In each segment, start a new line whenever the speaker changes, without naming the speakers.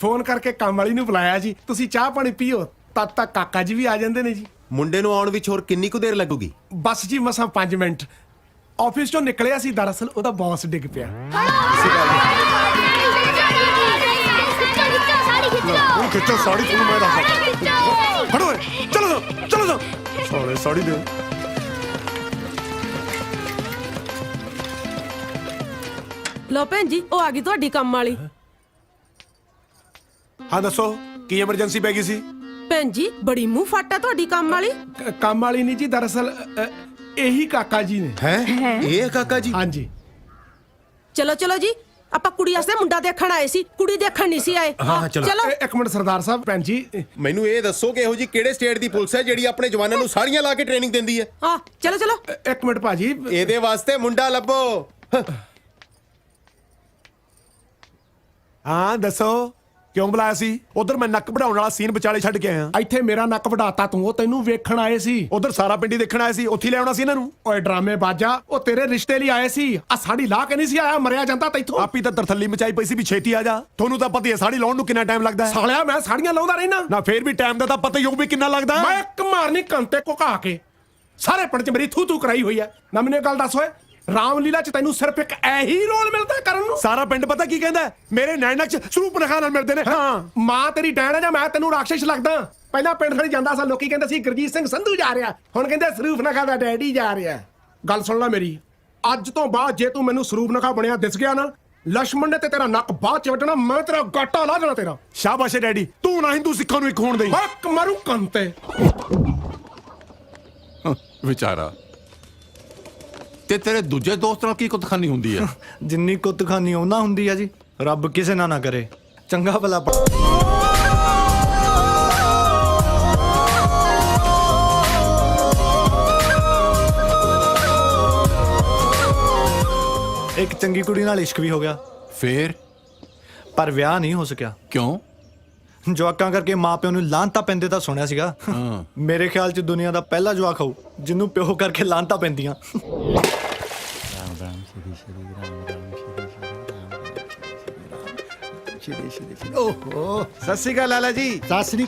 Phone करके काम वाली ਨੂੰ ਬੁਲਾਇਆ ਜੀ ਤੁਸੀਂ ਚਾਹ ਪਾਣੀ ਪੀਓ ਤਦ ਤੱਕ ਕਾਕਾ ਜੀ ਵੀ ਆ ਜਾਂਦੇ ਨੇ ਜੀ
ਮੁੰਡੇ ਨੂੰ ਆਉਣ ਵਿੱਚ ਹੋਰ ਕਿੰਨੀ ਕੁ ਦੇਰ ਲੱਗੂਗੀ
ਬਸ ਜੀ ਮਸਾਂ 5 ਮਿੰਟ ਆਫਿਸ ਤੋਂ ਨਿਕਲਿਆ ਸੀ ਦਰਅਸਲ ਉਹਦਾ ਬੌਸ ਡਿੱਗ ਪਿਆ
खिंचो साड़ी तुम मैं रखा
ਫੜੋ ਚਲੋ ਚਲੋ
सारे साड़ी दे
ਲੋ ਭੈਣ ਜੀ ਉਹ ਆ ਗਈ ਤੁਹਾਡੀ ਕੰਮ ਵਾਲੀ
हाँ दसो की इमरजेंसी पै गई सी
ਭੈਣ ਜੀ ਬੜੀ ਮੂੰਹ ਫਾਟਾ ਤੁਹਾਡੀ ਕੰਮ ਵਾਲੀ
ਕੰਮ ਵਾਲੀ ਨਹੀਂ ਜੀ ਦਰਅਸਲ ਇਹੀ ਕਾਕਾ ਜੀ ਨੇ
ਹੈ ਇਹ ਕਾਕਾ ਜੀ
ਹਾਂਜੀ
ਚਲੋ ਚਲੋ ਜੀ ਆਪਾਂ ਕੁੜੀ ਵਾਸਤੇ ਮੁੰਡਾ ਦੇਖਣ ਆਏ ਸੀ ਕੁੜੀ ਦੇਖਣ ਨਹੀਂ ਸੀ ਆਏ
ਹਾਂ, ਚਲੋ।
ਚਲੋ
ਇੱਕ ਮਿੰਟ ਸਰਦਾਰ ਸਾਹਿਬ ਭੈਣ ਜੀ
ਮੈਨੂੰ ਇਹ ਦੱਸੋ ਕਿ ਇਹੋ ਜੀ ਕਿਹੜੇ ਸਟੇਟ ਦੀ ਪੁਲਿਸ ਹੈ ਜਿਹੜੀ ਆਪਣੇ ਜਵਾਨਾਂ ਨੂੰ ਸਾੜੀਆਂ ਲਾ ਕੇ ਟ੍ਰੇਨਿੰਗ ਦਿੰਦੀ ਹੈ
ਹਾਂ ਚਲੋ ਚਲੋ
ਇੱਕ ਮਿੰਟ ਭਾਜੀ
ਇਹਦੇ ਵਾਸਤੇ ਮੁੰਡਾ ਲੱਭੋ
हाँ दसो क्यों बुलाया सी उधर मैं नक बढ़ाने वाला सीन विचाले छड्ड के आया
ਇੱਥੇ ਮੇਰਾ ਨੱਕ ਵਢਾਤਾ ਤੂੰ ਉਹ ਤੈਨੂੰ ਵੇਖਣ ਆਏ ਸੀ
उधर सारा पिंडी देखण आया सी उत्थे ले आउणा सी इन्हां नूं
ਓਏ ਡਰਾਮੇ ਬਾਜਾ ਉਹ ਤੇਰੇ ਰਿਸ਼ਤੇ ਲਈ ਆਏ ਸੀ ਆ ਸਾੜੀ ਲਾ ਕੇ ਨਹੀਂ ਸੀ ਆਇਆ ਮਰਿਆ ਜਾਂਦਾ ਤੈਥੋਂ
आपी तो तरथली मचाई पई सी भी छेती आ जा थोनू तो पता ही है साड़ी लाउण नूं कितना टाइम लगदा है
ਸਾਲਿਆ ਮੈਂ ਸਾੜੀਆਂ ਲਾਉਂਦਾ ਰਹਿਣਾ
ना फिर भी टाइम दा तां पता ही होऊ भी कितना लगदा है
ਮੈਂ ਇੱਕ ਮਾਰਨੀ ਕੰਤੇ ਘੁਕਾ ਕੇ ਸਾਰੇ ਪਿੰਡ 'ਚ ਮੇਰੀ ਥੂ ਥੂ ਕਰਾਈ ਹੋਈ ਐ ਨਾ ਮੈਨੂੰ ਇਹ ਗੱਲ ਦੱਸ ਓਏ ਰਾਮਲੀਲਾ 'ਚ ਤੈਨੂੰ ਸਿਰਫ ਇੱਕ ਇਹੀ ਰੋਲ ਮਿਲਦਾ ਕਰਨ ਨੂੰ
सारा पिंड पता की कहंदा है मेरे नैनक च ਸਰੂਪ ਨਖਾ ਨਾਲ ਮਿਲਦੇ ਨੇ
ਹਾਂ ਮਾਂ ਤੇਰੀ ਡੈਣ ਹੈ ਜਾਂ ਮੈਂ ਤੈਨੂੰ ਰਾਖਸ਼ ਲੱਗਦਾ ਪਹਿਲਾਂ ਪਿੰਡ ਖੜੀ ਜਾਂਦਾ ਸੀ ਲੋਕੀ ਕਹਿੰਦੇ ਸੀ ਗੁਰਜੀਤ ਸਿੰਘ ਸੰਧੂ ਜਾ ਰਿਹਾ ਹੁਣ ਕਹਿੰਦੇ ਸਰੂਪ ਨਖਾ ਦਾ ਡੈਡੀ ਜਾ ਰਿਹਾ ਗੱਲ ਸੁਣ ਲੈ ਮੇਰੀ ਅੱਜ ਤੋਂ ਬਾਅਦ ਜੇ ਤੂੰ ਮੈਨੂੰ ਸਰੂਪ ਨਖਾ ਬਣਿਆ ਦਿਸ ਗਿਆ ਨਾ ਲక్ష్మణ ਨੇ ਤੇ ਤੇਰਾ ਨੱਕ ਬਾਅਦ ਚ ਵੱਢਣਾ ਮੈਂ ਤੇਰਾ ਗਾਟਾ ਲਾ ਦੇਣਾ ਤੇਰਾ
शाबाश है डैडी तू ना हिंदू सिखां नूं एक होण देई
ਹੱਕ ਮਾਰੂ ਕੰਤੇ
ਵਿਚਾਰਾ ਤੇ ਤੇਰੇ ਦੂਜੇ ਦੋਸਤ ਨਾਲ ਕੀ ਕੁੱਤਖਾਨੀ ਹੁੰਦੀ ਹੈ
ਜਿੰਨੀ ਕੁੱਤਖਾਨੀ ਉਹਨਾਂ ਹੁੰਦੀ ਆ ਜੀ ਰੱਬ ਕਿਸੇ ਨਾਲ ਨਾ ਕਰੇ ਚੰਗਾ ਭਲਾ ਇੱਕ ਚੰਗੀ ਕੁੜੀ ਨਾਲ ਇਸ਼ਕ ਵੀ ਹੋ ਗਿਆ
ਫੇਰ
ਪਰ ਵਿਆਹ ਨਹੀਂ ਹੋ ਸਕਿਆ
ਕਿਉਂ
ਜਵਾਕਾਂ ਕਰਕੇ ਮਾਪਿਆਂ ਨੂੰ ਲਾਂਤਾ ਪੈਂਦੇ ਤਾਂ ਸੁਣਿਆ ਸੀਗਾ
ਹਾਂ
ਮੇਰੇ ਖਿਆਲ 'ਚ ਦੁਨੀਆ ਦਾ ਪਹਿਲਾ ਜਵਾਕ ਹੋਊ ਜਿਹਨੂੰ ਪਿਓ ਕਰਕੇ ਲਾਂਤਾ ਪੈਂਦੀਆਂ
ਓਹੋ
ਸਤਿ ਸ਼੍ਰੀ ਅਕਾਲ ਲਾਲਾ ਜੀ
ਸਾਸਰੀ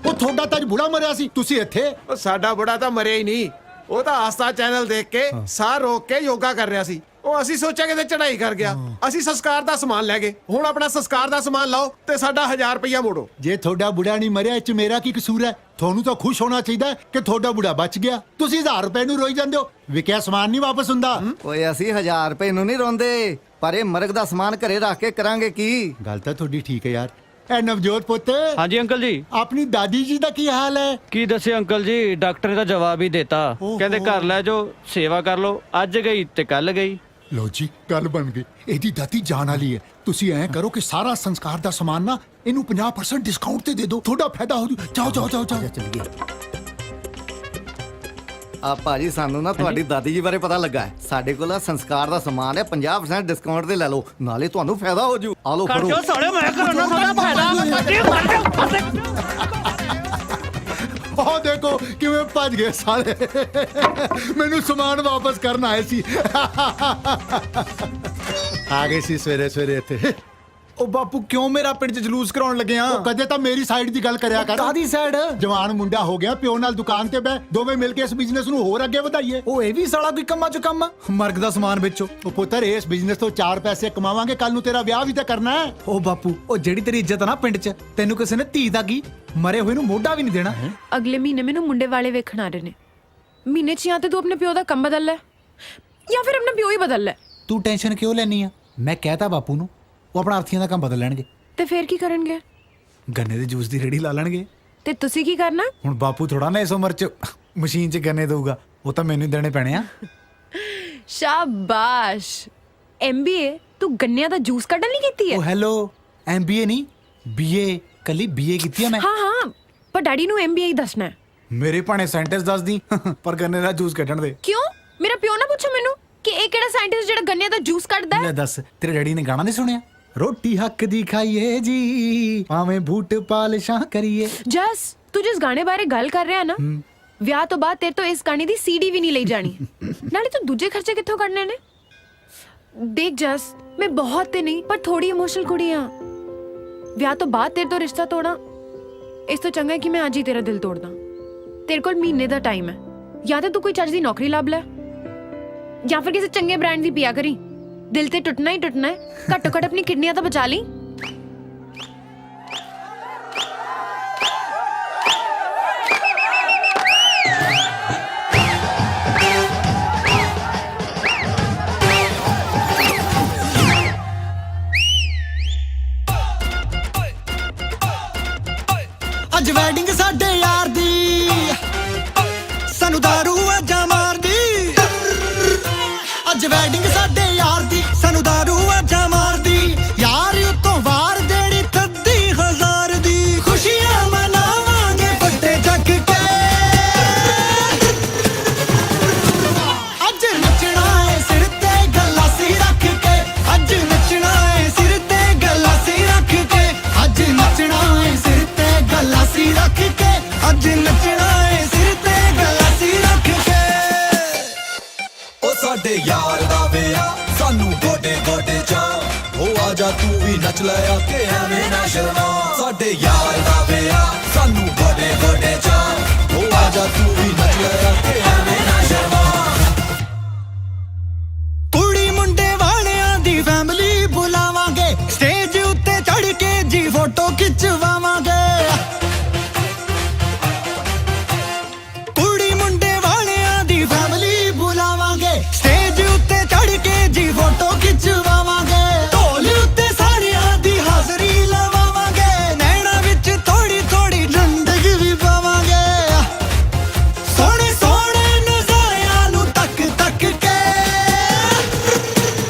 ਉਹ ਤੁਹਾਡਾ ਤਾਂ ਅੱਜ ਬੁੜਾ ਮਰਿਆ ਸੀ ਤੁਸੀਂ ਇੱਥੇ
ਉਹ ਸਾਡਾ ਬੁੜਾ ਤਾਂ ਮਰਿਆ ਹੀ ਨਹੀਂ ਉਹ ਤਾਂ ਆਸਥਾ ਚੈਨਲ ਦੇਖ ਕੇ ਸਾਹ ਰੋਕ ਕੇ ਯੋਗਾ ਕਰ ਰਿਹਾ ਸੀ ਉਹ ਅਸੀਂ ਸੋਚਿਆ ਕਿ ਤੇ ਚੜਾਈ ਕਰ ਗਿਆ ਅਸੀਂ ਸੰਸਕਾਰ ਦਾ ਸਮਾਨ ਲੈ ਗਏ ਹੁਣ ਆਪਣਾ ਸੰਸਕਾਰ ਦਾ ਸਮਾਨ ਲਾਓ ਤੇ ਸਾਡਾ 1000 ਰੁਪਇਆ ਮੋੜੋ
ਜੇ ਤੁਹਾਡਾ ਬੁੜਾ ਨਹੀਂ ਮਰਿਆ ਇਹ ਚ ਮੇਰਾ ਕੀ ਕਸੂਰ ਹੈ ਤੁਹਾਨੂੰ ਤਾਂ ਖੁਸ਼ ਹੋਣਾ ਚਾਹੀਦਾ ਹੈ ਕਿ ਤੁਹਾਡਾ ਬੁੜਾ ਬਚ ਗਿਆ ਤੁਸੀਂ 1000 ਰੁਪਏ ਨੂੰ ਰੋਈ ਜਾਂਦੇ ਹੋ ਵਿਕਿਆ ਸਮਾਨ ਨਹੀਂ ਵਾਪਸ ਹੁੰਦਾ
ਓਏ ਅਸੀਂ 1000 ਰੁਪਏ ਨੂੰ ਨਹੀਂ ਰੋਂਦੇ ਪਰ ਇਹ ਮਰਗ ਦਾ ਸਮਾਨ ਘਰੇ ਰੱਖ ਕੇ ਕਰਾਂਗੇ ਕੀ
ਗੱਲ ਤਾਂ ਤੁਹਾਡੀ ਠੀਕ ਹੈ ਯਾਰ ਐ ਨਵਜੋਤ ਪੁੱਤ
ਹਾਂਜੀ ਅੰਕਲ ਜੀ
ਆਪਣੀ ਦਾਦੀ ਜੀ ਦਾ ਕੀ ਹਾਲ ਹੈ
ਕੀ ਦੱਸੇ ਅੰਕਲ ਜੀ ਡਾਕਟਰ ਨੇ ਤਾਂ ਜਵਾਬ ਹੀ ਦਿੱਤਾ ਕਹਿੰਦੇ ਘਰ ਲੈ ਜਾਓ ਸੇਵਾ ਕਰ ਲਓ ਅੱਜ ਗਈ ਤੇ ਕੱਲ ਗਈ
ਲੋ ਜੀ ਗੱਲ ਬਣ ਗਈ ਇਹਦੀ ਦਾਦੀ ਜਾਨ ਵਾਲੀ ਹੈ ਤੁਸੀਂ ਐਂ ਕਰੋ ਕਿ ਸਾਰਾ ਸੰਸਕਾਰ ਦਾ ਸਮਾਨ ਨਾ ਇਹਨੂੰ 50% ਡਿਸਕਾਊਂਟ ਤੇ ਦੇ ਦਿਓ ਤੁਹਾਡਾ ਫਾਇਦਾ ਹੋ ਜੂ ਜਾਓ ਜਾਓ ਜਾਓ ਜਾਓ ਚੱਲੀਏ
ਆ ਭਾਜੀ ਸਾਨੂੰ ਨਾ ਤੁਹਾਡੀ ਦਾਦੀ ਜੀ ਬਾਰੇ ਪਤਾ ਲੱਗਾ ਹੈ ਸਾਡੇ ਕੋਲ ਸੰਸਕਾਰ ਦਾ ਸਮਾਨ ਹੈ 50% ਡਿਸਕਾਊਂਟ ਤੇ ਲੈ ਲਓ ਨਾਲੇ ਤੁਹਾਨੂੰ ਫਾਇਦਾ ਹੋ ਜੂ ਆ ਲਓ ਫੜੋ
ਸਾਲੇ ਮੈਂ ਕਰਨਾ ਤੁਹਾਡਾ ਫਾਇਦਾ
ਉਹ ਦੇਖੋ ਕਿਵੇਂ ਭੱਜ ਗਏ ਸਾਲੇ ਮੈਨੂੰ ਸਮਾਨ ਵਾਪਸ ਕਰਨ ਆਏ ਸੀ ਆ ਗਏ ਸੀ ਸਵੇਰੇ ਸਵੇਰੇ ਇੱਥੇ
ਉਹ ਬਾਪੂ ਕਿਉਂ ਮੇਰਾ ਪਿੰਡ 'ਚ ਜਲੂਸ ਕਰਾਉਣ ਲੱਗੇ ਆ
ਉਹ ਕਦੇ ਤਾਂ ਮੇਰੀ ਸਾਈਡ ਦੀ ਗੱਲ ਕਰਿਆ ਕਰ
ਕਾਦੀ ਸਾਈਡ
ਜਵਾਨ ਮੁੰਡਾ ਹੋ ਗਿਆ ਪਿਓ ਨਾਲ ਦੁਕਾਨ ਤੇ ਬੈ ਦੋਵੇਂ ਮਿਲ ਕੇ ਇਸ ਬਿਜ਼ਨਸ ਨੂੰ ਹੋਰ ਅੱਗੇ ਵਧਾਈਏ
ਉਹ ਇਹ ਵੀ ਸਾਲਾ ਕੋਈ ਕੰਮਾਂ 'ਚ ਕੰਮ ਮਰਗ ਦਾ ਸਮਾਨ ਵੇਚੋ
ਉਹ ਪੁੱਤਰ ਇਸ ਬਿਜ਼ਨਸ ਤੋਂ 4 ਪੈਸੇ ਕਮਾਵਾਂਗੇ ਕੱਲ ਨੂੰ ਤੇਰਾ ਵਿਆਹ ਵੀ ਤਾਂ ਕਰਨਾ ਹੈ
ਉਹ ਬਾਪੂ ਉਹ ਜਿਹੜੀ ਤੇਰੀ ਇੱਜ਼ਤ ਆ ਨਾ ਪਿੰਡ 'ਚ ਤੈਨੂੰ ਕਿਸੇ ਨੇ ਧੀ ਦਾ ਕੀ ਮਰੇ ਹੋਏ ਨੂੰ ਮੋਢਾ ਵੀ ਨਹੀਂ ਦੇਣਾ
ਅਗਲੇ ਮਹੀਨੇ ਮੈਨੂੰ ਮੁੰਡੇ ਵਾਲੇ ਵੇਖਣ ਆ ਰਹੇ ਨੇ ਮਹੀਨੇ 'ਚ ਜਾਂ ਤੇ ਤੂੰ ਆਪਣੇ ਪਿਓ ਦਾ ਕੰਮ ਬਦਲ ਲੈ ਜਾਂ ਫਿਰ ਆਪਣਾ ਪਿਓ ਹੀ ਬਦਲ ਲੈ
ਤੂੰ ਟੈਨਸ਼ਨ ਕਿਉਂ ਲੈਣੀ ਆ ਮੈਂ ਕਹਿਤਾ ਬਾਪੂ ਨੂੰ ਉਹ ਆਪਣਾ ਅਰਥੀਆਂ ਦਾ ਕੰਮ ਬਦਲ ਲੈਣਗੇ
ਤੇ ਫੇਰ ਕੀ ਕਰਨਗੇ
ਗੰਨੇ ਦੇ ਜੂਸ ਦੀ ਰੇੜੀ ਲਾ ਲੈਣਗੇ
ਤੇ ਤੁਸੀਂ ਕੀ ਕਰਨਾ
ਹੁਣ ਬਾਪੂ ਥੋੜਾ ਨਾ ਇਸ ਉਮਰ 'ਚ ਮਸ਼ੀਨ 'ਚ ਗੰਨੇ ਦਊਗਾ ਉਹ ਤਾਂ ਮੈਨੂੰ ਹੀ ਦੇਣੇ ਪੈਣੇ ਆ
ਸ਼ਾਬਾਸ਼ ਐਮਬੀਏ ਤੂੰ ਗੰਨਿਆਂ ਦਾ ਜੂਸ ਕੱਢਣ ਲਈ ਕੀਤੀ ਹੈ
ਉਹ ਹੈਲੋ ਐਮਬੀਏ ਨਹੀਂ ਬੀਏ ਕੱਲੀ ਬੀਏ ਕੀਤੀ ਆ ਮੈਂ
ਹਾਂ ਹਾਂ ਪਰ ਡੈਡੀ ਨੂੰ ਐਮਬੀਏ ਹੀ ਦੱਸਣਾ ਹੈ
ਮੇਰੇ ਭਾਣੇ ਸੈਂਟੈਂਸ ਦੱਸਦੀ ਪਰ ਗੰਨੇ ਦਾ ਜੂਸ ਕੱਢਣ ਦੇ
ਕਿਉਂ ਮੇਰਾ ਪਿਓ ਨਾ ਪੁੱਛੋ ਮੈਨੂੰ ਕਿ ਇਹ ਕਿਹੜਾ ਸਾਇੰਟਿਸਟ ਜਿਹੜਾ ਗੰਨਿਆਂ ਦਾ ਜੂਸ ਕੱਢਦਾ
ਲੈ
ਹੈ
ਦੱਸ ਤੇਰੇ ਡੈਡੀ ਨੇ ਗਾਣਾ ਨਹੀਂ ਸੁਣਿਆ ਰੋਟੀ ਹੱਕ ਦੀ ਖਾਈਏ ਜੀ ਭਾਵੇਂ ਬੂਟ ਪਾਲਿਸ਼ਾਂ ਕਰੀਏ
ਜਸ ਤੂੰ ਜਿਸ ਗਾਣੇ ਬਾਰੇ ਗੱਲ ਕਰ ਰਿਹਾ ਨਾ ਵਿਆਹ ਤੋਂ ਬਾਅਦ ਤੇਰੇ ਤੋਂ ਇਸ ਗਾਣੇ ਦੀ ਸੀਡੀ ਵੀ ਨਹੀਂ ਲਈ ਜਾਣੀ ਨਾਲੇ ਤੂੰ ਦੂਜੇ ਖਰਚੇ ਕਿੱਥੋਂ ਕੱਢਨੇ ਨੇ ਦੇਖ ਜਸ ਮੈਂ ਬਹੁਤ ਤੇ ਨਹੀਂ ਪਰ ਥੋੜੀ ਇਮੋਸ਼ਨਲ ਕੁੜੀ ਆ ਵਿਆਹ ਤੋਂ ਬਾਅਦ ਤੇਰੇ ਤੋਂ ਰਿਸ਼ਤਾ ਤੋੜਾਂ ਇਸ ਤੋਂ ਚੰਗਾ ਹੈ ਕਿ ਮੈਂ ਅੱਜ ਹੀ ਤੇਰਾ ਦਿਲ ਤੋੜ ਦਾਂ। ਤੇਰੇ ਕੋਲ ਮਹੀਨੇ ਦਾ ਟਾਈਮ ਹੈ, ਜਾਂ ਤਾਂ ਤੂੰ ਕੋਈ ਚੱਜ ਦੀ ਨੌਕਰੀ ਲੱਭ ਲੈ ਜਾਂ ਫਿਰ ਕਿਸੇ ਚੰਗੇ ਬ੍ਰਾਂਡ ਦੀ ਪੀਆ ਕਰੀ। ਦਿਲ ਤੇ ਟੁੱਟਣਾ ਹੀ ਟੁੱਟਣਾ ਹੈ, ਘੱਟੋ ਘੱਟ ਆਪਣੀ ਕਿਡਨੀਆਂ ਤਾਂ ਬਚਾ ਲਈ।
ਅੱਜ ਵੈਡਿੰਗ ਸਾਡੇ ਯਾਰ ਦੀ, ਸਾਨੂੰ ਦਾਰੂ ਆਜਾ ਮਾਰਦੀ। ਅੱਜ ਵੈਡਿੰਗ ਸਾਡੇ ਯਾਰ ਦੀ, ਸਾਨੂੰ ਦਾਰੂ ਆਜਾ ਮਾਰਦੀ। ਯਾਰ ਉਤੋਂ ਵਾਰ ਦੇੜੀ 30,000 ਦੀ, ਖੁਸ਼ੀਆਂ ਮਨਾਵਾਂਗੇ ਵੱਡੇ ਜੱਗ ਕੇ। ਅੱਜ ਨੱਚਣਾ ਏ ਸਿਰ ਤੇ ਗਲਾਸੀ ਰੱਖ ਕੇ, ਅੱਜ ਨੱਚਣਾ ਏ ਸਿਰ ਤੇ ਗਲਾਸੀ ਰੱਖ ਕੇ, ਅੱਜ ਨੱਚਣਾ ਏ ਸਿਰ ਤੇ ਗਲਾਸੀ ਰੱਖ ਕੇ, ਅੱਜ ਨੱਚਣਾ ਏ ਸਿਰ ਤੇ ਗਲਾਸੀ ਰੱਖ ਕੇ।
ਉਹ ਸਾਡੇ ਯਾਰ ਦਾ ਵਿਆਹ ਸਾਨੂੰ ਗੋਡੇ ਗੋਡੇ ਚਾ, ਉਹ ਆਜਾ ਤੂੰ ਵੀ ਨੱਚ ਲੈ ਆ ਕੇ ਐਵੇਂ ਨਾ ਸ਼ਰਮਾ। ਸਾਡੇ ਯਾਰ ਦਾ ਵਿਆਹ ਸਾਨੂੰ ਗੋਡੇ ਗੋਡੇ ਚਾ, ਉਹ ਆਜਾ ਤੂੰ ਵੀ ਨੱਚ ਲੈ ਆ ਕੇ ਐਵੇਂ ਨਾ ਸ਼ਰਮਾ।
ਕੁੜੀ ਮੁੰਡੇ ਵਾਲਿਆਂ ਦੀ ਫੈਮਿਲੀ ਬੁਲਾਵਾਂਗੇ, ਸਟੇਜ ਉੱਤੇ ਚੜ ਕੇ ਜੀ ਫੋਟੋ ਖਿਚਵਾਵਾਂਗੇ। ਕੁੜੀ ਮੁੰਡੇ ਵਾਲਿਆਂ ਦੀ ਫੈਮਿਲੀ ਬੁਲਾਵਾਂਗੇ, ਸਟੇਜ ਉੱਤੇ ਚੜ ਕੇ ਜੀ ਫੋਟੋ ਖਿਚਵਾਵਾਂਗੇ। ਢੋਲ ਉੱਤੇ ਸਾਰਿਆਂ ਦੀ ਹਾਜ਼ਰੀ ਲਵਾਵਾਂਗੇ, ਨੈਣਾ ਵਿੱਚ ਥੋੜੀ ਥੋੜੀ ਠੰਡਕ ਵੀ ਪਾਵਾਂਗੇ। ਸੋਹਣੇ ਸੋਹਣੇ ਨਜ਼ਾਰਿਆਂ ਨੂੰ ਤੱਕ ਤੱਕ ਕੇ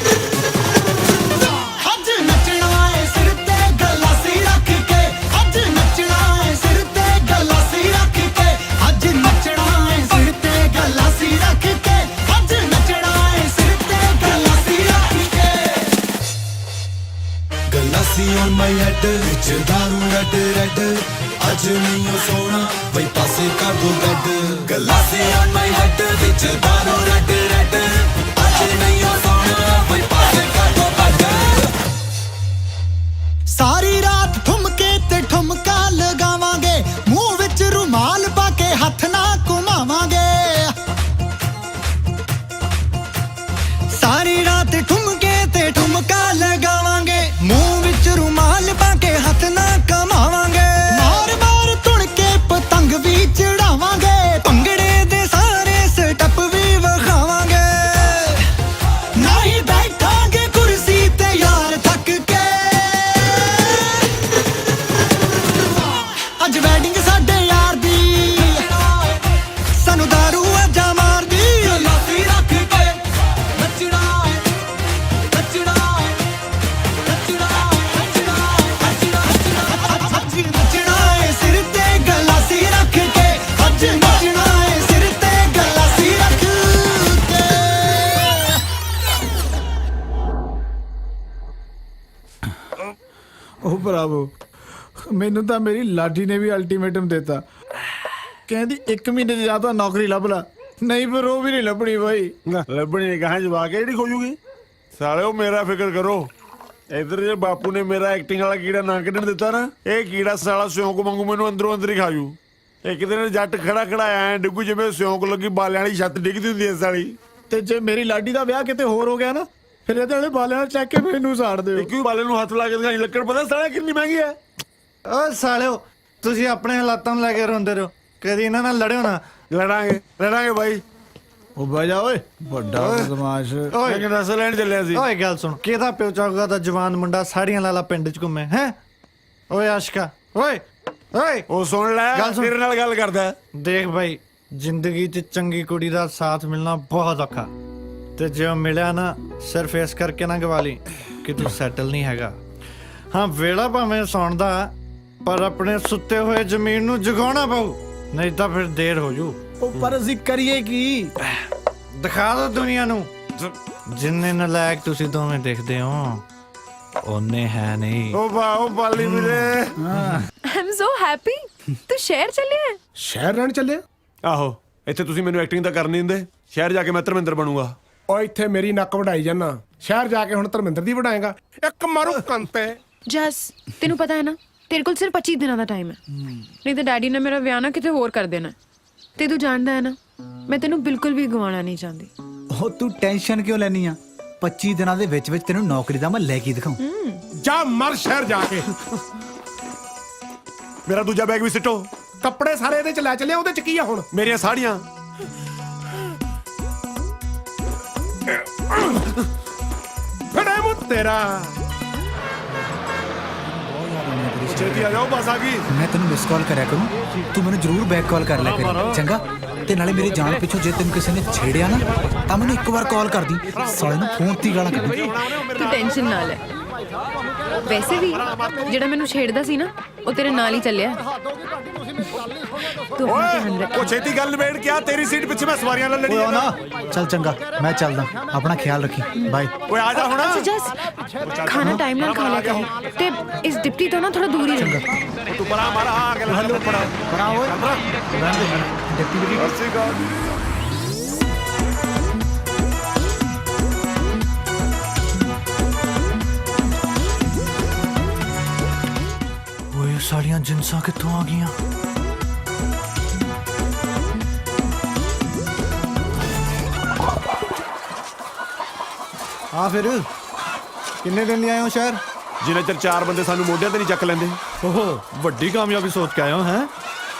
ਅੱਜ ਨੱਚਣਾ ਏ ਸਿਰ ਤੇ ਗਲਾਸੀ ਰੱਖ ਕੇ, ਅੱਜ ਨੱਚਣਾ ਏ ਸਿਰ ਤੇ ਗਲਾਸੀ ਰੱਖ ਕੇ, ਅੱਜ ਨੱਚਣਾ ਏ ਸਿਰ ਤੇ ਗਲਾਸੀ ਰੱਖ ਕੇ, ਅੱਜ ਨੱਚਣਾ ਏ ਸਿਰ ਤੇ ਗਲਾਸੀ ਰੱਖ ਕੇ।
ਗਲਾਸੀ ਔਨ ਮਾਈ ਹੈਡ ਵਿੱਚ ਦਾਰੂ ਰੈਡ ਰੈਡ, ਅੱਜ ਨਹੀਂ ਉਹ ਸੋਣਾ ਬਈ ਪਾਸੇ ਕਰ ਦੋ ਗੱਡ। ਗਲਾਸੀ ਔਨ ਮਾਈ ਹੈਡ ਵਿੱਚ ਦਾਰੂ ਰੈਡ ਰੈਡ, ਅੱਜ ਨਹੀਂ ਉਹ ਸੋਣਾ ਬਈ ਪਾਸੇ ਕਰ ਦੋ ਗੱਡ।
ਸਾਰੀ ਰਾਤ ਠੁਮਕੇ ਤੇ ਠੁਮਕਾ ਲਗਾਵਾਂਗੇ, ਮੂੰਹ ਵਿੱਚ ਰੁਮਾਲ ਪਾ ਕੇ ਹੱਥ ਨਾ ਘੁਮਾਵਾਂਗੇ। ਸਾਰੀ ਰਾਤ ਠੁਮਕੇ ਤੇ ਠੁਮਕਾ ਲਗਾਵਾਂਗੇ, ਮੂੰਹ ਵਿੱਚ ਰੁਮਾਲ ਪਾ ਕੇ ਹੱਥ ਨਾ ਘੁਮਾਵਾਂਗੇ। ਮਾਰ ਮਾਰ ਧੁਣ ਕੇ ਪਤੰਗ ਵੀ ਚੜਾਵਾਂਗੇ, ਭੰਗੜੇ ਦੇ ਸਾਰੇ ਸਟੈਪ ਵੀ ਵਿਖਾਵਾਂਗੇ। ਨਹੀਂ ਬੈਠਾਂਗੇ ਕੁਰਸੀ ਤੇ ਯਾਰ ਥੱਕ ਕੇ। ਅੱਜ ਵੈਡਿੰਗ ਸਾਡੇ ਯਾਰ ਦੀ, ਸਾਨੂੰ ਦਾਰੂ ਆਜਾ ਮਾਰਦੀ। ਗਲਾਸੀ ਰੱਖ ਕੇ ਨੱਚਣਾ ਏ, ਨੱਚਣਾ ਏ, ਨੱਚਣਾ ਨੱਚਣਾ ਨੱਚਣਾ ਨੱਚਣਾ। ਅੱਜ ਨੱਚਣਾ ਏ ਸਿਰ ਤੇ ਗਲਾਸੀ ਰੱਖ ਕੇ, ਅੱਜ ਨੱਚਣਾ ਏ ਸਿਰ ਤੇ ਗਲਾਸੀ ਰੱਖ ਕੇ।
ਉਹ ਭਰਾਵੋ, ਮੈਨੂੰ ਤਾਂ ਮੇਰੀ ਲਾਡੀ ਨੇ ਵੀ ਅਲਟੀਮੇਟਮ ਦਿੱਤਾ, ਕਹਿੰਦੀ 1 ਮਹੀਨੇ ਦੀ ਜਾਂ ਤਾਂ ਨੌਕਰੀ ਲੱਭ ਲੈ, ਨਹੀਂ ਫਿਰ ਉਹ ਵੀ ਨਹੀਂ ਲੱਭਣੀ ਬਾਈ।
ਲੱਭਣੀ ਨਹੀਂ ਕਹਾਂ ਜਵਾ ਕੇ ਜਿਹੜੀ ਖੋਜੂਗੀ। ਸਾਲਿਓ ਮੇਰਾ ਫਿਕਰ ਕਰੋ, ਇਧਰ ਜੇ ਬਾਪੂ ਨੇ ਮੇਰਾ ਐਕਟਿੰਗ ਵਾਲਾ ਕੀੜਾ ਨਾ ਕੱਢਣ ਦਿੱਤਾ ਨਾ, ਇਹ ਕੀੜਾ ਸਾਲਾ ਸਿਉਂਕ ਵਾਂਗੂ ਮੈਨੂੰ ਅੰਦਰੋਂ ਅੰਦਰ ਹੀ ਖਾਜੂ। ਇੱਕ ਦਿਨ ਜੱਟ ਖੜਾ ਖੜਾ ਐ ਡਿੱਗੂ ਜਿਵੇਂ ਸਿਉਂਕ ਲੱਗੀ ਬਾਲਿਆਂ ਵਾਲੀ ਛੱਤ ਡਿੱਗਦੀ ਹੁੰਦੀ ਐ ਸਾਲੀ।
ਤੇ ਜੇ ਮੇਰੀ ਲਾਡੀ ਦਾ ਵਿਆਹ ਕਿਤੇ ਹੋਰ ਹੋ ਗਿਆ ਨਾ, ਫਿਰ ਇਹਦੇ ਵਾਲੇ ਬਾਲਿਆਂ ਨਾਲ ਚੱਕ ਕੇ ਮੈਨੂੰ ਸਾੜ ਦਿਓ।
ਕਿਉਂ ਬਾਲੇ ਨੂੰ ਹੱਥ ਲਾ ਕੇ ਦਿਖਾਈ, ਲੱਕੜ ਪਤਾ ਸਾਲਾ ਕਿੰਨੀ ਮਹਿੰਗੀ ਐ।
ਓ ਸਾਲਿਓ, ਤੁਸੀਂ ਆਪਣੇ ਹਾਲਾਤਾਂ ਨੂੰ ਲੈ ਕੇ ਰੋਂਦੇ ਰਹੋ, ਕਦੀ ਇਹਨਾਂ ਨਾਲ ਲੜਿਓ ਨਾ।
ਲੜਾਂਗੇ ਬਾਈ।
ਉਹ ਬਹਿ ਜਾ ਓਏ, ਵੱਡਾ ਬਦਮਾਸ਼।
ਓਏ ਕਿਹਦਾ ਲੈਣ ਚੱਲਿਆ ਸੀ।
ਓਏ ਗੱਲ ਸੁਣ, ਕਿਹਦਾ ਪਿਓ ਚਾਹੂਗਾ ਤਾਂ ਜਵਾਨ ਮੁੰਡਾ ਸਾੜੀਆਂ ਲਾਲਾ ਪਿੰਡ ਚ ਘੁੰਮੇ ਹੈ। ਓਏ ਆਸ਼ਕਾ, ਓਏ ਓਏ
ਉਹ ਸੁਣ ਲੈ,
ਗੱਲ ਸੁਣ।
ਤੇਰੇ ਨਾਲ ਗੱਲ ਕਰਦਾ।
ਦੇਖ ਭਾਈ, ਜ਼ਿੰਦਗੀ 'ਚ ਚੰਗੀ ਕੁੜੀ ਦਾ ਸਾਥ ਮਿਲਣਾ ਬਹੁਤ ਔਖਾ, ਤੇ ਜੇ ਉਹ ਮਿਲਿਆ ਨਾ, ਸਿਰਫ ਇਸ ਕਰਕੇ ਨਾ ਗਵਾ ਲਈ ਕਿ ਤੂੰ ਸੈਟਲ ਨਹੀਂ ਹੈਗਾ। ਹਾਂ, ਵੇਲਾ ਭਾਵੇਂ ਸੌਣ ਦਾ, ਪਰ ਆਪਣੇ ਸੁੱਤੇ ਹੋਏ ਜ਼ਮੀਨ ਨੂੰ ਜਗਾਉਣਾ ਪਊ, ਨਹੀਂ ਤਾਂ ਫਿਰ ਦੇਰ ਹੋ ਜੂ।
ਉਹ ਪਰ ਅਸੀਂ ਕਰੀਏ ਕੀ?
ਦਿਖਾ ਦੋ ਦੁਨੀਆ ਨੂੰ, ਜਿੰਨੇ ਨਲਾਇਕ ਤੁਸੀਂ ਦੋਵੇਂ ਦੇਖਦੇ ਹੋ ਉਹਨੇ ਹੈ ਨਹੀਂ।
ਉਹ ਬਾਲੀ ਵੀਰੇ,
ਆਈ ਐਮ ਸੋ ਹੈਪੀ। ਤੂੰ ਸ਼ਹਿਰ ਚੱਲਿਆ?
ਸ਼ਹਿਰ ਰਹਿਣ ਚੱਲਿਆ?
ਆਹੋ, ਇੱਥੇ ਤੁਸੀਂ ਮੈਨੂੰ ਐਕਟਿੰਗ ਤਾਂ ਕਰਨ ਨਹੀਂ ਦਿੰਦੇ। ਸ਼ਹਿਰ ਜਾ ਕੇ ਮੈਂ ਧਰਮਿੰਦਰ ਬਣੂੰਗਾ।
ਉਹ ਇੱਥੇ ਮੇਰੀ ਨੱਕ ਵਢਾਈ ਜਾਨਾ, ਸ਼ਹਿਰ ਜਾ ਕੇ ਹੁਣ ਧਰਮਿੰਦਰ ਦੀ ਵਢਾਏਗਾ। ਇੱਕ ਮਾਰੂ ਕੰਤੇ
ਜਸ ਤੈਨੂੰ ਪਤਾ ਹੈ ਨਾ ਤੇਰੇ ਕੋਲ ਸਿਰਫ 25 ਦਿਨਾਂ ਦਾ ਟਾਈਮ ਹੈ ਨਹੀਂ ਤਾਂ ਡੈਡੀ ਨੇ ਮੇਰਾ ਵਿਆਹ ਨਾ ਕਿਤੇ ਹੋਰ ਕਰ ਦੇਣਾ ਤੇ ਤੂੰ ਜਾਣਦਾ ਹੈ ਨਾ ਮੈਂ ਤੈਨੂੰ ਬਿਲਕੁਲ ਵੀ ਗਵਾਉਣਾ ਨਹੀਂ ਚਾਹੁੰਦੀ।
ਉਹ ਤੂੰ ਟੈਨਸ਼ਨ ਕਿਉਂ ਲੈਣੀ ਆ 25 ਦਿਨਾਂ ਦੇ ਵਿੱਚ ਤੈਨੂੰ ਨੌਕਰੀ ਦਾ ਮੈਂ ਲੈ ਕੇ ਦਿਖਾਉਂ।
ਜਾ ਮਰ ਸ਼ਹਿਰ ਜਾ ਕੇ।
ਮੇਰਾ ਦੂਜਾ ਬੈਗ ਵੀ ਸਿੱਟੋ।
ਕੱਪੜੇ ਸਾਰੇ ਇਹਦੇ ਚ ਲੈ ਚੱਲੇ, ਉਹਦੇ ਚ ਕੀ ਆ ਹੁਣ?
ਮੇਰੀਆਂ ਸਾੜੀਆਂ।
ਫੜੇ ਮੂੰ ਤੇਰਾ।
ਛੇਤੀ ਆ ਜਾਓ, ਬਸ ਆ ਗਈ।
ਮੈਂ ਤੈਨੂੰ ਮਿਸ ਕਾਲ ਕਰਿਆ ਕਰੂੰ, ਤੂੰ ਮੈਨੂੰ ਜ਼ਰੂਰ ਬੈਕ ਕਾਲ ਕਰ ਲਿਆ ਕਰੀ, ਚੰਗਾ? ਤੇ ਨਾਲੇ ਮੇਰੇ ਜਾਣ ਪਿੱਛੋਂ ਜੇ ਤੈਨੂੰ ਕਿਸੇ ਨੇ ਛੇੜਿਆ ਨਾ ਤਾਂ ਮੈਨੂੰ ਇੱਕ ਵਾਰ ਕਾਲ ਕਰਦੀ, ਸਾਲੇ ਨੂੰ ਫੋਨ ਤੇ ਗਾਲਾਂ ਕੱਢੀ।
ਤੂੰ ਟੈਨਸ਼ਨ ਨਾ ਲੈ। ਵੈਸੇ ਵੀ ਜਿਹੜਾ ਮੈਨੂੰ ਛੇੜਦਾ ਸੀ ਨਾ ਉਹ ਤੇਰੇ ਨਾਲ ਹੀ ਚੱਲਿਆ। ਤੂੰ ਆਪਣਾ ਧਿਆਨ ਰੱਖ।
ਉਹ ਛੇਤੀ ਗੱਲ ਨਿਬੇੜ ਕੇ ਆ, ਤੇਰੀ ਸੀਟ ਪਿੱਛੇ ਮੈਂ ਸਵਾਰੀਆਂ ਨਾਲ ਲੜੀ
ਨਾ ਚੱਲ ਚੰਗਾ, ਮੈਂ ਚੱਲਦਾ, ਆਪਣਾ ਖਿਆਲ ਰੱਖੀ, ਬਾਏ।
ਓਏ ਆ ਜਾ ਹੁਣ।
ਜਸ ਖਾਣਾ ਟਾਈਮ ਨਾਲ ਖਾ ਲਿਆ ਕਰ ਤੇ ਇਸ ਡਿਪਟੀ ਤੋਂ ਨਾ ਥੋੜਾ ਦੂਰ ਹੀ ਰਹਿ।
ਤੂੰ ਪਰਾਂ ਮਾਰ ਆ ਕੇ ਹੱਲੋ
ਪਰਾਂ ਓਏ ਡਿਪਟੀ ਦੀ
ਅੱਛੀ ਗੱਲ।
ਓਏ ਸਾਰੀਆਂ ਜਿੰਸਾਂ ਕਿੱਥੋਂ ਆ ਗਈਆਂ?
ਆ ਫਿਰ ਕਿੰਨੇ ਦਿਨ ਲਈ ਆਏ ਹੋ ਸ਼ਹਿਰ?
ਜਿੰਨੇ ਚਿਰ 4 ਬੰਦੇ ਸਾਨੂੰ ਮੋਢਿਆਂ ਤੇ ਨਹੀਂ ਚੱਕ ਲੈਂਦੇ।
ਓਹੋ ਵੱਡੀ ਕਾਮਯਾਬੀ ਸੋਚ ਕੇ ਆਇਆ ਹੈ।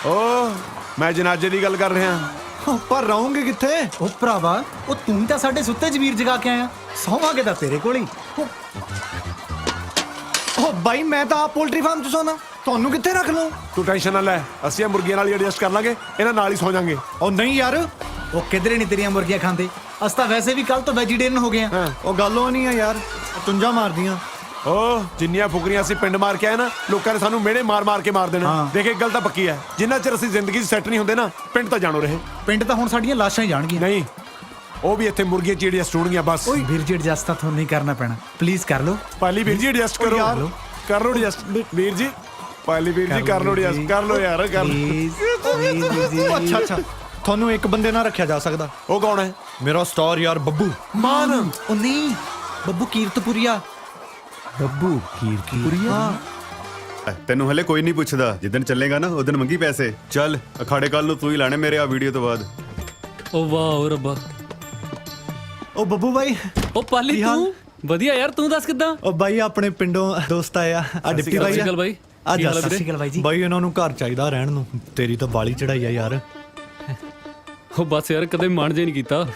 ਓ ਮੈਂ ਜਨਾਜ਼ੇ ਦੀ ਗੱਲ ਕਰ ਰਿਹਾ।
ਪਰ ਰਹੋਗੇ ਕਿੱਥੇ?
ਉਹ ਭਰਾਵਾ, ਉਹ ਤੂੰ ਤਾਂ ਸਾਡੇ ਸੁੱਤੇ ਜ਼ਮੀਰ ਜਗਾ ਕੇ ਆਇਆ, ਸੌਵਾਂਗੇ ਤਾਂ ਤੇਰੇ ਕੋਲ ਹੀ।
ਓ ਬਾਈ ਮੈਂ ਤਾਂ ਆਪ ਪੋਲਟਰੀ ਫਾਰਮ 'ਚ ਸੌਣਾ, ਤੁਹਾਨੂੰ ਕਿੱਥੇ ਰੱਖ ਲਵਾਂ?
ਤੂੰ ਟੈਨਸ਼ਨ ਨਾ ਲੈ, ਅਸੀਂ ਇਹ ਮੁਰਗੀਆਂ ਨਾਲ ਹੀ ਐਡਜਸਟ ਕਰ ਲਾਂਗੇ, ਇਹਨਾਂ ਨਾਲ ਹੀ ਸੌ ਜਾਾਂਗੇ।
ਓ ਨਹੀਂ ਯਾਰ,
ਉਹ ਕਿਧਰੇ ਨਹੀਂ ਤੇਰੀਆਂ ਮੁਰਗੀਆਂ ਖਾਂਦੇ, ਅਸੀਂ ਤਾਂ ਵੈਸੇ ਵੀ ਕੱਲ ਤੋਂ ਵੈਜੀਟੇਰੀਅਨ ਹੋ ਗਏ ਆ।
ਉਹ ਗੱਲ ਉਹ ਨਹੀਂ ਆ ਯਾਰ, ਤੁੰਜਾ ਮਾਰਦੀਆਂ।
ਓ ਜਿੰਨੀਆਂ ਫੁਕਰੀਆਂ ਅਸੀਂ ਪਿੰਡ ਮਾਰ ਕੇ ਆਏ ਨਾ, ਲੋਕਾਂ ਨੇ ਸਾਨੂੰ ਮਿਹਣੇ ਮਾਰ ਕੇ ਮਾਰ ਦੇਣਾ। ਦੇਖ ਇੱਕ ਗੱਲ ਤਾਂ ਪੱਕੀ ਹੈ, ਜਿੰਨਾ ਚਿਰ ਅਸੀਂ ਜ਼ਿੰਦਗੀ 'ਚ ਸੈੱਟ ਨਹੀਂ ਹੁੰਦੇ ਨਾ, ਪਿੰਡ ਤਾਂ ਜਾਣੋ ਰਹੇ।
ਪਿੰਡ ਤਾਂ ਹੁਣ ਸਾਡੀਆਂ ਲਾਸ਼ਾਂ ਹੀ ਜਾਣਗੀਆਂ।
ਨਹੀਂ, ਉਹ ਵੀ ਇੱਥੇ ਮੁਰਗੀਆਂ ਚੀੜੀਆਂ ਸਟੂਣਗੀਆਂ ਬਸ।
ਓਏ ਵੀਰ ਜੀ ਐਡਜਸਟ ਤਾਂ ਤੁਹਾਨੂੰ ਨਹੀਂ ਕਰਨਾ ਪੈਣਾ, ਪਲੀਜ਼ ਕਰ ਲਓ।
ਪਾਲੀ ਵੀਰ ਜੀ ਐਡਜਸਟ ਕਰੋ ਯਾਰ, ਕਰ ਲਓ ਐਡਜਸਟ ਵੀਰ ਜੀ। ਪਾਲੀ ਵੀਰ ਜੀ ਕਰ ਲਓ ਐਡਜਸਟ, ਕਰ ਲਓ ਯਾਰ, ਕਰ ਲਓ।
ਅੱਛਾ ਅੱਛਾ, ਤੁਹਾਨੂੰ ਇੱਕ ਬੰਦੇ ਨਾਲ ਰੱਖਿਆ ਜਾ ਸਕਦਾ।
ਉਹ ਕੌਣ ਹੈ?
ਮੇਰਾ ਸਟਾਰ ਯਾਰ ਬੱਬੂ
ਮਾਨ।
ਉਹ ਨਹੀਂ, ਬੱਬੂ ਕੀਰਤਪੁਰੀਆ। ਬੱਬੂ ਕੀਰਤਪੁਰੀਆ।
ਤੈਨੂੰ ਹਲੇ ਕੋਈ ਨਹੀਂ ਪੁੱਛਦਾ, ਜਿੱਦਣ ਚੱਲੇਗਾ ਨਾ ਉਦੋਂ ਮੰਗੀ ਪੈਸੇ। ਚੱਲ ਅਖਾੜੇ ਕੱਲ ਨੂੰ ਤੂੰ ਹੀ ਲਾਣੇ ਮੇਰੇ ਆ ਵੀਡੀਓ ਤੋਂ ਬਾਅਦ।
ਓ ਵਾਹ ਰੱਬਾ।
ਓ ਬੱਬੂ ਬਾਈ।
ਓ ਪਾਲੀ ਤੂੰ ਵਧੀਆ ਯਾਰ, ਤੂੰ ਦੱਸ ਕਿੱਦਾਂ?
ਓ ਬਾਈ ਆਪਣੇ ਪਿੰਡੋਂ ਦੋਸਤ ਆਇਆ ਆ ਡਿਪਟੀ ਬਾਈ ਆ।
ਬਾਈ
ਆ ਜਾ
ਸਤਿ ਸ਼੍ਰੀ ਅਕਾਲ ਬਾਈ ਜੀ।
ਬਾਈ ਇਹਨਾਂ ਨੂੰ ਘਰ ਚਾਹੀਦਾ ਰਹਿਣ ਨੂੰ, ਤੇਰੀ ਤਾਂ ਬਾਲੀ ਚੜਾਈ ਆ ਯਾਰ।
ਉਹ ਬਸ ਯਾਰ ਕਦੇ ਮਨ ਜੇ ਨਹੀਂ ਕੀਤਾ।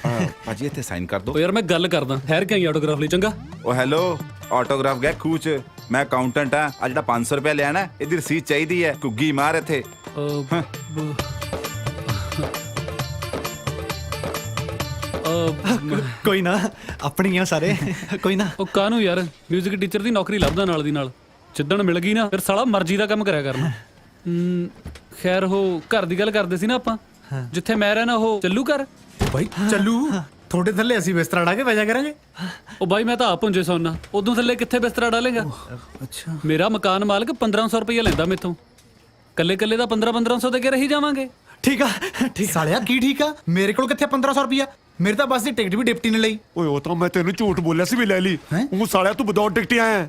ਭਾਜੀ ਇੱਥੇ ਸਾਈਨ ਕਰ
ਓ ਯਾਰ ਮੈਂ ਗੱਲ ਕਰਦਾ, ਠਹਿਰ ਕੇ ਆਈ ਆਟੋਗ੍ਰਾਫ ਲਈ, ਚੰਗਾ?
ਉਹ ਹੈਲੋ, ਆਟੋਗ੍ਰਾਫ ਗਿਆ ਖੂਹ ਚ। ਮੈਂ ਅਕਾਊਂਟੈਂਟ ਆ, ਆ ਜਿਹੜਾ 500 ਰੁਪਏ ਲਿਆ ਨਾ, ਇਹਦੀ ਰਸੀਦ ਚਾਹੀਦੀ ਹੈ। ਘੁੱਗੀ ਮਾਰ ਇੱਥੇ।
ਕੋਈ ਨਾ, ਆਪਣੀਆਂ ਸਾਰੇ, ਕੋਈ ਨਾ।
ਉਹ ਕਾਹਨੂੰ ਯਾਰ, ਮਿਊਜ਼ਿਕ ਟੀਚਰ ਦੀ ਨੌਕਰੀ ਲੱਭਦਾ ਨਾਲ ਦੀ ਨਾਲ। ਜਿੱਦਣ ਮਿਲ ਗਈ ਨਾ ਫਿਰ ਸਾਲਾ ਮਰਜ਼ੀ ਦਾ ਕੰਮ ਕਰਿਆ ਕਰਨਾ। ਖੈਰ ਉਹ ਘਰ ਦੀ ਗੱਲ ਕਰਦੇ ਸੀ ਨਾ ਆਪਾਂ, ਜਿੱਥੇ ਮੈਂ ਰਹਿਣਾ ਉਹ ਚੱਲੂ ਘਰ।
ਬਾਈ ਚੱਲੂ, ਤੁਹਾਡੇ ਥੱਲੇ ਅਸੀਂ ਬਿਸਤਰਾ ਡਾ ਕੇ ਵਜਾ ਕਰਾਂਗੇ।
ਉਹ ਬਾਈ ਮੈਂ ਤਾਂ ਆਪ ਹੁੰਜੇ ਸੌਣਾ, ਉਦੋਂ ਥੱਲੇ ਕਿੱਥੇ ਬਿਸਤਰਾ ਡਾਲੇਗਾ?
ਅੱਛਾ,
ਮੇਰਾ ਮਕਾਨ ਮਾਲਕ 1500 ਰੁਪਏ ਲੈਂਦਾ ਮੇਥੋਂ, ਕੱਲੇ ਕੱਲੇ ਦਾ 1500 ਦੇ ਕੇ ਰਹੀ ਜਾਵਾਂਗੇ।
ਠੀਕ ਆ,
ਠੀਕ ਸਾਲਿਆ ਕੀ ਠੀਕ ਆ? ਮੇਰੇ ਕੋਲ ਕਿੱਥੇ 1500 ਰੁਪਿਆ? ਮੇਰੇ ਤਾਂ ਬੱਸ ਦੀ ਟਿਕਟ ਵੀ ਡਿਪਟੀ ਨੇ ਲਈ।
ਓਏ ਉਹ ਤਾਂ ਮੈਂ ਤੈਨੂੰ ਝੂਠ ਬੋਲਿਆ ਸੀ ਵੀ ਲੈ ਲਈ। ਉਹ ਸਾਲਿਆ ਤੂੰ ਵਿਦਆਊਟ ਟਿਕਟ ਆਇਆ।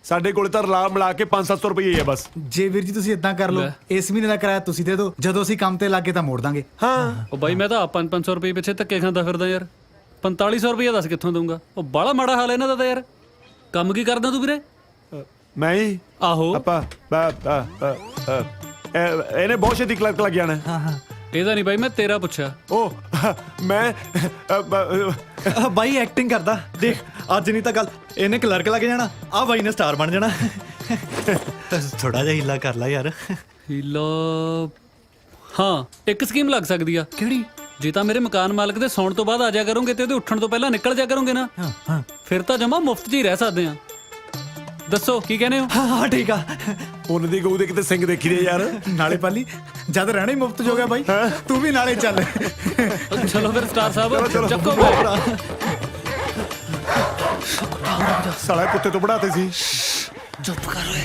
ਸਾਡੇ ਕੋਲ ਤਾਂ ਰਲਾ ਮਿਲਾ ਕੇ 500-700 ਰੁਪਏ ਹੀ ਹੈ ਬਸ।
ਜੇ ਵੀਰ ਜੀ ਤੁਸੀਂ ਇਦਾਂ ਕਰ ਲਓ, ਇਸ ਮਹੀਨੇ ਦਾ ਕਿਰਾਇਆ ਤੁਸੀਂ ਦੇ ਦਿਓ, ਜਦੋਂ ਅਸੀਂ ਕੰਮ ਤੇ ਲੱਗੇ ਤਾਂ ਮੋੜ ਦਾਂਗੇ।
ਹਾਂ
ਉਹ ਬਾਈ ਮੈਂ ਤਾਂ 500 ਰੁਪਏ ਪਿੱਛੇ ਧੱਕੇ ਖਾਂਦਾ ਫਿਰਦਾ ਯਾਰ। 4500 ਰੁਪਏ ਦੱਸ ਕਿੱਥੋਂ ਦਊਂਗਾ? ਉਹ ਬਾਹਲਾ ਮਾੜਾ ਹਾਲ ਇਹਨਾਂ ਦਾ ਤਾਂ ਯਾਰ। ਕੰਮ ਕੀ ਕਰਦਾ ਤੂੰ ਵੀਰੇ?
ਮੈਂ ਹੀ
ਆਹੋ
ਆਪਾਂ ਇਹਨੇ ਬਹੁਤ ਛੇਤੀ ਕਲਰਕ ਲੱਗ ਜਾਣਾ।
ਇਹਦਾ ਨਹੀਂ ਬਾਈ, ਮੈਂ ਤੇਰਾ ਪੁੱਛਿਆ।
ਉਹ ਮੈਂ
ਬਾਈ ਐਕਟਿੰਗ ਕਰਦਾ ਦੇਖ, ਅੱਜ ਨਹੀਂ ਤਾਂ ਗੱਲ ਇਹਨੇ ਕਲਰਕ ਲੱਗ ਜਾਣਾ, ਆ ਬਾਈ ਨੇ ਸਟਾਰ ਬਣ ਜਾਣਾ। ਥੋੜਾ ਜਿਹਾ ਹੀਲਾ ਕਰ ਲੈ ਯਾਰ।
ਹੀਲਾ? ਹਾਂ, ਇੱਕ ਸਕੀਮ ਲੱਗ ਸਕਦੀ ਆ।
ਕਿਹੜੀ?
ਜੇ ਤਾਂ ਮੇਰੇ ਮਕਾਨ ਮਾਲਕ ਦੇ ਸੌਣ ਤੋਂ ਬਾਅਦ ਆ ਜਾ ਕਰੋਗੇ ਤੇ ਉਹਦੇ ਉੱਠਣ ਤੋਂ ਪਹਿਲਾਂ ਨਿਕਲ ਜਾ ਕਰੋਗੇ ਨਾ, ਫਿਰ ਤਾਂ ਜਮਾ ਮੁਫਤ 'ਚ ਹੀ ਰਹਿ ਸਕਦੇ ਆ। ਦੱਸੋ ਕੀ ਕਹਿੰਦੇ ਹੋ?
ਹਾਂ ਠੀਕ ਆ।
ਉਹਨਾਂ ਦੀ ਗਊ ਦੇ ਕਿਤੇ ਸਿੰਘ ਦੇਖੀ ਦੇ ਯਾਰ।
ਨਾਲੇ ਪਾਲੀ ਜਦ ਰਹਿਣਾ ਹੀ ਮੁਫਤ ਹੋ ਗਿਆ ਬਾਈ, ਤੂੰ ਵੀ ਨਾਲੇ ਚੱਲ।
ਚਲੋ ਫਿਰ ਸਟਾਰ ਸਾਹਿਬ ਚੱਕੋ ਭਰਾ।
ਸਾਲਾ ਕੁੱਤੇ ਤੋਂ ਬਣਾਤੇ ਸੀ।
ਚੁੱਪ ਕਰ ਓਏ।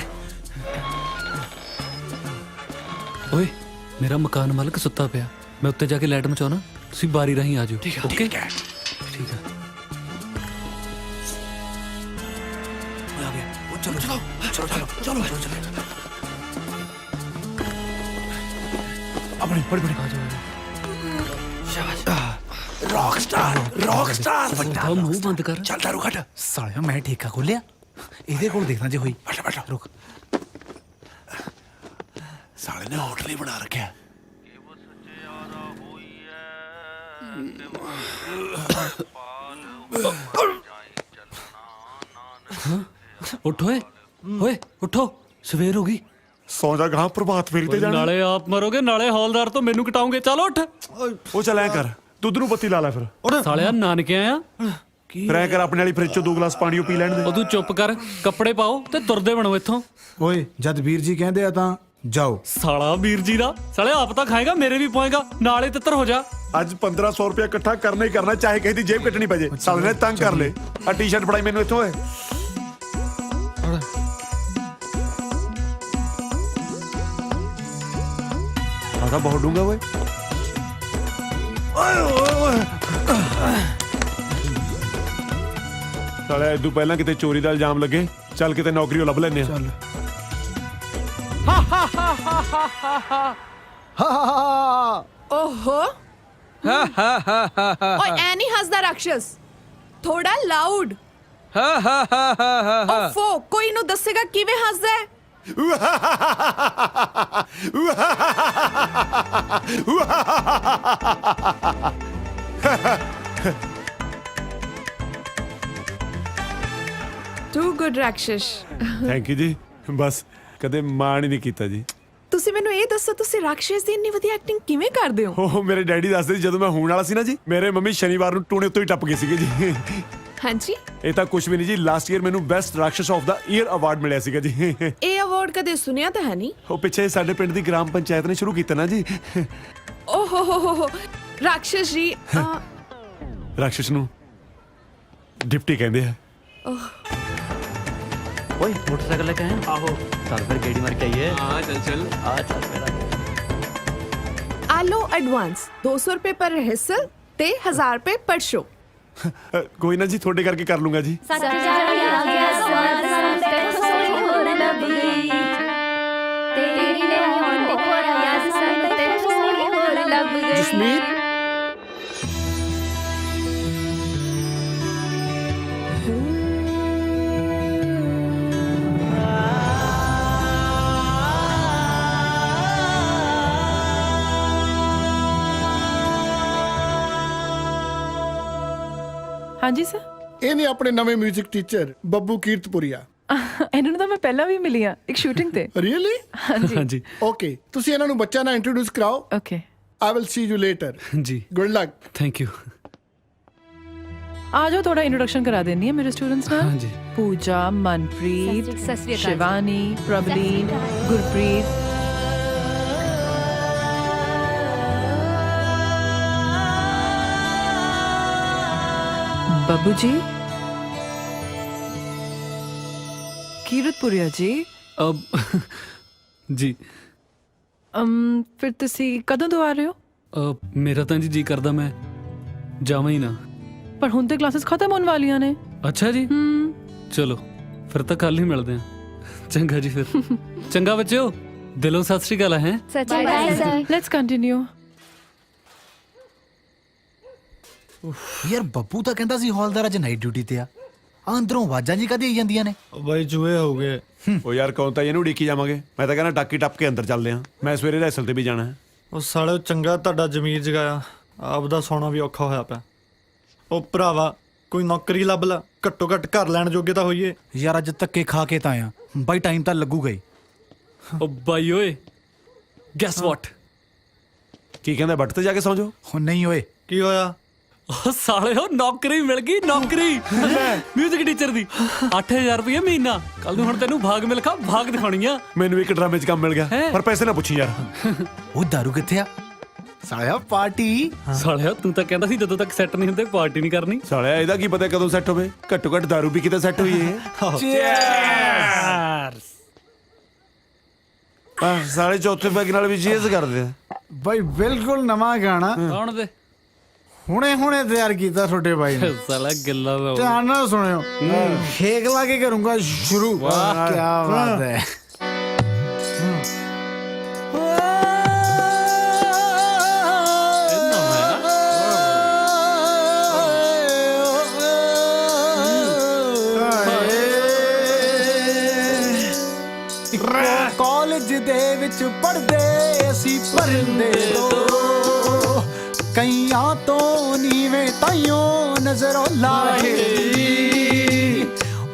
ਓਏ ਮੇਰਾ ਮਕਾਨ ਮਾਲਕ ਸੁੱਤਾ ਪਿਆ, ਮੈਂ ਉੱਤੇ ਜਾ ਕੇ ਲਾਈਟ ਮਚਾਉਣਾ, ਤੁਸੀਂ ਬਾਰੀ ਰਾਹੀਂ ਆ ਜਾਓ। ਓਕੇ ਠੀਕ ਹੈ।
ਚਲੋ ਚਲੋ ਚਲੋ ਚਲੋ। अपनी बड़ी बड़ी रॉक स्टार
ਵੱਡਾ ਮੂੰਹ ਬੰਦ ਕਰ।
चल दारू घट सालिया मैं ठेका खोलिया ਇਹਦੇ ਕੋਲ ਦੇਖਣਾ ਜੇ ਹੋਈ ਬੈਠ ਬੈਠ ਰੁਕ ਸਾਲੇ ਨੇ ਹੋਟਲ ਹੀ ਬਣਾ ਰੱਖਿਆ
ਉੱਠ ਓਏ ਓਏ ਉੱਠੋ ਸਵੇਰ ਹੋ ਗਈ।
ਸੌਂ ਜਾ ਗਾਂ ਪ੍ਰਭਾਤ ਫੇਰੀ ਤੇ ਜਾਣਾ
ਨਾਲੇ ਆਪ ਮਰੋਗੇ ਨਾਲੇ ਹੌਲਦਾਰ ਤੋਂ ਮੈਨੂੰ ਕਟਾਉਂਗੇ। ਚਲ ਉੱਠ।
ਉਹ ਚੱਲ ਐ ਕਰ ਦੁੱਧ ਨੂੰ ਬੱਤੀ ਲਾ ਲੈ ਫਿਰ
ਸਾਲਿਆ ਨਾਨਕੇ ਆਇਆ।
ਫਿਰ ਐ ਕਰ ਆਪਣੇ ਵਾਲੀ ਫਰਿੱਜ ਚੋਂ 2 ਗਲਾਸ ਪਾਣੀ ਉਹ ਪੀ ਲੈਣ ਦੇ
ਉਹ ਤੂੰ ਚੁੱਪ ਕਰ, ਕੱਪੜੇ ਪਾਓ ਤੇ ਤੁਰਦੇ ਬਣੋ ਇੱਥੋਂ।
ਓਏ ਜਦ ਵੀਰ ਜੀ ਕਹਿੰਦੇ ਆ ਤਾਂ ਜਾਓ।
ਸਾਲਾ ਵੀਰ ਜੀ ਦਾ ਸਾਲੇ ਆਪ ਤਾਂ ਖਾਏਗਾ ਮੇਰੇ ਵੀ ਪੋਏਗਾ, ਨਾਲੇ ਤਿੱਤਰ ਹੋ ਜਾ।
ਅੱਜ 1500 ਰੁਪਇਆ ਇਕੱਠਾ ਕਰਨਾ ਹੀ ਕਰਨਾ, ਚਾਹੇ ਕਿਸੇ ਦੀ ਜੇਬ ਕੱਟਣੀ ਪੈ ਜੇ। ਸਾਲੇ ਨੇ ਤੰਗ ਕਰ ਲੈ। ਆ ਟੀ-ਸ਼ਰਟ ਫੜਾਈ ਮੈਨੂੰ ਇੱਥੋਂ ਓਏ। ਆਹ ਬਹੁਤ ਡੂੰਗਾ ਓਏ। ਸਾਲੇ ਇਦੋਂ ਪਹਿਲਾਂ ਕਿਤੇ ਚੋਰੀ ਦਾ ਇਲਜ਼ਾਮ ਲੱਗੇ, ਚੱਲ ਕਿਤੇ ਨੌਕਰੀ ਲੱਭ ਲੈਨੇ ਆ।
ਓਹੋ ਓਏ ਐ ਨਹੀਂ ਹੱਸਦਾ ਰਾਕਸ਼ਸ, ਥੋੜਾ ਲਾਊਡ। ਓਫੋ ਕੋਈ ਨੂੰ ਦੱਸੇਗਾ ਕਿਵੇਂ ਹੱਸਦਾ ਹੈ। Too good rakshas.
Thank you ਜੀ। ਬਸ ਕਦੇ ਮਾਣ ਹੀ ਨਹੀਂ ਕੀਤਾ ਜੀ।
ਤੁਸੀਂ ਮੈਨੂੰ ਇਹ ਦੱਸੋ ਤੁਸੀਂ ਰਾਕਸ਼ਸ ਦੀ ਇੰਨੀ ਵਧੀਆ ਐਕਟਿੰਗ ਕਿਵੇਂ ਕਰਦੇ ਹੋ?
ਉਹ ਮੇਰੇ ਡੈਡੀ ਦੱਸਦੇ ਸੀ ਜਦੋਂ ਮੈਂ ਹੋਣ ਵਾਲਾ ਸੀ ਨਾ ਜੀ, ਮੇਰੇ ਮੰਮੀ ਸ਼ਨੀਵਾਰ ਨੂੰ ਟੂਣੇ ਉੱਤੋਂ ਹੀ ਟੱਪ ਗਏ ਸੀਗੇ ਜੀ।
ਹਾਂਜੀ
ਇਹ ਤਾਂ ਕੁਝ ਵੀ ਨਹੀਂ ਜੀ, ਲਾਸਟ ਈਅਰ ਮੈਨੂੰ best rakshas of the year award ਮਿਲਿਆ ਸੀਗਾ ਜੀ।
ਇਹ ਅਵਾਰਡ ਕਦੇ ਸੁਣਿਆ ਤਾਂ ਹੈ ਨਹੀਂ।
ਉਹ ਪਿੱਛੇ ਸਾਡੇ ਪਿੰਡ ਦੀ ਗ੍ਰਾਮ ਪੰਚਾਇਤ ਨੇ ਸ਼ੁਰੂ ਕੀਤਾ ਨਾ ਜੀ।
ਓਹੋ ਹੋ ਰਾਕਸ਼ਸ ਜੀ
ਰਾਕਸ਼ਸ ਨੂੰ ਡਿਪਟੀ ਕਹਿੰਦੇ ਆ।
ਓਏ ਮੋਟਰਸਾਈਕਲ ਲੈ ਕੇ ਆਇਆ? ਆਹੋ ਚੱਲ ਫਿਰ ਗੇੜੀ ਮਾਰ ਕੇ ਆਈਏ। ਹਾਂ ਚੱਲ ਆ ਚੱਲ ਮੇਰਾ।
ਆ ਲੋ ਐਡਵਾਂਸ 200 ਰੁਪਏ ਪਰ ਰਿਹਰਸਲ ਤੇ 1000 ਰੁਪਏ ਪਰ ਸ਼ੋ।
ਕੋਈ ਨਾ ਜੀ, ਤੁਹਾਡੇ ਕਰਕੇ ਕਰ ਲੂੰਗਾ ਜੀ।
ਜਸਮੀਤ
ਹਾਂਜੀ ਸਰ।
ਇਹ ਨੇ ਆਪਣੇ ਨਵੇਂ 뮤직 ਟੀਚਰ ਬੱਬੂ ਕੀਰਤਪੁਰੀਆ।
ਇਹਨਾਂ ਨੂੰ ਤਾਂ ਮੈਂ ਪਹਿਲਾਂ ਵੀ ਮਿਲੀ ਆ ਇੱਕ ਸ਼ੂਟਿੰਗ ਤੇ।
ਰੀਅਲੀ?
ਹਾਂਜੀ
ਓਕੇ, ਤੁਸੀਂ ਇਹਨਾਂ ਨੂੰ ਬੱਚਿਆਂ ਨਾਲ ਇੰਟਰੋਡਿਊਸ ਕਰਾਓ।
Okay
I will see you later.
ਜੀ
ਗੁੱਡ ਲੱਕ।
Thank you.
ਆ ਜਾਓ ਥੋੜਾ ਇੰਟਰੋਡਕਸ਼ਨ ਕਰਾ ਦੇਣੀ ਹੈ ਮੇਰੇ ਸਟੂਡੈਂਟਸ ਨਾਲ।
ਹਾਂਜੀ
ਪੂਜਾ, ਮਨਪ੍ਰੀਤ, ਸ਼ਿਵਾਨੀ, ਪ੍ਰਭਲੀਨ, ਗੁਰਪ੍ਰੀਤ। ਬੱਬੂ ਜੀ, ਕੀਰਤਪੁਰੀਆ ਜੀ।
ਅਬ ਜੀ
ਫਿਰ ਤੁਸੀਂ ਕਦੋਂ ਤੋਂ ਆ ਰਹੇ ਹੋ?
ਮੇਰਾ ਤਾਂ ਜੀ ਕਰਦਾ ਮੈਂ ਜਾਵਾਂ ਹੀ ਨਾ।
ਪਰ ਹੁਣ ਤੇ ਕਲਾਸਿਸ ਖਤਮ ਹੋਣ ਵਾਲੀਆਂ ਨੇ।
ਅੱਛਾ ਜੀ ਚਲੋ ਫਿਰ ਤਾਂ ਕੱਲ ਹੀ ਮਿਲਦੇ ਹਾਂ। ਚੰਗਾ ਜੀ ਫਿਰ। ਚੰਗਾ ਬੱਚਿਓ, ਦਿਲੋਂ ਸਤਿ ਸ਼੍ਰੀ ਅਕਾਲ ਹੈ।
Let's continue.
ਯਾਰ ਬੱਬੂ ਤਾਂ ਕਹਿੰਦਾ ਸੀ ਹੌਲਦਾਰ ਅੱਜ ਨਾਈਟ ਡਿਊਟੀ ਤੇ ਆ ਅੰਦਰੋਂ ਆਵਾਜ਼ਾਂ ਜੀ ਕਦੇ ਆਈ ਜਾਂਦੀਆਂ ਨੇ।
ਬਾਈ ਜੂਏ ਹੋ ਗਏ।
ਉਹ ਯਾਰ ਕੌਣ ਤਾਂ ਇਹਨੂੰ ਉਡੀਕੀ ਜਾਵਾਂਗੇ। ਮੈਂ ਤਾਂ ਕਹਿੰਦਾ ਟਾਕੀ ਟੱਪ ਕੇ ਅੰਦਰ ਚੱਲਦੇ ਆ। ਮੈਂ ਸਵੇਰੇ ਰੈਸਲ ਤੇ ਵੀ ਜਾਣਾ ਹੈ।
ਉਹ ਸਾਲੇ ਚੰਗਾ ਤੁਹਾਡਾ ਜ਼ਮੀਰ ਜਗਾਇਆ, ਆਪਦਾ ਸੌਣਾ ਵੀ ਔਖਾ ਹੋਇਆ ਪਿਆ। ਉਹ ਭਰਾਵਾ ਕੋਈ ਨੌਕਰੀ ਲੱਭ ਲੈ, ਘੱਟੋ ਘੱਟ ਘਰ ਲੈਣ ਜੋਗੇ ਤਾਂ ਹੋਈਏ।
ਯਾਰ ਅੱਜ ਧੱਕੇ ਖਾ ਕੇ ਤਾਂ ਆਇਆ ਬਾਈ, ਟਾਈਮ ਤਾਂ ਲੱਗੂਗਾ ਹੀ।
ਉਹ ਬਾਈ ਓਏ ਗੈਸ ਵਾਟ।
ਕੀ ਕਹਿੰਦਾ ਬੱਟ ਤੇ ਜਾ ਕੇ ਸੌਂ ਜਾਓ।
ਹੁਣ ਨਹੀਂ ਓਏ।
ਕੀ ਹੋਇਆ?
ਉਹ ਸਾਲਿਓ ਨੌਕਰੀ ਮਿਲ ਗਈ, ਨੌਕਰੀ 뮤직 ਟੀਚਰ ਦੀ। 8000 ਰੁਪਏ ਮਹੀਨਾ। ਕੱਲ ਨੂੰ ਹੁਣ ਤੈਨੂੰ ਭਾਗ ਮਿਲਖਾ ਭਾਗ ਦਿਖਾਉਣੀ ਆ।
ਮੈਨੂੰ ਇੱਕ ਡਰਾਮੇ 'ਚ ਕੰਮ ਮਿਲ ਗਿਆ, ਪਰ ਪੈਸੇ ਨਾ ਪੁੱਛੀ ਯਾਰ।
ਉਹ ਦਾਰੂ ਕਿੱਥੇ ਆ? ਸਾਲਿਆ ਪਾਰਟੀ।
ਸਾਲਿਆ ਤੂੰ ਤਾਂ ਕਹਿੰਦਾ ਸੀ ਜਦੋਂ ਤੱਕ ਸੈੱਟ ਨਹੀਂ ਹੁੰਦੇ ਪਾਰਟੀ ਨਹੀਂ ਕਰਨੀ।
ਸਾਲਿਆ ਇਹਦਾ ਕੀ ਪਤਾ ਕਦੋਂ ਸੈੱਟ ਹੋਵੇ। ਘੱਟੋ ਘੱਟ ਦਾਰੂ ਵੀ ਕਿਤੇ ਸੈੱਟ ਹੋਈ ਹੈ। ਸਾਲੇ ਚੌਥੇ ਪੈਗ ਨਾਲ ਵੀ ਚੀਜ਼ ਕਰਦੇ ਆ।
ਬਾਈ ਬਿਲਕੁਲ ਨਵਾਂ ਗਾਣਾ
ਕੌਣ ਦੇ?
ਹੁਣੇ ਤਿਆਰ ਕੀਤਾ ਤੁਹਾਡੇ ਬਾਈ ਨੇ।
ਸਾਲਾ ਗੱਲਾਂ ਦਾ
ਧਿਆਨ ਨਾਲ ਸੁਣਿਓ। ਖੇਕ ਲਾ ਕੇ ਕਰੂੰਗਾ ਸ਼ੁਰੂ। ਵਾਹ ਕੀ ਬਾਤ ਹੈ।
ਕਾਲਜ ਦੇ ਵਿੱਚ ਪੜ੍ਹਦੇ ਅਸੀਂ ਪਰਦੇ ਤੋਂ ਕਈਆਂ ਤੋਂ ਨੀਵੇਂ ਤਾਈਓ ਨਜ਼ਰੋਂ ਲਾਹੇ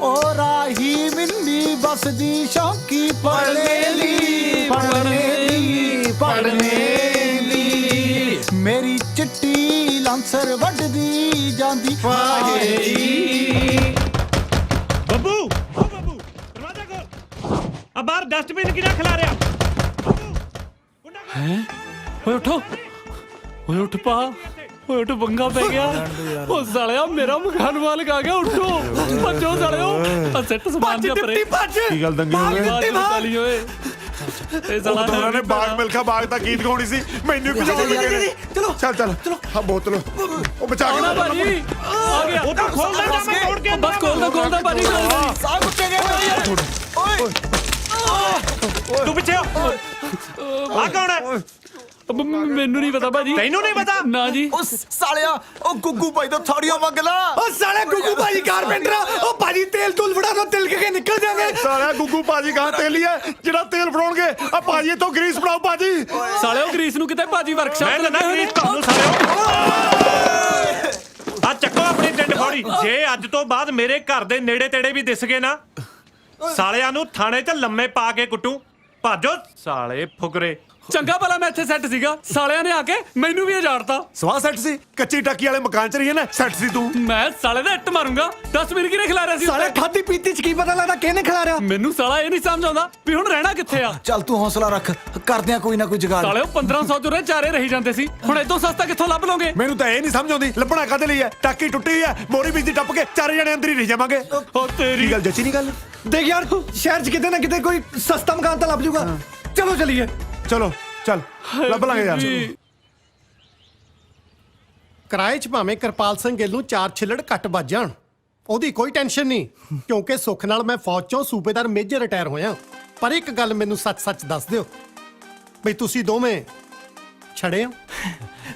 ਓ ਰਾਹੀ ਮਿੰਨੀ ਬਸ ਦੀ ਸ਼ੌਕੀ ਪੜ੍ਹਨੇ ਦੀ ਮੇਰੀ ਚਿੱਟੀ ਲਾਂਸਰ ਵੱਢਦੀ ਜਾਂਦੀ ਫਾਹੇ
ਬੱਬੂ ਓ ਬੱਬੂ ਦਰਵਾਜ਼ਾ ਖੋਲ ਆ ਬਾਹਰ ਡਸਟਬਿਨ ਕਿਹੜਾ ਖਿਲਾ ਰਿਹਾ
ਓਏ ਉਠੋ, ਓਏ ਉੱਠ ਪਾ, ਓਏ ਉੱਠ, ਪੰਗਾ ਪੈ ਗਿਆ। ਉਹ ਸਾਲਿਆ ਮੇਰਾ ਮਕਾਨ ਮਾਲਕ ਆ ਗਿਆ, ਉੱਠੋ ਭੱਜੋ ਸਾਲਿਓ। ਆ ਸੈੱਟ ਸਮਾਨ ਜਿਹਾ ਪਰੇ।
ਕੀ ਗੱਲ ਦੰਗੇ ਹੋ ਗਏ?
ਵਾਲੀ ਓਏ ਇਹ ਸਾਲਾ
ਉਹਨਾਂ ਨੇ ਬਾਗ ਮਿਲਖਾ ਬਾਗ ਦਾ ਗੀਤ ਗਾਉਣੀ ਸੀ, ਮੈਨੂੰ ਭਜਾਉਣ ਲੱਗੇ ਨੇ। ਚਲੋ ਚੱਲ ਹਾਂ ਬੋਤਲ ਉਹ ਬਚਾ ਕੇ
ਭਾਜੀ ਆ ਗਿਆ।
ਉਹ ਤਾਂ ਖੋਲ ਦੇ ਮੈਂ ਤੋੜ ਕੇ
ਬਸ ਖੋਲਦਾ ਭਾਜੀ,
ਸਾਹ ਕੁੱਟੇ ਗਏ ਓਏ ਤੂੰ ਪਿੱਛੇ ਆ ਕੌਣ ਹੈ?
ਮੈਨੂੰ ਨਹੀਂ ਪਤਾ ਭਾਜੀ।
ਤੈਨੂੰ ਨਹੀਂ ਪਤਾ?
ਨਾ ਜੀ।
ਉਹ ਸਾਲਿਆ ਉਹ ਗੁੱਗੂ ਭਾਈ ਤੋਂ ਥੋੜੀਆਂ ਮੰਗ ਲਾ।
ਉਹ ਸਾਲੇ ਗੁੱਗੂ ਭਾਜੀ ਕਾਰਪੈਂਟਰ ਉਹ ਭਾਜੀ ਤੇਲ ਤੂਲ ਫੜਾ ਦੋ, ਤਿਲਕ ਕੇ ਨਿਕਲ ਜਾਵੇ।
ਸਾਲਿਆ ਗੁੱਗੂ ਭਾਜੀ ਗਾਂ ਤੇਲੀ ਹੈ ਜਿਹੜਾ ਤੇਲ ਫੜਾਉਣਗੇ। ਆ ਭਾਜੀ ਇੱਥੋਂ ਗਰੀਸ ਫੜਾਓ ਭਾਜੀ।
ਸਾਲਿਓ ਗਰੀਸ ਨੂੰ ਕਿਤੇ ਭਾਜੀ ਵਰਕਸ਼ਾਪ
ਮੈਂ ਨਾ ਗਰੀਸ ਤੁਹਾਨੂੰ ਸਾਲਿਓ। ਆ ਚੱਕੋ ਆਪਣੀ ਡੰਡ ਫੌੜੀ। ਜੇ ਅੱਜ ਤੋਂ ਬਾਅਦ ਮੇਰੇ ਘਰ ਦੇ ਨੇੜੇ ਤੇੜੇ ਵੀ ਦਿਸ ਗਏ ਨਾ, ਸਾਲਿਆਂ ਨੂੰ ਥਾਣੇ 'ਚ ਲੰਮੇ ਪਾ ਕੇ ਕੁੱਟੂ। ਭਾਜੋ ਸਾਲੇ ਫੁਕਰੇ।
ਚੰਗਾ ਭਲਾ ਮੈਂ ਇੱਥੇ ਸੈੱਟ ਸੀਗਾ, ਸਾਲਿਆਂ ਨੇ ਆ ਕੇ ਮੈਨੂੰ ਵੀ ਉਜਾੜਤਾ।
ਸਵਾਹ ਸੈੱਟ ਸੀ, ਕੱਚੀ ਟਾਕੀ ਵਾਲੇ ਮਕਾਨ 'ਚ ਰਹੀ ਹੈ ਨਾ, ਸੈੱਟ ਸੀ ਤੂੰ।
ਮੈਂ ਸਾਲੇ ਦਾ ਇੱਟ ਮਾਰੂੰਗਾ। 10 ਮਿੰਟ ਕਿਹਨੇ ਖਿਲਾਰਿਆ ਸੀ?
ਸਾਲੇ ਖਾਦੀ ਪੀਤੀ 'ਚ ਕੀ ਪਤਾ ਲੱਗਦਾ ਕਿਹਨੇ ਖਿਲਾਰਿਆ।
ਮੈਨੂੰ ਸਾਲਾ ਇਹ ਨਹੀਂ ਸਮਝ ਆਉਂਦਾ ਵੀ ਹੁਣ ਰਹਿਣਾ ਕਿੱਥੇ ਆ।
ਚੱਲ ਤੂੰ ਹੌਸਲਾ ਰੱਖ, ਕਰਦੇ ਆ ਕੋਈ ਨਾ ਕੋਈ ਜੁਗਾੜ।
ਸਾਲਿਓ 1500 ਚ ਉਰੇ ਚਾਰੇ ਰਹੀ ਜਾਂਦੇ ਸੀ, ਹੁਣ ਇਦੋਂ ਸਸਤਾ ਕਿੱਥੋਂ ਲੱਭ ਲੋਗੇ?
ਮੈਨੂੰ ਤਾਂ ਇਹ ਨਹੀਂ ਸਮਝ ਆਉਂਦੀ ਲੱਭਣਾ ਕਾਹਦੇ ਲਈ ਹੈ। ਟਾਕੀ ਟੁੱਟੀ ਹੈ, ਮੋਰੀ ਵਿੱਚ ਦੀ ਟੱਪ ਕੇ ਚਾਰੇ ਜਣੇ ਅੰਦਰ ਹੀ ਰਹਿ ਜਾਵਾਂਗੇ।
ਹੋ ਤੇਰੀ
ਕੀ ਗੱਲ ਜੱਚੀ ਨਹੀਂ ਗੱਲ?
ਦੇਖ ਯਾਰ ਸ਼ਹਿਰ 'ਚ ਕਿਤੇ ਨਾ ਕਿਤੇ ਕੋਈ ਸਸਤਾ ਮਕਾਨ ਤਾਂ ਲੱਭ ਜੂਗਾ। ਚਲੋ ਚਲੀਏ।
ਚਲੋ ਚੱਲ ਲੱਭ ਲਾਂਗੇ ਯਾਰ।
ਕਿਰਾਏ 'ਚ ਭਾਵੇਂ ਕਿਰਪਾਲ ਸਿੰਘ ਗਿੱਲ ਨੂੰ 4 ਛਿੱਲੜ ਘੱਟ ਵੱਜ ਜਾਣ, ਉਹਦੀ ਕੋਈ ਟੈਨਸ਼ਨ ਨਹੀਂ, ਕਿਉਂਕਿ ਸੁੱਖ ਨਾਲ ਮੈਂ ਫੌਜ 'ਚੋਂ ਸੂਬੇਦਾਰ ਮੇਜਰ ਰਿਟਾਇਰ ਹੋਇਆ। ਪਰ ਇੱਕ ਗੱਲ ਮੈਨੂੰ ਸੱਚ-ਸੱਚ ਦੱਸ ਦਿਓ ਬਈ ਤੁਸੀਂ ਦੋਵੇਂ ਛੜੇ ਹੋ?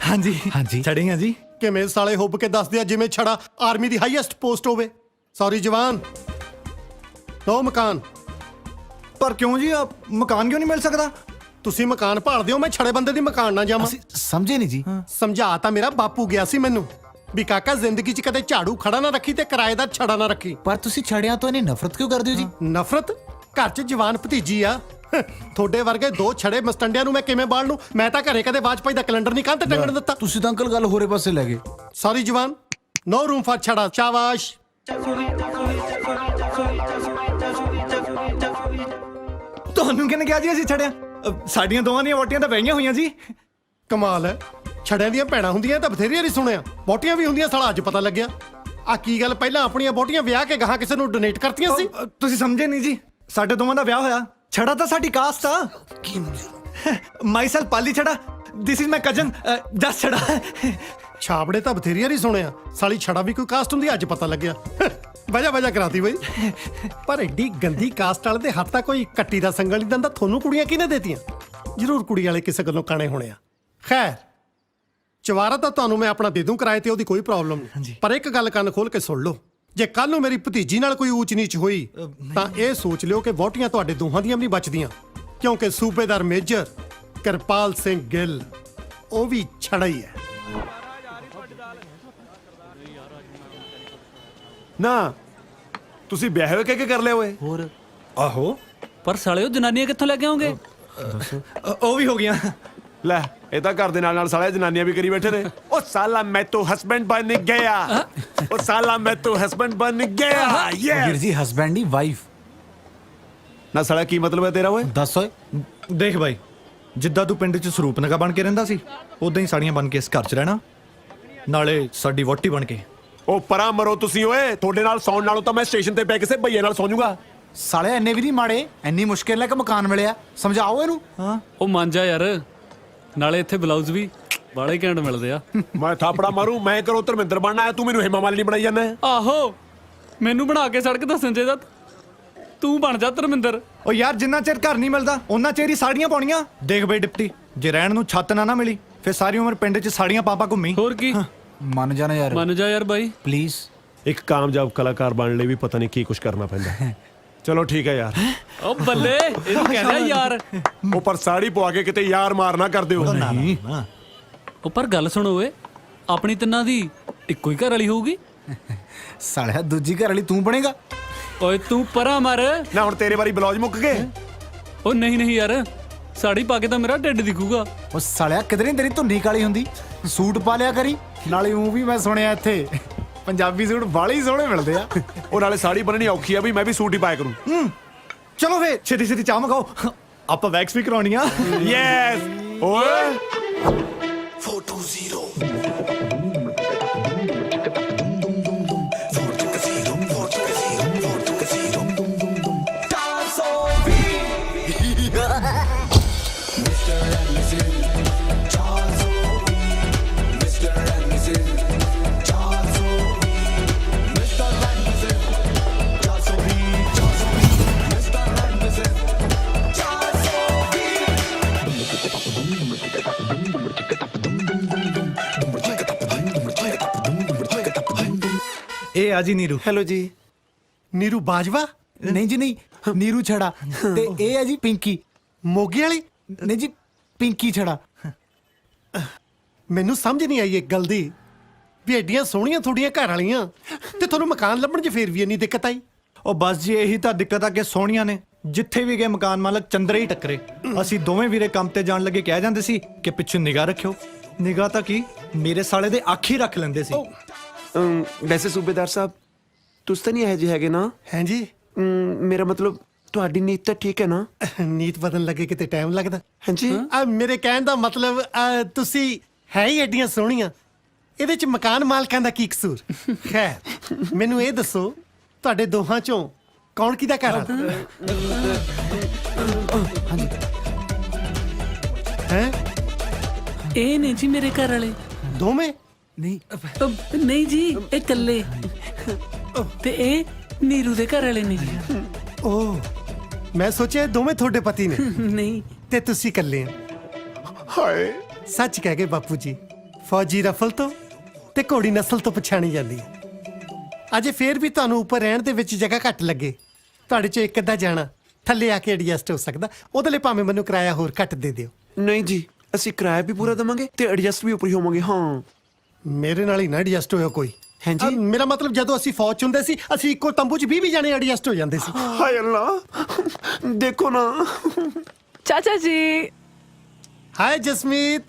ਹਾਂਜੀ ਛੜੀਆਂ ਜੀ।
ਕਿਵੇਂ ਸਾਲੇ ਹੁੱਬ ਕੇ ਦੱਸ ਦਿਆ ਜਿਵੇਂ ਛੜਾ ਆਰਮੀ ਦੀ ਹਾਈਐਸਟ ਪੋਸਟ ਹੋਵੇ। ਸੌਰੀ ਜਵਾਨ, 2 ਮਕਾਨ।
ਪਰ ਕਿਉਂ ਜੀ, ਮਕਾਨ ਕਿਉਂ ਨਹੀਂ ਮਿਲ ਸਕਦਾ?
ਤੁਸੀਂ ਮਕਾਨ ਭਾਲਦੇ ਹੋ, ਮੈਂ ਛੜੇ ਬੰਦੇ ਦੀ ਮਕਾਨ ਨਾ ਜਾਵਾਂ।
ਸਮਝੇ ਨਹੀਂ ਜੀ।
ਸਮਝਾ ਤਾਂ ਮੇਰਾ ਬਾਪੂ ਗਿਆ ਸੀ ਮੈਨੂੰ ਵੀ ਕਾਕਾ ਜ਼ਿੰਦਗੀ 'ਚ ਕਦੇ ਝਾੜੂ ਖੜਾ ਨਾ ਰੱਖੀ ਤੇ ਕਿਰਾਏਦਾਰ ਛੜਾ ਨਾ ਰੱਖੀ।
ਪਰ ਤੁਸੀਂ ਛੜਿਆਂ ਤੋਂ ਇਹਨੇ ਨਫ਼ਰਤ ਕਿਉਂ ਕਰਦੇ ਹੋ ਜੀ?
ਨਫ਼ਰਤ? ਘਰ 'ਚ ਜਵਾਨ ਭਤੀਜੀ ਆ। ਤੁਹਾਡੇ ਵਰਗੇ 2 ਛੜੇ ਮਸਟੰਡਿਆਂ ਨੂੰ ਮੈਂ ਕਿਵੇਂ ਬਾਲ ਲੂੰ? ਮੈਂ ਤਾਂ ਘਰੇ ਕਦੇ ਵਾਜਪਾਈ ਦਾ ਕੈਲੰਡਰ ਨਹੀਂ ਕੰਧ ਤੇ ਟੰਗਣ ਦਿੱਤਾ।
ਤੁਸੀਂ ਤਾਂ ਅੰਕਲ ਗੱਲ ਹੋਰੇ ਪਾਸੇ ਲੈ ਗਏ।
ਸੌਰੀ ਜਵਾਨ, ਨੋ ਰੂਮ ਫਾਰ ਛੜਾ। ਸ਼ਾਬਾਸ਼।
ਤੁਹਾਨੂੰ ਕਿਹਨੇ ਕਿਹਾ ਜੀ ਅਸੀਂ ਛੜਿਆ? ਸਾਡੀਆਂ ਦੋਵਾਂ ਦੀਆਂ ਵੋਟੀਆਂ ਤਾਂ ਵਹੀਆਂ ਹੋਈਆਂ ਜੀ।
ਕਮਾਲ ਹੈ, ਛੜਿਆਂ ਦੀਆਂ ਭੈਣਾਂ ਹੁੰਦੀਆਂ ਤਾਂ ਬਥੇਰੀਆਂ ਨਹੀਂ ਸੁਣਿਆ, ਬੋਟੀਆਂ ਵੀ ਹੁੰਦੀਆਂ। ਸਾਲਾ ਅੱਜ ਪਤਾ ਲੱਗਿਆ। ਆ ਕੀ ਗੱਲ, ਪਹਿਲਾਂ ਆਪਣੀਆਂ ਬੋਟੀਆਂ ਵਿਆਹ ਕੇ ਗਾਹਾਂ ਕਿਸੇ ਨੂੰ ਡੋਨੇਟ ਕਰਤੀਆਂ ਸੀ?
ਤੁਸੀਂ ਸਮਝੇ ਨਹੀਂ ਜੀ, ਸਾਡੇ ਦੋਵਾਂ ਦਾ ਵਿਆਹ ਹੋਇਆ। ਛੜਾ ਤਾਂ ਸਾਡੀ ਕਾਸਟ ਆ। Myself Pali Chhara, this is my cousin Jas Chhara.
ਛਾਬੜੇ ਤਾਂ ਬਥੇਰੀਆਂ ਨਹੀਂ ਸੁਣਿਆ, ਸਾਲੀ ਛੜਾ ਵੀ ਕੋਈ ਕਾਸਟ ਹੁੰਦੀ, ਅੱਜ ਪਤਾ ਲੱਗਿਆ। ਵਜਾ ਕਰਾਤੀ ਬਈ। ਪਰ ਐਡੀ ਗੰਦੀ ਕਾਸਟ ਵਾਲੇ ਦੇ ਹੱਥ ਤਾਂ ਕੋਈ ਕੱਟੀ ਦਾ ਸੰਗਲ ਨਹੀਂ ਦਿੰਦਾ। ਤੁਹਾਨੂੰ ਕੁੜੀਆਂ ਕਿਹਨੇ ਦੇਤੀਆਂ? ਜ਼ਰੂਰ ਕੁੜੀ ਵਾਲੇ ਕਿਸੇ ਗੱਲੋਂ ਕਾਣੇ ਹੋਣੇ ਆ। ਖੈਰ, ਚਵਾਰਾ ਤਾਂ ਤੁਹਾਨੂੰ ਮੈਂ ਆਪਣਾ ਦੇ ਦੂੰ ਕਿਰਾਏ ਤੇ, ਉਹਦੀ ਕੋਈ ਪ੍ਰੋਬਲਮ ਨਹੀਂ। ਪਰ ਇੱਕ ਗੱਲ ਕੰਨ ਖੋਲ ਕੇ ਸੁਣ ਲਓ, ਜੇ ਕੱਲ ਨੂੰ ਮੇਰੀ ਭਤੀਜੀ ਨਾਲ ਕੋਈ ਊਚ ਨੀਚ ਹੋਈ ਤਾਂ ਇਹ ਸੋਚ ਲਿਓ ਕਿ ਵੋਟੀਆਂ ਤੁਹਾਡੇ ਦੋਹਾਂ ਦੀਆਂ ਵੀ ਨਹੀਂ ਬਚਦੀਆਂ, ਕਿਉਂਕਿ ਸੂਬੇਦਾਰ ਮੇਜਰ ਕਿਰਪਾਲ ਸਿੰਘ ਗਿੱਲ ਉਹ ਵੀ ਛੜਾ ਹੀ ਹੈ।
ਨਾ ਤੁਸੀਂ ਵਿਆਹ ਹੋਏ ਕਿ ਕਰ ਲਿਆ ਓਏ?
ਹੋਰ
ਆਹੋ,
ਪਰ ਸਾਲਿਓ ਜਨਾਨੀਆਂ ਕਿੱਥੋਂ ਲੈ ਕੇ ਆਉਂਗੇ?
ਉਹ ਵੀ ਹੋ ਗਿਆ।
ਲੈ ਇਹ ਤਾਂ ਘਰ ਦੇ ਨਾਲ ਨਾਲ ਸਾਲੇ ਜਨਾਨੀਆਂ ਵੀ ਕਰੀ ਬੈਠੇ ਨੇ। ਉਹ ਸਾਲਾ ਮੈਂ ਤਾਂ ਹਸਬੈਂਡ ਬਣ ਗਿਆ। ਉਹ ਸਾਲਾ ਮੈਂ ਤਾਂ ਹਸਬੈਂਡ ਬਣ ਗਿਆ।
ਵੀਰ ਜੀ ਹਸਬੈਂਡ ਦੀ ਵਾਈਫ।
ਨਾ ਸਾਲਾ ਕੀ ਮਤਲਬ ਹੈ ਤੇਰਾ ਓਏ?
ਦੱਸ ਓਏ।
ਦੇਖ ਬਾਈ, ਜਿੱਦਾਂ ਤੂੰ ਪਿੰਡ 'ਚ ਸਰੂਪ ਨਗਾ ਬਣ ਕੇ ਰਹਿੰਦਾ ਸੀ, ਉਦਾਂ ਹੀ ਸਾੜੀਆਂ ਬਣ ਕੇ ਇਸ ਘਰ 'ਚ ਰਹਿਣਾ, ਨਾਲੇ ਸਾਡੀ ਵੋਟੀ ਬਣ ਕੇ।
ਉਹ ਪਰਾਂ ਮਰੋ ਤੁਸੀਂ ਓਏ, ਤੁਹਾਡੇ ਨਾਲ ਸੌਣ ਨਾਲੋਂ ਤਾਂ ਮੈਂ ਸਟੇਸ਼ਨ ਤੇ ਪੈ ਕਿਸੇ ਭਈਏ ਨਾਲ ਸੌਂ ਜਾਊਗਾ।
ਸਾਲੇ ਇੰਨੇ ਵੀ ਨਹੀਂ ਮਾੜੇ, ਇੰਨੀ ਮੁਸ਼ਕਿਲ ਨਾਲ ਕਿ ਮਕਾਨ ਮਿਲਿਆ। ਸਮਝਾਓ ਇਹਨੂੰ।
ਉਹ ਮੰਨ ਜਾ ਯਾਰ, ਨਾਲੇ ਇੱਥੇ ਬਲਾਊਜ਼ ਵੀ ਬਾਲੇ ਘੈਂਟ ਮਿਲਦੇ ਆ।
ਮੈਂ ਥਾਪੜਾ ਮਾਰੂ, ਮੈਂ ਕਰੋ ਧਰਮਿੰਦਰ ਬਣਨਾ ਹੈ, ਤੂੰ ਮੈਨੂੰ ਹੇਮਾ ਮਾਲਿਨੀ ਬਣਾਈ ਜਾਂਦਾ।
ਆਹੋ, ਮੈਨੂੰ ਬਣਾ ਕੇ ਸੜਕ ਦੱਸਣ ਚਾਹੀਦਾ, ਤੂੰ ਬਣ ਜਾ ਧਰਮਿੰਦਰ।
ਉਹ ਯਾਰ ਜਿੰਨਾ ਚਿਰ ਘਰ ਨਹੀਂ ਮਿਲਦਾ ਉਹਨਾਂ ਚਿਰ ਹੀ ਸਾੜੀਆਂ ਪਾਉਣੀਆਂ। ਦੇਖ ਬਈ ਡਿਪਟੀ, ਜੇ ਰਹਿਣ ਨੂੰ ਛੱਤ ਨਾ ਮਿਲੀ ਫਿਰ ਸਾਰੀ ਉਮਰ ਪਿੰਡ 'ਚ ਸਾੜੀਆਂ ਪਾ ਘੁੰਮੀ।
ਹੋਰ ਕੀ,
ਮੰਨ ਜਾਣਾ ਯਾਰ,
ਮੰਨ ਜਾ ਯਾਰ ਬਾਈ
ਪਲੀਜ਼।
ਇੱਕ ਕਾਮਯਾਬ ਕਲਾਕਾਰ ਬਣਨ ਲਈ ਵੀ ਪਤਾ ਨਹੀਂ ਕੀ ਕੁਝ ਕਰਨਾ ਪੈਂਦਾ। ਚਲੋ ਠੀਕ ਹੈ ਯਾਰ।
ਓ ਬੱਲੇ ਇਹਨੂੰ ਕਹਿੰਦਾ ਯਾਰ।
ਉਹ ਪਰ ਸਾੜੀ ਪਵਾ ਕੇ ਕਿਤੇ ਯਾਰ ਮਾਰ ਨਾ ਕਰ ਦਿਓ।
ਨਹੀਂ
ਉਹ ਪਰ ਗੱਲ ਸੁਣੋ ਓਏ, ਆਪਣੀ ਤਿੰਨਾਂ ਦੀ ਇੱਕੋ ਹੀ ਘਰ ਵਾਲੀ ਹੋਊਗੀ।
ਸਾਲਿਆ ਦੂਜੀ ਘਰ ਵਾਲੀ ਤੂੰ ਬਣੇਗਾ।
ਓਏ ਤੂੰ ਪਰਾਂ ਮਰ।
ਨਾ ਹੁਣ ਤੇਰੇ ਵਾਰੀ ਬਲੌਜ ਮੁੱਕ ਗਏ।
ਓ ਨਹੀਂ ਨਹੀਂ ਯਾਰ, ਸਾੜੀ ਪਾ ਕੇ ਤਾਂ ਮੇਰਾ ਢਿੱਡ ਦਿਖੂਗਾ।
ਉਹ ਸਾਲਿਆ ਕਿਧਰੇ ਤੇਰੀ ਧੁੰਨੀ ਕਾਲੀ ਹੁੰਦੀ, ਸੂਟ ਪਾ ਲਿਆ ਕਰੀ। ਨਾਲੇ ਉਹ ਵੀ ਮੈਂ ਸੁਣਿਆ ਇੱਥੇ ਪੰਜਾਬੀ ਸੂਟ ਬਾਲੇ ਹੀ ਸੋਹਣੇ ਮਿਲਦੇ ਆ।
ਉਹ ਨਾਲੇ ਸਾੜੀ ਬੰਨਣੀ ਔਖੀ ਆ, ਵੀ ਮੈਂ ਵੀ ਸੂਟ ਹੀ ਪਾਇਆ ਕਰੂੰ।
ਚਲੋ ਫੇ ਛੇਤੀ ਛੇਤੀ ਚਾਹ ਮਗਾਓ, ਆਪਾਂ ਵੈਕਸ ਵੀ ਕਰਾਉਣੀ ਆ।
ਯੈਸ ਓਏ
420
ਇਹ ਆ ਜੀ ਨੀਰੂ।
ਹੈਲੋ ਜੀ, ਨੀਰੂ ਬਾਜਵਾ? ਨਹੀਂ ਜੀ ਨਹੀਂ, ਨੀਰੂ ਛੜਾ। ਤੇ ਇਹ ਹੈ ਜੀ ਪਿੰਕੀ ਮੋਗੇ ਵਾਲੀ। ਨਹੀਂ ਜੀ, ਪਿੰਕੀ ਛੜਾ। ਮੈਨੂੰ ਸਮਝ ਨਹੀਂ ਆਈ ਇੱਕ ਗੱਲ ਦੀ, ਵੀ ਐਡੀਆਂ ਸੋਹਣੀਆਂ ਤੁਹਾਡੀਆਂ ਘਰ ਵਾਲੀਆਂ ਤੇ ਤੁਹਾਨੂੰ ਮਕਾਨ ਲੱਭਣ 'ਚ ਫੇਰ ਵੀ ਇੰਨੀ ਦਿੱਕਤ ਆਈ।
ਉਹ ਬਸ ਜੀ ਇਹੀ ਤਾਂ ਦਿੱਕਤ ਆ ਕਿ ਸੋਹਣੀਆਂ ਨੇ ਜਿੱਥੇ ਵੀ ਗਏ ਮਕਾਨ ਮਾਲਕ ਚੰਦਰੇ ਹੀ ਟੱਕਰੇ। ਅਸੀਂ ਦੋਵੇਂ ਵੀਰੇ ਕੰਮ ਤੇ ਜਾਣ ਲੱਗੇ ਕਹਿ ਜਾਂਦੇ ਸੀ ਕਿ ਪਿੱਛੇ ਨਿਗਾਹ ਰੱਖਿਓ। ਨਿਗਾਹ ਤਾਂ ਕੀ, ਮੇਰੇ ਸਾਲੇ ਦੇ ਅੱਖ ਹੀ ਰੱਖ ਲੈਂਦੇ ਸੀ।
ਵੈਸੇ ਸੂਬੇਦਾਰ ਸਾਹਿਬ ਤੁਸੀਂ ਤਾਂ ਨਹੀਂ ਇਹੋ ਜਿਹੇ ਹੈਗੇ ਨਾ?
ਹੈਂ ਜੀ?
ਮੇਰਾ ਮਤਲਬ ਤੁਹਾਡੀ ਨੀਤ ਤਾਂ ਠੀਕ ਹੈ ਨਾ?
ਨੀਤ ਬਦਲਣ ਲੱਗੇ ਕਿਤੇ ਟਾਈਮ ਲੱਗਦਾ।
ਹਾਂਜੀ
ਮੇਰੇ ਕਹਿਣ ਦਾ ਮਤਲਬ ਤੁਸੀਂ ਹੈ ਹੀ ਐਡੀਆਂ ਸੋਹਣੀਆਂ, ਇਹਦੇ 'ਚ ਮਕਾਨ ਮਾਲਕਾਂ ਦਾ ਕੀ ਕਸੂਰ? ਖੈਰ ਮੈਨੂੰ ਇਹ ਦੱਸੋ, ਤੁਹਾਡੇ ਦੋਹਾਂ 'ਚੋਂ ਕੌਣ ਕਿਹਦਾ ਘਰ ਆ? ਹੈ
ਇਹ ਨਹੀਂ ਜੀ ਮੇਰੇ ਘਰ ਵਾਲੇ।
ਦੋਵੇਂ? ਨਹੀਂ
ਨਹੀਂ ਜੀ, ਇਹ ਇਕੱਲੇ। ਤੇ ਇਹ ਨੀਰੂ ਦੇ ਘਰ ਵਾਲੇ ਨੇ।
ਓ ਮੈਂ ਸੋਚਿਆ ਇਹ ਦੋਵੇਂ ਤੁਹਾਡੇ ਪਤੀ ਨੇ।
ਨਹੀਂ
ਤੇ ਤੁਸੀਂ ਇਕੱਲੇ ਆ।
ਹਾਏ
ਸੱਚ ਕਹਿ ਗਏ ਬਾਪੂ ਜੀ, ਫੌਜੀ ਰਫਲ ਤੋਂ ਤੇ ਘੋੜੀ ਨਸਲ ਤੋਂ ਪਛਾਣੀ ਜਾਂਦੀ ਹੈ। ਅਜੇ ਫੇਰ ਵੀ ਤੁਹਾਨੂੰ ਉੱਪਰ ਰਹਿਣ ਦੇ ਵਿੱਚ ਜਗ੍ਹਾ ਘੱਟ ਲੱਗੇ, ਤੁਹਾਡੇ ਚੋਂ ਇੱਕ ਅੱਧਾ ਜਾਣਾ ਥੱਲੇ ਆ ਕੇ ਐਡਜਸਟ ਹੋ ਸਕਦਾ। ਉਹਦੇ ਲਈ ਭਾਵੇਂ ਮੈਨੂੰ ਕਿਰਾਇਆ ਹੋਰ ਘੱਟ ਦੇ ਦਿਓ।
ਨਹੀਂ ਜੀ, ਅਸੀਂ ਕਿਰਾਇਆ ਵੀ ਪੂਰਾ ਦੇਵਾਂਗੇ ਤੇ ਐਡਜਸਟ ਵੀ ਉੱਪਰ ਹੋਵਾਂਗੇ। ਹਾਂ
ਮੇਰੇ ਨਾਲ ਹੀ ਨਾ ਐਡਜਸਟ ਹੋਇਆ ਕੋਈ।
ਹਾਂਜੀ
ਮੇਰਾ ਮਤਲਬ ਜਦੋਂ ਅਸੀਂ ਫੌਜ 'ਚ ਹੁੰਦੇ ਸੀ, ਅਸੀਂ ਇੱਕੋ ਤੰਬੂ 'ਚ 20 ਜਾਣੇ ਐਡਜਸਟ ਹੋ ਜਾਂਦੇ ਸੀ।
ਹਾਏ ਅੱਲਾ ਦੇਖੋ ਨਾ।
ਚਾਚਾ ਜੀ।
ਹਾਏ ਜਸਮੀਤ।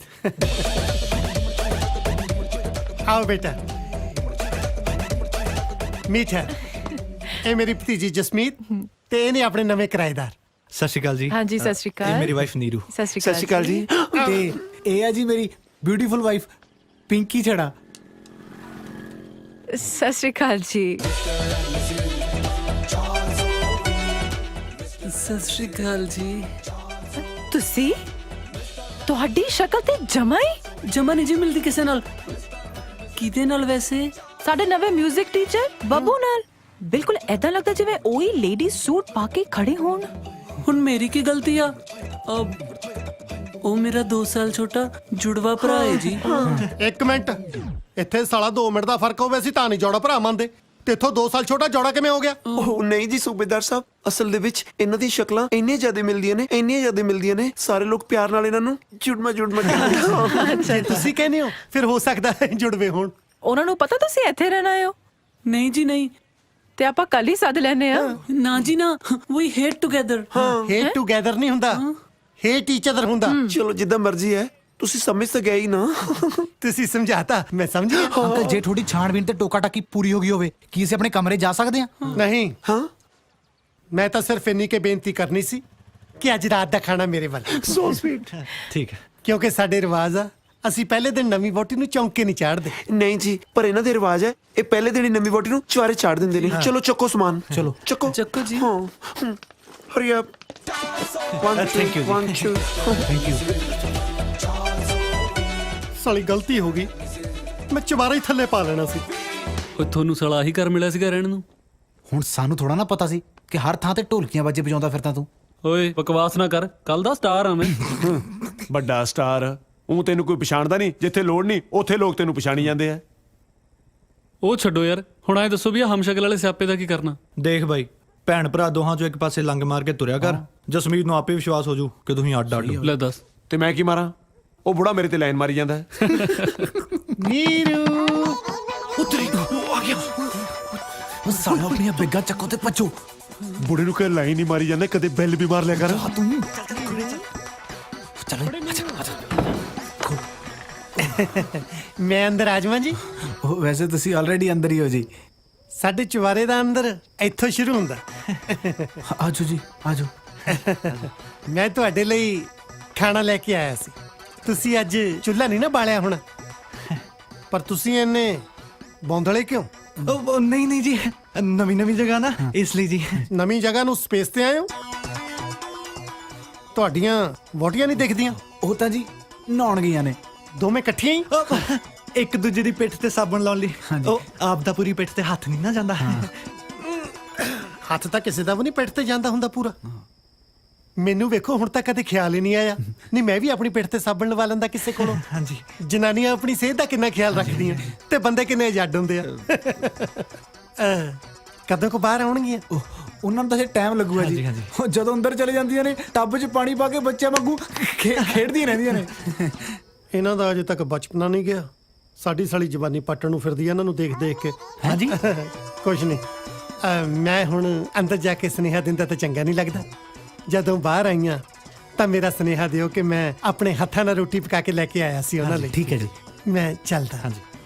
आओ बेटा, मीठ है। ਇਹ ਮੇਰੀ ਭਤੀਜੀ ਜਸਮੀਤ ਤੇ ਇਹਨੇ ਆਪਣੇ ਨਵੇਂ ਕਿਰਾਏਦਾਰ।
ਸਤਿ ਸ਼੍ਰੀ ਅਕਾਲ ਜੀ।
ਹਾਂਜੀ ਸਤਿ ਸ਼੍ਰੀ ਅਕਾਲ।
ਇਹ ਮੇਰੀ ਵਾਈਫ ਨੀਰੂ।
ਸਤਿ
ਸਤਿ ਸ਼੍ਰੀ ਅਕਾਲ ਜੀ।
ਤੇ ਇਹ ਹੈ ਜੀ ਮੇਰੀ ਬਿਊਟੀਫੁਲ ਵਾਈਫ ਪਿੰਕੀ ਛੜਾ।
ਸਤਿ ਸ਼੍ਰੀ ਅਕਾਲ ਜੀ।
ਸਤਿ ਸ਼੍ਰੀ ਅਕਾਲ ਜੀ।
ਤੁਸੀਂ, ਤੁਹਾਡੀ ਸ਼ਕਲ ਤੇ ਜਮਾ
ਨਹੀਂ ਜੀ ਮਿਲਦੀ ਕਿਸੇ ਨਾਲ। ਕਿਹਦੇ ਨਾਲ ਵੈਸੇ?
ਸਾਡੇ ਨਵੇਂ 뮤직 ਟੀਚਰ ਬੱਬੂ ਨਾਲ। ਬਿਲਕੁਲ ਐਦਾਂ ਲੱਗਦਾ ਜਿਵੇਂ ਉਹੀ ਲੇਡੀ ਸੂਟ ਪਾ ਕੇ ਖੜੇ ਹੋਣ।
ਹੁਣ ਮੇਰੀ ਕੀ ਗਲਤੀ ਆ? ਉਹ ਮੇਰਾ 2 ਸਾਲ ਛੋਟਾ ਜੁੜਵਾ ਭਰਾ ਹੈ ਜੀ।
ਇੱਕ ਮਿੰਟ, ਇੱਥੇ ਸਾਲਾ 2 ਮਿੰਟ ਦਾ ਫਰਕ ਹੋਵੇ ਅਸੀਂ ਤਾਂ ਨਹੀਂ ਜੋੜਾ ਭਰਾ ਮੰਨਦੇ, ਤੇ ਇੱਥੋਂ 2 ਸਾਲ ਛੋਟਾ ਜੋੜਾ ਕਿਵੇਂ ਹੋ ਗਿਆ?
ਉਹ ਨਹੀਂ ਜੀ ਸੂਬੇਦਾਰ ਸਾਹਿਬ, ਅਸਲ ਦੇ ਵਿੱਚ ਇਹਨਾਂ ਦੀ ਸ਼ਕਲਾਂ ਇੰਨੀਆਂ ਜ਼ਿਆਦਾ ਮਿਲਦੀਆਂ ਨੇ, ਸਾਰੇ ਲੋਕ ਪਿਆਰ ਨਾਲ ਇਹਨਾਂ ਨੂੰ ਜੁੜਮਾ ਕਹਿੰਦੇ।
ਜੇ ਤੁਸੀਂ ਕਹਿੰਦੇ ਹੋ ਫਿਰ ਹੋ ਸਕਦਾ ਜੁੜਵੇ ਹੋਣ।
ਉਹਨਾਂ ਨੂੰ ਪਤਾ ਤੁਸੀਂ ਇੱਥੇ ਰਹਿਣਾ ਹੋ?
ਨਹੀਂ ਜੀ ਨਹੀਂ।
ਤੇ ਆਪਾਂ ਕੱਲ ਹੀ ਸੱਦ ਲੈਨੇ ਆ।
ਨਾ ਜੀ ਨਾ, ਵੀ ਹੇਟ ਟੁਗੇਦਰ।
ਹੇਟ ਟੁਗੇਦਰ ਨਹੀਂ ਹੁੰਦਾ, ਹੇਟ ਈਚ ਅਦਰ ਹੁੰਦਾ।
ਚਲੋ ਜਿੱਦਾਂ ਮਰਜ਼ੀ ਹੈ, ਤੁਸੀਂ ਸਮਝ ਤਾਂ ਗਏ ਹੀ ਨਾ।
ਤੁਸੀਂ ਸਮਝਾਤਾ, ਮੈਂ ਸਮਝ ਗਿਆ।
ਅੰਕਲ ਜੇ ਥੋੜੀ ਛਾਣਬੀਨ ਤੇ ਟੋਕਾ ਟਾਕੀ ਪੂਰੀ ਹੋ ਗਈ ਹੋਵੇ, ਕੀ ਅਸੀਂ ਆਪਣੇ ਕਮਰੇ ਜਾ ਸਕਦੇ ਹਾਂ?
ਨਹੀਂ,
ਹਾਂ
ਮੈਂ ਤਾਂ ਸਿਰਫ ਇੰਨੀ ਕੇ ਬੇਨਤੀ ਕਰਨੀ ਸੀ ਕਿ ਅੱਜ ਰਾਤ ਦਾ ਖਾਣਾ ਮੇਰੇ ਵੱਲ।
So sweet.
ਠੀਕ ਹੈ।
ਕਿਉਂਕਿ ਸਾਡੇ ਰਿਵਾਜ ਆ, ਅਸੀਂ ਪਹਿਲੇ ਦਿਨ ਨਵੀਂ ਵਹੁਟੀ ਨੂੰ ਚੌਂਕੇ ਨਹੀਂ ਚਾੜਦੇ।
ਨਹੀਂ ਜੀ, ਪਰ ਇਹਨਾਂ ਦੇ ਰਿਵਾਜ ਹੈ, ਇਹ ਪਹਿਲੇ ਦਿਨ ਹੀ ਨਵੀਂ ਵੋਟੀ ਨੂੰ ਚੁਆਰੇ ਚਾੜ ਦਿੰਦੇ ਨੇ। ਚਲੋ ਚੱਕੋ ਸਮਾਨ।
ਚਲੋ
ਚੱਕੋ
ਜੀ।
ਹਾਂ ਹਰੀ ਅਪ।
Thank you ਜੀ।
Thank you. ਸਾਲੀ ਗਲਤੀ ਹੋ ਗਈ, ਮੈਂ ਚਵਾਰਾ ਹੀ ਥੱਲੇ ਪਾ ਲੈਣਾ ਸੀ।
ਓ ਤੁਹਾਨੂੰ ਸਾਲਾ ਆਹੀ ਘਰ ਮਿਲਿਆ ਸੀਗਾ ਰਹਿਣ ਨੂੰ।
ਹੁਣ ਸਾਨੂੰ ਥੋੜਾ ਨਾ ਪਤਾ ਸੀ ਕਿ ਹਰ ਥਾਂ ਤੇ ਢੋਲਕੀਆਂ ਬਾਜੇ ਵਜਾਉਂਦਾ ਫਿਰਦਾ ਤੂੰ।
ਓਏ ਬਕਵਾਸ ਨਾ ਕਰ, ਕੱਲ ਦਾ ਸਟਾਰ ਆ ਮੈਂ।
ਵੱਡਾ ਸਟਾਰ। ਉਹ ਤੈਨੂੰ ਕੋਈ ਪਛਾਣਦਾ ਨਹੀਂ, ਜਿੱਥੇ ਲੋੜ ਨਹੀਂ ਉੱਥੇ ਲੋਕ ਤੈਨੂੰ ਪਛਾਣੀ ਜਾਂਦੇ ਆ।
ਉਹ ਛੱਡੋ ਯਾਰ, ਹੁਣ ਐ ਦੱਸੋ ਵੀ ਆ ਹਮਸ਼ਕਲ ਵਾਲੇ ਸਿਆਪੇ ਦਾ ਕੀ ਕਰਨਾ?
ਦੇਖ ਬਾਈ, ਭੈਣ ਭਰਾ ਦੋਹਾਂ ਚੋਂ ਇੱਕ ਪਾਸੇ ਲੰਗ ਮਾਰ ਕੇ ਤੁਰਿਆ ਕਰ। ਜਸਮੀਤ ਨੂੰ ਆਪੇ ਵਿਸ਼ਵਾਸ ਹੋ ਜੂ ਕਿ ਤੁਸੀਂ ਅੱਡ ਅੱਡ ਹੋ।
ਲੈ ਦੱਸ।
ਤੇ ਮੈਂ ਕੀ ਮਾਰਾਂ? ਉਹ ਬੁੜਾ ਮੇਰੇ ਤੇ ਲਾਈਨ ਮਾਰੀ ਜਾਂਦਾ ਹੈ।
ਨੀਰੂ
ਸਾਲਾ ਆਪਣੀਆਂ ਬੈਗਾਂ ਚੱਕੋ ਤੇ ਭੱਜੋ।
ਬੁੜੇ ਨੂੰ ਕਹੇ ਲਾਈਨ ਹੀ ਮਾਰੀ ਜਾਂਦਾ, ਕਦੇ ਬੈਲ ਵੀ ਮਾਰ ਲਿਆ ਕਰ।
ਚਲੋ
ਮੈਂ ਅੰਦਰ ਆ ਜਾਵਾਂ ਜੀ?
ਵੈਸੇ ਤੁਸੀਂ ਆਲਰੇਡੀ ਅੰਦਰ ਹੀ ਹੋ ਜੀ।
ਸਾਡੇ ਚੁਬਾਰੇ ਦਾ ਅੰਦਰ ਇੱਥੋਂ ਸ਼ੁਰੂ ਹੁੰਦਾ।
ਆਜੋ ਜੀ ਆਜੋ।
ਮੈਂ ਤੁਹਾਡੇ ਲਈ ਖਾਣਾ ਲੈ ਕੇ ਆਇਆ ਸੀ। ਤੁਸੀਂ ਅੱਜ ਚੁੱਲ੍ਹਾ ਨਹੀਂ ਨਾ ਬਾਲਿਆ ਹੋਣਾ, ਪਰ ਤੁਸੀਂ ਇੰਨੇ ਬੌਂਦਲੇ ਕਿਉਂ?
ਨਹੀਂ ਨਹੀਂ ਜੀ, ਨਵੀਂ ਜਗ੍ਹਾ ਨਾ, ਇਸ ਲਈ ਜੀ।
ਨਵੀਂ ਜਗ੍ਹਾ ਨੂੰ ਸਪੇਸ ਤੇ ਆਏ ਹੋ? ਤੁਹਾਡੀਆਂ ਵੋਟੀਆਂ ਨਹੀਂ ਦਿਖਦੀਆਂ?
ਉਹ ਤਾਂ ਜੀ ਨਹਾਉਣ ਗਈਆਂ ਨੇ
ਦੋਵੇਂ ਇਕੱਠੀਆਂ ਹੀ?
ਇੱਕ ਦੂਜੇ ਦੀ ਪਿੱਠ ਤੇ ਸਾਬਣ ਲਾਉਣ ਲਈ। ਉਹ ਆਪ ਦਾ ਪੂਰੀ ਪਿੱਠ ਤੇ ਹੱਥ ਨਹੀਂ ਨਾ ਜਾਂਦਾ।
ਹੱਥ ਤਾਂ ਕਿਸੇ ਦਾ ਵੀ ਨਹੀਂ ਪਿੱਠ ਤੇ ਜਾਂਦਾ ਹੁੰਦਾ ਪੂਰਾ। ਮੈਨੂੰ ਵੇਖੋ, ਹੁਣ ਤੱਕ ਕਦੇ ਖਿਆਲ ਹੀ ਨਹੀਂ ਆਇਆ। ਨਹੀਂ, ਮੈਂ ਵੀ ਆਪਣੀ ਪਿੱਠ ਤੇ ਸਾਬਣ ਲਵਾ ਲੈਂਦਾ ਕਿਸੇ ਕੋਲੋਂ।
ਹਾਂਜੀ।
ਜਨਾਨੀਆਂ ਆਪਣੀ ਸਿਹਤ ਦਾ ਕਿੰਨਾ ਖਿਆਲ ਰੱਖਦੀਆਂ ਤੇ ਬੰਦੇ ਕਿੰਨੇ ਆਜ਼ਾਦ ਹੁੰਦੇ ਆ। ਕਦੋਂ ਕੋ ਬਾਹਰ ਆਉਣਗੀਆਂ?
ਉਹਨਾਂ ਨੂੰ ਤਾਂ ਟਾਈਮ ਲੱਗੂਗਾ ਜੀ। ਉਹ ਜਦੋਂ ਅੰਦਰ ਚਲੇ ਜਾਂਦੀਆਂ ਨੇ, ਟੱਬ 'ਚ ਪਾਣੀ ਪਾ ਕੇ ਬੱਚਿਆਂ ਵਾਂਗੂ ਖੇਡਦੀਆਂ ਰਹਿੰਦੀਆਂ ਨੇ।
ਇਹਨਾਂ ਦਾ ਅਜੇ ਤੱਕ ਬਚਪਨਾ ਨਹੀਂ ਗਿਆ। ਸਾਡੀ ਸਾਲੀ ਜਵਾਨੀ ਪੱਟਣ ਨੂੰ ਫਿਰਦੀ ਆ ਇਹਨਾਂ ਨੂੰ ਦੇਖ ਦੇਖ ਕੇ।
ਹਾਂਜੀ।
ਕੁਛ ਨਹੀਂ, ਮੈਂ ਹੁਣ ਅੰਦਰ ਜਾ ਕੇ ਸੁਨੇਹਾ ਦਿੰਦਾ ਤਾਂ ਚੰਗਾ ਨਹੀਂ ਲੱਗਦਾ। ਜਦੋਂ ਬਾਹਰ ਆਈਆਂ ਤਾਂ ਮੇਰਾ ਸੁਨੇਹਾ ਦਿਓ ਕਿ ਮੈਂ ਆਪਣੇ ਹੱਥਾਂ ਨਾਲ ਰੋਟੀ ਪਕਾ ਕੇ ਲੈ ਕੇ ਆਇਆ ਸੀ ਉਹਨਾਂ ਲਈ।
ਠੀਕ ਹੈ ਜੀ।
ਮੈਂ ਚੱਲਦਾ।
ਹਾਂਜੀ,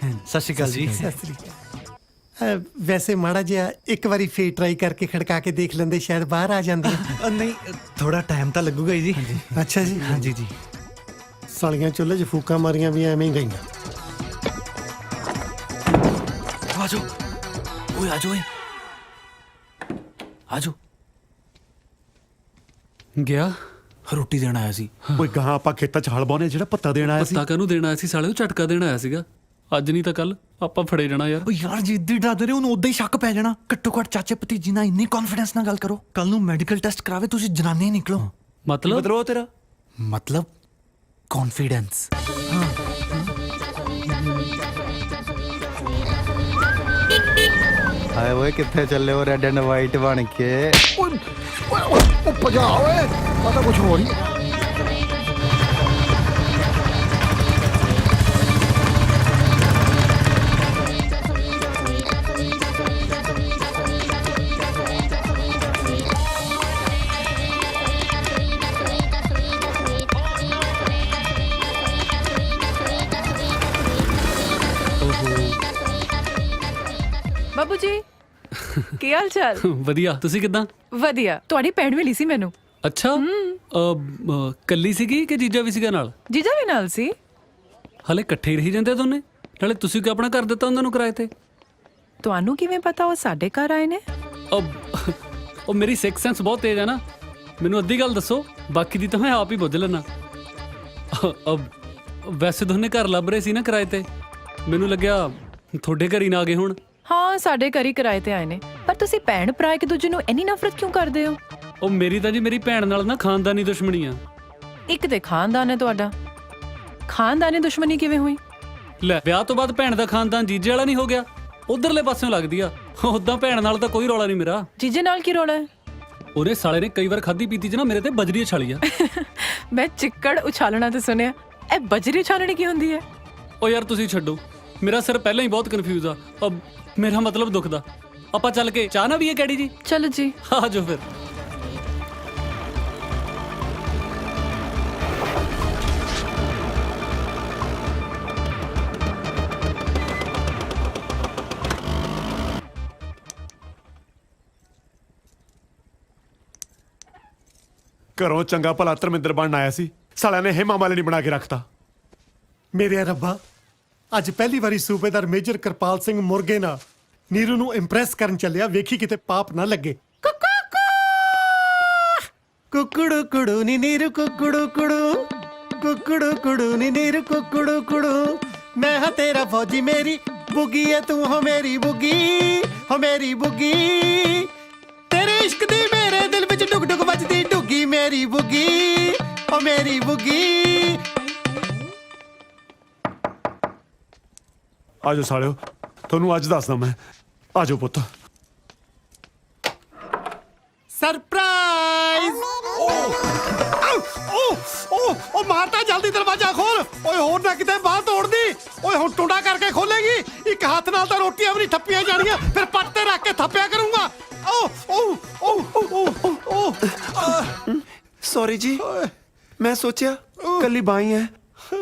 ਸਤਿ ਸ਼੍ਰੀ ਅਕਾਲ ਜੀ।
ਸਤਿ ਸ੍ਰੀ ਅਕਾਲ। ਵੈਸੇ ਮਾੜਾ ਜਿਹਾ ਇੱਕ ਵਾਰੀ ਫੇਰ ਟਰਾਈ ਕਰਕੇ ਖੜਕਾ ਕੇ ਦੇਖ ਲੈਂਦੇ, ਸ਼ਾਇਦ ਬਾਹਰ ਆ ਜਾਂਦੀ।
ਨਹੀਂ, ਥੋੜਾ ਟਾਈਮ ਤਾਂ ਲੱਗੂਗਾ ਹੀ ਜੀ।
ਅੱਛਾ ਜੀ।
ਹਾਂਜੀ ਜੀ।
ਸਾਲੀਆਂ ਚੁੱਲ੍ਹੇ 'ਚ ਫੂਕਾਂ ਮਾਰੀਆਂ ਵੀ ਐਵੇਂ ਹੀ ਗਈਆਂ।
ਆਜੋ ਓਏ, ਆਜੋ ਓਏ, ਆਜੋ।
ਗਿਆ
ਰੋਟੀ ਦੇਣ ਆਇਆ ਸੀ।
ਓਏ ਗਾਂ ਆਪਾਂ ਖੇਤਾਂ 'ਚ ਹਲ ਬਾਉਣੇ, ਜਿਹੜਾ ਪੱਤਾ ਦੇਣ ਆਇਆ ਸੀ।
ਪੱਤਾ ਕਾਹਨੂੰ ਦੇਣਾ ਆਇਆ ਸੀ ਸਾਲੇ? ਉਹ ਝਟਕਾ ਦੇਣ ਆਇਆ ਸੀਗਾ। ਅੱਜ ਨਹੀਂ ਤਾਂ ਕੱਲ ਆਪਾਂ ਫੜੇ ਜਾਣਾ ਯਾਰ।
ਉਹ ਯਾਰ, ਜਿੱਦੀ ਡਰਦੇ ਨੇ ਉਹਨੂੰ ਉਦਾਂ ਹੀ ਸ਼ੱਕ ਪੈ ਜਾਣਾ। ਘੱਟੋ ਘੱਟ ਚਾਚੇ ਭਤੀਜੀ ਨਾਲ ਇੰਨੀ ਕੌਨਫੀਡੈਂਸ ਨਾਲ ਗੱਲ ਕਰੋ। ਕੱਲ ਨੂੰ ਮੈਡੀਕਲ ਟੈਸਟ ਕਰਾਵੇ, ਤੁਸੀਂ ਜਨਾਨੀ ਨਿਕਲੋ।
ਮਤਲਬ
ਉਹ ਤੇਰਾ
ਮਤਲਬ ਕੌਨਫੀਡੈਂਸ।
ਹਾਏ ਓਏ, ਕਿੱਥੇ ਚੱਲੇ ਹੋ ਰੈੱਡ ਐਂਡ ਵਾਈਟ ਬਣ ਕੇ?
ਭਜਾ ਓਏ, ਪਤਾ ਕੁਝ ਹੋ ਰਹੀ।
ਬਾਬੂ ਜੀ, ਕੀ ਹਾਲ ਚਾਲ?
ਵਧੀਆ। ਤੁਸੀਂ ਕਿੱਦਾਂ?
ਵਧੀਆ। ਤੁਹਾਡੀ ਭੈਣ ਮਿਲੀ ਸੀ ਮੈਨੂੰ।
ਅੱਛਾ, ਕੱਲੀ ਸੀਗੀ ਕਿ ਜੀਜਾ ਵੀ ਸੀਗਾ ਨਾਲ?
ਜੀਜਾ ਵੀ ਨਾਲ ਸੀ।
ਹਲੇ ਇਕੱਠੇ ਹੀ ਰਹੀ ਜਾਂਦੇ ਦੋਨੇ? ਨਾਲੇ ਤੁਸੀਂ ਕਿ ਆਪਣਾ ਘਰ ਦਿੱਤਾ ਉਹਨਾਂ ਨੂੰ ਕਿਰਾਏ ਤੇ?
ਤੁਹਾਨੂੰ ਕਿਵੇਂ ਪਤਾ ਉਹ ਸਾਡੇ ਘਰ ਆਏ ਨੇ?
ਉਹ ਮੇਰੀ ਸਿਕਸ ਸੈਂਸ ਬਹੁਤ ਤੇਜ਼ ਹੈ ਨਾ। ਮੈਨੂੰ ਅੱਧੀ ਗੱਲ ਦੱਸੋ, ਬਾਕੀ ਦੀ ਤਾਂ ਮੈਂ ਆਪ ਹੀ ਬੁੱਝ ਲੈਣਾ। ਵੈਸੇ ਦੋਨੇ ਘਰ ਲੱਭ ਰਹੇ ਸੀ ਨਾ ਕਿਰਾਏ ਤੇ, ਮੈਨੂੰ ਲੱਗਿਆ ਤੁਹਾਡੇ ਘਰ ਹੀ ਨਾ ਆ ਗਏ ਹੁਣ।
ਹਾਂ, ਸਾਡੇ ਘਰ ਹੀ ਕਿਰਾਏ ਤੇ ਆਏ ਨੇ। ਪਰ ਤੁਸੀਂ ਭੈਣ ਭਰਾ ਇੱਕ ਦੂਜੇ ਨੂੰ ਇੰਨੀ ਨਫ਼ਰਤ ਕਿਉਂ ਕਰਦੇ ਹੋ?
ਉਹ ਮੇਰੀ ਤਾਂ ਜੀ ਮੇਰੀ ਭੈਣ ਨਾਲ ਨਾ ਖਾਨਦਾਨੀ ਦੁਸ਼ਮਣੀ ਆ।
ਇੱਕ ਤੇ ਖਾਨਦਾਨ ਹੈ ਤੁਹਾਡਾ, ਖਾਨਦਾਨੀ ਦੁਸ਼ਮਣੀ ਕਿਵੇਂ ਹੋਈ?
ਲੈ, ਵਿਆਹ ਤੋਂ ਬਾਅਦ ਭੈਣ ਦਾ ਖਾਨਦਾਨ ਜੀਜੇ ਵਾਲਾ ਨਹੀਂ ਹੋ ਗਿਆ? ਉਧਰਲੇ ਪਾਸਿਓਂ ਲੱਗਦੀ ਆ। ਉਦਾਂ ਭੈਣ ਨਾਲ ਤਾਂ ਕੋਈ ਰੌਲਾ ਨਹੀਂ ਮੇਰਾ।
ਜੀਜੇ ਨਾਲ ਕੀ ਰੌਲਾ ਹੈ?
ਉਹਨੇ ਸਾਲੇ ਨੇ ਕਈ ਵਾਰ ਖਾਦੀ ਪੀਤੀ ਚ ਨਾ ਮੇਰੇ ਤੇ ਬਜਰੀ ਉਛਾਲੀ ਆ।
ਮੈਂ ਚਿੱਕੜ ਉਛਾਲਣਾ ਤੇ ਸੁਣਿਆ, ਇਹ ਬਜਰੀ ਉਛਾਲਣੀ ਕੀ ਹੁੰਦੀ ਹੈ?
ਉਹ ਯਾਰ ਤੁਸੀਂ ਛੱਡੋ, ਮੇਰਾ ਸਿਰ ਪਹਿਲਾਂ ਹੀ ਬਹੁਤ ਕਨਫਿਊਜ਼ ਆ। ਮੇਰਾ ਮਤਲਬ ਦੁਖਦਾ। ਆਪਾਂ ਚੱਲ ਕੇ ਚਾਹ ਨਾ ਵੀ ਹੈ ਕੈਡੀ ਜੀ?
ਚਲੋ ਜੀ,
ਆ ਜਾਓ ਫਿਰ।
ਘਰੋਂ ਚੰਗਾ ਭਲਾ ਧਰਮਿੰਦਰ ਬਣਨ ਆਇਆ ਸੀ, ਸਾਲਿਆਂ ਨੇ ਹੇਮਾ ਮਾਲਿਨੀ ਬਣਾ ਕੇ ਰੱਖਤਾ।
ਮੇਰੇ ਰੱਬਾ, ਅੱਜ ਪਹਿਲੀ ਵਾਰੀ ਸੂਬੇਦਾਰ ਮੇਜਰ ਕਿਰਪਾਲ ਸਿੰਘ ਮੁਰਗੇ ਨਾਲ ਨੀਰੂ ਨੂੰ ਇੰਪ੍ਰੈਸ ਕਰਨ ਚੱਲਿਆ। ਵੇਖੀ ਕਿਤੇ ਪਾਪ ਨਾ ਲੱਗੇ। ਕੁਕੜੂ ਕੁੜੂ ਨੀ ਨੀਰੂ, ਕੁਕੜੂ ਕੁੜੂ, ਕੁਕੜੂ ਕੁੜੂ ਨੀ ਨੀਰੂ, ਕੁਕੜੂ ਕੁੜੂ। ਮੈਂ ਹਾਂ ਤੇਰਾ ਫੌਜੀ, ਮੇਰੀ ਬੁੱਗੀ ਐ ਤੂੰ, ਹੋ ਮੇਰੀ ਬੁੱਗੀ, ਹੋ ਮੇਰੀ ਬੁੱਗੀ। ਤੇਰੇ ਇਸ਼ਕ ਦੀ ਮੇਰੇ ਦਿਲ ਵਿੱਚ ਡੁਗ ਡੁਗ ਵੱਜਦੀ ਡੁੱਗੀ, ਮੇਰੀ ਬੁੱਗੀ, ਹੋ ਮੇਰੀ ਬੁੱਗੀ।
ਆਜੋ ਸਾਲਿਓ, ਤੁਹਾਨੂੰ ਅੱਜ ਦੱਸਦਾ ਮੈਂ। ਆਜੋ ਪੁੱਤ।
ਸਰਪ੍ਰਾਈਜ਼ ਓ ਮਾਰਤਾ ਜਲਦੀ ਦਰਵਾਜ਼ਾ ਖੋਲ ਓਏ ਹੋਰ ਨਾ ਕਿਤੇ ਬਾਹਰ ਤੋੜਦੀ ਓਏ ਹੁਣ ਟੁੰਡਾ ਕਰਕੇ ਖੋਲੇਗੀ ਇੱਕ ਹੱਥ ਨਾਲ ਤਾਂ ਰੋਟੀਆਂ ਵੀ ਨਹੀਂ ਥੱਪੀਆਂ ਜਾਣੀਆਂ ਫਿਰ ਪੱਟ ਤੇ ਰੱਖ ਕੇ ਥੱਪਿਆ ਕਰੂੰਗਾ ਓ
ਸੌਰੀ ਜੀ ਮੈਂ ਸੋਚਿਆ ਕੱਲੀ ਬਾਈ ਹੈ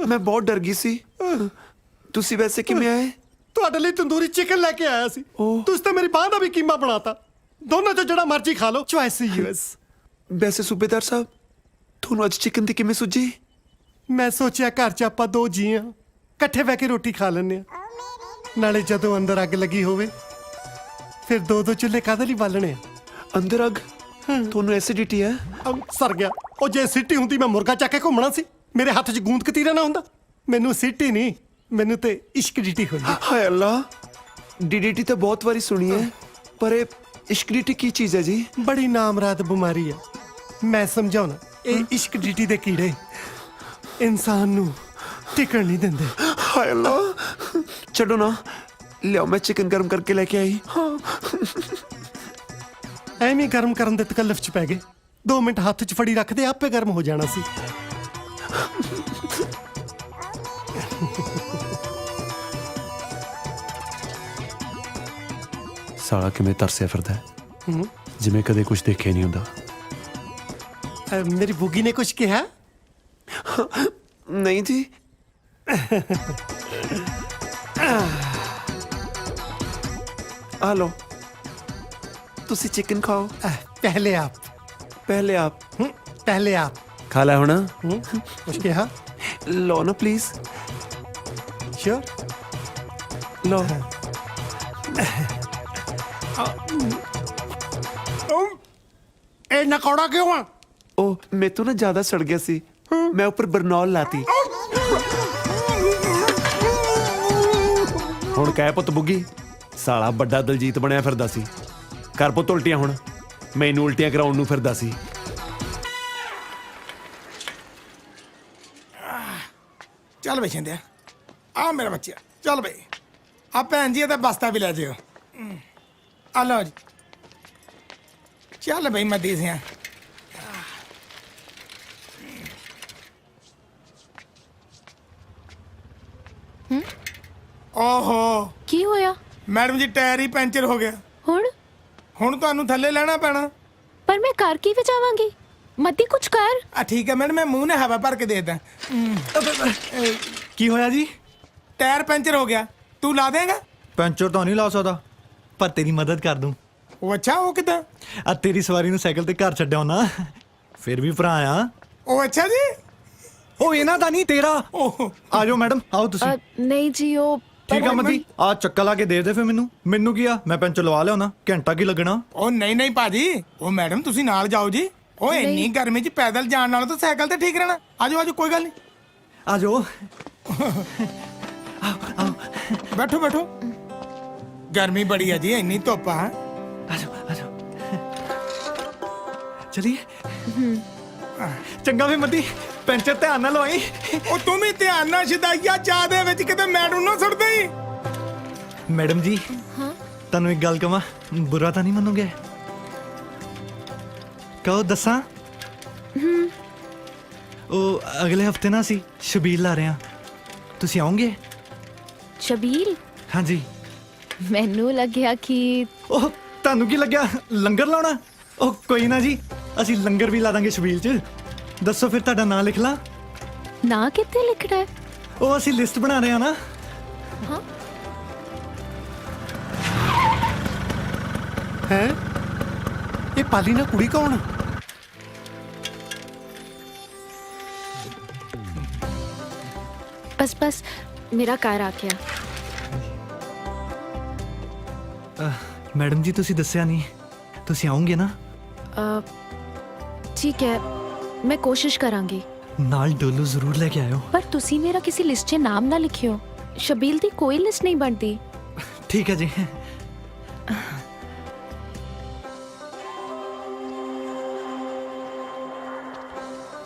ਮੈਂ ਬਹੁਤ ਡਰ ਗਈ ਸੀ ਤੁਸੀਂ ਵੈਸੇ ਕਿਵੇਂ ਆਏ
ਤੁਹਾਡੇ ਲਈ ਤੰਦੂਰੀ ਚਿਕਨ ਲੈ ਕੇ ਆਇਆ ਸੀ ਤੁਸੀਂ ਤਾਂ ਮੇਰੀ ਬਾਂਹ ਦਾ ਵੀ ਕੀਮਾ ਬਣਾਤਾ ਦੋਨਾਂ ਚੋਂ ਜਿਹੜਾ ਮਰਜ਼ੀ ਖਾ ਲਓ ਚੁਆਇਸ ਯੂਐਸ
ਵੈਸੇ ਸੂਬੇਦਾਰ ਸਾਹਿਬ ਤੁਹਾਨੂੰ ਅੱਜ ਚਿਕਨ ਦੀ ਕਿਵੇਂ ਸੁੱਝੀ
ਮੈਂ ਸੋਚਿਆ ਘਰ 'ਚ ਆਪਾਂ ਦੋ ਜੀ ਆ ਇਕੱਠੇ ਬਹਿ ਕੇ ਰੋਟੀ ਖਾ ਲੈਂਦੇ ਆ ਨਾਲੇ ਜਦੋਂ ਅੰਦਰ ਅੱਗ ਲੱਗੀ ਹੋਵੇ ਫਿਰ ਦੋ ਚੁੱਲ੍ਹੇ ਕਾਹਦੇ ਲਈ ਬਾਲਣੇ ਆ
ਅੰਦਰ ਅੱਗ ਤੁਹਾਨੂੰ ਐਸਿਡਿਟੀ ਹੈ
ਸਰ ਗਿਆ ਉਹ ਜੇ ਸਿੱਟੀ ਹੁੰਦੀ ਮੈਂ ਮੁਰਗਾ ਚੱਕ ਕੇ ਘੁੰਮਣਾ ਸੀ ਮੇਰੇ ਹੱਥ 'ਚ ਗੂੰਦ ਕਤੀਰਾ ਨਾ ਹੁੰਦਾ ਮੈਨੂੰ ਸਿੱਟੀ ਨਹੀਂ ਮੈਨੂੰ ਤੇ ਇਸ਼ਕ ਡੀਟੀ ਹੋਈ
ਹਾਏ ਅੱਲਾ ਡੀਡੀਟੀ ਤਾਂ ਬਹੁਤ ਵਾਰੀ ਸੁਣੀ ਹੈ ਪਰ ਇਹ ਇਸ਼ਕ ਡੀਟੀ ਕੀ ਚੀਜ਼ ਹੈ ਜੀ
ਬੜੀ ਨਾਮਰਾਦ ਬਿਮਾਰੀ ਆ ਮੈਂ ਸਮਝਾਉਣਾ ਇਹ ਇਸ਼ਕ ਡੀਟੀ ਦੇ ਕੀੜੇ ਇਨਸਾਨ ਨੂੰ ਟਿਕਣ ਨਹੀਂ ਦਿੰਦੇ
ਹਾਏ ਅੱਲਾ ਛੱਡੋ ਨਾ ਲਿਆਓ ਮੈਂ ਚਿਕਨ ਗਰਮ ਕਰਕੇ ਲੈ ਕੇ ਆਈ
ਐਵੇਂ ਗਰਮ ਕਰਨ ਦੇ ਤਕੱਲਫ 'ਚ ਪੈ ਗਏ 2 ਮਿੰਟ ਹੱਥ 'ਚ ਫੜੀ ਰੱਖਦੇ ਆਪੇ ਗਰਮ ਹੋ ਜਾਣਾ ਸੀ
ਸਾਲਾ ਕਿਵੇਂ ਤਰਸਿਆ ਫਿਰਦਾ ਜਿਵੇਂ ਕਦੇ ਕੁਝ ਦੇਖਿਆ ਨਹੀਂ ਹੁੰਦਾ
ਮੇਰੀ ਬੁੱਗੀ ਨੇ ਕੁਝ ਕਿਹਾ
ਨਹੀਂ ਜੀ हेलो तुसी चिकन खाओ
पहले आप
पहले आप खा ला होना
कुछ कहा
लो ना प्लीज
श्योर
लो
ए नकौड़ा क्यों आ
ओ मैं तो ना ज्यादा सड़ गया सी मैं ऊपर बरनौल लाती ਹੁਣ ਕਹਿ ਪੁੱਤ ਬੁੱਗੀ ਸਾਲਾ ਵੱਡਾ ਦਲਜੀਤ ਬਣਿਆ ਫਿਰਦਾ ਸੀ ਕਰ ਪੁੱਤ ਉਲਟੀਆਂ ਹੁਣ ਮੈਨੂੰ ਉਲਟੀਆਂ ਕਰਾਉਣ ਨੂੰ ਫਿਰਦਾ ਸੀ
ਚੱਲ ਬਈ ਛਿੰਦਿਆ ਆ ਮੇਰਾ ਬੱਚਾ ਚੱਲ ਬਈ ਆ ਭੈਣ ਜੀ ਇਹਦਾ ਬਸਤਾ ਵੀ ਲੈ ਜਿਓ ਆ ਲਓ ਜੀ ਚੱਲ ਬਈ ਮੈਂ ਦੇ ਸਿਆ ਓਹੋ
ਕੀ ਹੋਇਆ
ਮੈਡਮ ਜੀ ਟਾਇਰ ਹੀ ਪੈਂਚਰ ਹੋ ਗਿਆ ਹੁਣ ਤੁਹਾਨੂੰ ਥੱਲੇ ਲੈਣਾ ਪੈਣਾ
ਪਰ ਮੈਂ ਕਰ ਕੀ ਵਜਾਵਾਂਗੀ ਮੱਦੀ ਕੁਝ ਕਰ
ਆ ਠੀਕ ਹੈ ਮੈਡਮ ਮੈਂ ਮੂੰਹ ਨੇ ਹਵਾ ਭਰ ਕੇ ਦੇ ਦਾਂ
ਕੀ ਹੋਇਆ ਜੀ
ਟਾਇਰ ਪੈਂਚਰ ਹੋ ਗਿਆ ਤੂੰ ਲਾ ਦੇਗਾ
ਪੈਂਚਰ ਤਾਂ ਨਹੀਂ ਲਾ ਸਕਦਾ ਪਰ ਤੇਰੀ ਮਦਦ ਕਰ ਦੂੰ
ਉਹ ਅੱਛਾ ਉਹ ਕਿਦਾਂ
ਆ ਤੇਰੀ ਸਵਾਰੀ ਨੂੰ ਸਾਈਕਲ ਤੇ ਘਰ ਛੱਡਿਆ ਨਾ ਫਿਰ ਵੀ ਭਰਾ ਆ
ਉਹ ਅੱਛਾ ਜੀ
ਉਹ ਇਹਨਾਂ ਦਾ ਨਹੀਂ ਤੇਰਾ ਆ ਜਾਓ ਮੈਡਮ ਆਓ ਤੁਸੀਂ
ਨਹੀਂ ਜੀ ਉਹ
ਠੀਕ ਆ ਮੱਦੀ ਆ ਚੱਕਾ ਲਾ ਕੇ ਦੇ ਦੇ ਫਿਰ ਮੈਨੂੰ ਕੀ ਆ ਮੈਂ ਪੈਂਚਰ ਲਵਾ ਲਿਆਉਣਾ ਘੰਟਾ ਕੀ ਲੱਗਣਾ
ਉਹ ਨਹੀਂ ਭਾਜੀ ਉਹ ਮੈਡਮ ਤੁਸੀਂ ਨਾਲ ਜਾਓ ਜੀ ਉਹ ਇੰਨੀ ਗਰਮੀ 'ਚ ਪੈਦਲ ਜਾਣ ਨਾਲੋਂ ਤਾਂ ਸਾਈਕਲ ਤੇ ਠੀਕ ਰਹਿਣਾ ਆਜੋ ਕੋਈ ਗੱਲ ਨਹੀਂ
ਆਜੋ
ਬੈਠੋ ਗਰਮੀ ਬੜੀ ਹੈ ਜੀ ਇੰਨੀ ਧੁੱਪ ਆ
ਆਜੋ ਚਲਿਏ ਚੰਗਾ ਵੀ ਮੱਦੀ ਪੈਂਚਰ ਧਿਆਨ ਨਾਲ ਲਵਾਈ
ਉਹ ਤੂੰ ਵੀ ਧਿਆਨ ਨਾਲ ਸ਼ਦਾਈਆ ਚਾਹ ਦੇ ਵਿੱਚ ਕਿਤੇ ਮੈਡਮ ਨਾ ਸੁੱਟ ਦੇਈ
ਮੈਡਮ ਜੀ ਤੁਹਾਨੂੰ ਇੱਕ ਗੱਲ ਕਹਾਂ ਬੁਰਾ ਤਾਂ ਨਹੀਂ ਮੰਨੋਗੇ ਕਹੋ ਦੱਸਾਂ ਉਹ ਅਗਲੇ ਹਫਤੇ ਨਾ ਅਸੀਂ ਸ਼ਬੀਲ ਲਾ ਰਹੇ ਹਾਂ ਤੁਸੀਂ ਆਓਗੇ
ਸ਼ਬੀਲ
ਹਾਂਜੀ
ਮੈਨੂੰ ਲੱਗਿਆ ਕਿ
ਉਹ ਤੁਹਾਨੂੰ ਕੀ ਲੱਗਿਆ ਲੰਗਰ ਲਾਉਣਾ ਉਹ ਕੋਈ ਨਾ ਜੀ ਅਸੀਂ ਲੰਗਰ ਵੀ ਲਾ ਦਾਂਗੇ ਸ਼ਬੀਲ 'ਚ ਦੱਸੋ ਫਿਰ ਤੁਹਾਡਾ ਨਾਂ ਲਿਖ ਲਾਂ
ਨਾ ਕਿੱਥੇ ਲਿਖਣਾ ਹੈ
ਉਹ ਅਸੀਂ ਲਿਸਟ ਬਣਾ ਰਹੇ ਹਾਂ ਨਾ
ਹਾਂ
ਹੈ ਇਹ ਪਾਲੀ ਨਾ ਕੁੜੀ ਕੌਣ
ਬਸ ਮੇਰਾ ਘਰ ਆ ਗਿਆ
ਮੈਡਮ ਜੀ ਤੁਸੀਂ ਦੱਸਿਆ ਨਹੀਂ ਤੁਸੀਂ ਆਓਗੇ ਨਾ
ਠੀਕ ਹੈ ਮੈਂ ਕੋਸ਼ਿਸ਼ ਕਰਾਂਗੀ
ਨਾਲ ਡੋਲੂ ਜ਼ਰੂਰ ਲੈ ਕੇ ਆਇਓ
ਪਰ ਤੁਸੀਂ ਮੇਰਾ ਕਿਸੇ ਲਿਸਟ 'ਚ ਨਾਮ ਨਾ ਲਿਖਿਓ ਸ਼ਬੀਲ ਦੀ ਕੋਈ ਲਿਸਟ ਨਹੀਂ ਬਣਦੀ
ਠੀਕ ਹੈ ਜੀ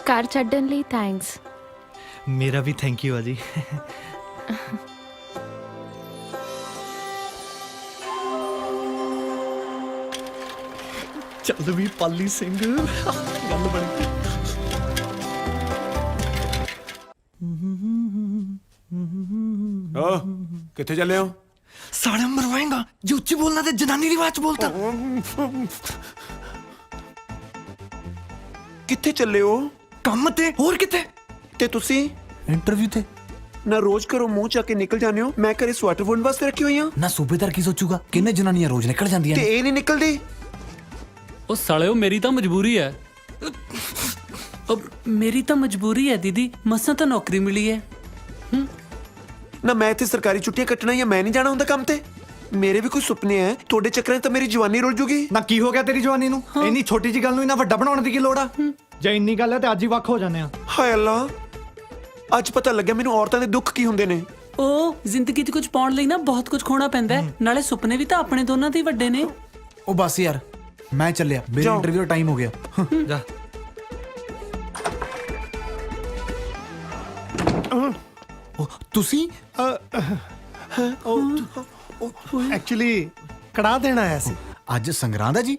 ਕਾਰ ਛੱਡਣ ਲਈ ਥੈਂਕਸ
ਮੇਰਾ ਵੀ ਥੈਂਕ ਯੂ ਆ ਜੀ ਚੱਲ ਵੀ ਪਾਲੀ ਸਿੰਘ ਗੱਲ ਬਣ ਗਈ।
ਕਿੱਥੇ ਚੱਲੇ ਹੋ?
ਸਾਲੇ ਮਰਵਾਏਗਾ ਜੇ ਉੱਚੀ ਬੋਲਣਾ ਤੇ ਜਨਾਨੀ ਦੀ ਆਵਾਜ਼ 'ਚ ਬੋਲਤਾ।
ਕਿੱਥੇ ਚੱਲੇ ਹੋ?
ਕੰਮ ਤੇ ਹੋਰ ਕਿੱਥੇ?
ਤੇ ਤੁਸੀਂ
ਇੰਟਰਵਿਊ ਤੇ।
ਨਾ ਰੋਜ਼ ਘਰੋਂ ਮੂੰਹ ਚੱਕ ਕੇ ਨਿਕਲ ਜਾਂਦੇ ਹੋ। ਮੈਂ ਘਰੇ ਸਵੈਟਰ ਬੁਣਨ ਵਾਸਤੇ ਰੱਖੀ ਹੋਈ ਆ।
ਨਾ ਸੂਬੇਦਾਰ ਕੀ ਸੋਚੂਗਾ? ਕਿੰਨੇ ਜਨਾਨੀਆਂ ਰੋਜ਼ ਨਿਕਲ ਜਾਂਦੀਆਂ
ਤੇ
ਨੇ।
ਇਹ ਨਹੀਂ ਨਿਕਲਦੀ।
ਉਹ ਸਾਲਿਓ ਮੇਰੀ ਤਾਂ ਮਜਬੂਰੀ ਹੈ।
ਮੇਰੀ ਤਾਂ ਮਜਬੂਰੀ ਹੈ ਦੀਦੀ, ਮਸਾਂ ਤਾਂ ਨੌਕਰੀ ਮਿਲੀ ਹੈ।
ਨਾ ਮੈਂ ਇੱਥੇ ਸਰਕਾਰੀ ਛੁੱਟੀਆਂ ਕੱਟਣਾ ਜਾਂ ਮੈਂ ਨਹੀਂ ਜਾਣਾ ਹੁੰਦਾ ਕੰਮ ਤੇ। ਮੇਰੇ ਵੀ ਕੋਈ ਸੁਪਨੇ ਐ। ਤੁਹਾਡੇ ਚੱਕਰਾਂ 'ਚ ਤਾਂ ਮੇਰੀ ਜਵਾਨੀ ਰੁਲ ਜੂਗੀ।
ਨਾ ਕੀ ਹੋ ਗਿਆ ਤੇਰੀ ਜਵਾਨੀ ਨੂੰ? ਇੰਨੀ ਛੋਟੀ ਜੀ ਗੱਲ ਨੂੰ ਇੰਨਾ ਵੱਡਾ ਬਣਾਉਣ ਦੀ ਕੀ ਲੋੜ ਆ? ਜੇ ਇੰਨੀ ਗੱਲ ਹੈ ਤੇ ਅੱਜ ਹੀ ਵੱਖ ਹੋ ਜਾਂਦੇ ਆ।
ਹਾਏ ਅੱਲਾ, ਅੱਜ ਪਤਾ ਲੱਗਿਆ ਮੈਨੂੰ ਔਰਤਾਂ ਦੇ ਦੁੱਖ ਕੀ ਹੁੰਦੇ ਨੇ।
ਉਹ ਜ਼ਿੰਦਗੀ 'ਚ ਕੁਝ ਪਾਉਣ ਲਈ ਨਾ ਬਹੁਤ ਕੁਝ ਖੋਣਾ ਪੈਂਦਾ ਹੈ। ਨਾਲੇ ਸੁਪਨੇ ਵੀ ਤਾਂ ਆਪਣੇ ਦੋਨਾਂ ਦੇ ਹੀ ਵੱਡੇ ਨੇ।
ਉਹ ਬਸ ਯਾਰ, ਮੈਂ ਚੱਲਿਆ, ਮੇਰੀ
ਜਾਓ।
ਇੰਟਰਵਿਊ ਦਾ ਟਾਈਮ ਹੋ ਗਿਆ। ਜਾ। ਤੁਸੀਂ
ਐਕਚੁਅਲੀ ਕੜਾ ਦੇਣ ਆਇਆ ਸੀ।
ਅੱਜ ਸੰਗਰਾਂਦ ਹੈ ਜੀ?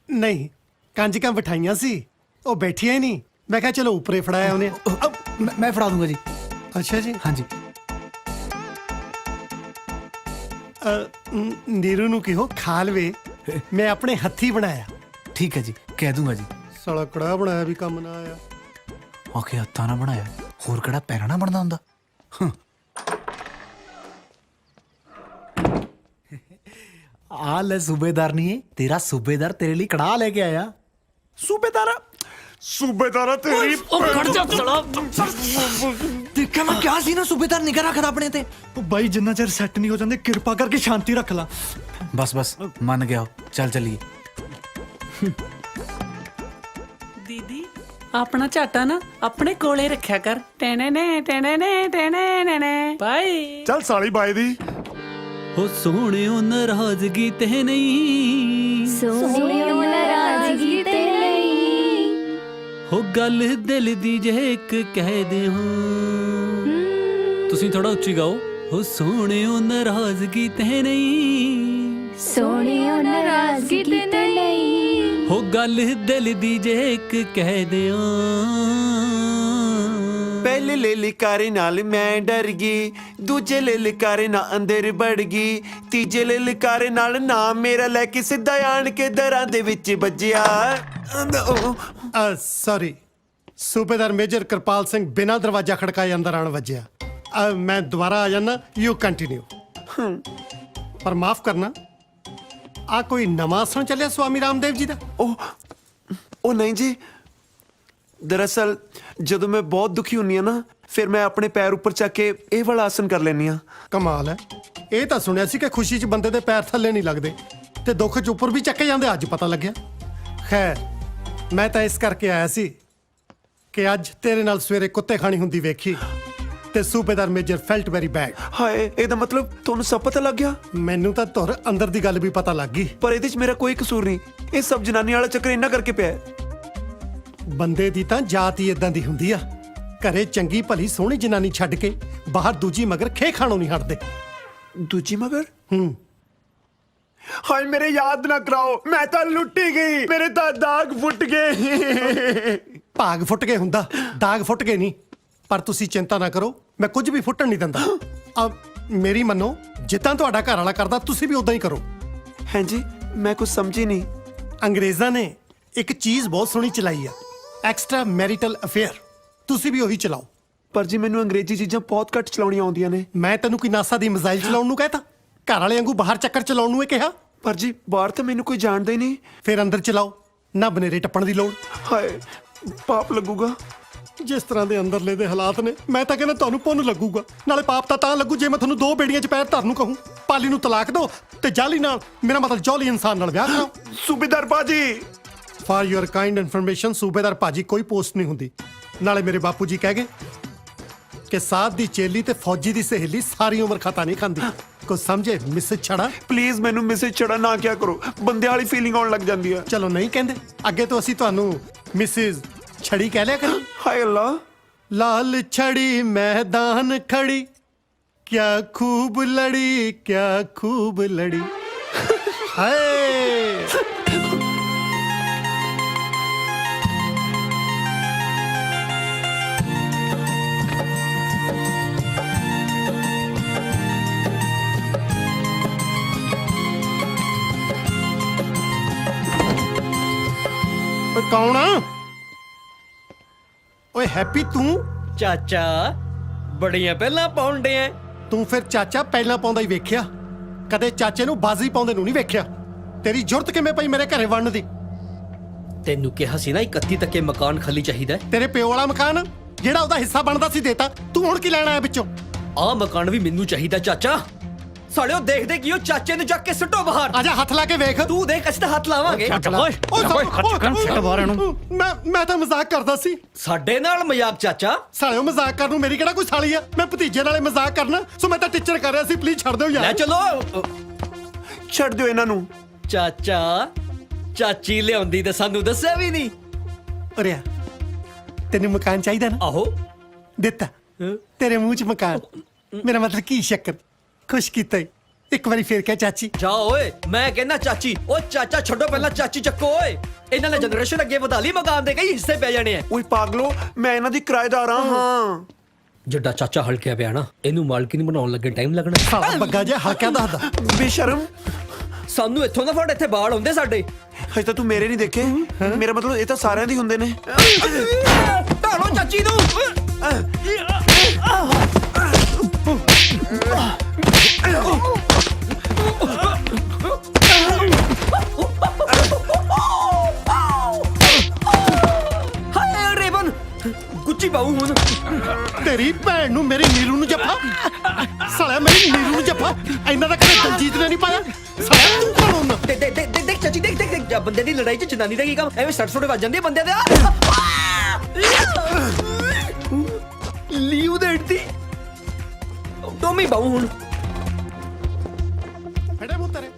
ਨਹੀਂ, ਕੰਜਕਾਂ ਬਿਠਾਈਆਂ ਸੀ, ਉਹ ਬੈਠੀਆਂ ਹੀ ਨਹੀਂ। ਮੈਂ ਕਿਹਾ ਚਲੋ ਉੱਪਰੇ ਫੜਾਇਆ ਉਹਨੇ।
ਮੈਂ ਫੜਾ ਦੂੰਗਾ ਜੀ।
ਅੱਛਾ ਜੀ।
ਹਾਂਜੀ।
ਨੀਰੂ ਨੂੰ ਕਿਹੋ ਖਾ ਲਵੇ, ਮੈਂ ਆਪਣੇ ਹੱਥੀ ਬਣਾਇਆ।
ਠੀਕ ਹੈ ਜੀ, ਕਹਿ ਦੂੰਗਾ ਜੀ।
ਸਾਲਾ ਕੜਾ ਬਣਾਇਆ ਵੀ ਕੰਮ ਨਾ ਆਇਆ।
ਆਖੇ ਹੱਥਾਂ ਨਾਲ ਬਣਾਇਆ, ਹੋਰ ਕਿਹੜਾ ਪੈਰਾਂ ਨਾਲ ਬਣਦਾ ਹੁੰਦਾ? ਆ ਲੈ ਸੂਬੇਦਾਰ ਨਹੀਂ ਹੈ ਤੇਰਾ ਸੂਬੇਦਾਰ, ਤੇਰੇ ਲਈ ਕੜਾ ਲੈ ਕੇ ਆਇਆ।
ਸੂਬੇਦਾਰਾ ਤੇਰੀ
ਖੜ ਜਾ ਸਾਲਾ।
ਦੇਖਿਆ ਮੈਂ ਕਿਹਾ ਸੀ ਨਾ, ਸੂਬੇਦਾਰ ਨਿਗਾਹ ਰੱਖਦਾ ਆਪਣੇ ਤੇ। ਉਹ ਬਾਈ ਜਿੰਨਾ ਚਿਰ ਸੈੱਟ ਨਹੀਂ ਹੋ ਜਾਂਦੇ, ਕਿਰਪਾ ਕਰਕੇ ਸ਼ਾਂਤੀ ਰੱਖ ਲਾ। ਬਸ ਬਸ ਮੰਨ ਗਿਆ, ਚੱਲ ਚੱਲੀਏ।
ਦੀਦੀ ਆਪਣਾ ਝਾਟਾ ਨਾ ਆਪਣੇ ਕੋਲੇ ਰੱਖਿਆ ਕਰ। ਟੈਣੇ ਨੇ ਟੈਣੇ ਨੇ ਟੈਣੇ ਨੇ ਬਾਈ।
ਚੱਲ ਸਾਲੀ ਬਾਈ ਦੀ।
ਹੋ ਸੋਹਣਿਓ ਨਾਰਾਜ਼ਗੀ ਤੇ ਨਹੀਂ,
ਸੋਹਣਿਓ ਨਾਰਾਜ਼ਗੀ ਤੇ ਨਹੀਂ,
ਹੋ ਗੱਲ ਦਿਲ ਦੀ ਜੇ ਇੱਕ ਕਹਿ ਦੇ ਹੋ। ਤੁਸੀਂ ਥੋੜਾ ਉੱਚੀ ਗਾਓ। ਹੋ ਸੋਹਣਿਓ ਨਾਰਾਜ਼ਗੀ ਤੇ ਨਹੀਂ,
ਸੋਹਣਿਓ ਨਾਰਾਜ਼ਗੀ ਤੇ ਨਹੀਂ,
ਹੋ ਗੱਲ ਦਿਲ ਦੀ ਜੇ ਇੱਕ ਕਹਿ ਦਿਓ।
ਪਹਿਲੇ ਲੈ ਲਿਕਾਰੇ ਨਾਲ ਮੈਂ ਡਰ ਗਈ, ਦੂਜੇ ਲੈ ਲਿਕਾਰੇ ਨਾਲ ਅੰਦਰ ਵੜ ਗਈ, ਤੀਜੇ ਲੈ ਲਿਕਾਰੇ ਨਾਲ ਨਾਮ ਮੇਰਾ ਲੈ ਕੇ ਸਿੱਧਾ ਆਣ ਕੇ ਦਰਾਂ ਦੇ ਵਿੱਚ ਵੱਜਿਆ।
ਸੌਰੀ, ਸੂਬੇਦਾਰ ਮੇਜਰ ਕਿਰਪਾਲ ਸਿੰਘ ਬਿਨਾਂ ਦਰਵਾਜ਼ਾ ਖੜਕਾਏ ਅੰਦਰ ਆਣ ਵੱਜਿਆ। ਮੈਂ ਦੁਬਾਰਾ ਆ ਜਾਣਾ, ਯੂ ਕੰਟੀਨਿਊ। ਪਰ ਮਾਫ ਕਰਨਾ, ਆ ਕੋਈ ਨਵਾਂ ਆਸਣ ਚੱਲਿਆ ਸਵਾਮੀ ਰਾਮਦੇਵ ਜੀ ਦਾ?
ਉਹ ਨਹੀਂ ਜੀ, ਦਰਅਸਲ ਜਦੋਂ ਮੈਂ ਬਹੁਤ ਦੁਖੀ ਹੁੰਨੀ ਆ ਨਾ, ਫਿਰ ਮੈਂ ਆਪਣੇ ਪੈਰ ਉੱਪਰ ਚੱਕ ਕੇ ਇਹ ਵਾਲਾ ਆਸਨ ਕਰ ਲੈਂਦੀ ਆ।
ਕਮਾਲ ਹੈ। ਇਹ ਤਾਂ ਸੁਣਿਆ ਸੀ ਕਿ ਖੁਸ਼ੀ 'ਚ ਬੰਦੇ ਦੇ ਪੈਰ ਥੱਲੇ ਨਹੀਂ ਲੱਗਦੇ ਤੇ ਦੁੱਖ 'ਚ ਉੱਪਰ ਵੀ ਚੱਕੇ ਜਾਂਦੇ, ਅੱਜ ਪਤਾ ਲੱਗਿਆ। ਖੈਰ, ਮੈਂ ਤਾਂ ਇਸ ਕਰਕੇ ਆਇਆ ਸੀ ਕਿ ਅੱਜ ਤੇਰੇ ਨਾਲ ਸਵੇਰੇ ਕੁੱਤੇ ਖਾਣੀ ਹੁੰਦੀ ਵੇਖੀ ਤੇ ਸੂਬੇਦਾਰ ਮੇਜਰ ਫੈਲਟ ਵੈਰੀ ਬੈਡ।
ਹਾਏ, ਇਹਦਾ ਮਤਲਬ ਤੁਹਾਨੂੰ ਸਭ ਪਤਾ ਲੱਗ ਗਿਆ?
ਮੈਨੂੰ ਤਾਂ ਧੁਰ ਅੰਦਰ ਦੀ ਗੱਲ ਵੀ ਪਤਾ ਲੱਗ ਗਈ।
ਪਰ ਇਹਦੇ 'ਚ ਮੇਰਾ ਕੋਈ ਕਸੂਰ ਨਹੀਂ। ਇਹ ਸਭ ਜਨਾਨੀ ਵਾਲਾ ਚੱਕਰ ਇਹਨਾਂ ਕਰਕੇ ਪਿਆ ਹੈ।
ਬੰਦੇ ਦੀ ਤਾਂ ਜਾਤ ਹੀ ਇਦਾਂ ਦੀ ਹੁੰਦੀ ਆ। ਘਰੇ ਚੰਗੀ ਭਲੀ ਸੋਹਣੀ ਜਨਾਨੀ ਛੱਡ ਕੇ ਬਾਹਰ ਦੂਜੀ ਮਗਰ ਖੇ ਖਾਣੋਂ ਨਹੀਂ ਹਟਦੇ।
ਦੂਜੀ ਮਗਰ? ਹਾਏ, ਮੇਰੇ ਯਾਦ ਨਾ ਕਰਾਓ, ਮੈਂ ਤਾਂ ਲੁੱਟੀ ਗਈ, ਮੇਰੇ ਤਾਂ ਦਾਗ ਫੁੱਟ ਗਏ।
ਭਾਗ ਫੁੱਟ ਕੇ ਹੁੰਦਾ, ਦਾਗ ਫੁੱਟ ਕੇ ਨਹੀਂ। ਪਰ ਤੁਸੀਂ ਚਿੰਤਾ ਨਾ ਕਰੋ, ਮੈਂ ਕੁਝ ਵੀ ਫੁੱਟਣ ਨਹੀਂ ਦਿੰਦਾ। ਮੇਰੀ ਮੰਨੋ, ਜਿੱਦਾਂ ਤੁਹਾਡਾ ਘਰ ਵਾਲਾ ਕਰਦਾ ਤੁਸੀਂ ਵੀ ਉਦਾਂ ਹੀ ਕਰੋ।
ਹਾਂਜੀ, ਮੈਂ ਕੁਝ ਸਮਝੀ ਨਹੀਂ।
ਅੰਗਰੇਜ਼ਾਂ ਨੇ ਇੱਕ ਚੀਜ਼ ਬਹੁਤ ਸੋਹਣੀ ਚਲਾਈ ਆ, ਐਕਸਟਰਾ ਮੈਰਿਟਲ ਅਫੇਅਰ। ਤੁਸੀਂ ਵੀ ਉਹੀ ਚਲਾਓ।
ਪਰ ਜੀ ਮੈਨੂੰ ਅੰਗਰੇਜ਼ੀ ਚੀਜ਼ਾਂ ਬਹੁਤ ਘੱਟ ਚਲਾਉਣੀਆਂ ਆਉਂਦੀਆਂ ਨੇ।
ਮੈਂ ਤੈਨੂੰ ਕੋਈ ਨਾਸਾ ਦੀ ਮਿਜ਼ਾਈਲ ਚਲਾਉਣ ਨੂੰ ਕਹਿਤਾ? ਘਰ ਵਾਲੇ ਵਾਂਗੂ ਬਾਹਰ ਚੱਕਰ ਚਲਾਉਣ ਨੂੰ ਇਹ ਕਿਹਾ?
ਪਰ ਜੀ ਬਾਹਰ ਤਾਂ ਮੈਨੂੰ ਕੋਈ ਜਾਣਦਾ ਹੀ ਨਹੀਂ।
ਫਿਰ ਅੰਦਰ ਚਲਾਓ, ਨਾ ਬਨੇਰੇ ਟੱਪਣ ਦੀ ਲੋੜ।
ਹਾਏ, ਪਾਪ ਲੱਗੂਗਾ।
ਜਿਸ ਤਰ੍ਹਾਂ ਦੇ ਅੰਦਰਲੇ ਦੇ ਹਾਲਾਤ ਨੇ, ਮੈਂ ਤਾਂ ਕਹਿੰਦਾ ਤੁਹਾਨੂੰ ਪੁੰਨ ਲੱਗੂਗਾ। ਨਾਲੇ ਪਾਪ ਤਾਂ ਲੱਗੂ ਜੇ ਮੈਂ ਤੁਹਾਨੂੰ 2 ਬੇੜੀਆਂ 'ਚ ਪੈਰ ਧਰਨ ਨੂੰ ਕਹੂੰ। ਪਾਲੀ ਨੂੰ ਤਲਾਕ ਦਿਓ ਤੇ ਜਾਲੀ ਨਾਲ, ਮੇਰਾ ਮਤਲਬ ਜੌਲੀ ਇਨਸਾਨ ਨਾਲ ਵਿਆਹ ਕਰਾਓ।
ਸੂਬੇਦਾਰ ਬਾਜੀ,
ਫਾਰ ਯੂਰ ਕਾਈਂਡ ਇਨਫੋਰਮੇਸ਼ਨ, ਸੂਬੇਦਾਰ ਭਾਜੀ ਕੋਈ ਪੋਸਟ ਨਹੀਂ ਹੁੰਦੀ। ਨਾਲੇ ਮੇਰੇ ਬਾਪੂ ਜੀ ਕਹਿ ਗਏ ਕਿ ਸਾਧ ਦੀ ਚੇਲੀ ਤੇ ਫੌਜੀ ਦੀ ਸਹੇਲੀ ਸਾਰੀ ਉਮਰ ਖਤਾ ਨਹੀਂ ਖਾਂਦੀ। ਕੁਝ ਸਮਝੇ ਮਿਸਿਸ ਛੜਾ?
ਪਲੀਜ਼ ਮੈਨੂੰ ਮਿਸਿਸ ਛੜਾ ਨਾ ਕਿਆ ਕਰੋ, ਬੰਦੇ ਵਾਲੀ ਫੀਲਿੰਗ ਆਉਣ ਲੱਗ ਜਾਂਦੀ ਆ।
ਚਲੋ ਨਹੀਂ ਕਹਿੰਦੇ, ਅੱਗੇ ਤੋਂ ਅਸੀਂ ਤੁਹਾਨੂੰ ਮਿਸਿਸ ਛੜੀ ਕਹਿ ਲਿਆ ਕਰਾਂ।
ਹਾਏ ਅੱਲਾ,
ਲਾਲ ਛੜੀ मैदान खड़ी, क्या खूब लड़ी, क्या खूब लड़ी। हाय ਕੌਣ ਆ? ਓਏ ਹੈਪੀ ਤੂੰ?
ਚਾਚਾ ਬੜੀਆਂ ਪਹਿਲਾਂ ਪਾਉਂਦੇ ਆ।
ਤੂੰ ਫਿਰ ਚਾਚਾ ਪਹਿਲਾਂ ਪਾਉਂਦਾ ਹੀ ਵੇਖਿਆ, ਕਦੇ ਚਾਚੇ ਨੂੰ ਬਾਜ਼ੀ ਪਾਉਂਦੇ ਨੂੰ ਨਹੀਂ ਵੇਖਿਆ। ਤੇਰੀ ਜੁਰਤ ਕਿਵੇਂ ਪਈ ਮੇਰੇ ਘਰੇ ਵੜਨ ਦੀ?
ਤੈਨੂੰ ਕਿਹਾ ਸੀ ਨਾ 31 ਤੱਕੇ ਮਕਾਨ ਖਾਲੀ ਚਾਹੀਦਾ।
ਤੇਰੇ ਪਿਓ ਵਾਲਾ ਮਕਾਨ ਜਿਹੜਾ ਉਹਦਾ ਹਿੱਸਾ ਬਣਦਾ ਸੀ ਦੇਤਾ, ਤੂੰ ਹੁਣ ਕੀ ਲੈਣਾ ਹੈ ਵਿੱਚੋਂ?
ਆ ਮਕਾਨ ਵੀ ਮੈਨੂੰ ਚਾਹੀਦਾ ਚਾਚਾ। ਸਾਲਿਓ ਦੇਖਦੇ ਕਿ ਉਹ ਚਾਚੇ ਨੂੰ ਜਾ ਕੇ ਸੁੱਟੋ ਬਾਹਰ।
ਆਜਾ ਹੱਥ ਲਾ ਕੇ ਵੇਖ।
ਤੂੰ ਦੇਖ ਅਸੀਂ ਤਾਂ ਹੱਥ ਲਾਵਾਂਗੇ।
ਮੈਂ ਤਾਂ ਮਜ਼ਾਕ ਕਰਦਾ ਸੀ।
ਸਾਡੇ ਨਾਲ ਮਜ਼ਾਕ ਚਾਚਾ?
ਸਾਲਿਓ ਮਜ਼ਾਕ ਕਰਨ ਨੂੰ ਮੇਰੀ ਕਿਹੜਾ ਕੋਈ ਸਾਲੀ ਆ? ਮੈਂ ਭਤੀਜੇ ਨਾਲੇ ਮਜ਼ਾਕ ਕਰਨਾ, ਸੋ ਮੈਂ ਤਾਂ ਟੀਚਰ ਕਰ ਰਿਹਾ ਸੀ। ਪਲੀਜ਼ ਛੱਡ ਦਿਓ
ਲੈ
ਯਾਰ।
ਚਲੋ।
ਛੱਡ ਦਿਓ ਇਹਨਾਂ ਨੂੰ।
ਚਾਚਾ ਚਾਚੀ ਲਿਆਉਂਦੀ ਤੇ ਸਾਨੂੰ ਦੱਸਿਆ ਵੀ ਨਹੀਂ।
ਅਰਿਆ ਤੈਨੂੰ ਮਕਾਨ ਚਾਹੀਦਾ ਨਾ?
ਆਹੋ
ਦਿੱਤਾ। ਤੇਰੇ ਮੂੰਹ 'ਚ ਮਕਾਨ। ਮੇਰਾ ਮਤਲਬ ਕੀ ਸ਼ੱਕਰ, ਖੁਸ਼ ਕੀਤਾ ਈ। ਇੱਕ ਵਾਰੀ ਫੇਰ ਕਹਿ ਚਾਚੀ।
ਜਾ ਓਏ, ਮੈਂ ਕਹਿੰਦਾ ਚਾਚੀ। ਓ ਚਾਚਾ ਛੱਡੋ, ਪਹਿਲਾਂ ਚਾਚੀ ਚੱਕੋ ਓਏ। ਇਹਨਾਂ ਨੇ ਜਨਰੇਸ਼ਨ ਅੱਗੇ ਵਧਾ ਲਈ, ਮਕਾਨ ਦੇ ਕਈ ਹਿੱਸੇ ਪੈ ਜਾਣੇ ਆ।
ਓਏ ਪਾਗਲੋ, ਮੈਂ ਇਹਨਾਂ ਦੀ ਕਿਰਾਏਦਾਰ ਹਾਂ।
ਜਿੱਡਾ ਚਾਚਾ ਹਲਕਿਆ ਪਿਆ ਨਾ, ਇਹਨੂੰ ਮਾਲਕੀ ਨਹੀਂ ਬਣਾਉਣ ਲੱਗੇ ਟਾਈਮ ਲੱਗਣਾ।
ਸਾਲਾ ਬੱਗਾ ਜਿਹਾ ਹਲਕਿਆ ਦੱਸਦਾ।
ਬੇਸ਼ਰਮ,
ਸਾਨੂੰ ਇੱਥੋਂ ਦਾ ਫੜ, ਇੱਥੇ ਬਾਲ ਹੁੰਦੇ ਸਾਡੇ।
ਹਜੇ ਤਾਂ ਤੂੰ ਮੇਰੇ ਨਹੀਂ ਦੇਖੇ। ਮੇਰਾ ਮਤਲਬ ਇਹ ਤਾਂ ਸਾਰਿਆਂ ਦੀ ਹੁੰਦੇ ਨੇ।
ਢਾਲੋ ਚਾਚੀ ਨੂੰ। ਹਾਏ ਰੇਵਨ, ਗੁੱਚੀ ਪਾਉ ਹੁਣ।
ਤੇਰੀ ਭੈਣ ਨੂੰ, ਮੇਰੀ ਨੀਰੂ ਨੂੰ ਜੱਫਾ। ਸਾਲਿਆ ਮੇਰੀ ਨੀਰੂ ਨੂੰ ਜੱਫਾ। ਇਹਨਾਂ ਦਾ ਕਦੇ ਦਲਜੀਤ ਨੇ ਨਹੀਂ ਪਾਇਆ। ਸਾਲਿਆ ਤੂੰ ਕੌਣ ਹੁੰਦਾ?
ਦੇਖ ਚਾਚੀ, ਦੇਖ ਬੰਦੇ ਦੀ ਲੜਾਈ 'ਚ ਜਨਾਨੀ ਦਾ ਕੀ ਕੰਮ? ਐਵੇਂ ਸੱਟ ਸੁੱਟ ਵੱਜ ਜਾਂਦੀ ਹੈ ਬੰਦੇ ਦੇ। ਲੀਵ ਦੇ ਇੱਟੀ ਟੋਮੀ ਬਾਉ ਹੁਣ।
ਫੜੇ ਮੂੰਹ ਤੇਰੇ।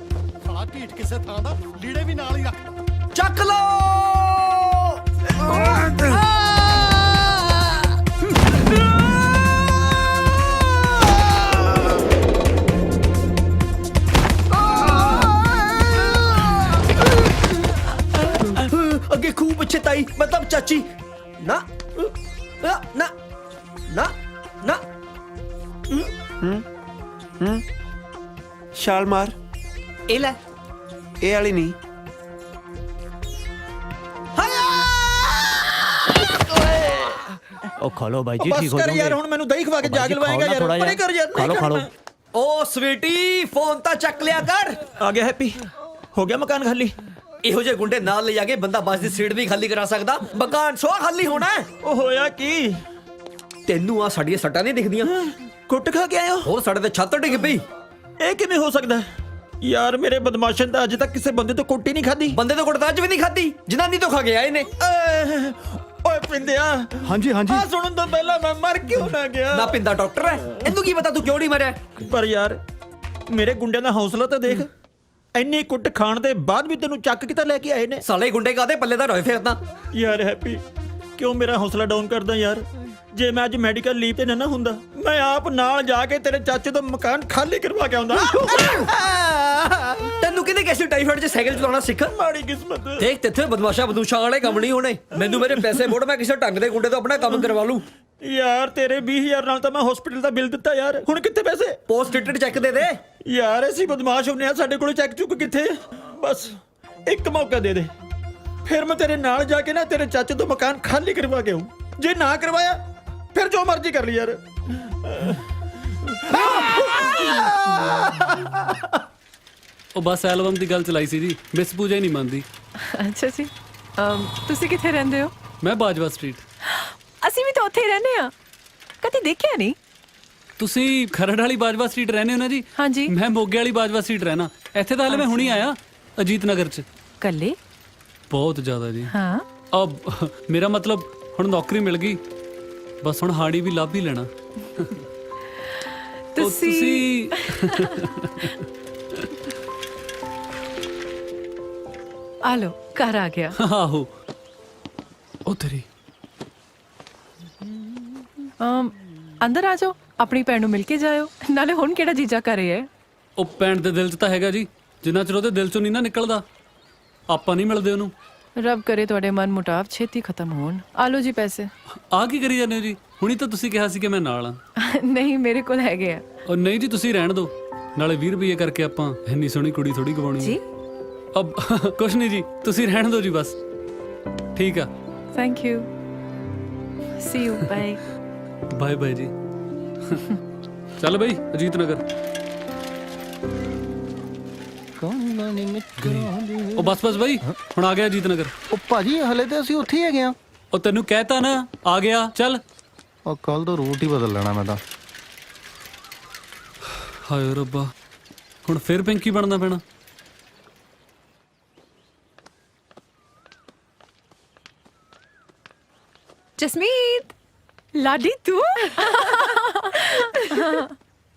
ਸਾਲਾ ਢੀਠ ਕਿਸੇ ਥਾਂ ਦਾ, ਲੀੜੇ ਵੀ ਨਾਲ ਹੀ ਰੱਖ।
ਚੱਕ ਲੋ। ਅੱਗੇ ਖੂਬ ਪਿੱਛੇ ਤਾਈ, ਮਤਲਬ ਚਾਚੀ। ਨਾ ਨਾ ਨਾ ਨਾ ਨਾ।
ਛਾਲ ਮਾਰ।
ਇਹ ਲੈ।
ਇਹ ਵਾਲੀ ਨਹੀਂ।
ਉਹ ਖਾ ਲੋ ਬਾਈ ਜੀ, ਠੀਕ ਹੋ ਜਾਓਗੇ। ਯਾਰ ਹੁਣ ਮੈਨੂੰ ਦਹੀਂ ਖਵਾ ਕੇ ਜਾਗ ਲਵਾਏਗਾ ਯਾਰ। ਪਰੇ ਕਰ ਯਾਰ। ਖਾ ਲੋ। ਓ ਸਵੀਟੀ, ਫੋਨ ਤਾਂ ਚੱਕ ਲਿਆ ਕਰ।
ਆ ਗਿਆ ਹੈਪੀ, ਹੋ ਗਿਆ ਮਕਾਨ ਖਾਲੀ।
ਇਹੋ ਜਿਹੇ ਗੁੰਡੇ ਨਾਲ ਲੈ ਜਾ ਕੇ ਬੰਦਾ ਬੱਸ ਦੀ ਸੀਟ ਵੀ ਖਾਲੀ ਕਰਾ ਸਕਦਾ। ਮਕਾਨ ਸੋ ਖਾਲੀ ਹੋਣਾ।
ਉਹ ਹੋਇਆ ਕੀ?
ਤੈਨੂੰ ਆ ਸਾਡੀਆਂ ਸੱਟਾਂ ਨਹੀਂ ਦਿਖਦੀਆਂ?
ਕੁੱਟ ਖਾ ਕੇ ਆਇਆ?
ਹੋਰ ਸਾਡੇ ਤੇ ਛੱਤ ਡਿੱਗ ਪਈ।
ਇਹ ਕਿਵੇਂ ਹੋ ਸਕਦਾ ਯਾਰ? ਮੇਰੇ ਬਦਮਾਸ਼ਨ ਤਾਂ ਅਜੇ ਤੱਕ ਕਿਸੇ ਬੰਦੇ ਤੋਂ ਕੁੱਟ ਹੀ ਨਹੀਂ ਖਾਦੀ।
ਬੰਦੇ ਤੋਂ ਕੁੱਟ ਤਾਂ ਅੱਜ ਵੀ ਨਹੀਂ ਖਾਦੀ, ਜਨਾਨੀ ਤੋਂ ਖਾ ਗਿਆ ਇਹਨੇ।
ਓਏ ਪਿੰਦਿਆ।
ਹਾਂਜੀ ਹਾਂਜੀ।
ਆ ਸੁਣਨ ਤੋਂ ਪਹਿਲਾਂ ਮੈਂ ਮਰ ਕਿਉਂ ਨਾ ਗਿਆ?
ਨਾ ਪਿੰਦਾ ਡਾਕਟਰ ਹੈ, ਇਹਨੂੰ ਕੀ ਪਤਾ ਤੂੰ ਕਿਉਂ ਨਹੀਂ ਮਰਿਆ?
ਪਰ ਯਾਰ ਮੇਰੇ ਗੁੰਡਿਆਂ ਦਾ ਹੌਸਲਾ ਤਾਂ ਦੇਖ। ਇੰਨੀ ਕੁੱਟ ਖਾਣ ਦੇ ਬਾਅਦ ਵੀ ਤੈਨੂੰ ਚੱਕ ਕੇ ਤਾਂ ਲੈ ਕੇ ਆਏ ਨੇ।
ਸਾਲੇ ਗੁੰਡੇ ਕਾਦੇ ਪੱਲੇ ਦਾ ਰੋਏ ਫਿਰਦਾ
ਯਾਰ ਹੈਪੀ, ਕਿਉਂ ਮੇਰਾ ਹੌਸਲਾ ਡਾਊਨ ਕਰਦਾ ਯਾਰ? ਜੇ ਮੈਂ ਅੱਜ ਮੈਡੀਕਲ ਲੀਵ ਤੇ ਨਾ ਹੁੰਦਾ, ਮੈਂ ਆਪ ਨਾਲ ਜਾ ਕੇ ਤੇਰੇ ਚਾਚੇ ਤੋਂ ਮਕਾਨ ਖਾਲੀ ਕਰਵਾ ਕੇ ਆਉਂਦਾ।
ਤੈਨੂੰ ਕਿਹਨੇ ਕਿਸੇ ਟਾਈਫਾਇਡ 'ਚ ਸਾਈਕਲ ਚਲਾਉਣਾ ਸਿੱਖ?
ਮਾੜੀ ਕਿਸਮਤ।
ਦੇਖ ਤੇਥੇ ਬਦਮਾਸ਼ਾਂ ਵਾਲੇ ਕੰਮ ਨਹੀਂ ਹੋਣੇ। ਮੈਨੂੰ ਮੇਰੇ ਪੈਸੇ ਮੋੜ, ਮੈਂ ਕਿਸੇ ਢੰਗ ਦੇ ਗੁੰਡੇ ਤੋਂ ਆਪਣਾ ਕੰਮ ਕਰਵਾ ਲੂ।
ਯਾਰ ਤੇਰੇ 20,000 ਨਾਲ ਤਾਂ ਮੈਂ ਹਸਪੀਟਲ ਦਾ ਬਿੱਲ ਦਿੱਤਾ ਯਾਰ। ਹੁਣ ਕਿੱਥੇ ਪੈਸੇ?
ਪੋਸਟ ਡੇਟਡ ਚੈੱਕ ਦੇ ਦੇ
ਯਾਰ। ਅਸੀਂ ਬਦਮਾਸ਼ ਹੁੰਨੇ ਆ, ਸਾਡੇ ਕੋਲ ਚੈੱਕ ਚੁੱਕ ਕਿੱਥੇ? ਬਸ ਇੱਕ ਮੌਕਾ ਦੇ ਦੇ, ਫਿਰ ਮੈਂ ਤੇਰੇ ਨਾਲ ਜਾ ਕੇ ਨਾ ਤੇਰੇ ਚਾਚੇ ਤੋਂ ਮਕਾਨ ਖਾਲੀ ਕਰਵਾ ਕੇ ਆਉਂ। ਜੇ ਨਾ ਕਰਵਾਇਆ ਫਿਰ ਜੋ ਮਰਜ਼ੀ ਕਰ ਲਈ ਯਾਰ।
ਉਹ ਬਸ ਐਲਬਮ ਦੀ ਗੱਲ ਚਲਾਈ ਸੀ ਜੀ, ਮਿਸ ਪੂਜਾ ਹੀ ਨਹੀਂ ਮੰਨਦੀ।
ਅੱਛਾ ਜੀ। ਤੁਸੀਂ ਕਿੱਥੇ ਰਹਿੰਦੇ ਹੋ?
ਮੈਂ ਬਾਜਵਾ ਸਟਰੀਟ।
ਅਸੀਂ ਵੀ ਤਾਂ ਉੱਥੇ ਹੀ ਰਹਿੰਦੇ ਆ, ਕਦੇ ਦੇਖਿਆ ਨਹੀਂ।
ਤੁਸੀਂ ਖਰੜ ਵਾਲੀ ਬਾਜਵਾ ਸਟਰੀਟ ਰਹਿੰਦੇ ਹੋ ਨਾ ਜੀ?
ਹਾਂਜੀ।
ਮੈਂ ਮੋਗੇ ਵਾਲੀ ਬਾਜਵਾ ਸਟਰੀਟ ਰਹਿਣਾ। ਇੱਥੇ ਤਾਂ ਹਲੇ ਮੈਂ ਹੁਣੀ ਆਇਆ, ਅਜੀਤ ਨਗਰ 'ਚ।
ਕੱਲੇ?
ਬਹੁਤ ਜ਼ਿਆਦਾ ਜੀ।
ਹਾਂ।
ਅਬ ਮੇਰਾ ਮਤਲਬ ਹੁਣ ਨੌਕਰੀ ਮਿਲ ਗਈ, ਬਸ ਹੁਣ ਹਾੜੀ ਵੀ ਲੱਭ ਹੀ ਲੈਣਾ।
ਤੁਸੀਂ ਆ ਲੋ, ਘਰ ਆ ਗਿਆ।
ਆਹੋ ਉਹ ਤੇਰੀ।
ਅੰਦਰ ਆ ਜਾਓ, ਆਪਣੀ ਭੈਣ ਨੂੰ ਮਿਲ ਕੇ ਜਾਇਓ। ਨਾਲੇ ਹੁਣ ਕਿਹੜਾ ਜੀਜਾ ਘਰੇ ਹੈ?
ਉਹ ਭੈਣ ਦੇ ਦਿਲ 'ਚ ਤਾਂ ਹੈਗਾ ਜੀ, ਜਿੰਨਾ ਚਿਰ ਉਹਦੇ ਦਿਲ 'ਚੋਂ ਨਹੀਂ ਨਾ ਨਿਕਲਦਾ ਆਪਾਂ ਨਹੀਂ ਮਿਲਦੇ ਉਹਨੂੰ।
ਰੱਬ ਕਰੇ ਤੁਹਾਡੇ ਮਨ ਮੁਟਾਵ ਛੇਤੀ ਖਤਮ ਹੋਣ। ਆ ਲੋ ਜੀ ਪੈਸੇ।
ਆ ਕੀ ਕਰੀ ਜਾਂਦੇ ਹੋ ਜੀ? ਹੁਣੀ ਤਾਂ ਤੁਸੀਂ ਕਿਹਾ ਸੀ ਕਿ ਮੈਂ ਨਾਲ ਆ।
ਨਹੀਂ, ਮੇਰੇ ਕੋਲ ਹੈਗੇ ਆ।
ਉਹ ਨਹੀਂ ਜੀ, ਤੁਸੀਂ ਰਹਿਣ ਦਿਓ। ਨਾਲੇ 20 ਰੁਪਏ ਕਰਕੇ ਆਪਾਂ ਇੰਨੀ ਸੋਹਣੀ ਕੁੜੀ ਥੋੜੀ ਗਵਾਉਣੀ
ਜੀ।
ਅਬ ਕੁਛ ਨਹੀਂ ਜੀ, ਤੁਸੀਂ ਰਹਿਣ ਦਿਓ ਜੀ ਬਸ। ਠੀਕ ਆ
thank you see you bye
bye bye ਜੀ ਚੱਲ ਬਈ ਅਜੀਤ ਨਗਰ ਉਹ ਬਸ ਬਈ ਹੁਣ ਆ ਗਿਆ ਅਜੀਤ ਨਗਰ
ਉਹ ਭਾਜੀ ਹਲੇ ਤੇ ਅਸੀਂ ਉੱਥੇ ਹੀ ਹੈਗੇ ਆ
ਉਹ ਤੈਨੂੰ ਕਹਿਤਾ ਨਾ ਆ ਗਿਆ ਚੱਲ
ਉਹ ਕੱਲ ਤੋਂ ਰੂਟ ਹੀ ਬਦਲ ਲੈਣਾ ਮੈਂ ਤਾਂ
ਹਾਏ ਰੱਬਾ ਹੁਣ ਫਿਰ ਪਿੰਕੀ ਬਣਨਾ ਪੈਣਾ
जसमीत लाडी तू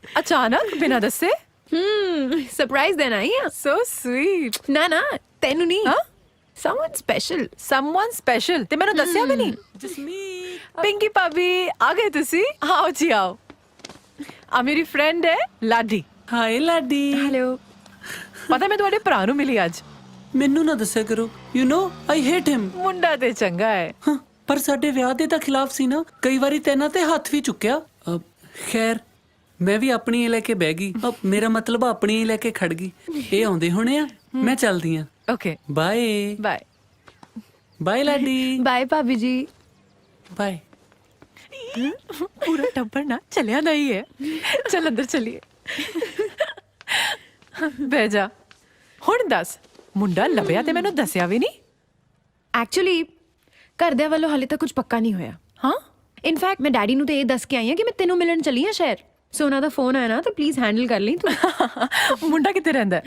अचानक बिना दसे सरप्राइज देना ही है सो स्वीट ना ना तेनू नहीं समवन स्पेशल ते मैंने दस्या भी नहीं जसमीत पिंकी भाभी आ गए तुसी आओ जी आओ आ मेरी फ्रेंड है लाडी
ਹਾਏ ਲਾਡੀ
हेलो पता मैं तुम्हारे भरा नू मिली आज
ਮੈਨੂੰ ਨਾ ਦੱਸਿਆ ਕਰੋ ਯੂ نو ਆਈ ਹੇਟ ਹਿਮ
मुंडा ते चंगा है
ਪਰ ਸਾਡੇ ਵਿਆਹ ਦੇ ਤਾਂ ਖਿਲਾਫ ਸੀ ਨਾ ਕਈ ਵਾਰੀ ਤੈਨਾਂ ਤੇ ਹੱਥ ਵੀ ਚੁੱਕਿਆ ਖੈਰ ਮੈਂ ਵੀ ਆਪਣੀ ਲੈ ਕੇ ਬਹਿ ਗਈ ਮੇਰਾ ਮਤਲਬ ਆਪਣੀ ਲੈ ਕੇ ਖੜ ਗਈ ਇਹ ਆਉਂਦੇ ਹੋਣੇ ਆ ਮੈਂ ਚੱਲਦੀ ਆ
okay
bye
bye
bye Ladi
bye भाभी जी
ਬਾਏ
पूरा टब्बर ना चलिया नहीं है चल अंदर चलिए ਬਹਿ ਜਾ ਹੁਣ ਦੱਸ ਮੁੰਡਾ ਲੱਭਿਆ ਤੇ ਮੈਨੂੰ ਦੱਸਿਆ ਵੀ ਨਹੀਂ ਐਕਚੁਅਲੀ ਘਰਦਿਆਂ ਵੱਲੋਂ ਹਾਲੇ ਤੱਕ ਕੁਝ ਪੱਕਾ ਨਹੀਂ ਹੋਇਆ ਹਾਂ ਇਨਫੈਕਟ ਮੈਂ ਡੈਡੀ ਨੂੰ ਤੇ ਇਹ ਦੱਸ ਕੇ ਆਈ ਹਾਂ ਕਿ ਮੈਂ ਤੈਨੂੰ ਮਿਲਣ ਚੱਲੀ ਹਾਂ ਸ਼ਹਿਰ ਸੋ ਉਹਨਾਂ ਦਾ ਫੋਨ ਆਇਆ ਨਾ ਤਾਂ ਪਲੀਜ਼ ਹੈਂਡਲ ਕਰ ਲਈ ਤੂੰ ਮੁੰਡਾ ਕਿੱਥੇ ਰਹਿੰਦਾ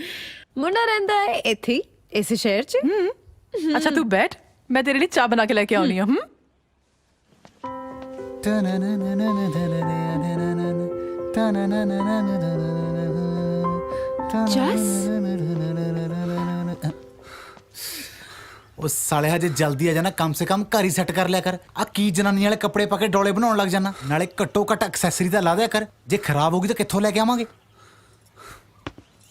ਮੁੰਡਾ ਰਹਿੰਦਾ ਹੈ ਇੱਥੇ ਹੀ ਇਸੇ ਸ਼ਹਿਰ 'ਚ ਅੱਛਾ ਤੂੰ ਬੈਠ ਮੈਂ ਤੇਰੇ ਲਈ ਚਾਹ ਬਣਾ ਕੇ ਲੈ ਕੇ ਆਉਣੀ ਹਾਂ
ਉਹ ਸਾਲੇ ਹਜੇ ਜਲਦੀ ਆ ਜਾਣਾ ਕਮ ਸੇ ਕਮ ਘਰ ਹੀ ਸੈੱਟ ਕਰ ਲਿਆ ਕਰ ਆ ਕੀ ਜਨਾਨੀ ਵਾਲੇ ਕੱਪੜੇ ਪਾ ਕੇ ਡੋਲੇ ਬਣਾਉਣ ਲੱਗ ਜਾਣਾ ਨਾਲੇ ਘੱਟੋ ਘੱਟ ਐਕਸੈਸਰੀ ਤਾਂ ਲਾ ਦਿਆ ਕਰ ਜੇ ਖਰਾਬ ਹੋ ਗਈ ਤਾਂ ਕਿੱਥੋਂ ਲੈ ਕੇ ਆਵਾਂਗੇ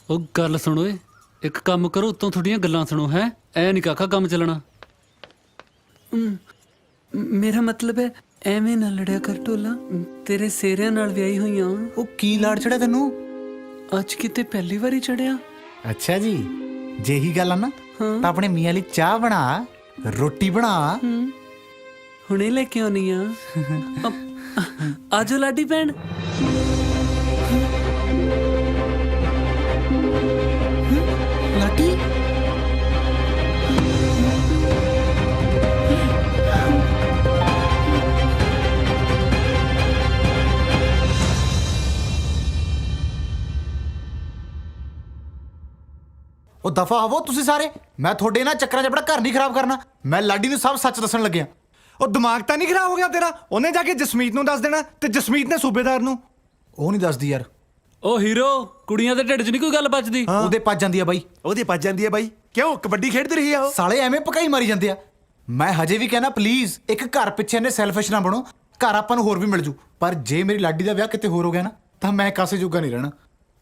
ਉਹ ਗੱਲ ਸੁਣੋ ਏ ਇੱਕ ਕੰਮ ਕਰੋ ਉੱਤੋਂ ਥੋੜੀਆਂ ਗੱਲਾਂ ਸੁਣੋ ਹੈ ਐ ਨਹੀਂ ਕਾਕਾ ਕੰਮ ਚੱਲਣਾ
ਮੇਰਾ ਮਤਲਬ ਹੈ ਐਵੇਂ ਨਾ ਲੜਿਆ ਕਰ ਟੋਲਾ ਤੇਰੇ ਸੇਰਿਆਂ ਨਾਲ ਵਿਆਹੀ ਹੋਈਆਂ
ਉਹ ਕੀ ਲਾੜ ਚੜਿਆ ਤੈਨੂੰ
ਅੱਜ ਕਿਤੇ ਪਹਿਲੀ ਵਾਰੀ ਚੜਿਆ
ਅੱਛਾ ਜੀ ਜੇ ਹੀ ਗੱਲ ਆ ਨਾ ਤਾਂ ਆਪਣੇ ਮੀਆਂ ਲਈ ਚਾਹ ਬਣਾ ਰੋਟੀ ਬਣਾ
ਹੁਣੇ ਲੈ ਕੇ ਆਉਣੀ ਆ ਆਜੋ ਲਾਡੀ ਭੈਣ
ਲਾਟੀ ਉਹ ਦਫਾ ਹੋਵੋ ਤੁਸੀਂ ਸਾਰੇ ਮੈਂ ਤੁਹਾਡੇ ਨਾਲ ਚੱਕਰਾਂ 'ਚ ਆਪਣਾ ਘਰ ਨਹੀਂ ਖਰਾਬ ਕਰਨਾ ਮੈਂ ਲਾਡੀ ਨੂੰ ਸਭ ਸੱਚ ਦੱਸਣ ਲੱਗਿਆ
ਉਹ ਦਿਮਾਗ ਤਾਂ ਨਹੀਂ ਖਰਾਬ ਹੋ ਗਿਆ ਤੇਰਾ ਉਹਨੇ ਜਾ ਕੇ ਜਸਮੀਤ ਨੂੰ ਦੱਸ ਦੇਣਾ ਤੇ ਜਸਮੀਤ ਨੇ ਸੂਬੇਦਾਰ ਨੂੰ
ਉਹ ਨਹੀਂ ਦੱਸਦੀ ਯਾਰ
ਉਹ ਹੀਰੋ ਕੁੜੀਆਂ ਦੇ ਢਿੱਡ 'ਚ ਨਹੀਂ ਕੋਈ ਗੱਲ ਬਚਦੀ
ਉਹਦੇ ਪੱਜ ਜਾਂਦੀ ਆ ਬਾਈ
ਉਹਦੀ ਪੱਜ ਜਾਂਦੀ ਹੈ ਬਾਈ ਕਿਉਂ ਕਬੱਡੀ ਖੇਡਦੀ ਰਹੀ ਆ ਉਹ
ਸਾਲੇ ਐਵੇਂ ਪਕਾਈ ਮਾਰੀ ਜਾਂਦੇ ਆ ਮੈਂ ਹਜੇ ਵੀ ਕਹਿਣਾ ਪਲੀਜ਼ ਇੱਕ ਘਰ ਪਿੱਛੇ ਨੇ ਸੈਲਫਿਸ਼ ਨਾ ਬਣੋ ਘਰ ਆਪਾਂ ਨੂੰ ਹੋਰ ਵੀ ਮਿਲ ਜੂ ਪਰ ਜੇ ਮੇਰੀ ਲਾਡੀ ਦਾ ਵਿਆਹ ਕਿਤੇ ਹੋਰ ਹੋ ਗਿਆ ਨਾ ਤਾਂ ਮੈਂ ਕਾਸੇ ਜੋਗਾ ਨਹੀਂ ਰਹਿਣਾ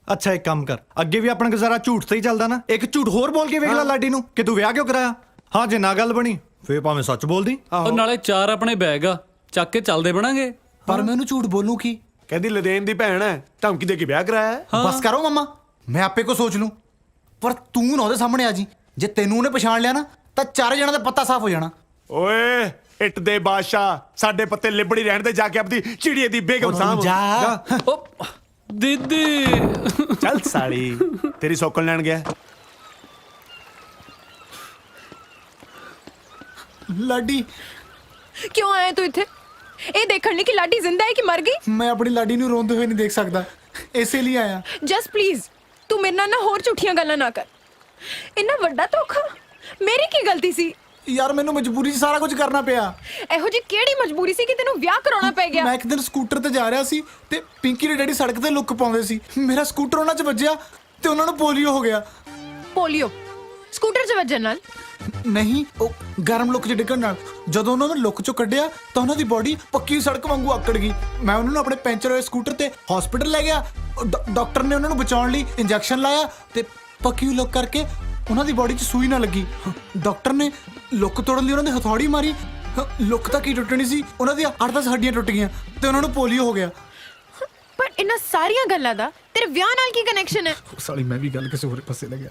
ਅੱਛਾ ਇੱਕ ਕੰਮ ਕਰ ਅੱਗੇ ਵੀ ਆਪਣਾ ਗੁਜ਼ਾਰਾ ਝੂਠ ਤੇ ਹੀ ਚੱਲਦਾ ਨਾ ਇੱਕ ਝੂਠ ਹੋਰ ਬੋਲ ਕੇ ਵੇਖ ਲੈ ਲਾਡੀ ਨੂੰ ਕਿ ਤੂੰ ਵਿਆਹ ਕਿਉਂ ਕਰਾਇਆ ਹਾਂ ਜੇ ਨਾ ਗੱਲ ਬਣੀ ਫੇਰ ਭਾਵੇਂ ਸੱਚ ਬੋਲਦੀ
ਉਹ ਨਾਲੇ 4 ਆਪਣੇ ਬੈਗ ਆ ਚੱਕ ਕੇ ਚੱਲਦੇ ਬਣਾਂਗੇ
ਪਰ ਮੈਂ ਉਹਨੂੰ ਝੂਠ ਬੋਲੂ ਕੀ
ਕਹਿੰਦੀ ਲਦੇਨ ਦੀ ਭੈਣ ਹੈ ਧਮਕੀ ਦੇ ਕੇ ਵਿਆਹ ਕਰਾਇਆ ਹੈ।
ਬਸ ਕਰੋ ਮਮਾ ਮੈਂ ਆਪੇ ਕੋ ਸੋਚ ਲੂੰ ਪਰ ਤੂੰ ਨਾ ਉਹਦੇ ਸਾਹਮਣੇ ਆ ਜੀ ਜੇ ਤੈਨੂੰ ਉਹਨੇ ਪਛਾਣ ਲਿਆ ਨਾ ਤਾਂ 4 ਜਣਾਂ ਦਾ ਪੱਤਾ ਸਾਫ਼ ਹੋ ਜਾਣਾ
ਓਏ ਇੱਟ ਦੇ ਬਾਦਸ਼ਾਹ ਸਾਡੇ ਪੱਤੇ ਲਿਬੜੀ ਰਹਿਣ ਦੇ ਜਾ ਕੇ ਆਪਣੀ ਚਿੜੀਏ ਦੀ ਬੇਗਮ ਸਾਹਬ
ਜਾ
ਉਹ ਦੀਦੀ
ਚੱਲ ਸਾਲੀ ਤੇਰੀ ਸੌਕਲ ਲੈਣ ਗਿਆ
ਲਾਡੀ
ਕਿਉਂ ਆਇਆ ਤੂੰ ਇੱਥੇ ਇਹ ਦੇਖਣ ਲਈ ਕਿ ਲਾਡੀ ਜ਼ਿੰਦਾ ਹੈ ਕਿ ਮਰ ਗਈ
ਮੈਂ ਆਪਣੀ ਲਾਡੀ ਨੂੰ ਰੋਂਦੇ ਹੋਏ ਨਹੀਂ ਦੇਖ ਸਕਦਾ ਇਸੇ ਲਈ ਆਇਆ
ਜਸਟ ਪਲੀਜ਼ ਤੂੰ ਮੇਰੇ ਨਾਲ ਨਾ ਹੋਰ ਝੂਠੀਆਂ ਗੱਲਾਂ ਨਾ ਕਰ ਇੰਨਾ ਵੱਡਾ ਧੋਖਾ ਮੇਰੀ ਕੀ ਗਲਤੀ ਸੀ
ਯਾਰ ਮੈਨੂੰ ਮਜਬੂਰੀ 'ਚ ਸਾਰਾ ਕੁਝ ਕਰਨਾ ਪਿਆ
ਇਹੋ ਜੀ ਕਿਹੜੀ ਮਜਬੂਰੀ ਸੀ ਕਿ ਤੈਨੂੰ ਵਿਆਹ ਕਰਾਉਣਾ ਪੈ ਗਿਆ
ਮੈਂ ਇੱਕ ਦਿਨ ਸਕੂਟਰ ਤੇ ਜਾ ਰਿਹਾ ਸੀ ਤੇ ਪਿੰਕੀ ਦੇ ਡੈਡੀ ਸੜਕ ਤੇ ਲੁੱਕ ਪਾਉਂਦੇ ਸੀ ਮੇਰਾ ਸਕੂਟਰ ਉਹਨਾਂ 'ਚ ਵੱਜਿਆ ਤੇ ਉਹਨਾਂ ਨੂੰ ਪੋਲੀਓ ਹੋ ਗਿਆ
ਪੋਲੀਓ ਸਕੂਟਰ 'ਚ ਵੱਜਣ ਨਾਲ
ਨਹੀਂ ਉਹ ਗਰਮ ਲੁੱਕ 'ਚ ਡਿੱਗਣ ਨਾਲ ਜਦੋਂ ਉਹਨਾਂ ਨੂੰ ਲੁੱਕ 'ਚੋਂ ਕੱਢਿਆ ਤਾਂ ਉਹਨਾਂ ਦੀ ਬੋਡੀ ਪੱਕੀ ਸੜਕ ਵਾਂਗੂ ਆਕੜ ਗਈ ਮੈਂ ਉਹਨਾਂ ਨੂੰ ਆਪਣੇ ਪੈਂਚਰ ਹੋਏ ਸਕੂਟਰ ਤੇ ਹਸਪੀਟਲ ਲੈ ਗਿਆ ਡਾਕਟਰ ਨੇ ਉਹਨਾਂ ਨੂੰ ਬਚਾਉਣ ਲਈ ਇੰਜੈਕਸ਼ਨ ਲਾਇਆ ਤੇ ਪੱਕੀ ਲੁੱਕ ਕਰਕੇ ਉਹਨਾਂ ਦੀ ਬੋਡੀ 'ਚ ਸੂਈ ਨਾ ਲੱਗੀ ਡਾਕਟਰ ਨੇ ਲੁੱਕ ਤੋੜਨ ਲਈ ਉਹਨਾਂ ਦੇ ਹਥੌੜੀ ਮਾਰੀ ਲੁੱਕ ਤਾਂ ਕੀ ਟੁੱਟਣੀ ਸੀ ਉਹਨਾਂ ਦੀਆਂ 8-10 ਹੱਡੀਆਂ ਟੁੱਟ ਗਈਆਂ ਤੇ ਉਹਨਾਂ ਨੂੰ ਪੋਲੀਓ ਹੋ ਗਿਆ
ਪਰ ਇਹਨਾਂ ਸਾਰੀਆਂ ਗੱਲਾਂ ਦਾ ਤੇਰੇ ਵਿਆਹ ਨਾਲ ਕੀ ਕਨੈਕਸ਼ਨ ਹੈ
ਸਾਲੀ ਮੈਂ ਵੀ ਗੱਲ ਕਿਸੇ ਹੋਰ ਪਾਸੇ ਲੱਗਿਆ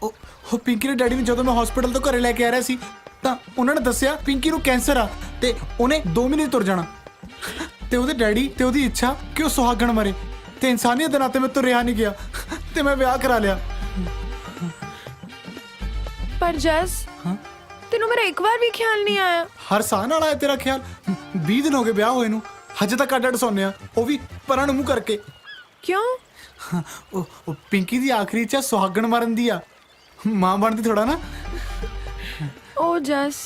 ਉਹ ਪਿੰਕੀ ਦੇ ਡੈਡੀ ਨੇ ਜਦੋਂ ਮੈਂ ਹਸਪੀਟਲ ਤੋਂ ਘਰੇ ਲੈ ਕੇ ਆ ਰਿਹਾ ਸੀ
ਤਾਂ ਉਹਨਾਂ ਨੇ ਦੱਸਿਆ ਪਿੰਕੀ ਨੂੰ ਕੈਂਸਰ ਆ ਤੇ ਉਹਨੇ 2 ਮਹੀਨੇ ਤੁਰ ਜਾਣਾ ਤੇ ਉਹਦੇ ਡੈਡੀ ਤੇ ਉਹਦੀ ਇੱਛਾ ਕਿ ਉਹ ਸੁਹਾਗਣ ਮਰੇ ਤੇ ਇਨਸਾਨੀਅਤ ਦੇ ਨਾਤੇ ਮੈਂ ਤੋਂ ਰਿਹਾ ਨਹੀਂ ਗਿਆ ਤੇ ਮੈਂ ਵਿਆਹ ਕਰਾ ਲਿਆ।
ਪਰ ਜੈਸ ਤੈਨੂੰ ਮੇਰਾ ਇੱਕ ਵਾਰ ਵੀ ਖਿਆਲ ਨਹੀਂ ਆਇਆ।
ਹਰ ਸਾਹ ਨਾਲ ਆਇਆ ਤੇਰਾ ਖਿਆਲ। 20 ਦਿਨ ਹੋ ਗਏ ਵਿਆਹ ਹੋਏ ਨੂੰ, ਹਜੇ ਤੱਕ ਅੱਡ ਸੌਂਦੇ ਆ, ਉਹ ਵੀ ਪਰਾਂ ਨੂੰ ਮੂੰਹ ਕਰਕੇ।
ਕਿਉਂ?
ਉਹ ਪਿੰਕੀ ਦੀ ਆਖਰੀ ਇੱਛਾ ਸੁਹਾਗਣ ਮਰਨ ਦੀ ਆ, ਮਾਂ ਬਣਦੀ ਥੋੜਾ ਨਾ।
ਓ ਜੈਸ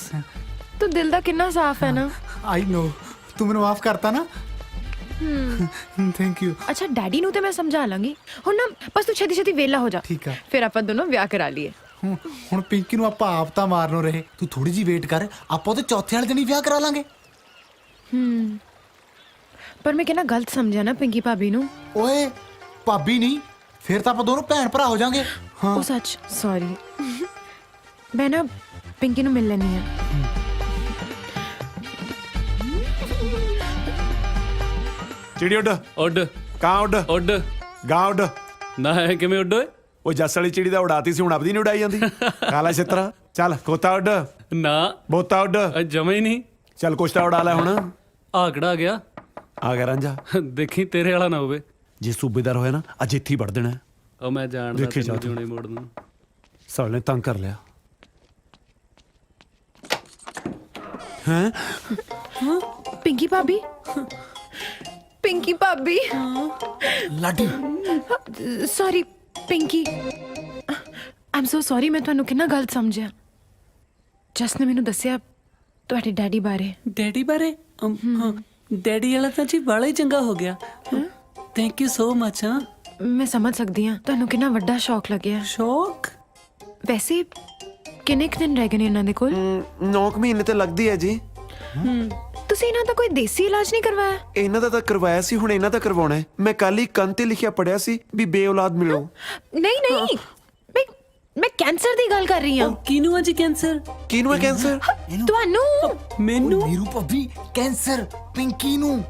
ਤੂੰ ਦਿਲ ਦਾ ਕਿੰਨਾ ਸਾਫ਼ ਹੈ ਨਾ।
ਆਈ ਨੋ, ਤੂੰ ਮੈਨੂੰ ਮਾਫ ਕਰਤਾ ਨਾ। Thank you.
ਅੱਛਾ ਡੈਡੀ ਨੂੰ ਤੇ ਮੈਂ ਸਮਝਾ ਲਾਂਗੀ, ਹੁਣ ਨਾ ਬਸ ਤੂੰ ਛੇਤੀ ਛੇਤੀ ਵਿਹਲਾ ਹੋ ਜਾ।
ਠੀਕ ਆ।
ਫਿਰ ਆਪਾਂ ਦੋਨੋਂ ਵਿਆਹ ਕਰਾ ਲਈਏ।
ਹੁਣ ਪਿੰਕੀ ਨੂੰ ਆਪਾਂ ਆਪ ਤਾਂ ਮਾਰਨੋਂ ਰਹੇ, ਤੂੰ ਥੋੜੀ ਜੀ ਵੇਟ ਕਰ, ਆਪਾਂ ਉਹਦੇ ਚੌਥੇ ਵਾਲੇ ਦਿਨ ਹੀ ਵਿਆਹ ਕਰਾ ਲਾਂਗੇ।
ਪਰ ਮੈਂ ਕਿਹਨਾਂ ਗਲਤ ਸਮਝਿਆ ਨਾ ਪਿੰਕੀ ਭਾਬੀ ਨੂੰ।
ਓਏ ਭਾਬੀ ਨਹੀਂ, ਫਿਰ ਤਾਂ ਆਪਾਂ ਦੋਨੋਂ ਭੈਣ ਭਰਾ ਹੋ ਜਾਾਂਗੇ।
ਉਹ ਸੱਚ ਸੌਰੀ, ਮੈਂ ਨਾ ਪਿੰਕੀ ਨੂੰ ਮਿਲ ਲੈਣੀ ਆ।
ਚਿੜੀ ਉੱਡ
ਉੱਡ
ਕਾਂ ਉੱਡ
ਉੱਡ
ਗਾਂ ਉੱਡ।
ਨਾ ਹੈ ਕਿਵੇਂ ਉੱਡ ਓਏ?
ਉਹ ਜੱਸ ਵਾਲੀ ਚਿੜੀ ਦਾ ਉਡਾਤੀ ਸੀ, ਹੁਣ ਆਪਦੀ ਨਹੀਂ ਉਡਾਈ ਜਾਂਦੀ। ਕਾਲਾ ਛਿੱਤਰਾ ਚੱਲ ਖੋਤਾ ਉੱਡ
ਨਾ
ਬੋਤਾ ਉੱਡ।
ਜਮਾ ਹੀ ਨਹੀਂ।
ਚੱਲ ਕੁਛ ਤਾਂ ਉਡਾ ਲੈ ਹੁਣ।
ਆਕੜਾ ਆ ਗਿਆ।
ਆ ਗਿਆ ਰਾਂਝਾ,
ਦੇਖੀ ਤੇਰੇ ਵਾਲਾ ਨਾ ਹੋਵੇ।
ਜੇ ਸੂਬੇਦਾਰ ਹੋਇਆ ਨਾ ਅੱਜ ਇੱਥੇ ਹੀ ਵੜ ਦੇਣਾ।
ਉਹ ਮੈਂ ਜਾਣਦਾ
ਦੇਖੀ ਜਾ
ਤੈਨੂੰ
ਤੂੰ।
ਜਿਉਣੇ ਮੋੜ ਨੂੰ।
ਸਾਲ ਨੇ ਤੰਗ ਕਰ ਲਿਆ ਹੈ।
ਪਿੰਕੀ ਭਾਬੀ, ਪਿੰਕੀ ਭਾਬੀ,
ਲਾਡੀ
ਸੌਰੀ ਪਿੰਕੀ, ਆਮ ਸੋ ਸੌਰੀ, ਮੈਂ ਤੁਹਾਨੂੰ ਕਿੰਨਾ ਗਲਤ ਸਮਝਿਆ। ਜਸ ਨੇ ਮੈਨੂੰ ਦੱਸਿਆ ਤੁਹਾਡੇ ਡੈਡੀ ਬਾਰੇ।
ਡੈਡੀ ਬਾਰੇ? ਹਾਂ, ਡੈਡੀ ਵਾਲਾ ਤਾਂ ਜੀ ਬੜਾ ਹੀ ਚੰਗਾ ਹੋ ਗਿਆ। Thank you so much. ਹਾਂ
ਮੈਂ ਸਮਝ ਸਕਦੀ ਹਾਂ ਤੁਹਾਨੂੰ ਕਿੰਨਾ ਵੱਡਾ ਸ਼ੌਕ ਲੱਗਿਆ।
ਸ਼ੌਕ?
ਵੈਸੇ ਕਿੰਨੇ ਕੁ ਦਿਨ ਰਹਿ ਗਏ ਨੇ ਇਹਨਾਂ ਦੇ ਕੋਲ?
9 ਮਹੀਨੇ ਤੇ ਲੱਗਦੀ ਹੈ ਜੀ।
ਤੁਸੀਂ ਇਹਨਾਂ ਦਾ ਕੋਈ ਦੇਸੀ ਇਲਾਜ ਨਹੀਂ ਕਰਵਾਇਆ?
ਇਹਨਾਂ ਦਾ ਤਾਂ ਕਰਵਾਇਆ ਸੀ, ਹੁਣ ਇਹਨਾਂ ਦਾ ਕਰਵਾਉਣਾ ਹੈ। ਮੈਂ ਕੱਲ ਹੀ ਕੰਨ ਤੇ ਲਿਖਿਆ ਪੜਿਆ ਸੀ ਵੀ ਬੇਔਲਾਦ ਮਿਲੋ।
ਨਹੀਂ ਨਹੀਂ, ਮੈਂ ਕੈਂਸਰ ਦੀ ਗੱਲ ਕਰ ਰਹੀ ਹਾਂ।
ਕਿਹਨੂੰ ਹੈ ਜੀ ਕੈਂਸਰ?
ਕਿਹਨੂੰ ਹੈ ਕੈਂਸਰ?
ਤੁਹਾਨੂੰ।
ਮੈਨੂੰ?
ਨੀਰੂ ਭਾਬੀ ਕੈਂਸਰ ਪਿੰਕੀ ਨੂੰ।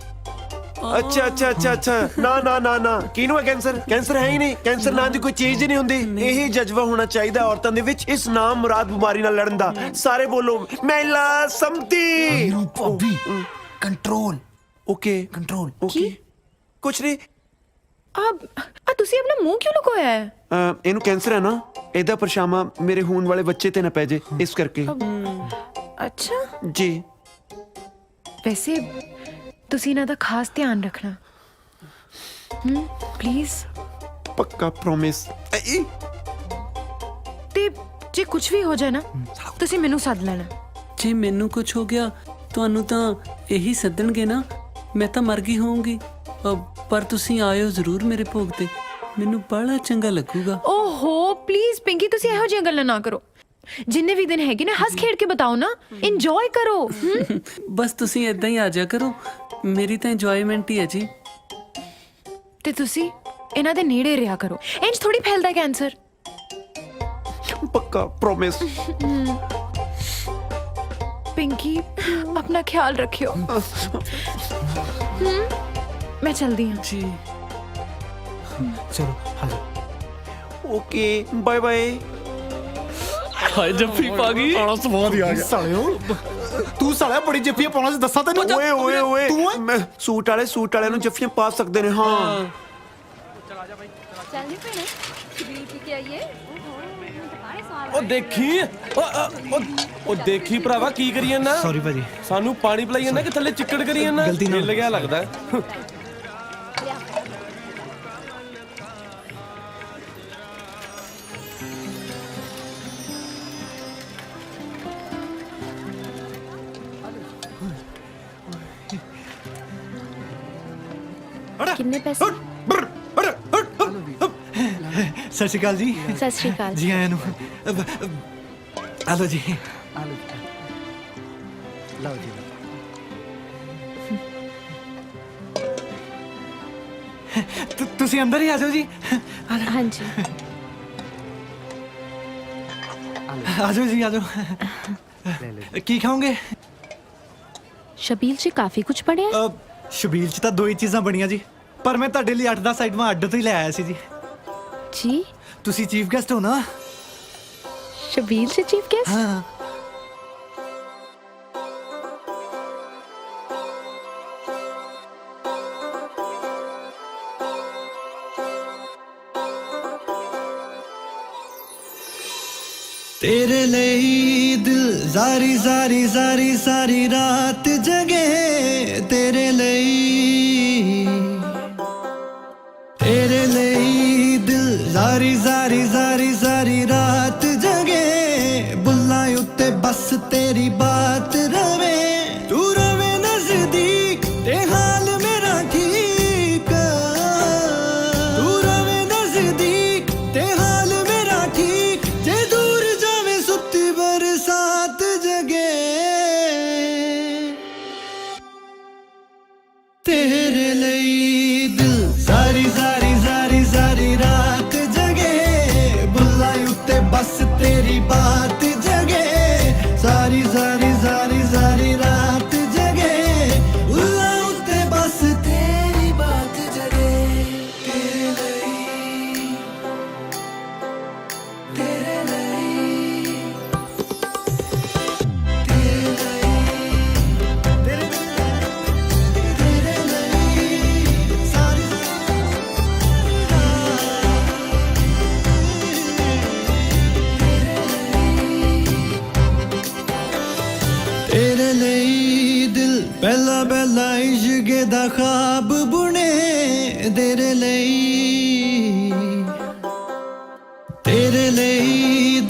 ਅੱਛਾ ਅੱਛਾ ਅੱਛਾ ਅੱਛਾ, ਨਾ ਨਾ ਨਾ ਨਾ, ਕਿਹਨੂੰ ਹੈ ਕੈਂਸਰ? ਕੈਂਸਰ ਹੈ ਹੀ ਨਹੀਂ। ਕੈਂਸਰ ਨਾਂ ਦੀ ਕੋਈ ਚੀਜ਼ ਹੀ ਨਹੀਂ ਹੁੰਦੀ। ਇਹ ਜਜ਼ਬਾ ਹੋਣਾ ਚਾਹੀਦਾ ਔਰਤਾਂ ਦੇ ਵਿੱਚ ਇਸ ਨਾਮ ਮੁਰਾਦ ਬਿਮਾਰੀ ਨਾਲ ਲੜਨ ਦਾ। ਸਾਰੇ ਬੋਲੋ ਮਹਿਲਾ ਸੰਮਤੀ।
ਨੀਰੂ ਭਾਬੀ ਕੰਟਰੋਲ।
Okay
control.
ਓਕੇ ਕੁਛ ਨਹੀਂ।
ਆ ਤੁਸੀਂ ਆਪਣਾ ਮੂੰਹ ਕਿਉਂ ਲੁਕੋਇਆ ਹੈ?
ਇਹਨੂੰ ਕੈਂਸਰ ਹੈ ਨਾ, ਇਹਦਾ ਪਰਛਾਵਾਂ ਮੇਰੇ ਹੋਣ ਵਾਲੇ ਬੱਚੇ ਤੇ ਨਾ ਪੈ ਜੇ, ਇਸ ਕਰਕੇ।
ਅੱਛਾ
ਜੀ।
ਵੈਸੇ ਤੁਸੀਂ ਇਹਨਾਂ ਦਾ ਖਾਸ ਧਿਆਨ ਰੱਖਣਾ ਪਲੀਜ਼।
ਪੱਕਾ ਪ੍ਰੋਮਿਸ।
ਤੇ ਜੇ ਕੁਝ ਵੀ ਹੋ ਜਾਏ ਨਾ ਤੁਸੀਂ ਮੈਨੂੰ ਸੱਦ ਲੈਣਾ।
ਜੇ ਮੈਨੂੰ ਕੁਝ ਹੋ ਗਿਆ ਤੁਹਾਨੂੰ ਤਾਂ ਇਹੀ ਸੱਦਣਗੇ ਨਾ, ਮੈਂ ਤਾਂ ਮਰ ਗਈ ਹੋਊਂਗੀ। ਪਰ ਤੁਸੀਂ ਆਇਓ ਜ਼ਰੂਰ ਮੇਰੇ ਭੋਗ ਤੇ, ਮੈਨੂੰ ਬੜਾ ਚੰਗਾ ਲੱਗੂਗਾ।
ਓਹੋ ਪਲੀਜ਼ ਪਿੰਕੀ, ਤੁਸੀਂ ਇਹੋ ਜਿਹੀਆਂ ਗੱਲਾਂ ਨਾ ਕਰੋ। ਜਿੰਨੇ ਵੀ ਦਿਨ ਹੈਗੇ ਨਾ ਹੱਸ ਖੇਡ ਕੇ ਬਿਤਾਓ ਨਾ, ਇੰਜੋਏ ਕਰੋ।
ਬਸ ਤੁਸੀਂ ਇਦਾਂ ਹੀ ਆ ਜਾ ਕਰੋ, ਮੇਰੀ ਤਾਂ ਇੰਜੋਇਮੈਂਟ ਹੀ ਹੈ ਜੀ।
ਤੇ ਤੁਸੀਂ ਇਹਨਾਂ ਦੇ ਨੇੜੇ ਰਿਹਾ ਕਰੋ, ਇੰਜ ਥੋੜੀ ਫੈਲਦਾ ਕੈਂਸਰ।
ਪੱਕਾ ਪ੍ਰੋਮਿਸ।
ਪਿੰਕੀ अपना ख्याल रखियो। मैं चलती हूँ
जी।
चलो हालो।
Okay bye bye.
ਹਾਏ ਜੱਫੀ ਪਾ ਗਈ।
ਆਲਾ ਸਵਾਦ ਹੀ ਆ ਗਿਆ ਸਾਲਿਓ। ਤੂੰ ਸਾਲਿਆ ਬੜੀ ਜੱਫੀਆਂ ਪਾਉਣਾ ਸੀ, ਦੱਸਾਂ ਤੈਨੂੰ।
ਓਏ ਓਏ ਓਏ,
ਤੂੰ ਓਏ।
ਮੈਂ ਸੂਟ ਵਾਲਿਆਂ ਨੂੰ ਜੱਫੀਆਂ ਪਾ ਸਕਦੇ ਨੇ। ਹਾਂ
ਚੱਲਦੀ ਭੈਣੇ ਛਬੀਲ ਪੀ ਕੇ ਆਈਏ।
ਉਹ ਦੇਖੀ ਉਹ ਦੇਖੀ ਭਰਾਵਾ ਕੀ ਕਰੀ ਜਾਂਦਾ।
ਸੌਰੀ ਭਾਜੀ।
ਸਾਨੂੰ ਪਾਣੀ ਪਿਲਾਈ ਜਾਂਦਾ ਕਿ ਥੱਲੇ ਚਿੱਕੜ ਕਰੀ ਜਾਂਦਾ।
ਗਲਤੀ ਨਾਲ।
ਮਿਲ ਗਿਆ ਲੱਗਦਾ।
ਕਿੰਨੇ ਪੈਸੇ?
ਸਤਿ ਸ਼੍ਰੀ ਅਕਾਲ ਜੀ।
ਸਤਿ ਸ਼੍ਰੀ ਅਕਾਲ
ਜੀ ਆਇਆਂ ਨੂੰ। ਆਲੋ ਜੀ।
ਲਓ ਜੀ।
ਤੁਸੀਂ ਅੰਦਰ ਹੀ ਆ ਜਾਓ ਜੀ।
ਹਾਂਜੀ
ਆ ਜਾਓ ਜੀ, ਆ ਜਾਓ। ਕੀ ਖਾਓਗੇ?
ਸ਼ਬੀਲ ਜੀ ਕਾਫੀ ਕੁਝ ਪੜਿਆ।
ਸ਼ਬੀਲ ਚ ਤਾਂ 2 ਹੀ ਚੀਜ਼ਾਂ ਬਣੀਆਂ ਜੀ, ਪਰ ਮੈਂ ਤੁਹਾਡੇ ਲਈ 8-10 ਆਈਟਮਾਂ ਅੱਡ ਤੋਂ ਹੀ ਲੈ ਆਇਆ ਸੀ ਜੀ।
ਜੀ
ਤੁਸੀਂ ਚੀਫ ਗੈਸਟ ਹੋ ਨਾ।
ਸ਼ਬੀਲ ਜੀ ਚੀਫ ਗੈਸਟ?
ਹਾਂ
तेरे लिए दिल सारी सारी सारी सारी रात जगे तेरे लिए दिल सारी सारी सारी सारी रात जगे बुल्ला उत्ते बस तेरी बात रवे तू रवे नजदीक ते हाल मेरा ठीक तू रवे नजदीक ते हाल मेरा ठीक जे दूर जावे सुती बरसात जगे तेरे लिए दिल सारी सारी सारी सारी रात जगे बुल्ला उत्ते बस तेरी बात जगे सारी सारी सारी सारी रात जगे बुल्ला उत्ते बस तेरी बात जगे तेरे लिए तेरे लिए तेरे लिए सारी तेरे लिए दिल पहला पहला इश्क दा ख्वाब बुने तेरे लिए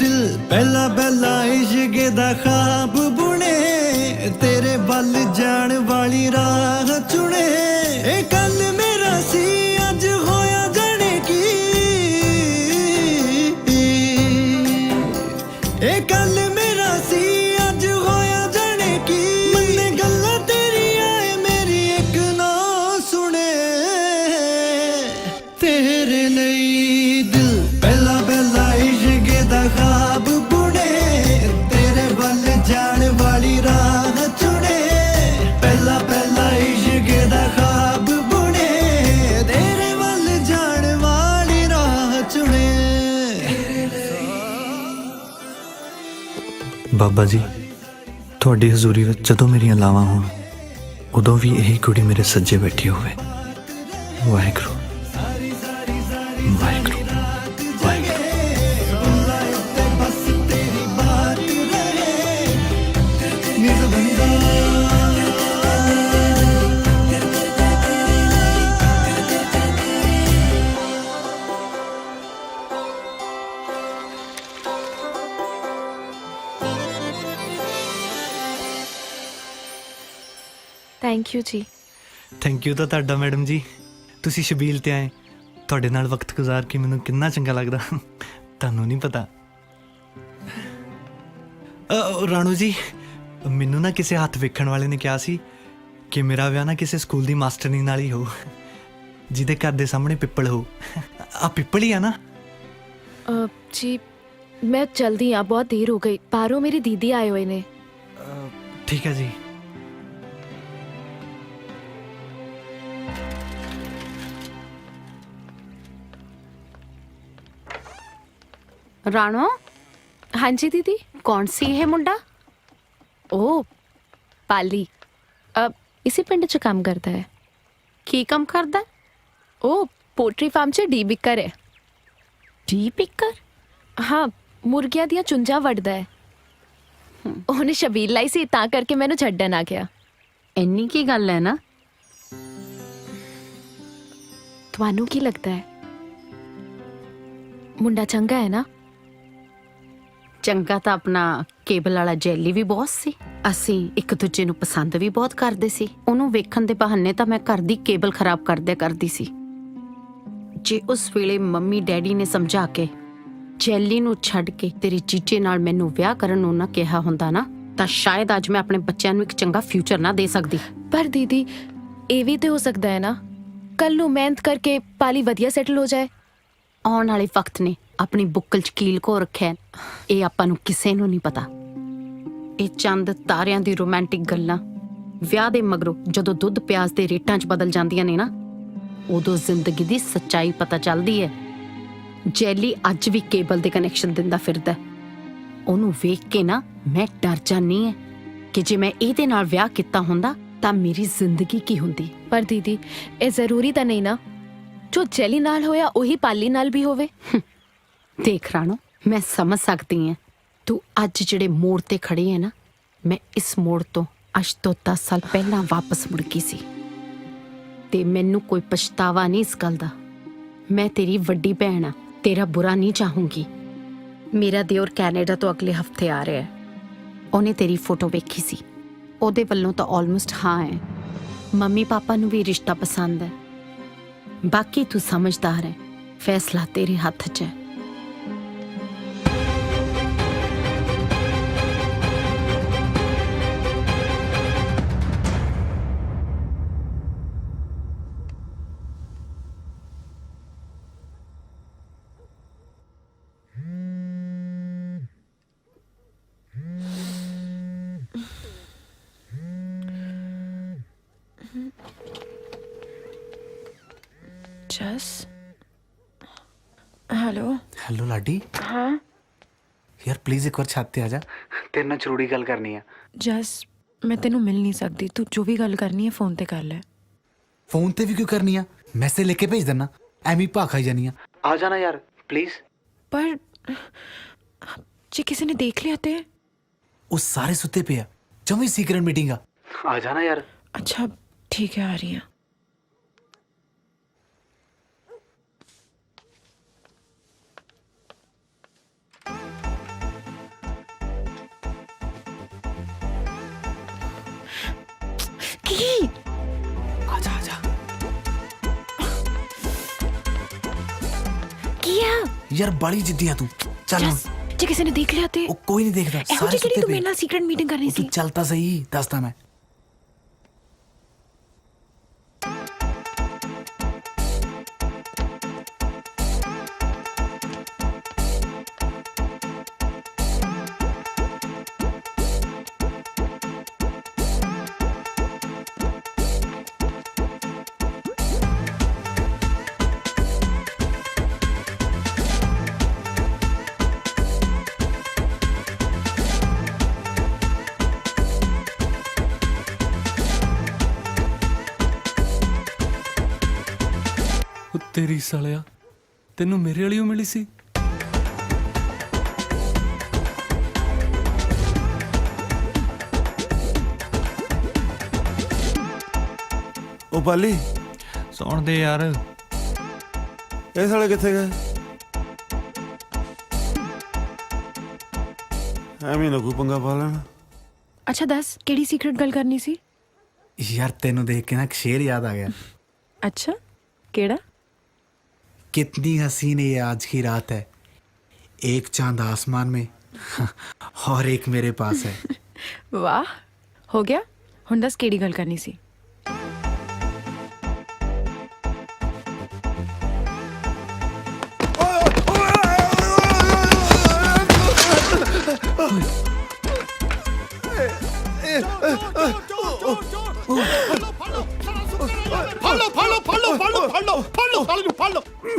दिल पहला पहला इश्क दा ख्वाब बुने तेरे बल जान वाली राह चुने ए कल मेरा सी अज होया जाने की ए कल मेरा सी अज होया जाने की मन्ने गल्लां तेरियां ए मेरी एक ना सुने तेरे लिए दिल पहला पहला इश्क दा ख्वाब बुने तेरे बल जान वाली राह चुने पहला पहला इश्क दा ख्वाब बुने तेरे बल जान वाली राह चुने
ਬਾਬਾ ਜੀ ਤੁਹਾਡੀ ਹਜ਼ੂਰੀ ਵਿੱਚ ਜਦੋਂ ਮੇਰੀਆਂ ਲਾਵਾਂ ਹੋਣ ਉਦੋਂ ਵੀ ਇਹੀ ਕੁੜੀ ਮੇਰੇ ਸੱਜੇ ਬੈਠੀ ਹੋਵੇ ਵਾਹਿਗੁਰੂ ਵਾਹਿਗੁਰੂ
बस तेरी बात रहे निज बंदा
ਥੈਂਕ ਯੂ ਜੀ।
ਥੈਂਕ ਯੂ ਤਾਂ ਤੁਹਾਡਾ ਮੈਡਮ ਜੀ ਤੁਸੀਂ ਸ਼ਬੀਲ ਤੇ ਆਏ ਤੁਹਾਡੇ ਨਾਲ ਵਕਤ ਗੁਜ਼ਾਰ ਕੇ ਮੈਨੂੰ ਕਿੰਨਾ ਚੰਗਾ ਲੱਗਦਾ ਤੁਹਾਨੂੰ ਨਹੀਂ ਪਤਾ ਰਾਣੂ ਜੀ ਮੈਨੂੰ ਨਾ ਕਿਸੇ ਹੱਥ ਵੇਖਣ ਵਾਲੇ ਨੇ ਕਿਹਾ ਸੀ ਕਿ ਮੇਰਾ ਵਿਆਹ ਨਾ ਕਿਸੇ ਸਕੂਲ ਦੀ ਮਾਸਟਰਨੀ ਨਾਲ ਹੀ ਹੋ ਜਿਹਦੇ ਘਰ ਦੇ ਸਾਹਮਣੇ ਪਿੱਪਲ ਹੋ ਆ ਪਿੱਪਲ ਹੀ ਆ ਨਾ
ਜੀ ਮੈਂ ਜਲਦੀ ਆ ਬਹੁਤ ਦੇਰ ਹੋ ਗਈ ਬਾਹਰੋਂ ਮੇਰੀ ਦੀਦੀ ਆਏ ਹੋਏ ਨੇ
ਠੀਕ ਹੈ ਜੀ
राणो हाँ जी दीदी कौन सी है मुंडा ओ पाली अब इसी पिंड च काम करता है की काम करता है ओ पोल्ट्री फार्म च डी बिकर है डी बिकर हाँ मुर्गियां दियां चुंजा वड़दा है ਉਹਨੇ ਸ਼ਬੀਲ ਲਾਈ ਸੀ ਤਾਂ ਕਰਕੇ ਮੈਨੂੰ ਛੱਡਣ ਆ ਗਿਆ ਇੰਨੀ ਕੀ ਗੱਲ ਹੈ ਨਾ ਤੁਹਾਨੂੰ ਕੀ ਲੱਗਦਾ ਹੈ ਮੁੰਡਾ ਚੰਗਾ ਹੈ ਨਾ ਚੰਗਾ ਤਾਂ ਆਪਣਾ ਕੇਬਲ ਵਾਲਾ ਜੈਲੀ ਵੀ ਬਹੁਤ ਸੀ ਅਸੀਂ ਇੱਕ ਦੂਜੇ ਨੂੰ ਪਸੰਦ ਵੀ ਬਹੁਤ ਕਰਦੇ ਸੀ ਉਹਨੂੰ ਵੇਖਣ ਦੇ ਬਹਾਨੇ ਤਾਂ ਮੈਂ ਘਰ ਦੀ ਕੇਬਲ ਖਰਾਬ ਕਰਦੀ ਸੀ ਜੇ ਉਸ ਵੇਲੇ ਮੰਮੀ ਡੈਡੀ ਨੇ ਸਮਝਾ ਕੇ ਜੈਲੀ ਨੂੰ ਛੱਡ ਕੇ ਤੇਰੀ ਜੀਜੇ ਨਾਲ ਮੈਨੂੰ ਵਿਆਹ ਕਰਨ ਨੂੰ ਨਾ ਕਿਹਾ ਹੁੰਦਾ ਨਾ ਤਾਂ ਸ਼ਾਇਦ ਅੱਜ ਮੈਂ ਆਪਣੇ ਬੱਚਿਆਂ ਨੂੰ ਇੱਕ ਚੰਗਾ ਫਿਊਚਰ ਨਾ ਦੇ ਸਕਦੀ ਪਰ ਦੀਦੀ ਇਹ ਵੀ ਤੇ ਹੋ ਸਕਦਾ ਹੈ ਨਾ ਕੱਲ ਨੂੰ ਮਿਹਨਤ ਕਰਕੇ ਪਾਲੀ ਵਧੀਆ ਸੈਟਲ ਹੋ ਜਾਏ ਆਉਣ ਵਾਲੇ ਵਕਤ ਨੇ ਆਪਣੀ ਬੁੱਕਲ ਚ ਕੀਲ ਕੋ ਰੱਖਿਆ ਇਹ ਆਪਾਂ ਨੂੰ ਕਿਸੇ ਨੂੰ ਨਹੀਂ ਪਤਾ ਇਹ ਚੰਦ ਤਾਰਿਆਂ ਦੀ ਰੋਮਾਂਟਿਕ ਗੱਲਾਂ ਵਿਆਹ ਦੇ ਮਗਰੋਂ ਜਦੋਂ ਦੁੱਧ ਪਿਆਜ਼ ਦੇ ਰੇਟਾਂ 'ਚ ਬਦਲ ਜਾਂਦੀਆਂ ਨੇ ਨਾ ਉਦੋਂ ਜ਼ਿੰਦਗੀ ਦੀ ਸੱਚਾਈ ਪਤਾ ਚੱਲਦੀ ਹੈ ਜੈਲੀ ਅੱਜ ਵੀ ਕੇਬਲ ਦੇ ਕਨੈਕਸ਼ਨ ਦਿੰਦਾ ਫਿਰਦਾ ਉਹਨੂੰ ਵੇਖ ਕੇ ਨਾ ਮੈਂ ਡਰ ਜਾਂਦੀ ਹੈ ਕਿ ਜੇ ਮੈਂ ਇਹਦੇ ਨਾਲ ਵਿਆਹ ਕੀਤਾ ਹੁੰਦਾ ਤਾਂ ਮੇਰੀ ਜ਼ਿੰਦਗੀ ਕੀ ਹੁੰਦੀ ਪਰ ਦੀਦੀ ਇਹ ਜ਼ਰੂਰੀ ਤਾਂ ਨਹੀਂ ਨਾ ਜੋ ਜੈਲੀ ਨਾਲ ਹੋਇਆ ਉਹੀ ਪਾਲੀ ਨਾਲ ਵੀ ਹੋਵੇ ਦੇਖ ਰਾਣੋ ਮੈਂ ਸਮਝ ਸਕਦੀ ਹਾਂ ਤੂੰ ਅੱਜ ਜਿਹੜੇ ਮੋੜ ਤੇ ਖੜੀ ਹੈ ਨਾ, ਮੈਂ ਇਸ ਮੋੜ ਤੋਂ ਅੱਜ ਤੋਂ 10 ਸਾਲ ਪਹਿਲਾਂ ਵਾਪਸ ਮੁੜ ਗਈ ਸੀ ਤੇ ਮੈਨੂੰ ਕੋਈ ਪਛਤਾਵਾ ਨਹੀਂ ਇਸ ਗੱਲ ਦਾ। ਮੈਂ ਤੇਰੀ ਵੱਡੀ ਭੈਣ ਆ, ਤੇਰਾ ਬੁਰਾ ਨਹੀਂ ਚਾਹੂੰਗੀ। ਮੇਰਾ ਦਿਓਰ ਕੈਨੇਡਾ ਤੋਂ ਅਗਲੇ ਹਫਤੇ ਆ ਰਿਹਾ ਹੈ। ਉਹਨੇ ਤੇਰੀ ਫੋਟੋ ਵੇਖੀ ਸੀ, ਉਹਦੇ ਵੱਲੋਂ ਤਾਂ ਆਲਮੋਸਟ ਹਾਂ ਹੈ। ਮੰਮੀ ਪਾਪਾ ਨੂੰ ਵੀ ਰਿਸ਼ਤਾ ਪਸੰਦ ਹੈ। ਬਾਕੀ ਤੂੰ ਸਮਝਦਾਰ ਹੈ, ਫੈਸਲਾ ਤੇਰੇ ਹੱਥ 'ਚ ਹੈ। जस हेलो
हेलो लाडी।
हाँ
यार प्लीज एक बार छत ते आ जा, तेरे नाल जरूरी गल करनी है।
जस मैं तेनू मिल नहीं सकती, तू जो भी गल करनी है फोन ते कर ले।
फोन ते भी क्यों करनी है, मैसेज लेके भेज देना, एमी भा खाई जानी है। आ जाना यार प्लीज।
पर जे किसी ने देख लिया ते?
वो सारे सुते पे है, जमी सीक्रेट मीटिंग आ जाना यार।
अच्छा ठीक है, आ रही है।
आजा आजा।
किया
यार बड़ी जिद्दी है तू, चल।
जस जे किसी ने देख लिया ते?
वो कोई नहीं देखता,
ਇਹੋ
सारे
ਜਿਹੀ ਕਿਹੜੀ
सुते
ਤੂੰ
पे।
ਮੇਰੇ ਨਾਲ ਸੀਕ੍ਰੇਟ ਮੀਟਿੰਗ ਕਰਨੀ
तू
ਸੀ?
चलता सही, दसता मैं।
ਉਹ ਤੇਰੀ ਸਾਲਿਆ, ਤੈਨੂੰ ਮੇਰੇ ਵਾਲੀ ਓ ਮਿਲੀ ਸੀ?
ਉਹ ਬਾਲੀ,
ਸੌਣ ਦੇ ਯਾਰ।
ਇਹ ਸਾਲੇ ਕਿੱਥੇ ਗਏ? ਐਵੇਂ ਨਾ ਕੋਈ ਪੰਗਾ ਪਾ ਲੈਣਾ।
अच्छा दस केड़ी सीक्रेट गल करनी सी?
यार तेनू देख के ना एक शेर याद आ गया।
अच्छा केड़ा?
कितनी हसीन ये आज की रात है, एक चांद आसमान में और एक मेरे पास है।
वाह, हो गया। हुण दस केड़ी गल करनी सी?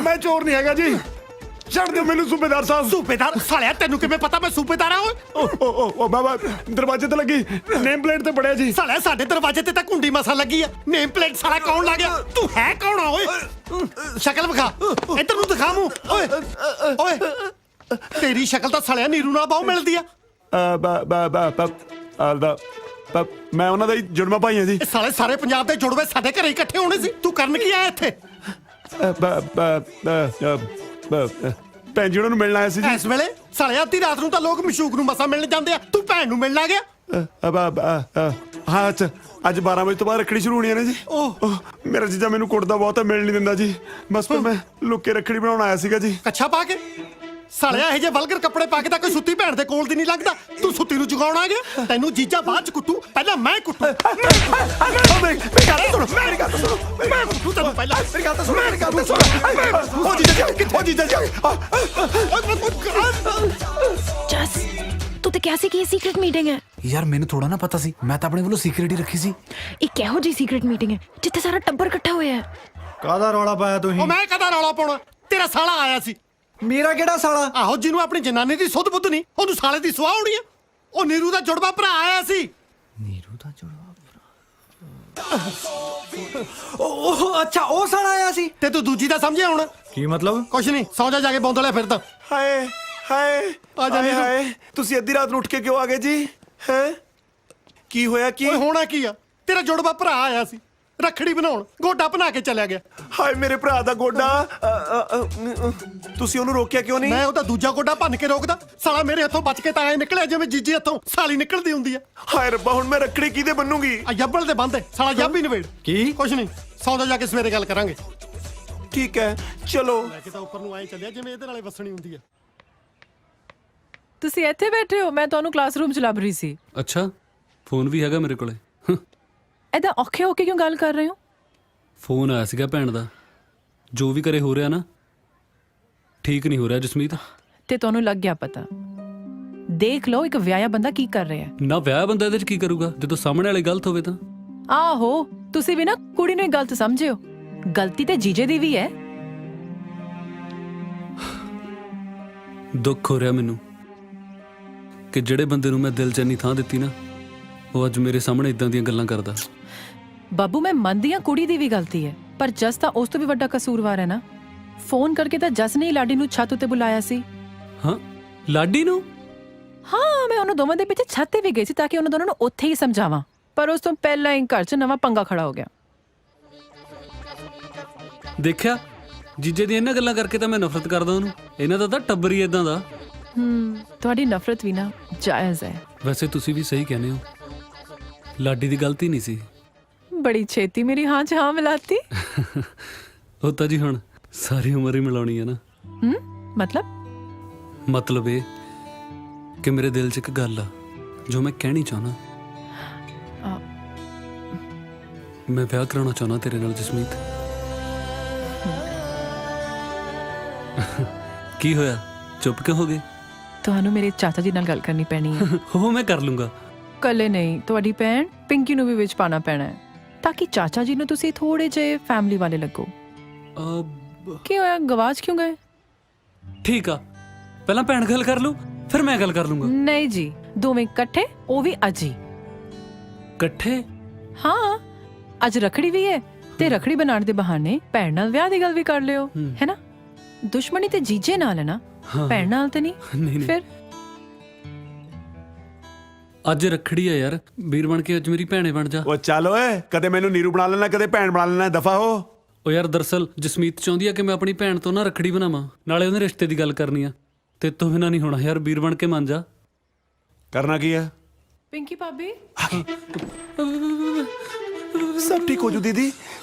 ਮੈਂ ਚੋਰ ਨਹੀਂ ਹੈਗਾ ਜੀ, ਛੱਡ ਦਿਓ ਮੈਨੂੰ ਸੂਬੇਦਾਰ ਸਾਹਿਬ।
ਸੂਬੇਦਾਰ ਸਾਲਿਆ, ਤੈਨੂੰ ਕਿਵੇਂ ਪਤਾ ਮੈਂ ਸੂਬੇਦਾਰ ਆ? ਓਏ
ਓ ਬਾਬਾ, ਦਰਵਾਜ਼ੇ ਤੇ ਲੱਗੀ ਨੇਮ ਪਲੇਟ ਤੇ ਪੜਿਆ ਜੀ।
ਸਾਲਿਆ ਸਾਡੇ ਦਰਵਾਜ਼ੇ ਤੇ ਤਾਂ ਕੁੰਡੀ ਮਸਾ ਲੱਗੀ ਆ, ਨੇਮ ਪਲੇਟ ਸਾਲਾ ਕੌਣ ਲਾ ਗਿਆ? ਤੂੰ ਹੈ ਕੌਣ ਆ ਓਏ? ਸ਼ਕਲ ਵਿਖਾ, ਇੱਧਰ ਨੂੰ ਦਿਖਾ ਮੂੰਹ। ਓਏ ਓਏ, ਤੇਰੀ ਸ਼ਕਲ ਤਾਂ ਸਾਲਿਆ ਨੀਰੂ ਨਾਲ ਬਹੁਤ ਮਿਲਦੀ ਆ।
ਮੈਂ ਉਹਨਾਂ ਦਾ ਹੀ ਜੁੜਵਾ ਭਾਈ ਹਾਂ ਜੀ।
ਇਹ ਸਾਲੇ ਸਾਰੇ ਪੰਜਾਬ ਦੇ ਜੁੜਵੇ ਸਾਡੇ ਘਰੇ ਇਕੱਠੇ ਹੋਣੇ ਸੀ, ਤੂੰ ਕਰਨ ਕੀ ਆਇਆ ਇੱਥੇ?
ਭੈਣ ਜੀ ਉਹਨਾਂ ਨੂੰ ਮਿਲਣ ਆਇਆ ਸੀ ਜੀ।
ਇਸ ਵੇਲੇ ਸਾਲਿਆ ਅੱਧੀ ਰਾਤ ਨੂੰ ਤਾਂ ਲੋਕ ਮਸ਼ੂਕ ਨੂੰ ਮਸਾ ਮਿਲਣ ਜਾਂਦੇ ਆ, ਤੂੰ ਭੈਣ ਨੂੰ ਮਿਲਣ ਆ ਗਿਆ?
ਹਾਂ ਅੱਛਾ, ਅੱਜ 12 ਵਜੇ ਤੋਂ ਬਾਅਦ ਰੱਖੜੀ ਸ਼ੁਰੂ ਹੋਣੀ ਹੈ ਨਾ ਜੀ। ਮੇਰਾ ਜੀਜਾ ਮੈਨੂੰ ਕੁੱਟਦਾ ਬਹੁਤ ਹੈ, ਮਿਲ ਨਹੀਂ ਦਿੰਦਾ ਜੀ। ਬਸ ਫਿਰ ਮੈਂ ਲੁੱਕੇ ਰੱਖੜੀ ਬਣਾਉਣ ਆਇਆ ਸੀਗਾ ਜੀ।
ਕੱਛਾ ਪਾ ਕੇ? ਸਾਲਿਆ ਇਹ ਜੇ ਵਲਗਰ ਕੱਪੜੇ ਪਾ ਕੇ ਤਾਂ ਕੋਈ ਸੁੱਤੀ ਭੈਣ ਦੇ ਕੋਲ ਦੀ ਨਹੀਂ ਲੱਗਦਾ, ਤੂੰ ਸੁੱਤੀ ਨੂੰ ਜਗਾਉਣ ਆ ਗਿਆ? ਤੈਨੂੰ ਜੀਜਾ ਬਾਅਦ ਚ ਕੁੱਟੂ, ਪਹਿਲਾਂ ਮੈਂ ਕੁੱਟੂ।
ਮੇਰੀ ਗੱਲ ਸੁਣੋ, ਮੇਰੀ ਗੱਲ ਸੁਣੋ,
ਮੈਂ ਕੁੱਟੂ ਤੈਨੂੰ ਪਹਿਲਾਂ।
ਮੇਰੀ ਗੱਲ ਸੁਣੋ, ਮੇਰੀ ਗੱਲ ਸੁਣੋ। ਉਹ ਜੀਜਾ ਜੀ ਕਿੱਥੇ? ਜੀਜਾ ਜੀ
जस तू तो क्या सी की सीक्रेट मीटिंग है?
यार मैंने थोड़ा ना पता सी, मैं तो अपने वालों सीक्रेट ही रखी सी।
एक किहो जी सीक्रेट मीटिंग है जिथे सारा टब्बर इकट्ठा होया है?
ਕਾਹਦਾ ਰੌਲਾ ਪਾਇਆ
ਉਹ
ਤੁਸੀਂ?
ਮੈਂ ਕਦਾ ਰੌਲਾ ਪਾਉਣਾ? ਤੇਰਾ ਸਾਲਾ ਆਇਆ ਸੀ।
ਮੇਰਾ ਕਿਹੜਾ ਸਾਲਾ?
ਆਹੋ, ਜਿਹਨੂੰ ਆਪਣੀ ਜਨਾਨੀ ਦੀ ਸੁੱਧ ਬੁੱਧ ਨਹੀਂ, ਉਹਨੂੰ ਸਾਲੇ ਦੀ ਸੁਆਹ ਹੋਣੀ ਆ। ਉਹ ਨੀਰੂ ਦਾ ਜੁੜਵਾ ਭਰਾ ਆਇਆ ਸੀ।
ਨੀਰੂ ਦਾ ਜੁੜਵਾ ਉਹ ਅੱਛਾ, ਉਹ ਸਾਲਾ ਆਇਆ ਸੀ।
ਤੇ ਤੂੰ ਦੂਜੀ ਦਾ ਸਮਝਿਆ ਹੁਣ?
ਕੀ ਮਤਲਬ?
ਕੁਛ ਨਹੀਂ, ਸੌਂ ਜਾ ਕੇ ਬੌਂਦਲਿਆ ਫਿਰਦਾ।
ਹਾਏ
ਹਾਏ
ਆ ਜਾ
ਹਾਏ
ਨੀਰੂ।
ਹਾਏ ਤੁਸੀਂ ਅੱਧੀ ਰਾਤ ਨੂੰ ਉੱਠ ਕੇ ਕਿਉਂ ਆ ਗਏ ਜੀ ਹੈ ਕੀ ਹੋਇਆ ਕੀ
ਓਏ ਹੋਣਾ ਕੀ ਆ, ਤੇਰਾ ਜੁੜਵਾ ਭਰਾ ਆਇਆ ਸੀ ਰੱਖੜੀ ਬਣਾਉਣ, ਗੋਡਾ ਬਣਾ ਕੇ ਚਲਿਆ ਗਿਆ।
ਹਾਏ ਮੇਰੇ ਭਰਾ ਦਾ ਗੋਡਾ ਤੁਸੀਂ ਉਹਨੂੰ ਰੋਕਿਆ ਕਿਉਂ ਨਹੀਂ?
ਮੈਂ ਉਹਦਾ ਦੂਜਾ ਗੋਡਾ ਭੰਨ ਕੇ ਰੋਕਦਾ, ਸਾਲਾ ਮੇਰੇ ਹੱਥੋਂ ਬਚ ਕੇ ਤਾਂ ਐ ਨਿਕਲਿਆ ਜਿਵੇਂ ਜੀਜੇ ਹੱਥੋਂ ਸਾਲੀ ਨਿਕਲਦੀ ਹੁੰਦੀ ਆ।
ਹਾਏ ਰੱਬਾ ਹੁਣ ਮੈਂ ਰੱਖੜੀ ਕਿਹਦੇ ਬੰਨੂਗੀ?
ਆ ਜੱਬਲ ਦੇ ਬੰਦੇ, ਸਾਲਾ ਜੱਬ ਹੀ ਨਵੇੜ।
ਕੀ?
ਕੁਛ ਨਹੀਂ, ਸੌਦਾ ਜਾ ਕੇ ਸਵੇਰੇ ਗੱਲ ਕਰਾਂਗੇ।
ਠੀਕ ਹੈ ਚਲੋ।
ਲੈ ਕੇ ਤਾਂ ਉੱਪਰ ਨੂੰ ਐ ਚੱਲਿਆ ਜਿਵੇਂ ਇਹਦੇ ਨਾਲੇ ਵਸਣੀ ਹੁੰਦੀ ਆ।
ਤੁਸੀਂ ਇੱਥੇ ਬੈਠੇ ਹੋ, ਮੈਂ ਤੁਹਾਨੂੰ ਕਲਾਸਰੂਮ ਚ ਲੱਭ ਰਹੀ ਸੀ।
ਅੱਛਾ, ਫੋਨ ਵੀ ਹੈਗਾ ਮੇਰੇ ਕੋਲੇ।
ਐਦਾਂ ਔਖੇ ਹੋ ਕੇ ਕਿਉਂ ਗੱਲ ਕਰ ਰਹੇ ਹੋ?
ਫੋਨ ਆਇਆ ਸੀਗਾ ਭੈਣ ਦਾ। ਜੋ ਵੀ ਕਰੇ ਹੋ ਰਿਹਾ ਨਾ, ਠੀਕ ਨਹੀਂ ਹੋ ਰਿਹਾ ਜਸਮੀਤ।
ਤੇ ਤੁਹਾਨੂੰ ਲੱਗ ਗਿਆ ਪਤਾ। ਦੇਖ ਲਓ ਇੱਕ ਵਿਆਹਿਆ ਬੰਦਾ ਕੀ ਕਰ ਰਿਹਾ ਹੈ।
ਨਾ ਵਿਆਹ ਬੰਦਾ ਇਹਦੇ ਚ ਕੀ ਕਰੂਗਾ ਜਦੋਂ ਸਾਹਮਣੇ ਵਾਲੀ ਗਲਤ ਹੋਵੇ ਤਾਂ।
ਆਹੋ, ਤੁਸੀਂ ਵੀ ਨਾ ਕੁੜੀ ਨੂੰ ਹੀ ਗਲਤ ਸਮਝਿਓ। ਗਲਤੀ ਤੇ ਜੀਜੇ ਦੀ ਵੀ ਹੈ।
ਦੁੱਖ ਹੋ ਰਿਹਾ ਮੈਨੂੰ ਕਿ ਜਿਹੜੇ ਬੰਦੇ ਨੂੰ ਮੈਂ ਦਿਲ 'ਚ ਇੰਨੀ ਥਾਂ ਦਿੱਤੀ ਨਾ, ਉਹ ਅੱਜ ਮੇਰੇ ਸਾਹਮਣੇ ਇਦਾਂ ਦੀਆਂ ਗੱਲਾਂ ਕਰਦਾ।
ਬਾਬੂ ਮੈਂ ਮੰਨਦੀ ਹਾਂ ਕੁੜੀ ਦੀ ਵੀ ਗਲਤੀ ਹੈ, ਪਰ ਜਸ ਤਾਂ ਉਸ ਤੋਂ ਵੀ ਵੱਡਾ ਕਸੂਰਵਾਰ ਹੈ ਨਾ। ਫੋਨ ਕਰਕੇ ਤਾਂ ਜਸ ਨੇ ਹੀ ਲਾਡੀ ਨੂੰ ਛੱਤ ਉੱਤੇ ਬੁਲਾਇਆ ਸੀ।
ਹਾਂ, ਲਾਡੀ ਨੂੰ?
ਹਾਂ, ਮੈਂ ਉਹਨਾਂ ਦੋਵਾਂ ਦੇ ਪਿੱਛੇ ਛੱਤ ਤੇ ਵੀ ਗਈ ਸੀ ਤਾਂ ਕਿ ਉਹਨਾਂ ਦੋਨਾਂ ਨੂੰ ਉੱਥੇ ਹੀ ਸਮਝਾਵਾਂ, ਪਰ ਉਸ ਤੋਂ ਪਹਿਲਾਂ ਹੀ ਘਰ 'ਚ ਨਵਾਂ ਪੰਗਾ ਖੜਾ ਹੋ ਗਿਆ।
ਦੇਖਿਆ, ਜੀਜੇ ਦੀਆਂ ਇਹਨਾਂ ਗੱਲਾਂ ਕਰਕੇ ਤਾਂ ਮੈਂ ਨਫ਼ਰਤ ਕਰਦਾ ਉਹਨੂੰ। ਇਹਨਾਂ ਦਾ ਤਾਂ ਟੱਬਰ ਹੀ ਇਦਾਂ ਦਾ।
ਤੁਹਾਡੀ ਨਫ਼ਰਤ ਵੀ ਨਾ ਜਾਇਜ਼ ਹੈ।
ਵੈਸੇ ਤੁਸੀਂ ਵੀ ਸਹੀ ਕਹਿੰਦੇ ਹੋ, ਲਾਡੀ ਦੀ ਗਲਤੀ ਨਹੀਂ ਸੀ।
ਬੜੀ ਛੇਤੀ ਮੇਰੀ ਹਾਂ 'ਚ ਹਾਂ ਮਿਲਾਤੀ।
ਉਹ ਤਾਂ ਜੀ ਹੁਣ ਸਾਰੀ ਉਮਰ ਹੀ ਮਿਲਾਉਣੀ ਹੈ ਨਾ। ਮਤਲਬ ਇਹ ਕਿ ਮੇਰੇ ਦਿਲ 'ਚ ਇੱਕ ਗੱਲ ਆ ਜੋ ਮੈਂ ਕਹਿਣੀ ਚਾਹੁੰਦਾ। ਮੈਂ ਵਿਆਹ ਕਰਾਉਣਾ ਚਾਹੁੰਦਾ ਤੇਰੇ ਨਾਲ ਜਸਮੀਤ। ਕੀ ਹੋਇਆ, ਚੁੱਪ ਕਿਉਂ ਹੋ ਗਏ?
ਤੁਹਾਨੂੰ ਮੇਰੇ ਚਾਚਾ ਜੀ ਨਾਲ ਗੱਲ ਕਰਨੀ ਪੈਣੀ ਹੈ।
ਉਹ ਮੈਂ ਕਰ ਲੂੰਗਾ।
ਕੱਲੇ ਨਹੀਂ, ਤੁਹਾਡੀ ਭੈਣ ਪਿੰਕੀ ਨੂੰ ਵੀ ਵਿੱਚ ਪਾਣਾ ਪੈਣਾ ਹੈ ਤਾਂ ਕਿ ਚਾਚਾ ਜੀ ਨੂੰ ਤੁਸੀਂ ਥੋੜੇ ਜਿਹੇ ਫੈਮਿਲੀ ਵਾਲੇ ਲੱਗੋ। ਕੀ ਹੋਇਆ, ਗਵਾਚ ਕਿਉਂ ਗਏ?
ਠੀਕ ਆ, ਪਹਿਲਾਂ ਭੈਣ ਗੱਲ ਕਰ ਲੂ, ਫਿਰ ਮੈਂ ਗੱਲ ਕਰ ਲੂੰਗਾ।
ਨਹੀਂ ਜੀ, ਦੋਵੇਂ ਇਕੱਠੇ, ਉਹ ਵੀ ਅੱਜ ਹੀ।
ਇਕੱਠੇ?
ਹਾਂ, ਅੱਜ ਰੱਖੜੀ ਵੀ ਹੈ ਤੇ ਰੱਖੜੀ ਬਣਾਉਣ ਦੇ ਬਹਾਨੇ ਭੈਣ ਨਾਲ ਵਿਆਹ ਦੀ ਗੱਲ ਵੀ ਕਰ ਲਿਓ, ਹੈ ਨਾ? ਦੁਸ਼ਮਣੀ ਤੇ ਜੀਜੇ ਨਾਲ ਹੈ ਨਾ, ਭੈਣ ਨਾਲ ਤੇ ਨਹੀਂ। ਫਿਰ
ਅੱਜ ਰੱਖੜੀ ਆ ਯਾਰ, ਵੀਰ ਬਣ ਕੇ ਅੱਜ ਮੇਰੀ ਭੈਣੇ ਬਣ ਜਾ।
ਉਹ ਚੱਲ ਓਏ, ਕਦੇ ਮੈਨੂੰ ਨੀਰੂ ਬਣਾ ਲੈਣਾ, ਕਦੇ ਭੈਣ ਬਣਾ ਲੈਣਾ, ਦਫਾ ਹੋ।
ਉਹ ਯਾਰ ਦਰਅਸਲ ਜਸਮੀਤ ਚਾਹੁੰਦੀ ਆ ਕਿ ਮੈਂ ਆਪਣੀ ਭੈਣ ਤੋਂ ਨਾ ਰੱਖੜੀ ਬਣਾਵਾਂ, ਨਾਲੇ ਉਹਦੇ ਰਿਸ਼ਤੇ ਦੀ ਗੱਲ ਕਰਨੀ ਆ। ਤੇ ਤੋਂ ਬਿਨਾਂ ਨਹੀਂ ਹੋਣਾ ਯਾਰ, ਵੀਰ ਬਣ ਕੇ ਮੰਨ ਜਾ।
ਕਰਨਾ ਕੀ ਆ?
ਪਿੰਕੀ ਭਾਬੀ,
ਸਭ ਠੀਕ ਹੋ ਜੂ ਦੀਦੀ,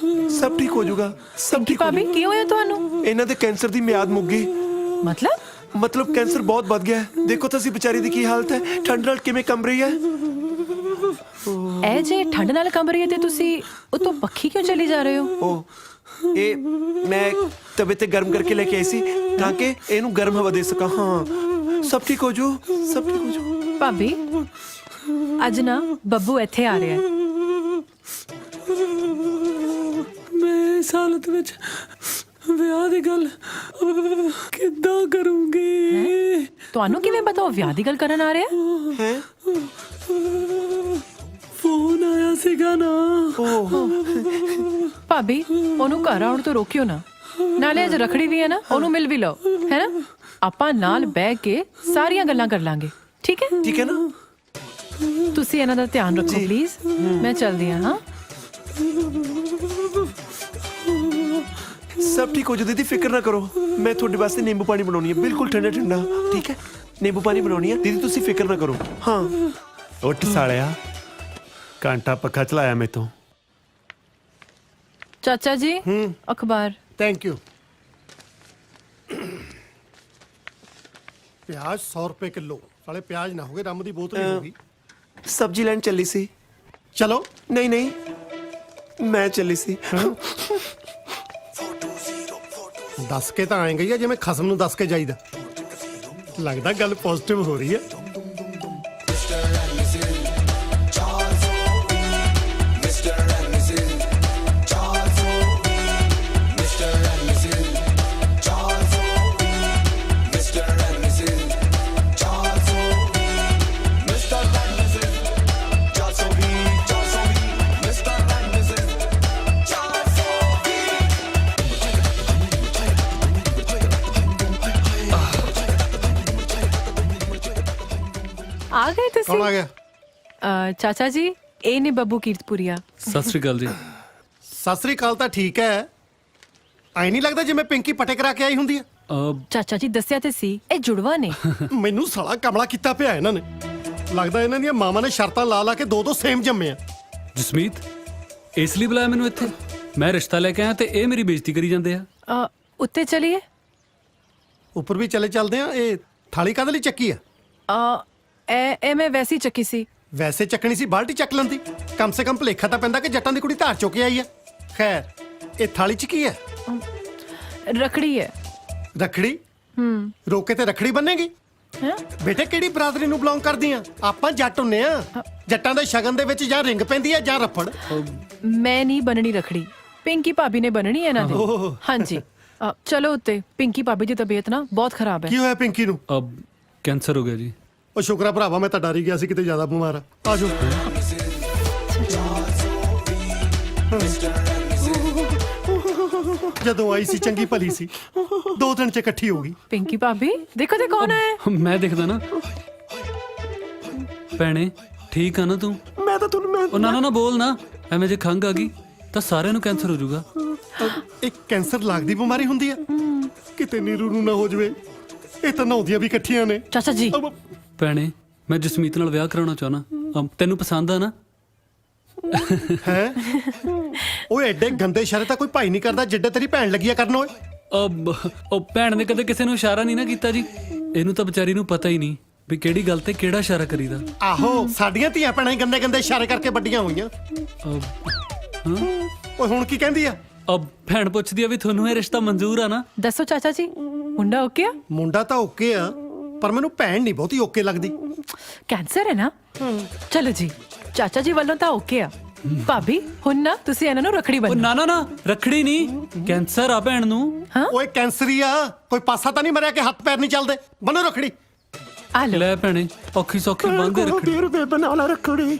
ਸਭ ਠੀਕ ਹੋ ਜੂਗਾ, ਸਭ ਠੀਕ ਹੋ
ਭਾਬੀ ਕੀ ਹੋਇਆ ਤੁਹਾਨੂੰ?
ਇਹਨਾਂ ਦੇ ਕੈਂਸਰ ਦੀ ਮਿਆਦ ਮੁੱਕ ਗਈ। ਮਤਲਬ ਕੈਂਸਰ ਬਹੁਤ ਵੱਧ ਗਿਆ ਹੈ। ਦੇਖੋ ਤੁਸੀਂ ਵਿਚਾਰੀ ਦੀ ਕੀ ਹਾਲਤ ਹੈ, ਠੰਡ ਨਾਲ ਕਿਵੇਂ ਕੰਬ ਰਹੀ ਹੈ।
ਐ ਜੇ ਠੰਡ ਨਾਲ ਕੰਬ ਰਹੀ ਹੈ ਤੇ ਤੁਸੀਂ ਉਤੋਂ ਪੱਖੀ ਕਿਉਂ ਚਲੀ ਜਾ ਰਹੇ ਹੋ?
ਉਹ ਇਹ ਮੈਂ ਤਬੀਅਤ ਤੇ ਗਰਮ ਕਰਕੇ ਲੈ ਕੇ ਆਈ ਸੀ ਤਾਂ ਕਿ ਇਹਨੂੰ ਗਰਮ ਹਵਾ ਦੇ ਸਕਾਂ। ਹਾਂ, ਸਭ ਠੀਕ ਹੋ ਜੂ, ਸਭ ਠੀਕ ਹੋ ਜੂ।
ਭਾਬੀ ਅੱਜ ਨਾ ਬੱਬੂ ਇੱਥੇ ਆ ਰਿਹਾ ਹੈ।
ਮੈਂ ਇਸ ਹਾਲਤ ਵਿੱਚ ਵਿਆਹ ਦੀ ਗੱਲ ਕਿੱਦਾਂ ਕਰੂੰਗੀ?
ਤੁਹਾਨੂੰ ਕਿਵੇਂ ਪਤਾ ਉਹ ਵਿਆਹ ਦੀ ਗੱਲ ਕਰਨ ਆ ਰਿਹਾ
ਹੈ?
ਫੋਨ ਆਇਆ ਸੀਗਾ ਨਾ।
ਭਾਬੀ ਉਹਨੂੰ ਘਰ ਆਉਣ ਤੋਂ ਰੋਕਿਓ ਨਾ, ਨਾਲੇ ਅੱਜ ਰੱਖੜੀ ਵੀ ਹੈ ਨਾ, ਉਹਨੂੰ ਮਿਲ ਵੀ ਲਓ, ਹੈ ਨਾ? ਆਪਾਂ ਨਾਲ ਬਹਿ ਕੇ ਸਾਰੀਆਂ ਗੱਲਾਂ ਕਰ ਲਾਂਗੇ, ਠੀਕ ਹੈ?
ਠੀਕ ਹੈ ਨਾ?
ਤੁਸੀਂ ਇਹਨਾਂ ਦਾ ਧਿਆਨ ਰੱਖੋ ਪਲੀਜ਼। ਮੈਂ ਚੱਲਦੀ ਹਾਂ।
ਸਭ ਠੀਕ ਹੋ ਜੂ ਦੀਦੀ, ਫਿਕਰ ਨਾ ਕਰੋ। ਮੈਂ ਤੁਹਾਡੇ ਵਾਸਤੇ ਨਿੰਬੂ ਪਾਣੀ ਬਣਾਉਣੀ ਹੈ, ਬਿਲਕੁਲ ਠੰਡਾ ਠੰਡਾ, ਠੀਕ ਹੈ? ਨਿੰਬੂ ਪਾਣੀ ਬਣਾਉਣੀ ਹੈ ਦੀਦੀ, ਤੁਸੀਂ ਫਿਕਰ ਨਾ ਕਰੋ। ਹਾਂ, ਉੱਠ ਸਾਲਿਆ, ਘੰਟਾ ਪੱਖਾ ਚਲਾਇਆ ਮੈਥੋਂ।
ਚਾਚਾ ਜੀ ਅਖਬਾਰ।
Thank you. ਪਿਆਜ਼ 100 ਰੁਪਏ ਕਿਲੋ। ਸਾਲੇ ਪਿਆਜ਼ ਨਾ ਹੋਗੇ, ਰੰਮ ਦੀ ਬੋਤਲ ਹੀ ਹੋਗੀ।
ਸਬਜ਼ੀ ਲੈਣ ਚੱਲੀ ਸੀ।
ਚਲੋ।
ਨਹੀਂ ਨਹੀਂ, ਮੈਂ ਚੱਲੀ ਸੀ।
ਦੱਸ ਕੇ ਤਾਂ ਆਏ ਗਈ ਆ ਜਿਵੇਂ ਖਸਮ ਨੂੰ ਦੱਸ ਕੇ ਜਾਈਦਾ। ਲੱਗਦਾ ਗੱਲ ਪੋਜ਼ਿਟਿਵ ਹੋ ਰਹੀ ਹੈ।
ਆ ਗਏ ਤੁਸੀਂ
ਕੌਣ ਆ ਗਿਆ?
ਚਾਚਾ ਜੀ ਇਹ ਨੇ ਬੱਬੂ ਕੀਰਤਪੁਰੀਆ
ਸਤਿ ਸ੍ਰੀ ਅਕਾਲ ਜੀ।
ਸਤਿ ਸ੍ਰੀ ਅਕਾਲ ਤਾਂ ਠੀਕ ਹੈ, ਐ ਨਹੀਂ ਲੱਗਦਾ ਜਿਵੇਂ ਪਿੰਕੀ ਪਟੇ ਕਰਾ ਕੇ ਆਈ ਹੁੰਦੀ ਆ।
ਚਾਚਾ ਜੀ ਦੱਸਿਆ ਤੇ ਸੀ ਇਹ ਜੁੜਵਾ ਨੇ।
ਮੈਨੂੰ ਸਾਲਾ ਕਮਲਾ ਕੀਤਾ ਪਿਆ ਇਹਨਾਂ ਨੇ। ਲੱਗਦਾ ਇਹਨਾਂ ਦੀਆਂ ਮਾਵਾਂ ਨੇ ਸ਼ਰਤਾਂ ਲਾ ਲਾ ਕੇ ਦੋ ਸੇਮ ਜੰਮੇ ਆ।
ਜਸਮੀਤ ਇਸ ਲਈ ਬੁਲਾਇਆ ਮੈਨੂੰ ਇੱਥੇ? ਮੈਂ ਰਿਸ਼ਤਾ ਲੈ ਕੇ ਆਇਆ ਤੇ ਇਹ ਮੇਰੀ ਬੇਇੱਜ਼ਤੀ ਕਰੀ ਜਾਂਦੇ ਆ।
ਉੱਤੇ ਚਲੀਏ?
ਉੱਪਰ ਵੀ ਚੱਲਦੇ ਆ। ਇਹ ਥਾਲੀ ਕਾਹਦੇ ਲਈ ਚੱਕੀ ਆ?
ਇਹ ਮੈਂ ਵੈਸੀ ਚੱਕੀ ਸੀ।
ਵੈਸੇ ਚੱਕਣੀ ਸੀ, ਬਾਲਟੀ ਚੱਕ ਲੈਂਦੀ। ਕਮ ਸੇ ਕਮ ਭਲੇਖਾ ਤਾਂ ਪੈਂਦਾ ਕਿ ਜੱਟਾਂ ਦੀ ਕੁੜੀ ਧਾਰ ਚੁੱਕ ਕੇ ਆਈ ਆ। ਖੈਰ ਇਹ ਥਾਲੀ ਚ ਕੀ ਹੈ?
ਰਖੜੀ ਹੈ।
ਰਖੜੀ? ਰੋਕੇ ਤੇ ਰਖੜੀ ਬੰਨੇਗੀ? ਬੇਟੇ ਕਿਹੜੀ ਬਰਾਦਰੀ ਨੂੰ ਬਿਲੋਂਗ ਕਰਦੀ ਆ? ਆਪਾਂ ਜੱਟ ਹੁੰਨੇ ਆ। ਜੱਟਾਂ ਦੇ ਸ਼ਗਨ ਦੇ ਵਿੱਚ ਜਾਂ ਰਿੰਗ ਪੈਂਦੀ ਆ ਜਾਂ ਰੱਫੜ।
ਮੈਂ ਨਹੀਂ ਬਣਨੀ ਰਖੜੀ, ਪਿੰਕੀ ਭਾਬੀ ਨੇ ਬਣਨੀ ਹੈ ਇਹਨਾਂ ਦੀ। ਹਾਂਜੀ ਚਲੋ ਉੱਤੇ। ਪਿੰਕੀ ਭਾਬੀ ਦੀ ਤਬੀਅਤ ਨਾ ਬਹੁਤ ਖਰਾਬ ਹੈ।
ਕੀ ਹੋਇਆ ਪਿੰਕੀ ਨੂੰ?
ਕੈਂਸਰ ਹੋ ਗਿਆ ਜੀ।
ਉਹ ਸ਼ੁਕਰ ਆ ਭਰਾਵਾ, ਮੈਂ ਤਾਂ ਡਰ ਹੀ ਗਿਆ ਸੀ ਕਿਤੇ ਜ਼ਿਆਦਾ ਬਿਮਾਰ ਆ ਜਾਓ। ਜਦੋਂ ਆਈ ਸੀ ਚੰਗੀ ਭਲੀ ਸੀ, 2 ਦਿਨ ਚ ਇਕੱਠੀ ਹੋ ਗਈ।
ਪਿੰਕੀ ਭਾਬੀ ਦੇਖੋ ਤੇ ਕੌਣ ਹੈ।
ਮੈਂ ਦੇਖਦਾ ਨਾ। ਭੈਣੇ ਠੀਕ ਆ ਨਾ ਤੂੰ?
ਮੈਂ ਤਾਂ ਤੁਹਾਨੂੰ
ਉਹ ਨਾ ਬੋਲ ਨਾ, ਐਵੇਂ ਜੇ ਖੰਘ ਆ ਗਈ ਤਾਂ ਸਾਰਿਆਂ ਨੂੰ ਕੈਂਸਰ ਹੋ ਜਾਊਗਾ।
ਇੱਕ ਕੈਂਸਰ ਲੱਗਦੀ ਬਿਮਾਰੀ ਹੁੰਦੀ ਆ? ਕਿਤੇ ਨੀਰੂ ਨੂੰ ਨਾ ਹੋ ਜਵੇ। ਇਹ ਤਾਂ ਨਹਾਉਂਦੀਆਂ ਵੀ ਇਕੱਠੀਆਂ ਨੇ।
ਚਾਚਾ ਜੀ
ਭੈਣੇ ਮੈਂ ਜਸਮੀਤ ਨਾਲ ਵਿਆਹ ਕਰਾਉਣਾ ਚਾਹਣਾ। ਤੈਨੂੰ ਪਸੰਦ ਆ ਨਾ?
ਹੈ ਉਹ ਐਡੇ ਗੰਦੇ ਇਸ਼ਾਰੇ ਤਾਂ ਕੋਈ ਭਾਈ ਨਹੀਂ ਕਰਦਾ ਜਿੱਡੇ ਤੇਰੀ ਭੈਣ ਲੱਗੀ ਆ ਕਰਨ। ਓਏ
ਉਹ ਭੈਣ ਨੇ ਕਦੇ ਕਿਸੇ ਨੂੰ ਇਸ਼ਾਰਾ ਨਹੀਂ ਨਾ ਕੀਤਾ ਜੀ। ਇਹਨੂੰ ਤਾਂ ਵਿਚਾਰੀ ਨੂੰ ਪਤਾ ਹੀ ਨਹੀਂ ਵੀ ਕਿਹੜੀ ਗੱਲ ਤੇ ਕਿਹੜਾ ਇਸ਼ਾਰਾ ਕਰੀਦਾ।
ਆਹੋ ਸਾਡੀਆਂ ਧੀਆਂ ਭੈਣਾਂ ਹੀ ਗੰਦੇ ਗੰਦੇ ਇਸ਼ਾਰੇ ਕਰਕੇ ਵੱਡੀਆਂ ਹੋਈਆਂ। ਓਏ ਹੁਣ ਕੀ ਕਹਿੰਦੀ ਆ?
ਭੈਣ ਪੁੱਛਦੀ ਆ ਵੀ ਤੁਹਾਨੂੰ ਇਹ ਰਿਸ਼ਤਾ ਮਨਜ਼ੂਰ ਆ ਨਾ?
ਦੱਸੋ ਚਾਚਾ ਜੀ ਮੁੰਡਾ ਓਕੇ ਆ?
ਮੁੰਡਾ ਤਾਂ ਓਕੇ ਆ, ਪਰ ਮੈਨੂੰ ਭੈਣ ਨਹੀਂ ਬਹੁਤੀ ਓਕੇ ਲੱਗਦੀ।
ਕੈਂਸਰ ਹੈ ਨਾ? ਚਲੋ ਜੀ ਚਾਚਾ ਜੀ ਵੱਲੋਂ ਤਾਂ ਓਕੇ ਆ। ਭਾਬੀ ਹੁਣ ਨਾ ਤੁਸੀਂ ਇਹਨਾਂ ਨੂੰ ਰਖੜੀ ਬੰਨ੍ਹੋ।
ਨਾ ਰਖੜੀ ਨਹੀਂ, ਕੈਂਸਰ ਆ ਭੈਣ ਨੂੰ।
ਓਏ ਕੈਂਸਰੀ ਆ, ਕੋਈ ਪਾਸਾ ਤਾਂ ਨਹੀਂ ਮਰਿਆ ਕਿ ਹੱਥ ਪੈਰ ਨਹੀਂ ਚੱਲਦੇ। ਬੰਨੋ ਰਖੜੀ।
ਆ ਲੋ
ਲੈ ਭੈਣੇ ਔਖੀ ਸੌਖੀ ਬੰਦ ਰੱਖੜੀ।
ਰੁਪਏ ਬਣਾ ਲਾ ਰੱਖੜੀ।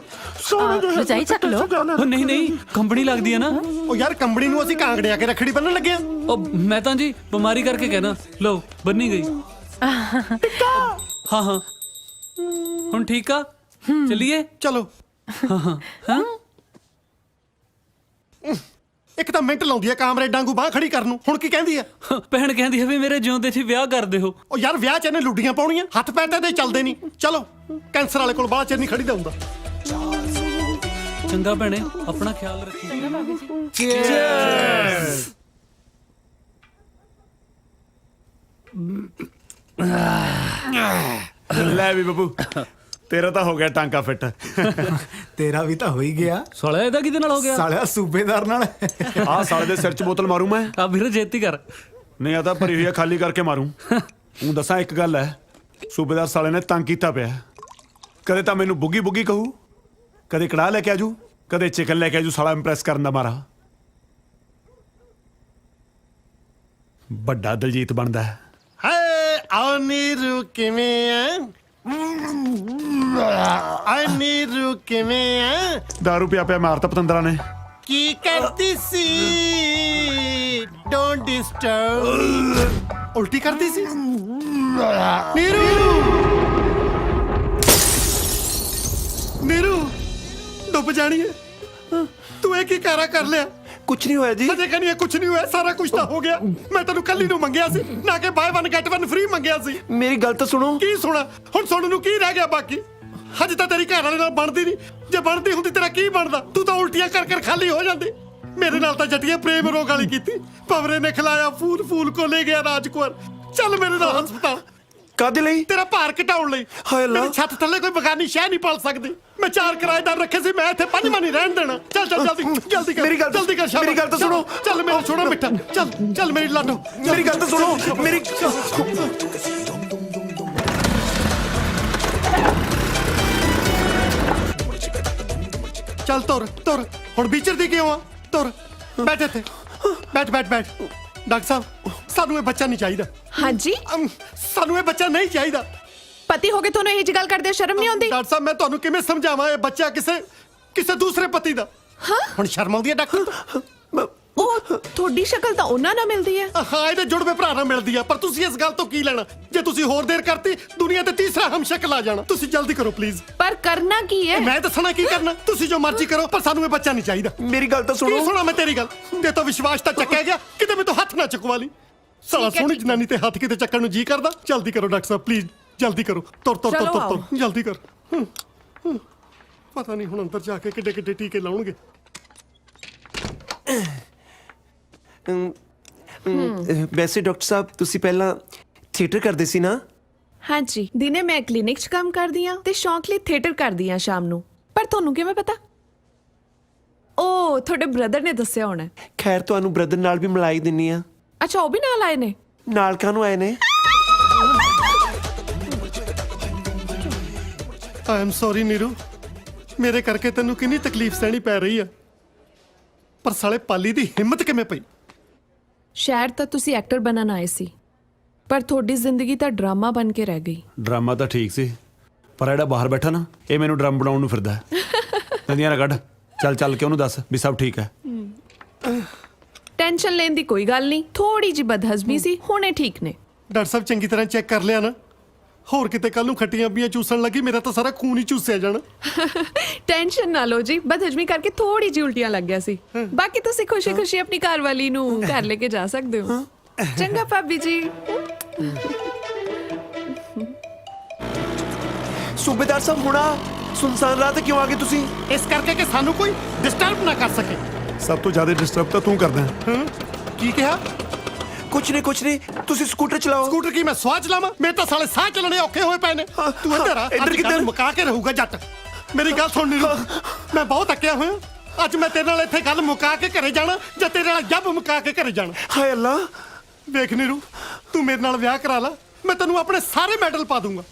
ਰਜਾਈ ਚੱਕ ਲੋ।
ਉਹ ਨਹੀਂ ਕੰਬਣੀ ਲੱਗਦੀ ਹੈ ਨਾ।
ਉਹ ਯਾਰ ਕੰਬਣੀ ਨੂੰ ਅਸੀਂ ਕਾਂਗੜੇ ਆ ਕੇ ਰੱਖੜੀ ਬੰਨਣ ਲੱਗੇ ਆ।
ਉਹ ਮੈਂ ਤਾਂ ਜੀ ਬਿਮਾਰੀ ਕਰਕੇ ਕਹਿਣਾ। ਲਓ ਬੰਨੀ ਗਈ। ਹਾਂ ਹੁਣ ਠੀਕ ਆ, ਚਲਿਏ।
ਚਲੋ। ਇੱਕ ਤਾਂ ਮਿੰਟ ਲਾਉਂਦੀ ਆ ਕਾਮਰੇ ਡਾਂਗੂ ਬਾਹ ਖੜੀ ਕਰਨ ਨੂੰ। ਹੁਣ ਕੀ ਕਹਿੰਦੀ ਆ?
ਭੈਣ ਕਹਿੰਦੀ ਹੈ ਵੀ ਮੇਰੇ ਜਿਉਂਦੇ 'ਚ ਵਿਆਹ ਕਰ ਦਿਓ।
ਉਹ ਯਾਰ ਵਿਆਹ 'ਚ ਇਹਨੇ ਲੁੱਡੀਆਂ ਪਾਉਣੀਆਂ, ਹੱਥ ਪੈਰ ਤੇ ਚੱਲਦੇ ਨਹੀਂ। ਚਲੋ ਕੈਂਸਰ ਵਾਲੇ ਕੋਲ ਬਾਹਲਾ ਚਿਰ ਨਹੀਂ ਖੜੀਦਾ ਹੁੰਦਾ।
ਚੰਗਾ ਭੈਣੇ ਆਪਣਾ ਖਿਆਲ ਰੱਖੀ।
ਲੈ ਵੀ ਬੱਬੂ ਤੇਰਾ ਤਾਂ ਹੋ ਗਿਆ ਟਾਂਕਾ ਫਿੱਟ।
ਤੇਰਾ ਵੀ ਤਾਂ ਹੋ ਹੀ ਗਿਆ।
ਸਾਲਾ ਇਹਦਾ ਕਿਹਦੇ ਨਾਲ ਹੋ ਗਿਆ?
ਸਾਲਿਆ ਸੂਬੇਦਾਰ ਨਾਲ।
ਆਹ ਸਾਲੇ ਦੇ ਸਿਰ 'ਚ ਬੋਤਲ ਮਾਰੂ ਮੈਂ।
ਆ ਵੀਰ ਜੇਤੀ ਕਰ।
ਨਹੀਂ ਆ ਤਾਂ ਭਰੀ ਹੋਈ ਆ, ਖਾਲੀ ਕਰਕੇ ਮਾਰੂ। ਹੁਣ ਦੱਸਾਂ ਇੱਕ ਗੱਲ ਹੈ, ਸੂਬੇਦਾਰ ਸਾਲੇ ਨੇ ਤੰਗ ਕੀਤਾ ਪਿਆ। ਕਦੇ ਤਾਂ ਮੈਨੂੰ ਬੁੱਗੀ ਬੁੱਗੀ ਕਹੂ, ਕਦੇ ਕੜਾਹ ਲੈ ਕੇ ਆਜੂ, ਕਦੇ ਚਿਕਨ ਲੈ ਕੇ ਆਜੂ। ਸਾਲਾ ਇੰਪ੍ਰੈਸ ਕਰਨ ਦਾ ਮਾਰਾ ਵੱਡਾ ਦਲਜੀਤ ਬਣਦਾ ਹੈ।
ਹਾਏ ਆ ਨੀਰੂ ਕਿਵੇਂ ਆ? ਆ ਨੀਰੂ ਕਿਵੇਂ ਆ?
ਦਾਰੂ ਪਿਆ ਪਿਆ ਮਾਰਤਾ ਪਤੰਦਰਾਂ ਨੇ।
ਕੀ ਕਰਦੀ ਸੀ? Don't disturb. ਉਲਟੀ ਕਰਦੀ ਸੀ। ਨੀਰੂ ਡੁੱਬ ਜਾਣੀ ਹੈ। ਤੂੰ ਇਹ ਕੀ ਕਾਰਾ ਕਰ ਲਿਆ?
ਕੁਝ ਨਹੀਂ ਹੋਇਆ ਜੀ।
ਹਜੇ ਕਹਿੰਦੀ ਕੁਝ ਨਹੀਂ ਹੋਇਆ, ਸਾਰਾ ਕੁਝ ਤਾਂ ਹੋ ਗਿਆ। ਮੈਂ ਤੈਨੂੰ ਕੱਲੀ ਨੂੰ ਮੰਗਿਆ ਸੀ ਨਾ ਕਿ ਬਾਏ 1 ਗੈਟ 1 ਫ੍ਰੀ ਮੰਗਿਆ ਸੀ।
ਮੇਰੀ ਗੱਲ ਤਾਂ ਸੁਣੋ।
ਕੀ ਸੁਣਾ? ਹੁਣ ਸੁਣਨ ਨੂੰ ਕੀ ਰਹਿ ਗਿਆ ਬਾਕੀ? ਹਜੇ ਤਾਂ ਤੇਰੀ ਘਰ ਵਾਲੇ ਨਾਲ ਬਣਦੀ ਨਹੀਂ। ਜੇ ਬਣਦੀ ਹੁੰਦੀ ਤੇਰਾ ਕੀ ਬਣਦਾ? ਤੂੰ ਤਾਂ ਉਲਟੀਆਂ ਕਰ ਕਰ ਖਾਲੀ ਹੋ ਜਾਂਦੀ। ਮੇਰੇ ਨਾਲ ਤਾਂ ਜੱਟੀਆਂ ਪ੍ਰੇਮ ਰੋਗ ਵਾਲੀ ਕੀਤੀ। ਪਵਰੇ ਨੇ ਖਿਲਾਇਆ ਫੂਲ ਫੂਲ ਕੋ ਲੈ ਗਿਆ ਰਾਜਕੁਮਾਰ। ਚੱਲ ਮੇਰੇ ਨਾਲ ਹਸਪਤਾਲ।
ਕਾਹਦੇ ਲਈ?
ਤੇਰਾ ਭਾਰ ਘਟਾਉਣ ਲਈ।
ਹਾਏ ਅੱਲਾ।
ਮੇਰੀ ਛੱਤ ਥੱਲੇ ਕੋਈ ਬਗਾਨੀ ਸ਼ਹਿ ਨਹੀਂ ਪਾਲ ਸਕਦੀ। ਮੈਂ 4 ਕਿਰਾਏਦਾਰ ਰੱਖੇ ਸੀ, ਮੈਂ ਇੱਥੇ 5 ਨਹੀਂ ਰਹਿਣ ਦੇਣਾ। ਚੱਲ ਜਲਦੀ ਕਰ।
ਮੇਰੀ ਗੱਲ
ਜਲਦੀ ਕਰ।
ਮੇਰੀ ਗੱਲ ਤਾਂ ਸੁਣੋ।
ਚੱਲ ਮੇਰਾ ਛੋੜਾ ਮਿੱਠਾ। ਚੱਲ ਮੇਰੀ ਲਾਡੋ।
ਮੇਰੀ ਗੱਲ ਤਾਂ ਸੁਣੋ। ਮੇਰੀ
ਚੱਲ ਤੁਰ। ਹੁਣ ਵਿਚਰਦੀ ਕਿਉਂ ਆ? ਤੁਰ। ਬੈਠ ਇੱਥੇ। ਬੈਠ। ਡਾਕਟਰ ਸਾਹਿਬ ਸਾਨੂੰ ਇਹ ਬੱਚਾ ਨਹੀਂ ਚਾਹੀਦਾ।
ਹਾਂਜੀ
ਸਾਨੂੰ ਇਹ ਬੱਚਾ ਨਹੀਂ ਚਾਹੀਦਾ।
ਪਤੀ ਹੋ ਕੇ ਤੁਹਾਨੂੰ ਇਹ ਜੀ ਗੱਲ ਕਰਦੇ ਸ਼ਰਮ ਨਹੀਂ ਆਉਂਦੀ?
ਡਾਕਟਰ ਸਾਹਿਬ ਮੈਂ ਤੁਹਾਨੂੰ ਕਿਵੇਂ ਸਮਝਾਵਾਂ? ਇਹ ਬੱਚਾ ਕਿਸੇ ਦੂਸਰੇ ਪਤੀ ਦਾ। ਹੁਣ ਸ਼ਰਮ ਆਉਂਦੀ ਹੈ ਡਾਕਟਰ?
ਉਹ ਤੁਹਾਡੀ ਸ਼ਕਲ ਤਾਂ ਉਹਨਾਂ ਨਾਲ ਮਿਲਦੀ ਹੈ।
ਹਾਂ ਇਹਦੇ ਜੁੜਵੇਂ ਭਰਾ ਨਾਲ ਮਿਲਦੀ ਆ, ਪਰ ਤੁਸੀਂ ਇਸ ਗੱਲ ਤੋਂ ਕੀ ਲੈਣਾ? ਜੇ ਤੁਸੀਂ ਹੋਰ ਦੇਰ ਕਰਤੀ ਦੁਨੀਆ ਤੇ ਤੀਸਰਾ ਹਮਸ਼ਕਲ ਆ ਜਾਣਾ। ਤੁਸੀਂ ਜਲਦੀ ਕਰੋ ਪਲੀਜ਼।
ਪਰ ਕਰਨਾ ਕੀ ਹੈ?
ਮੈਂ ਦੱਸਣਾ ਕੀ ਕਰਨਾ, ਤੁਸੀਂ ਜੋ ਮਰਜ਼ੀ ਕਰੋ, ਪਰ ਸਾਨੂੰ ਇਹ ਬੱਚਾ ਨਹੀਂ ਚਾਹੀਦਾ।
ਮੇਰੀ ਗੱਲ ਤਾਂ
ਕੀ
ਸੁਣੋ।
ਸੁਣਾ ਮੈਂ ਤੇਰੀ ਗੱਲ? ਤੇ ਤਾਂ ਵਿਸ਼ਵਾਸ ਤਾਂ ਚੱਕਿਆ ਗਿਆ, ਕਿਤੇ ਮੈਂ ਤਾਂ ਹੱਥ ਨਾ ਚੁਕਵਾ ਲਈ। ਸਾਲਾ ਸੋਹਣੀ ਜਨਾਨੀ ਤੇ ਹੱਥ ਕਿਤੇ ਚੱਕਣ ਨੂੰ ਜੀ ਕਰਦਾ। ਜਲਦੀ ਕਰੋ ਡਾਕਟਰ ਸਾਹਿਬ ਪਲੀਜ਼, ਜਲਦੀ ਕਰੋ। ਤੁਰ ਤੁਰ ਤੁਰ ਤੁਰ ਤੁਰ ਜਲਦੀ ਕਰ। ਪਤਾ ਨਹੀਂ ਹੁਣ ਅੰਦਰ ਜਾ ਕੇ ਕਿੱਡੇ ਕਿੱਡੇ ਟੀਕੇ ਲਾਉਣਗੇ।
ਵੈਸੇ ਡਾਕਟਰ ਸਾਹਿਬ ਤੁਸੀਂ ਪਹਿਲਾਂ ਥੀਏਟਰ ਕਰਦੇ ਸੀ ਨਾ?
ਹਾਂਜੀ, ਦਿਨੇ ਮੈਂ ਕਲੀਨਿਕ 'ਚ ਕੰਮ ਕਰਦੀ ਆ ਤੇ ਸ਼ੌਂਕ ਲਈ ਥੀਏਟਰ ਕਰਦੀ ਆ ਸ਼ਾਮ ਨੂੰ। ਪਰ ਤੁਹਾਨੂੰ ਕਿਵੇਂ ਪਤਾ? ਉਹ ਤੁਹਾਡੇ ਬ੍ਰਦਰ ਨੇ ਦੱਸਿਆ ਹੋਣਾ।
ਖੈਰ ਤੁਹਾਨੂੰ ਬ੍ਰਦਰ ਨਾਲ ਵੀ ਮਿਲਾਈ ਦਿੰਨੀ ਆ।
ਅੱਛਾ, ਉਹ ਵੀ ਨਾਲ ਆਏ ਨੇ?
ਨਾਲ ਕਾਹਨੂੰ ਆਏ ਨੇ?
ਆਈ ਐਮ ਸੌਰੀ ਨੀਰੂ, ਮੇਰੇ ਕਰਕੇ ਤੈਨੂੰ ਕਿੰਨੀ ਤਕਲੀਫ ਸਹਿਣੀ ਪੈ ਰਹੀ ਆ, ਪਰ ਸਾਲੇ ਪਾਲੀ ਦੀ ਹਿੰਮਤ ਕਿਵੇਂ ਪਈ?
ਸ਼ਾਇਦ ਤਾਂ ਤੁਸੀਂ ਐਕਟਰ ਬਣਨ ਆਏ ਸੀ, ਪਰ ਤੁਹਾਡੀ ਜ਼ਿੰਦਗੀ ਤਾਂ ਡਰਾਮਾ ਬਣ ਕੇ ਰਹਿ ਗਈ।
ਡਰਾਮਾ ਤਾਂ ਠੀਕ ਸੀ, ਪਰ ਜਿਹੜਾ ਬਾਹਰ ਬੈਠਾ ਨਾ, ਇਹ ਮੈਨੂੰ ਡਰਮ ਬਣਾਉਣ ਨੂੰ ਫਿਰਦਾ ਹੈ। ਨਦੀਆਂ ਨਾ ਕੱਢ, ਚੱਲ ਚੱਲ ਕੇ ਉਹਨੂੰ ਦੱਸ ਵੀ ਸਭ ਠੀਕ ਹੈ।
ਟੈਨਸ਼ਨ ਲੈਣ ਦੀ ਕੋਈ ਗੱਲ ਨਹੀਂ, ਥੋੜੀ ਜਿਹੀ ਬਦਹਜ਼ਮੀ ਸੀ, ਹੁਣੇ ਠੀਕ ਨੇ।
ਡਾਕਟਰ ਸਾਹਿਬ ਚੰਗੀ ਤਰ੍ਹਾਂ ਚੈੱਕ ਕਰ ਲਿਆ ਨਾ? ਹੋਰ ਕਿਤੇ ਕੱਲ ਨੂੰ ਖੱਟੀਆਂ ਬੀਆਂ ਚੂਸਣ ਲੱਗੀ, ਮੇਰਾ ਤਾਂ ਸਾਰਾ ਖੂਨ ਹੀ ਚੂਸਿਆ ਜਾਣਾ।
ਟੈਨਸ਼ਨ ਨਾ ਲਓ ਜੀ, ਬਦਹਜ਼ਮੀ ਕਰਕੇ ਥੋੜੀ ਜਿਹੀ ਉਲਟੀਆਂ ਲੱਗ ਗਿਆ ਸੀ। ਬਾਕੀ ਤੁਸੀਂ ਖੁਸ਼ੀ-ਖੁਸ਼ੀ ਆਪਣੀ ਘਰ ਵਾਲੀ ਨੂੰ ਘਰ ਲੈ ਕੇ ਜਾ ਸਕਦੇ ਹੋ। ਚੰਗਾ ਭਾਬੀ ਜੀ।
ਸੂਬੇਦਾਰ ਸਾਹਿਬ ਹੁਣਾ ਸੁਨਸਾਨ ਰਾਤ ਕਿਉਂ ਆ ਗਏ ਤੁਸੀਂ?
ਇਸ ਕਰਕੇ ਕਿ ਸਾਨੂੰ ਕੋਈ ਡਿਸਟਰਬ ਨਾ ਕਰ ਸਕੇ।
ਸਭ ਤੋਂ ਜ਼ਿਆਦਾ ਡਿਸਟਰਬ ਤਾਂ ਤੂੰ ਕਰਦਾ ਹੈ।
ਕੀ ਕਿਹਾ?
ਕੁਛ ਨਹੀਂ, ਤੁਸੀਂ ਸਕੂਟਰ ਚਲਾਓ।
ਸਕੂਟਰ ਕੀ ਮੈਂ ਸਵਾਹ ਚਲਾਵਾਂ? ਮੇਰੇ ਤਾਂ ਸਾਲੇ ਸਾਹ ਚੱਲਣੇ ਔਖੇ ਹੋਏ ਪਏ ਨੇ। ਤੂੰ ਇੱਧਰ ਆ,
ਇੱਧਰ ਕਿੱਧਰ?
ਮੁਕਾ ਕੇ ਰਹੂਗਾ ਜੱਟ। ਮੇਰੀ ਗੱਲ ਸੁਣ ਨੀਰੂ, ਮੈਂ ਬਹੁਤ ਅੱਕਿਆ ਹੋਇਆ। ਅੱਜ ਮੈਂ ਤੇਰੇ ਨਾਲ ਇੱਥੇ ਗੱਲ ਮੁਕਾ ਕੇ ਘਰੇ ਜਾਣਾ ਜਾਂ ਤੇਰੇ ਨਾਲ ਜੱਬ ਮੁਕਾ ਕੇ ਘਰੇ ਜਾਣਾ?
ਹਾਏ ਅੱਲਾ।
ਵੇਖ ਨੀਰੂ, ਤੂੰ ਮੇਰੇ ਨਾਲ ਵਿਆਹ ਕਰਾ ਲਾ, ਮੈਂ ਤੈਨੂੰ ਆਪਣੇ ਸਾਰੇ ਮੈਡਲ ਪਾ ਦੂੰਗਾ।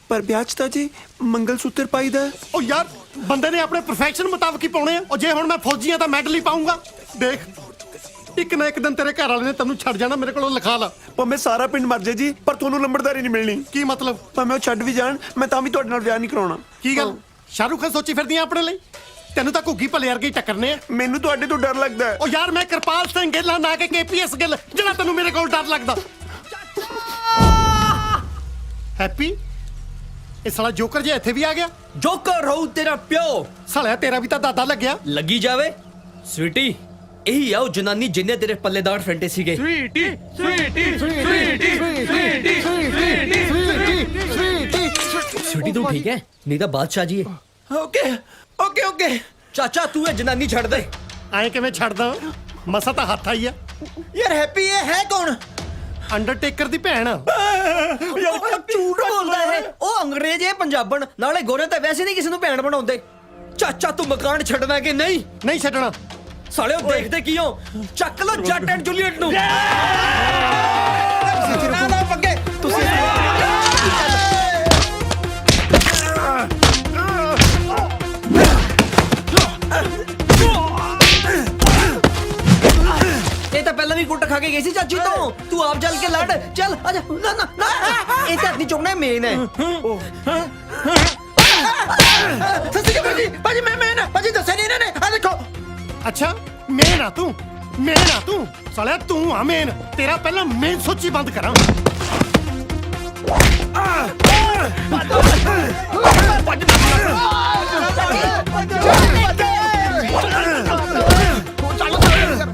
ਪਰ ਵਿਆਹ 'ਚ ਤਾਂ ਜੀ ਮੰਗਲ ਸੂਤਰ ਪਾਈਦਾ।
ਉਹ ਯਾਰ, ਬੰਦੇ ਨੇ ਆਪਣੇ ਪ੍ਰੋਫੈਸ਼ਨ ਮੁਤਾਬਕ ਹੀ ਪਾਉਣੇ ਆ। ਉਹ ਜੇ ਹੁਣ ਮੈਂ ਫੌਜੀ ਆ ਤਾਂ ਮੈਡਲ ਹੀ ਪਾਉਂਗਾ। ਦੇਖ, ਇੱਕ ਨਾ ਇੱਕ ਦਿਨ ਤੇਰੇ ਘਰ ਵਾਲੇ ਨੇ ਤੈਨੂੰ ਛੱਡ ਜਾਣਾ। ਮੇਰੇ ਕੋਲੋਂ ਲਿਖਾ ਲਾ।
ਭਾਵੇਂ ਸਾਰਾ ਪਿੰਡ ਮਰ ਜਾਏ ਜੀ, ਪਰ ਤੁਹਾਨੂੰ ਲੰਬੜਦਾਰੀ ਨਹੀਂ ਮਿਲਣੀ।
ਕੀ ਮਤਲਬ?
ਭਾਵੇਂ ਉਹ ਛੱਡ ਵੀ ਜਾਣ, ਮੈਂ ਤਾਂ ਵੀ ਤੁਹਾਡੇ ਨਾਲ ਵਿਆਹ ਨਹੀਂ ਕਰਾਉਣਾ।
ਕੀ ਗੱਲ, ਸ਼ਾਹਰੁਖ ਖਾਨ ਸੋਚੀ ਫਿਰਦੀ ਆ ਆਪਣੇ ਲਈ? ਤੈਨੂੰ ਤਾਂ ਘੁੱਗੀ ਭਲੇ ਵਰਗੇ ਹੀ ਟੱਕਰਨੇ ਆ।
ਮੈਨੂੰ ਤੁਹਾਡੇ ਤੋਂ ਡਰ ਲੱਗਦਾ ਹੈ।
ਉਹ ਯਾਰ, ਮੈਂ ਕਿਰਪਾਲ ਸਿੰਘ ਗਿੱਲ ਆ, ਨਾ ਕਿ KPS ਗਿੱਲ, ਜਿਹੜਾ ਤੈਨੂੰ ਮੇਰੇ ਕੋਲ ਡਰ ਲੱਗਦਾ। ਹੈਪੀ, ਇਹ ਸਾਲਾ ਜੋਕਰ ਜੇ ਇੱਥੇ ਵੀ ਆ ਗਿਆ।
ਜੋਕਰ ਰਹੂ ਤੇਰਾ ਪਿਓ।
ਸਾਲਿਆ ਤੇਰਾ ਵੀ ਤਾਂ ਦਾਦਾ ਲੱਗਿਆ।
ਲੱਗੀ ਜਾਵੇ ਸਵੀਟੀ, ਇਹੀ ਆ ਉਹ ਜਨਾਨੀ ਜਿੰਨੇ ਤੇਰੇ ਪੱਲੇਦਾਰ ਫੈਂਟੇ ਸੀਗੇ। ਸਵੀਟੀ ਤੂੰ ਠੀਕ ਹੈ? ਨਹੀਂ ਤਾਂ ਬਾਦਸ਼ਾਹ ਜੀ ਹੈ। ਓਕੇ ਚਾਚਾ, ਤੂੰ ਇਹ ਜਨਾਨੀ ਛੱਡ ਦੇ।
ਐਂ ਕਿਵੇਂ ਛੱਡਦਾ? ਮਸਾ ਤਾਂ ਹੱਥ ਆਈ ਆ।
ਯਾਰ ਹੈਪੀ ਇਹ ਹੈ ਕੌਣ?
ਅੰਡਰਟੇਕਰ ਦੀ ਭੈਣ।
ਯਾਰ ਝੂਠ ਬੋਲਦਾ ਹੈ। ਉਹ ਅੰਗਰੇਜ਼ ਹੈ ਪੰਜਾਬਣ, ਨਾਲੇ ਗੋਰੇ ਤਾਂ ਵੈਸੇ ਨਹੀਂ ਕਿਸੇ ਨੂੰ ਭੈਣ ਬਣਾਉਂਦੇ। ਚਾਚਾ ਤੂੰ ਮਕਾਨ ਛੱਡਣਾ ਕਿ ਨਹੀਂ?
ਨਹੀਂ ਛੱਡਣਾ।
ਸਾਲਿਓ ਦੇਖਦੇ ਕੀ ਹੋ? ਚੱਕ ਲੋ ਜੱਟ ਐਂਡ ਜੂਲੀਅਟ ਨੂੰ। ਇਹ ਤਾਂ ਪਹਿਲਾਂ ਵੀ ਕੁੱਟ ਖਾ ਕੇ ਗਈ ਸੀ ਚਾਚੀ ਤੋਂ। ਤੂੰ ਆਪ ਜਲ ਕੇ ਲੜ। ਚੱਲ ਆਜਾ। ਨਾ ਨਾ ਨਾ, ਇਹ ਤਾਂ ਨਹੀਂ ਚੁੱਕਣਾ, ਮੇਨ ਹੈ। ਸੱਚੀ ਭਾਜੀ ਮੈਂ ਮੇਨ ਹੈ। ਭਾਜੀ ਦੱਸਿਆ ਨਹੀਂ ਇਹਨਾਂ ਨੇ। ਆ ਦੇਖੋ।
ਅੱਛਾ, ਮੇਨ ਆ ਤੂੰ? ਮੇਨ ਆ ਤੂੰ? ਸਾਲਿਆ ਤੂੰ ਆ ਮੇਨ। ਤੇਰਾ ਪਹਿਲਾਂ ਮੇਨ ਸੋਚੀ ਬੰਦ ਕਰਾਂ।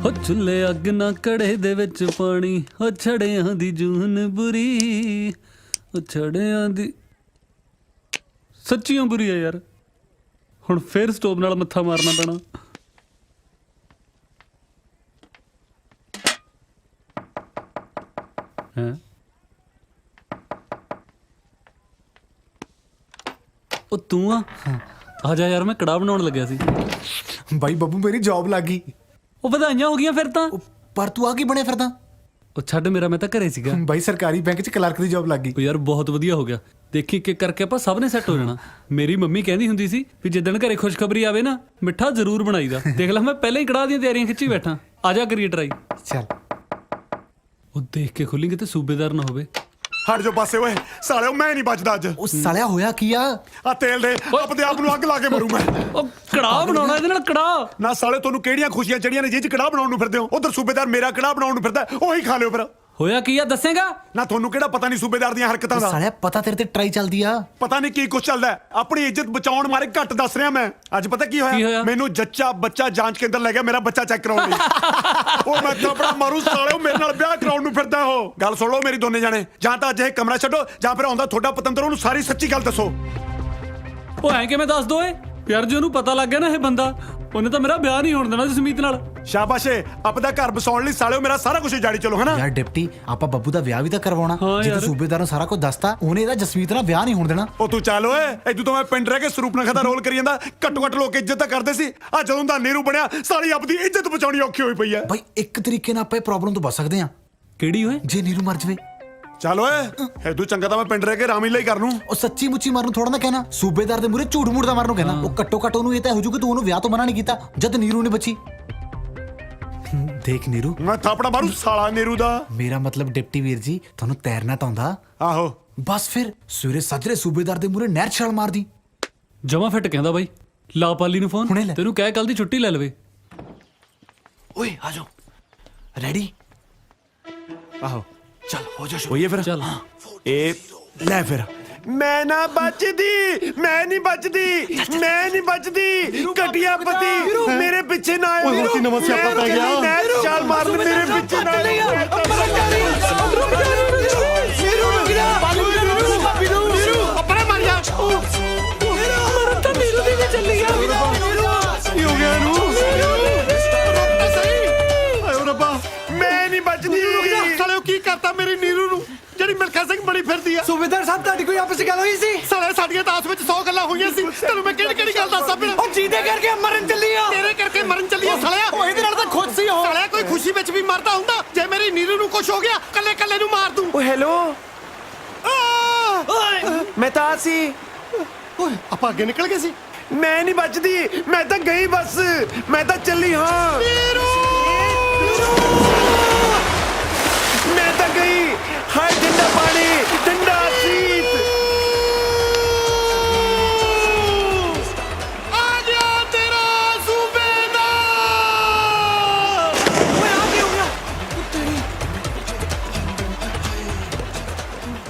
ਹੋ ਚੁੱਲੇ ਅੱਗ ਨਾ ਕੜੇ ਦੇ ਵਿੱਚ ਪਾਣੀ, ਹੋ ਛੜਿਆਂ ਦੀ ਜੂਨ ਬੁਰੀ, ਹੋ ਛੜਿਆਂ ਦੀ ਸੱਚੀਆਂ ਬੁਰੀ ਆ ਯਾਰ। ਹੁਣ ਫੇਰ ਸਟੋਵ ਨਾਲ ਮੱਥਾ ਮਾਰਨਾ ਪੈਣਾ। ਹੈ ਉਹ ਤੂੰ ਆ ਜਾ ਯਾਰ, ਮੈਂ ਕੜਾਹ ਬਣਾਉਣ ਲੱਗਿਆ ਸੀ।
ਬਾਈ ਬੱਬੂ, ਮੇਰੀ ਜੌਬ ਲੱਗ ਗਈ।
ਉਹ ਵਧਾਈਆਂ ਹੋ ਗਈਆਂ ਫਿਰ ਤਾਂ।
ਪਰ ਤੂੰ ਆ ਕੀ ਬਣਿਆ ਫਿਰਦਾ?
ਉਹ ਛੱਡ, ਮੇਰਾ ਮੈਂ ਤਾਂ ਘਰੇ ਸੀਗਾ।
ਬਾਈ ਸਰਕਾਰੀ ਬੈਂਕ 'ਚ ਕਲਰਕ ਦੀ ਜੌਬ ਲੱਗ ਗਈ।
ਉਹ ਯਾਰ ਬਹੁਤ ਵਧੀਆ ਹੋ ਗਿਆ। ਦੇਖੀ ਇੱਕ ਇੱਕ ਕਰਕੇ ਆਪਾਂ ਸਭ ਨੇ ਸੈੱਟ ਹੋ ਜਾਣਾ। ਮੇਰੀ ਮੰਮੀ ਕਹਿੰਦੀ ਹੁੰਦੀ ਸੀ ਵੀ ਜਿੱਦਣ ਘਰੇ ਖੁਸ਼ਖਬਰੀ ਆਵੇ ਨਾ, ਮਿੱਠਾ ਜ਼ਰੂਰ ਬਣਾਈਦਾ। ਦੇਖ ਲੈ, ਮੈਂ ਪਹਿਲਾਂ ਹੀ ਕੜਾਹ ਦੀਆਂ ਤਿਆਰੀਆਂ ਖਿੱਚੀ ਬੈਠਾ। ਆ ਜਾ ਕਰੀਏ ਟਰਾਈ।
ਚੱਲ।
ਉਹ ਦੇਖ ਕੇ ਖੁੱਲੀ ਕਿਤੇ ਸੂਬੇਦਾਰ ਨਾ ਹੋਵੇ।
ਹਟ ਜੋ ਪਾਸੇ ਓਏ ਸਾਲਿਓ ਮੈਂ ਨਹੀਂ ਬਚਦਾ ਅੱਜ
ਉਹ ਸਾਲਿਆ ਹੋਇਆ ਕੀ ਆ
ਆ ਤੇਲ ਦੇ ਆਪਦੇ ਆਪ ਨੂੰ ਅੱਗ ਲਾ ਕੇ ਮਰੂ ਮੈਂ
ਉਹ ਕੜਾਹ ਬਣਾਉਣਾ ਇਹਦੇ ਨਾਲ ਕੜਾਹ।
ਨਾ ਸਾਲੇ ਤੁਹਾਨੂੰ ਕਿਹੜੀਆਂ ਖੁਸ਼ੀਆਂ ਚੜੀਆਂ ਨੇ ਜਿਹ ਚ ਕੜਾਹ ਬਣਾਉਣ ਨੂੰ ਫਿਰਦੇ ਹੋ ਉਧਰ ਸੂਬੇਦਾਰ ਮੇਰਾ ਕੜਾਹ ਬਣਾਉਣ ਨੂੰ ਫਿਰਦਾ ਉਹੀ ਖਾ ਲਿਓ ਫਿਰ।
ਹੋਇਆ ਕੀ ਆ ਦੱਸੇਗਾ?
ਨਾ ਤੁਹਾਨੂੰ ਕਿਹੜਾ ਪਤਾ ਨਹੀਂ ਸੂਬੇਦਾਰ ਦੀਆਂ ਹਰਕਤਾਂ ਦਾ।
ਸਾਲਿਆ ਪਤਾ ਤੇਰੇ ਤੇ ਟਰਾਈ ਚੱਲਦੀ ਆ।
ਪਤਾ ਨਹੀਂ ਕੀ ਕੁਛ ਚੱਲਦਾ ਹੈ। ਆਪਣੀ ਇੱਜ਼ਤ ਬਚਾਉਣ ਮਾਰੇ ਘੱਟ ਦੱਸ ਰਿਹਾ ਮੈਂ। ਅੱਜ ਪਤਾ ਕੀ
ਕੀ ਹੋਇਆ?
ਹੋਇਆ ਮੈਨੂੰ ਜੱਚਾ ਬੱਚਾ ਜਾਂਚ ਕੇਂਦਰ ਲੈ ਗਿਆ ਮੇਰਾ ਬੱਚਾ ਚੈੱਕ ਕਰਾਉਣ ਲਈ। ਉਹ ਮੈਂ ਥਾਪੜਾ ਮਾਰੂ ਸਾਲਿਓ ਮੇਰੇ ਨਾਲ ਵਿਆਹ ਕਰਾਉਣ ਨੂੰ ਫਿਰਦਾ ਉਹ। ਗੱਲ ਸੁਣ ਲਓ ਮੇਰੀ ਦੋਨੇ ਜਾਣੇ ਜਾਂ ਤਾਂ ਅੱਜ ਇਹ ਕਮਰਾ ਛੱਡੋ ਜਾਂ ਫਿਰ ਆਉਂਦਾ ਤੁਹਾਡਾ ਪਤੰਦਰ ਉਹਨੂੰ ਸਾਰੀ ਸੱਚੀ ਗੱਲ ਦੱਸੋ।
ਉਹ ਐਂ ਕਿਵੇਂ ਦੱਸ ਦੋ ਏ ਯਾਰ, ਜੇ ਉਹਨੂੰ ਪਤਾ ਲੱਗ ਗਿਆ ਨਾ ਇਹ ਬੰਦਾ, ਉਹਨੇ ਤਾਂ ਮੇਰਾ ਵਿਆਹ ਨਹੀਂ ਹੋਣ ਦੇਣਾ ਜਸਮੀਤ ਨਾਲ।
ਸ਼ਾਬਾਸ਼ੇ ਆਪਦਾ ਘਰ ਬਸਾਉਣ ਲਈ ਸਾਲਿਓ ਮੇਰਾ ਸਾਰਾ ਕੁਝ ਜਾੜੀ ਚਲੋ ਹਨਾ।
ਯਾਰ ਡਿਪਟੀ ਆਪਾਂ ਬੱਬੂ ਦਾ ਵਿਆਹ ਵੀ ਤਾਂ ਕਰਵਾਉਣਾ।
ਹਾਂ
ਜੇ
ਯਾਰ।
ਤੂੰ ਸੂਬੇਦਾਰ ਨੂੰ ਸਾਰਾ ਕੁਝ ਦੱਸਤਾ ਉਹਨੇ ਇਹਦਾ ਜਸਮੀਤ ਨਾਲ ਵਿਆਹ ਨਹੀਂ ਹੋਣ ਦੇਣਾ।
ਉਹ ਤੂੰ ਚੱਲ ਓਏ ਇਦੋਂ ਤਾਂ ਮੈਂ ਪਿੰਡ ਰਹਿ ਕੇ ਸਰੂਪਨਖਾ ਦਾ ਰੋਲ ਕਰੀ ਜਾਂਦਾ। ਘੱਟੋ ਘੱਟ ਲੋਕ ਇੱਜ਼ਤ ਤਾਂ ਕਰਦੇ ਸੀ। ਆ ਜਦੋਂ ਦਾ ਨੀਰੂ ਬਣਿਆ ਸਾਰੀ ਆਪਦੀ ਇੱਜ਼ਤ ਬਚਾਉਣੀ ਔਖੀ ਹੋਈ ਪਈ ਐ।
ਬਾਈ ਇੱਕ ਤਰੀਕੇ ਨਾਲ ਆਪਾਂ ਇਹ ਪ੍ਰੋਬਲਮ ਤੋਂ ਬਚ ਸਕਦੇ ਆ।
ਕਿਹੜੀ ਓਏ?
ਜੇ ਨੀਰੂ ਮਰ ਜਵੇ।
ਚੱਲ ਓਏ ਇਦੋਂ ਚੰਗਾ ਤਾਂ ਮੈਂ ਪਿੰਡ ਰਹਿ ਕੇ ਰਾਮੀ ਲਈ ਕਰ ਲੂੰ।
ਉਹ ਸੱਚੀ ਮੁੱਚੀ ਮਰਨ ਥੋੜਾ ਨਾ ਕਹਿਣਾ, ਸੂਬੇਦਾਰ ਦੇ ਮੂਰੇ ਝੂਠ ਮੂਠ ਦਾ ਮਰਨ ਨੂੰ ਕਹਿਣਾ। ਉਹ ਘੱਟੋ ਘੱਟ ਉਹਨੂੰ ਇਹ ਤਾਂ ਹੋ ਜੂ ਕਿ ਤੂੰ ਉਹਨੂੰ ਵਿਆਹ ਤੋਂ ਮਨਾ ਨਹੀਂ ਕੀਤਾ ਜਦ ਨੀਰੂ ਨੇ ਬਚੀ। ਦੇਖ ਨੀਰੂ
ਮੈਂ ਥਾਪੜਾ ਮਾਰੂ ਸਾਲਾ ਨੀਰੂ ਦਾ।
ਮੇਰਾ ਮਤਲਬ ਡਿਪਟੀ ਵੀਰ ਜੀ ਤੁਹਾਨੂੰ ਤੈਰਨਾ ਤਾਂ ਆਉਂਦਾ।
ਆਹੋ
ਬਸ ਫਿਰ ਸਵੇਰੇ ਸੱਜਰੇ ਸੂਬੇਦਾਰ ਦੇ ਮੂਰੇ ਨਹਿਰ ਛਾਲ ਮਾਰਦੀ।
ਜਮਾ ਫਿੱਟ ਕਹਿੰਦਾ ਬਾਈ, ਲਾ ਪਾਲੀ ਨੂੰ ਫੋਨ,
ਹੁਣੇ ਲੈ।
ਤੈਨੂੰ ਕਹਿ ਕੱਲ ਦੀ ਛੁੱਟੀ ਲੈ ਲਵੇ।
ਓਏ ਆ ਜਾਓ ਰੈਡੀ।
ਆਹੋ
ਚੱਲ ਹੋ ਜਾ
ਹੋਈਏ ਫਿਰ।
ਚੱਲ
ਇਹ ਲੈ ਫਿਰ ਮੈਂ ਨਾ ਬਚਦੀ ਮੈਂ ਨਹੀਂ ਬਚਦੀ ਮੈਂ ਨਹੀਂ ਬਚਦੀ ਘਟਿਆ ਪਤੀ ਮੇਰੇ ਪਿੱਛੇ ਨਾ ਆਏ।
ਓਏ, ਹੋਰ ਕੀ ਨਵਾਂ ਸਿਆਪਾ ਪੈ ਗਿਆ?
ਮੈਂ ਚਾਲ ਮਾਰਨ ਮੇਰੇ ਪਿੱਛੇ ਨਾ ਆਏ।
ਆਪਣੇ ਮਰ ਜਾ
ਮਰਨ ਤਾਂ ਨੀਰੂ ਦੀ ਵੀ ਚੱਲੀ ਆ।
ਕੀ ਹੋ ਗਿਆ ਇਹਨੂੰ? ਆਇਓ ਰੱਬਾ
ਮੈਂ ਨਹੀਂ ਬਚਦੀ।
ਸਾਲਿਓ ਕੀ ਕਰਤਾ ਮੇਰੀ ਨੀਰੂ ਨੂੰ ਜਿਹੜੀ ਮਿਲਖਾ ਸਿੰਘ ਬਣੀ ਫਿਰਦੀ ਆ।
ਸੂਬੇਦਾਰ ਸਾਹਿਬ ਤੁਹਾਡੀ ਕੋਈ ਆਪਸ ਵਿੱਚ ਗੱਲ ਹੋਈ ਸੀ?
ਸਾਲੇ ਸਾਡੀਆਂ ਤਾਂ ਆਪਸ ਵਿੱਚ 100 ਗੱਲਾਂ ਹੋਈਆਂ ਸੀ। ਤੈਨੂੰ ਮੈਂ ਕਿਹੜੀ ਕਿਹੜੀ ਗੱਲ ਦੱਸਾਂ ਫਿਰ?
ਉਹ ਜਿਹਦੇ ਕਰਕੇ ਮਰਨ ਚੱਲੀ ਆ।
ਤੇਰੇ ਕਰਕੇ ਮਰਨ ਚੱਲੀ ਆ ਸਾਲਿਆ।
ਉਹ ਇਹਦੇ ਨਾਲ ਤਾਂ ਖੁਸ਼ ਸੀ ਉਹ।
ਸਾਲਿਆ ਕੋਈ ਖੁਸ਼ੀ ਵਿੱਚ ਵੀ ਮਰਦਾ ਹੁੰਦਾ। ਜੇ ਮੇਰੀ ਨੀਰੂ ਨੂੰ ਕੁਝ ਹੋ ਗਿਆ ਕੱਲੇ ਕੱਲੇ ਨੂੰ ਮਾਰ ਦੂੰ।
ਓ ਹੈਲੋ ਮੈਂ ਤਾਂ ਸੀ।
ਓਏ ਆਪਾਂ ਅੱਗੇ ਨਿਕਲ ਗਏ ਸੀ।
ਮੈਂ ਨਹੀਂ ਬਚਦੀ ਮੈਂ ਤਾਂ ਗਈ ਬਸ ਮੈਂ ਤਾਂ ਚੱਲੀ ਹਾਂ। ਮੈਂ ਤਾਂ ਗਈ। ਹਾਏ ਠੰਡਾ ਪਾਣੀ ਠੰਡਾ ਸੀਤ।
ਆ ਗਿਆ ਤੇਰਾ ਸੂਬੇਦਾਰ।
ਓਏ ਆ ਕੀ ਹੋ ਗਿਆ?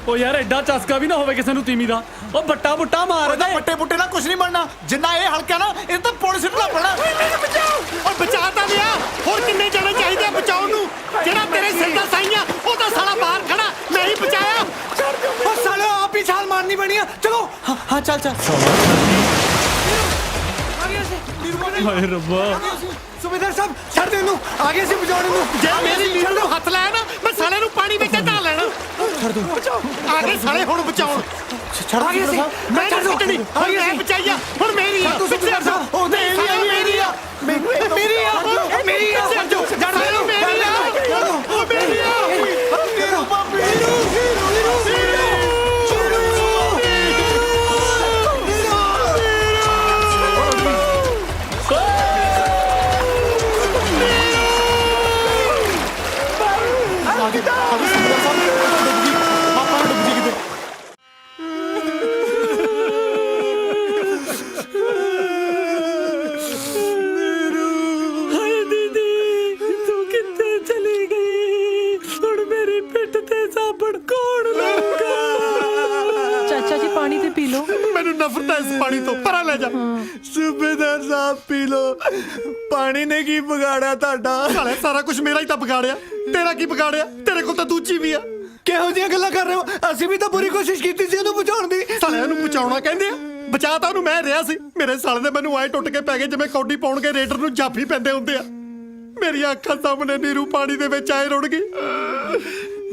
ਉਹ ਯਾਰ ਐਡਾ ਚਸਕਾ ਵੀ ਨਾ ਹੋਵੇ ਕਿਸੇ ਨੂੰ ਤੀਮੀ ਦਾ। ਉਹ ਬੱਟਾ ਬੁੱਟਾ ਮਾਰ ਦੇ।
ਪੱਟੇ ਪੁੱਟੇ ਨਾਲ ਕੁਝ ਨਹੀਂ ਬਣਨਾ। ਜਿੰਨਾ ਇਹ ਹਲਕਾ ਨਾ ਇਹ ਤਾਂ ਪੁਲਿਸ ਨੂੰ ਲੱਭਣਾ।
ਓਏ ਬਚਾ ਤਾਂ ਲਿਆ। ਹੋਰ ਕਿੰਨੇ ਜਣੇ ਚਾਹੀਦੇ ਆ ਬਚਾਉਣ ਨੂੰ? ਜਿਹੜਾ ਤੇਰੇ ਸਿਰ ਦਾ ਸਾਈਆਂ ਉਹ ਤਾਂ ਸਾਲਾ ਬਾਹਰ ਖੜਾ ਨਹੀਂ ਬਚਾਇਆ।
ਉਹ ਸਾਲੇ ਆਪ ਹੀ ਛਾਲ ਮਾਰਨੀ ਬਣੀ ਆ। ਚਲੋ
ਹਾਂ ਚੱਲ ਚੱਲ।
ਹਾਏ ਰੱਬਾ,
ਸੂਬੇਦਾਰ ਸਾਹਿਬ ਛੱਡ ਦੇ ਇਹਨੂੰ। ਆ ਗਏ ਸੀ ਬਚਾਉਣ ਨੂੰ।
ਜੇ ਮੇਰੀ ਨੀਰੂ ਨੂੰ ਹੱਥ ਲਾਇਆ ਨਾ ਮੈਂ ਸਾਲੇ ਨੂੰ ਪਾਣੀ ਵਿੱਚ ਢਾ ਲੈਣਾ।
ਛੱਡ ਦੋ।
ਆ ਗਏ ਸਾਲੇ ਹੁਣ ਬਚਾਉਣ।
ਛੱਡ
ਆ ਗਏ ਸੀ। ਮੈਂ ਨਹੀਂ ਛੱਡਣੀ। ਹੁਣ ਮੈਂ ਬਚਾਈਆ ਹੁਣ ਮੇਰੀ ਆ।
ਤੁਸੀਂ
ਪਿੱਛੇ ਹਟੋ।
ਉਹ ਨਹੀਂ
ਮੇਰੀ ਆ
ਮੇਰੀ ਆ ਮੇਰੀ ਆ
ਮੇਰੀ ਆ। ਸਾਲੇ ਮੇਰੀ ਆ। ਉਹ ਮੇਰੀ ਆ।
ਹਾਏ ਦੀਦੀ ਤੂੰ ਕਿੱਥੇ ਚਲੀ ਗਈ? ਹੁਣ ਮੇਰੀ ਪਿੱਠ ਤੇ ਸਾਬਣ ਕੌਣ ਲਾਊਗਾ?
ਚਾਚਾ ਜੀ ਪਾਣੀ ਤੇ ਪੀ ਲਓ।
ਮੈਨੂੰ ਨਫ਼ਰਤ ਹੈ ਇਸ ਪਾਣੀ ਤੋਂ। ਪਰਾਂ ਲੈ ਜਾ।
ਸੂਬੇਦਾਰ ਸਾਹਿਬ ਪੀ ਲੋ। ਪਾਣੀ ਨੇ ਕੀ ਵਿਗਾੜਿਆ ਤੁਹਾਡਾ?
ਸਾਲੇ ਸਾਰਾ ਕੁਝ ਮੇਰਾ ਹੀ ਤਾਂ ਵਿਗਾੜਿਆ। ਤੇਰਾ ਕੀ ਵਿਗਾੜਿਆ? ਤੇਰੇ ਕੋਲ ਤਾਂ ਦੂਜੀ ਵੀ ਆ।
ਕਿਹੋ ਜਿਹੀਆਂ ਗੱਲਾਂ ਕਰ ਰਹੇ ਹੋ? ਅਸੀਂ ਵੀ ਤਾਂ ਪੂਰੀ ਕੋਸ਼ਿਸ਼ ਕੀਤੀ ਸੀ ਉਹਨੂੰ ਬਚਾਉਣ ਦੀ।
ਸਾਲਿਆਂ ਨੂੰ ਬਚਾਉਣਾ ਕਹਿੰਦੇ ਆ। ਬਚਾ ਤਾਂ ਉਹਨੂੰ ਮੈਂ ਰਿਹਾ ਸੀ। ਮੇਰੇ ਸਾਲੇ ਦੇ ਮੈਨੂੰ ਆਏ ਟੁੱਟ ਕੇ ਪੈ ਗਏ ਜਿਵੇਂ ਕੌਡੀ ਪਾਉਣ ਕੇ ਰੇਡਰ ਨੂੰ ਜਾਫੀ ਪੈਂਦੇ ਹੁੰਦੇ ਆ। ਮੇਰੀਆਂ ਅੱਖਾਂ ਸਾਹਮਣੇ ਨੀਰੂ ਪਾਣੀ ਦੇ ਵਿੱਚ ਆਏ ਰੁੜ ਗਈ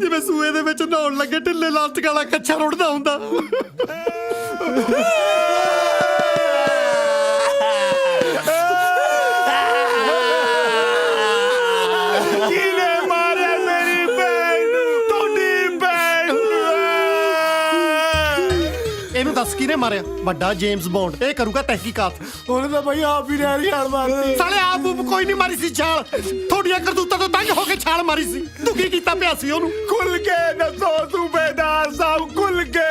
ਜਿਵੇਂ ਸੂਏ ਦੇ ਵਿੱਚ ਨਹਾਉਣ ਲੱਗੇ ਢਿੱਲੇ ਲਾਸਟਿਕ ਵਾਲਾ ਕੱਛਾ ਰੁੜਦਾ ਹੁੰਦਾ।
ਕਿਹਨੇ ਮਾਰਿਆ ਮੇਰੀ ਭੈਣ ਨੂੰ? ਤੁਹਾਡੀ ਭੈਣ ਨੂੰ।
ਇਹਨੂੰ ਦੱਸ ਦੱਸ ਕਿਹਨੇ ਮਾਰਿਆ? ਵੱਡਾ ਜੇਮਸ ਬੌਂਡ, ਇਹ ਕਰੂਗਾ ਤਹਿਕੀਕਾਤ।
ਉਹਨੇ ਤਾਂ ਬਈ ਆਪ ਹੀ ਨਹਿਰੀ ਛਾਲ ਮਾਰਤੀ।
ਸਾਲੇ ਆਪ ਕੋਈ ਨਹੀਂ ਮਾਰੀ ਸੀ ਛਾਲ, ਤੁਹਾਡੀਆਂ ਕਰਤੂਤਾਂ ਤੋਂ ਤੰਗ ਹੋ ਕੇ ਛਾਲ ਮਾਰੀ ਸੀ। ਤੂੰ ਕੀ ਕੀਤਾ ਪਿਆ ਸੀ ਉਹਨੂੰ?
ਖੁੱਲ ਕੇ ਦੱਸੋ ਸੂਬੇਦਾਰ ਸਾਹਿਬ, ਖੁੱਲ ਕੇ।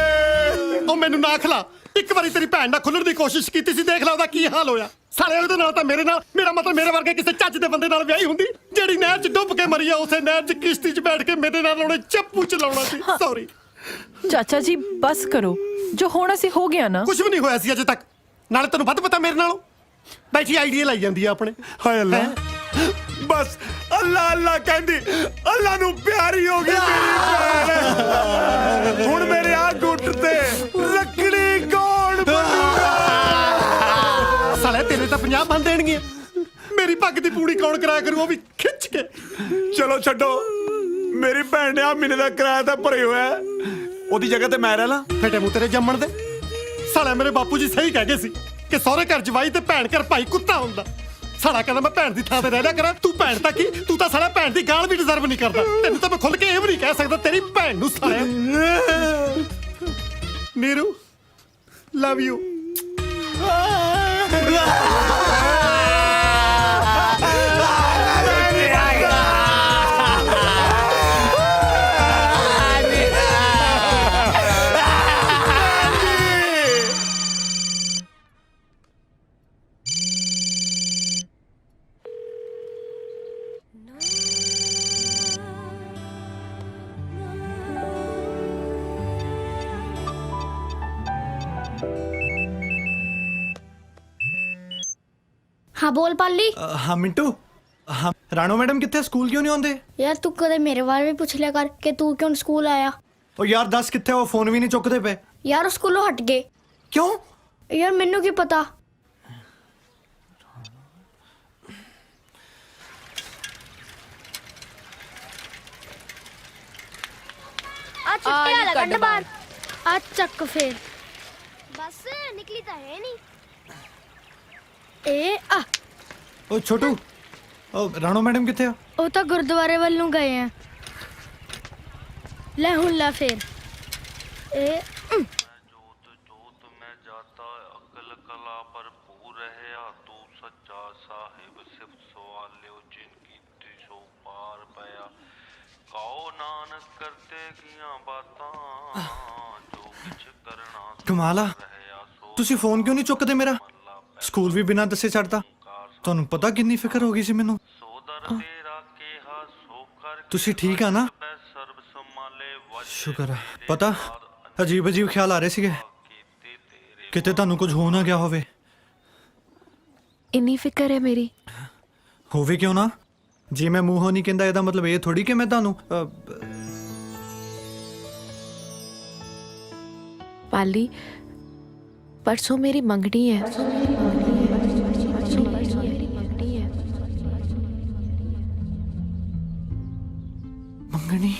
ਉਹ ਮੈਨੂੰ ਨਾ ਖਿਲਾ। ਇੱਕ ਵਾਰੀ ਤੇਰੀ ਭੈਣ ਨਾਲ ਖੁੱਲਣ ਦੀ ਕੋਸ਼ਿਸ਼ ਕੀਤੀ ਸੀ, ਦੇਖ ਲੈ ਉਹਦਾ ਕੀ ਹਾਲ ਹੋਇਆ। ਸਾਲੇ ਉਹਦੇ ਨਾਲ ਤਾਂ ਮੇਰੇ ਨਾਲ, ਮੇਰਾ ਮਤਲਬ ਮੇਰੇ ਵਰਗੇ ਕਿਸੇ ਚੱਜ ਦੇ ਬੰਦੇ ਨਾਲ ਵਿਆਹੀ ਹੁੰਦੀ। ਜਿਹੜੀ ਨਹਿਰ 'ਚ ਡੁੱਬ ਕੇ ਮਰੀ ਆ, ਉਸੇ ਨਹਿਰ 'ਚ ਕਿਸ਼ਤੀ 'ਚ ਬੈਠ ਕੇ ਮੇਰੇ ਨਾਲ ਉਹਨੇ ਚੱਪੂ ਚਲਾਉਣਾ ਸੀ। ਸੌਰੀ
ਚਾਚਾ ਜੀ ਬਸ ਕਰੋ, ਜੋ ਹੋਣਾ ਸੀ ਹੋ ਗਿਆ ਨਾ।
ਕੁਝ ਵੀ ਨਹੀਂ ਹੋਇਆ ਸੀ ਅਜੇ ਤੱਕ। ਨਾਲੇ ਤੈਨੂੰ ਵੱਧ ਪਤਾ ਮੇਰੇ ਨਾਲੋਂ। ਬੈਠੀ ਆਈਡੀਆ ਲਾਈ ਜਾਂਦੀ ਆ ਆਪਣੇ।
ਹਾਏ ਅੱਲਾ, ਬਸ ਅੱਲਾ ਅੱਲਾ ਕਹਿੰਦੀ, ਅੱਲਾ ਨੂੰ ਪਿਆਰੀ ਹੋ ਗਈ ਮੇਰੀ ਭੈਣ। ਹੁਣ ਮੇਰੇ ਆ ਗੁੱਟ ਤੇ ਲੱਕੜੀ ਕੌਣ ਬੰਨੂਗਾ?
ਸਾਲੇ ਤੇਰੇ ਤਾਂ 50 ਬਣ ਦੇਣਗੇ। ਮੇਰੀ ਪੱਗ ਦੀ ਪੂੜੀ ਕੌਣ ਕਰਾਇਆ ਕਰੂ, ਉਹ ਵੀ ਖਿੱਚ ਕੇ।
ਚਲੋ ਛੱਡੋ, ਮੇਰੀ ਭੈਣ ਨੇ ਆ ਮਹੀਨੇ ਦਾ ਕਿਰਾਇਆ ਤਾਂ ਭਰੇ ਹੋਇਆ, ਉਹਦੀ ਜਗ੍ਹਾ ਤੇ ਮੈਂ ਰਹਿ ਲਾਂ।
ਫੇਟੇ ਮੂੰਹ ਤੇਰੇ ਜੰਮਣ ਦੇ। ਸਾਲਾ ਮੇਰੇ ਬਾਪੂ ਜੀ ਸਹੀ ਕਹਿ ਗਏ ਸੀ ਕਿ ਸਹੁਰੇ ਘਰ ਜਵਾਈ ਤੇ ਭੈਣ ਘਰ ਭਾਈ ਕੁੱਤਾ ਹੁੰਦਾ। ਸਾਲਾ ਕਹਿੰਦਾ ਮੈਂ ਭੈਣ ਦੀ ਥਾਂ ਤੇ ਰਹਿ ਲਿਆ ਕਰਾਂ। ਤੂੰ ਭੈਣ ਤਾਂ ਕੀ, ਤੂੰ ਤਾਂ ਸਾਲਾ ਭੈਣ ਦੀ ਗਾਲ ਵੀ ਡਿਜ਼ਰਵ ਨਹੀਂ ਕਰਦਾ। ਤੈਨੂੰ ਤਾਂ ਮੈਂ ਖੁੱਲ ਕੇ ਇਹ ਵੀ ਨਹੀਂ ਕਹਿ ਸਕਦਾ ਤੇਰੀ ਭੈਣ ਨੂੰ। ਸਾਲਿਆ ਨੀਰੂ, ਲਵ ਯੂ।
हाँ बोल पाली।
हाँ मिंटू, हाँ राणो मैडम कितने? स्कूल क्यों नहीं आते?
यार तू कदे मेरे बारे में पूछ लिया कर कि तू क्यों स्कूल आया।
ओ यार दस कितने? वो फोन भी नहीं चुकते पे।
यार स्कूलों हट गए।
क्यों?
यार मैनू की पता। आज छुट्टी वाला गंड बार आज चक फिर बस निकली तो है नहीं। ए आ
ओ छोटू, ओ राणो मैडम कितने?
वो तो गुरुद्वारे वालों गए हैं। ले हुन ला फिर ए
कमाला, तुसी फोन क्यों नहीं चुकते मेरा? स्कूल भी बिना दसे छड़ता। ਤੁਹਾਨੂੰ ਪਤਾ ਕਿੰਨੀ ਫਿਕਰ ਹੋ ਗਈ ਸੀ ਮੈਨੂੰ। ਤੁਸੀਂ ਠੀਕ ਆ ਨਾ? ਸ਼ੁਕਰ ਹੈ। ਪਤਾ ਅਜੀਬ ਅਜੀਬ ਖਿਆਲ ਆ ਰਹੇ ਸੀਗੇ, ਕਿਤੇ ਤੁਹਾਨੂੰ ਕੁਝ ਹੋ ਨਾ ਗਿਆ ਹੋਵੇ।
ਇੰਨੀ ਫਿਕਰ ਹੈ ਮੇਰੀ।
ਹੋਵੇ ਕਿਉਂ ਨਾ, ਜੇ ਮੈਂ ਮੂੰਹੋਂ ਨਹੀਂ ਕਹਿੰਦਾ ਇਹਦਾ ਮਤਲਬ ਇਹ ਥੋੜੀ ਕਿ ਮੈਂ ਤੁਹਾਨੂੰ
ਪਾਲੀ परसों मेरी मंगनी है।
मंगनी?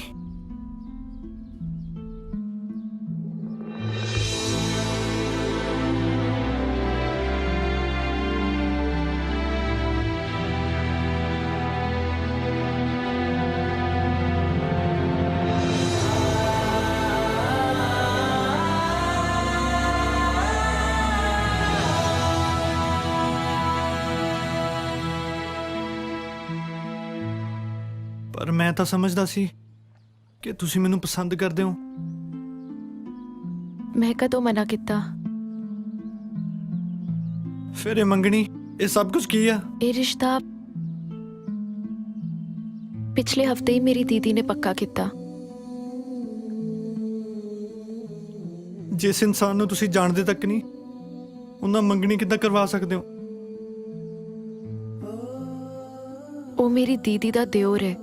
ਪਰ ਮੈਂ ਤਾਂ ਸਮਝਦਾ ਸੀ ਕਿ ਤੁਸੀਂ ਮੈਨੂੰ ਪਸੰਦ ਕਰਦੇ ਹੋ।
ਮੈਂ ਕਦੋਂ ਮਨਾ ਕੀਤਾ?
ਫਿਰ ਇਹ ਮੰਗਣੀ, ਇਹ ਸਭ ਕੁਝ ਕੀ ਆ?
ਇਹ ਰਿਸ਼ਤਾ ਪਿਛਲੇ ਹਫਤੇ ਹੀ ਮੇਰੀ ਦੀਦੀ ਨੇ ਪੱਕਾ ਕੀਤਾ।
ਜਿਸ ਇਨਸਾਨ ਨੂੰ ਤੁਸੀਂ ਜਾਣਦੇ ਤੱਕ ਨਹੀਂ, ਉਹਨਾਂ ਮੰਗਣੀ ਕਿੱਦਾਂ ਕਰਵਾ ਸਕਦੇ ਹੋ?
ਉਹ ਮੇਰੀ ਦੀਦੀ ਦਾ ਦਿਓਰ ਹੈ।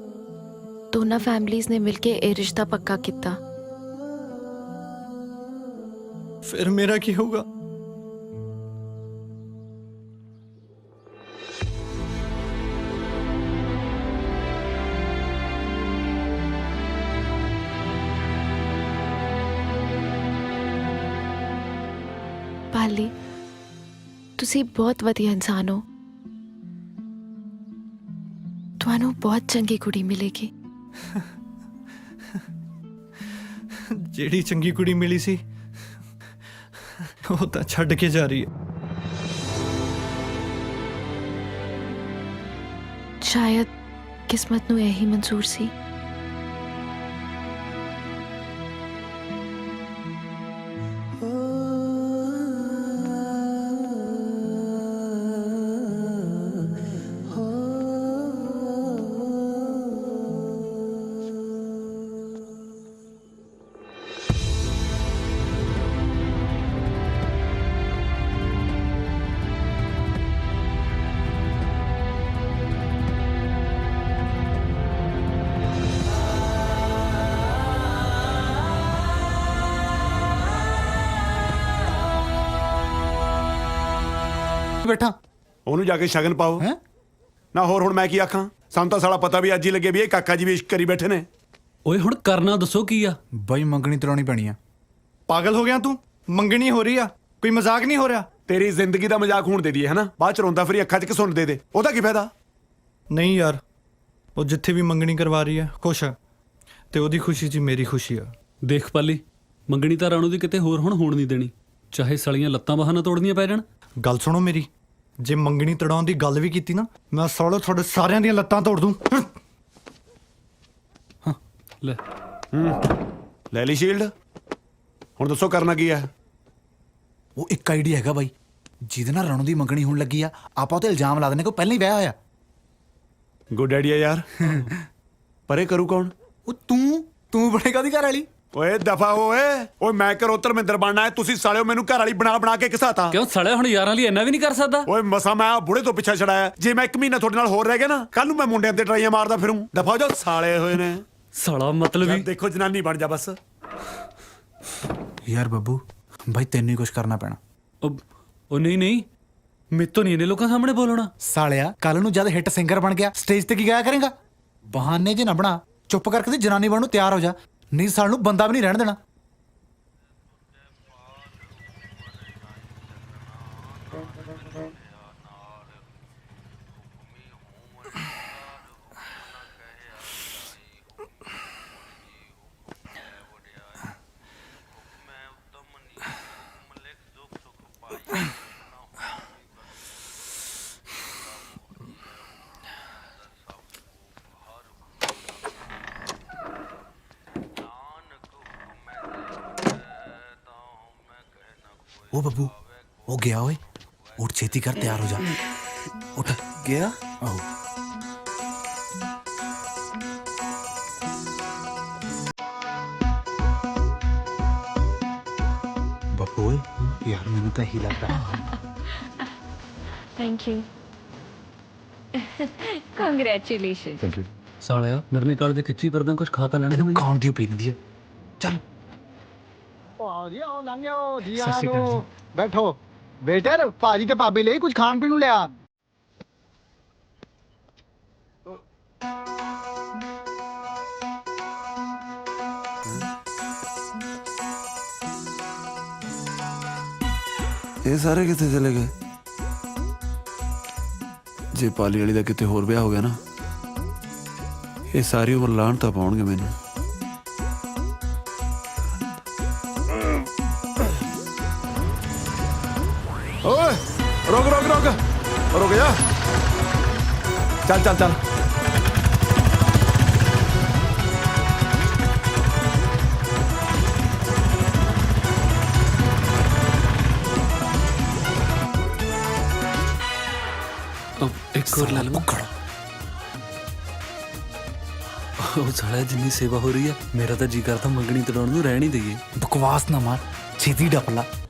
ਦੋਨਾਂ ਫੈਮਲੀਜ਼ ਨੇ ਮਿਲ ਕੇ ਇਹ ਰਿਸ਼ਤਾ ਪੱਕਾ ਕੀਤਾ।
ਫਿਰ ਮੇਰਾ ਕੀ ਹੋਊਗਾ?
ਪਾਲੀ, ਤੁਸੀਂ ਬਹੁਤ ਵਧੀਆ ਇਨਸਾਨ ਹੋ। ਤੁਹਾਨੂੰ ਬਹੁਤ ਚੰਗੀ ਕੁੜੀ ਮਿਲੇਗੀ।
ਜਿਹੜੀ ਚੰਗੀ ਕੁੜੀ ਮਿਲੀ ਸੀ ਉਹ ਤਾਂ ਛੱਡ ਕੇ ਜਾ ਰਹੀ ਹੈ।
ਸ਼ਾਇਦ ਕਿਸਮਤ ਨੂੰ ਇਹੀ ਮਨਜ਼ੂਰ ਸੀ।
ਬੈਠਾ
ਉਹਨੂੰ ਜਾ ਕੇ ਸ਼ਗਨ ਪਾਓ ਨਾ। ਹੋਰ ਹੁਣ ਮੈਂ ਕੀ ਆਖਾਂ? ਸਾਨੂੰ ਤਾਂ ਸਾਲਾ ਪਤਾ ਵੀ ਅੱਜ ਹੀ ਲੱਗੇ ਵੀ ਇਹ ਕਾਕਾ ਜੀ ਵੀ ਇਸ਼ਕ ਕਰੀ ਬੈਠੇ ਨੇ।
ਓਏ ਹੁਣ ਕਰਨਾ ਦੱਸੋ ਕੀ ਆ?
ਬਾਈ ਮੰਗਣੀ ਤਰਾਉਣੀ ਪੈਣੀ ਆ। ਪਾਗਲ ਹੋ ਗਿਆ ਤੂੰ? ਮੰਗਣੀ ਹੋ ਰਹੀ ਆ, ਕੋਈ ਮਜ਼ਾਕ ਨਹੀਂ ਹੋ ਰਿਹਾ।
ਤੇਰੀ ਜ਼ਿੰਦਗੀ ਦਾ ਮਜ਼ਾਕ ਹੋਣ ਦੇ ਦਈਏ ਹਨਾ, ਬਾਅਦ ਚ ਰੋਂਦਾ ਫਿਰ ਅੱਖਾਂ 'ਚ ਕਿ ਸੁਣ ਦੇ ਉਹਦਾ ਕੀ ਫਾਇਦਾ?
ਨਹੀਂ ਯਾਰ, ਉਹ ਜਿੱਥੇ ਵੀ ਮੰਗਣੀ ਕਰਵਾ ਰਹੀ ਹੈ ਖੁਸ਼ ਆ, ਤੇ ਉਹਦੀ ਖੁਸ਼ੀ 'ਚ ਮੇਰੀ ਖੁਸ਼ੀ ਆ।
ਦੇਖ ਪਾਲੀ, ਮੰਗਣੀ ਤਾਂ ਰਾਣੂ ਦੀ ਕਿਤੇ ਹੋਰ ਹੁਣ ਹੋਣ ਨਹੀਂ ਦੇਣੀ, ਚਾਹੇ ਸਲੀਆਂ ਲੱਤਾਂ ਬਾਹਾਂ ਨਾ ਤੋੜਨੀਆਂ ਪੈ ਜਾਣ।
ਗੱਲ ਸੁਣੋ ਮੇਰੀ, ਜੇ ਮੰਗਣੀ ਤੜਾਉਣ ਦੀ ਗੱਲ ਵੀ ਕੀਤੀ ਨਾ, ਮੈਂ ਸਾਲੋ ਤੁਹਾਡੇ ਸਾਰਿਆਂ ਦੀਆਂ ਲੱਤਾਂ ਤੋੜ ਦੂੰ।
ਲੈ
ਲੈ ਲਈ ਸ਼ੀਲਡ, ਹੁਣ ਦੱਸੋ ਕਰਨਾ ਕੀ ਹੈ?
ਉਹ ਇੱਕ ਆਈਡੀਆ ਹੈਗਾ ਬਾਈ, ਜਿਹਦੇ ਨਾਲ ਰਾਣੂ ਦੀ ਮੰਗਣੀ ਹੋਣ ਲੱਗੀ ਆ, ਆਪਾਂ ਉਹ ਤੇ ਇਲਜ਼ਾਮ ਲਾ ਦੇਣੇ ਕੋ ਪਹਿਲਾਂ ਹੀ ਵਿਆਹ ਹੋਇਆ।
ਗੁੱਡ ਆਈਡੀਆ ਯਾਰ। ਪਰ ਇਹ ਕਰੂ ਕੌਣ?
ਉਹ ਤੂੰ ਬਣੇਗਾ ਉਹਦੀ ਘਰ ਵਾਲੀ।
ਓਏ ਦਫਾ ਓਏ ਮੈਂ ਕਰੋ ਧਰਮਿੰਦਰ ਬਣਨਾ ਹੈ, ਤੁਸੀਂ ਸਾਲਿਓ ਮੈਨੂੰ ਘਰ ਵਾਲੀ ਬਣਾ ਕੇ ਘਸਾਤਾ।
ਕਿਉਂ ਸਾਲਿਆ ਹੁਣ ਯਾਰਾਂ ਲਈ ਇੰਨਾ ਵੀ ਨਹੀਂ ਕਰ ਸਕਦਾ?
ਓਏ ਮਸਾ ਮੈਂ ਬੁੜੇ ਤੋਂ ਪਿੱਛਾ ਛੜਾਇਆ, ਜੇ ਮੈਂ 1 ਮਹੀਨਾ ਤੁਹਾਡੇ ਨਾਲ ਹੋਰ ਰਹਿ ਗਿਆ ਨਾ, ਕੱਲ ਨੂੰ ਮੈਂ ਮੁੰਡਿਆਂ ਤੇ ਟਰਾਈਆਂ ਮਾਰਦਾ ਫਿਰੂੰ। ਦਫਾ ਜੋ ਸਾਲੇ ਹੋਏ ਨੇ।
ਸਾਲਾ ਮਤਲਬ ਹੀ
ਦੇਖੋ ਜਨਾਨੀ ਬਣ ਜਾ ਬਸ।
ਯਾਰ ਬੱਬੂ ਬਾਈ, ਤੈਨੂੰ ਹੀ ਕੁਝ ਕਰਨਾ ਪੈਣਾ।
ਉਹ ਨਹੀਂ ਮੇਤੋਂ ਨਹੀਂ ਇਹਨੇ ਲੋਕਾਂ ਸਾਹਮਣੇ ਬੋਲਣਾ।
ਸਾਲਿਆ ਕੱਲ ਨੂੰ ਜਦ ਹਿੱਟ ਸਿੰਗਰ ਬਣ ਗਿਆ, ਸਟੇਜ ਤੇ ਕੀ ਗਾਇਆ ਕਰੇਗਾ? ਬਹਾਨੇ ਜੇ ਨਾ ਬਣਾ, ਚੁੱਪ ਕਰਕੇ ਤੇ ਜਨਾਨੀ ਬਣਨ ਨੂੰ ਤਿਆਰ ਹੋ ਜਾ, ਨਹੀਂ ਸਾਲ ਨੂੰ ਬੰਦਾ ਵੀ ਨਹੀਂ ਰਹਿਣ ਦੇਣਾ। ਉਹ ਬੱਬੂ, ਉਹ ਗਿਆ ਓਏ, ਉੱਠ ਛੇਤੀ ਕਰ, ਤਿਆਰ ਹੋ ਜਾ। ਉੱਠ ਗਿਆ। ਆਹੋ ਬੱਬੂ ਓਏ, ਯਾਰ ਮੈਨੂੰ ਤਾਂ ਇਹੀ ਲੱਗਦਾ।
Thank you. Congratulation.
Thank you. ਸਾਲਿਆ ਨਰਮੇ ਕਾਲ ਦੇ ਖਿੱਚੀ ਪਰਦਾਂ ਕੁਝ ਖਾ ਤਾਂ ਲੈਣੇ ਦੇ।
ਕੌਣ ਦੀ ਪੀਂਦੀ ਹੈ? ਚੱਲ
ਬੈਠੋ ਵੇਟਰ, ਭਾਜੀ ਤੇ ਭਾਬੀ ਲਈ ਕੁਝ ਖਾਣ ਪੀਣ ਨੂੰ ਲਿਆ।
ਇਹ ਸਾਰੇ ਕਿੱਥੇ ਚਲੇ ਗਏ? ਜੇ ਪਾਲੀ ਵਾਲੀ ਦਾ ਕਿਤੇ ਹੋਰ ਵਿਆਹ ਹੋ ਗਿਆ ਨਾ, ਇਹ ਸਾਰੀ ਉਮਰ ਲਾਹਣ ਤਾਂ ਪਾਉਣਗੇ ਮੈਨੂੰ। ਓਏ ਰੁਕ ਜਾ। ਚੱਲ
ਇੱਕ ਹੋਰ ਲੈ ਲਵਾਂ। ਉਹ ਸਾਲਿਆ ਜਿੰਨੀ ਸੇਵਾ ਹੋ ਰਹੀ ਹੈ, ਮੇਰਾ ਤਾਂ ਜੀ ਕਰਦਾ ਮੰਗਣੀ ਤੜਾਉਣ ਨੂੰ ਰਹਿਣ ਹੀ ਦਈਏ।
ਬਕਵਾਸ ਨਾ ਮਾਰ, ਛੇਤੀ ਡੱਪਲਾ।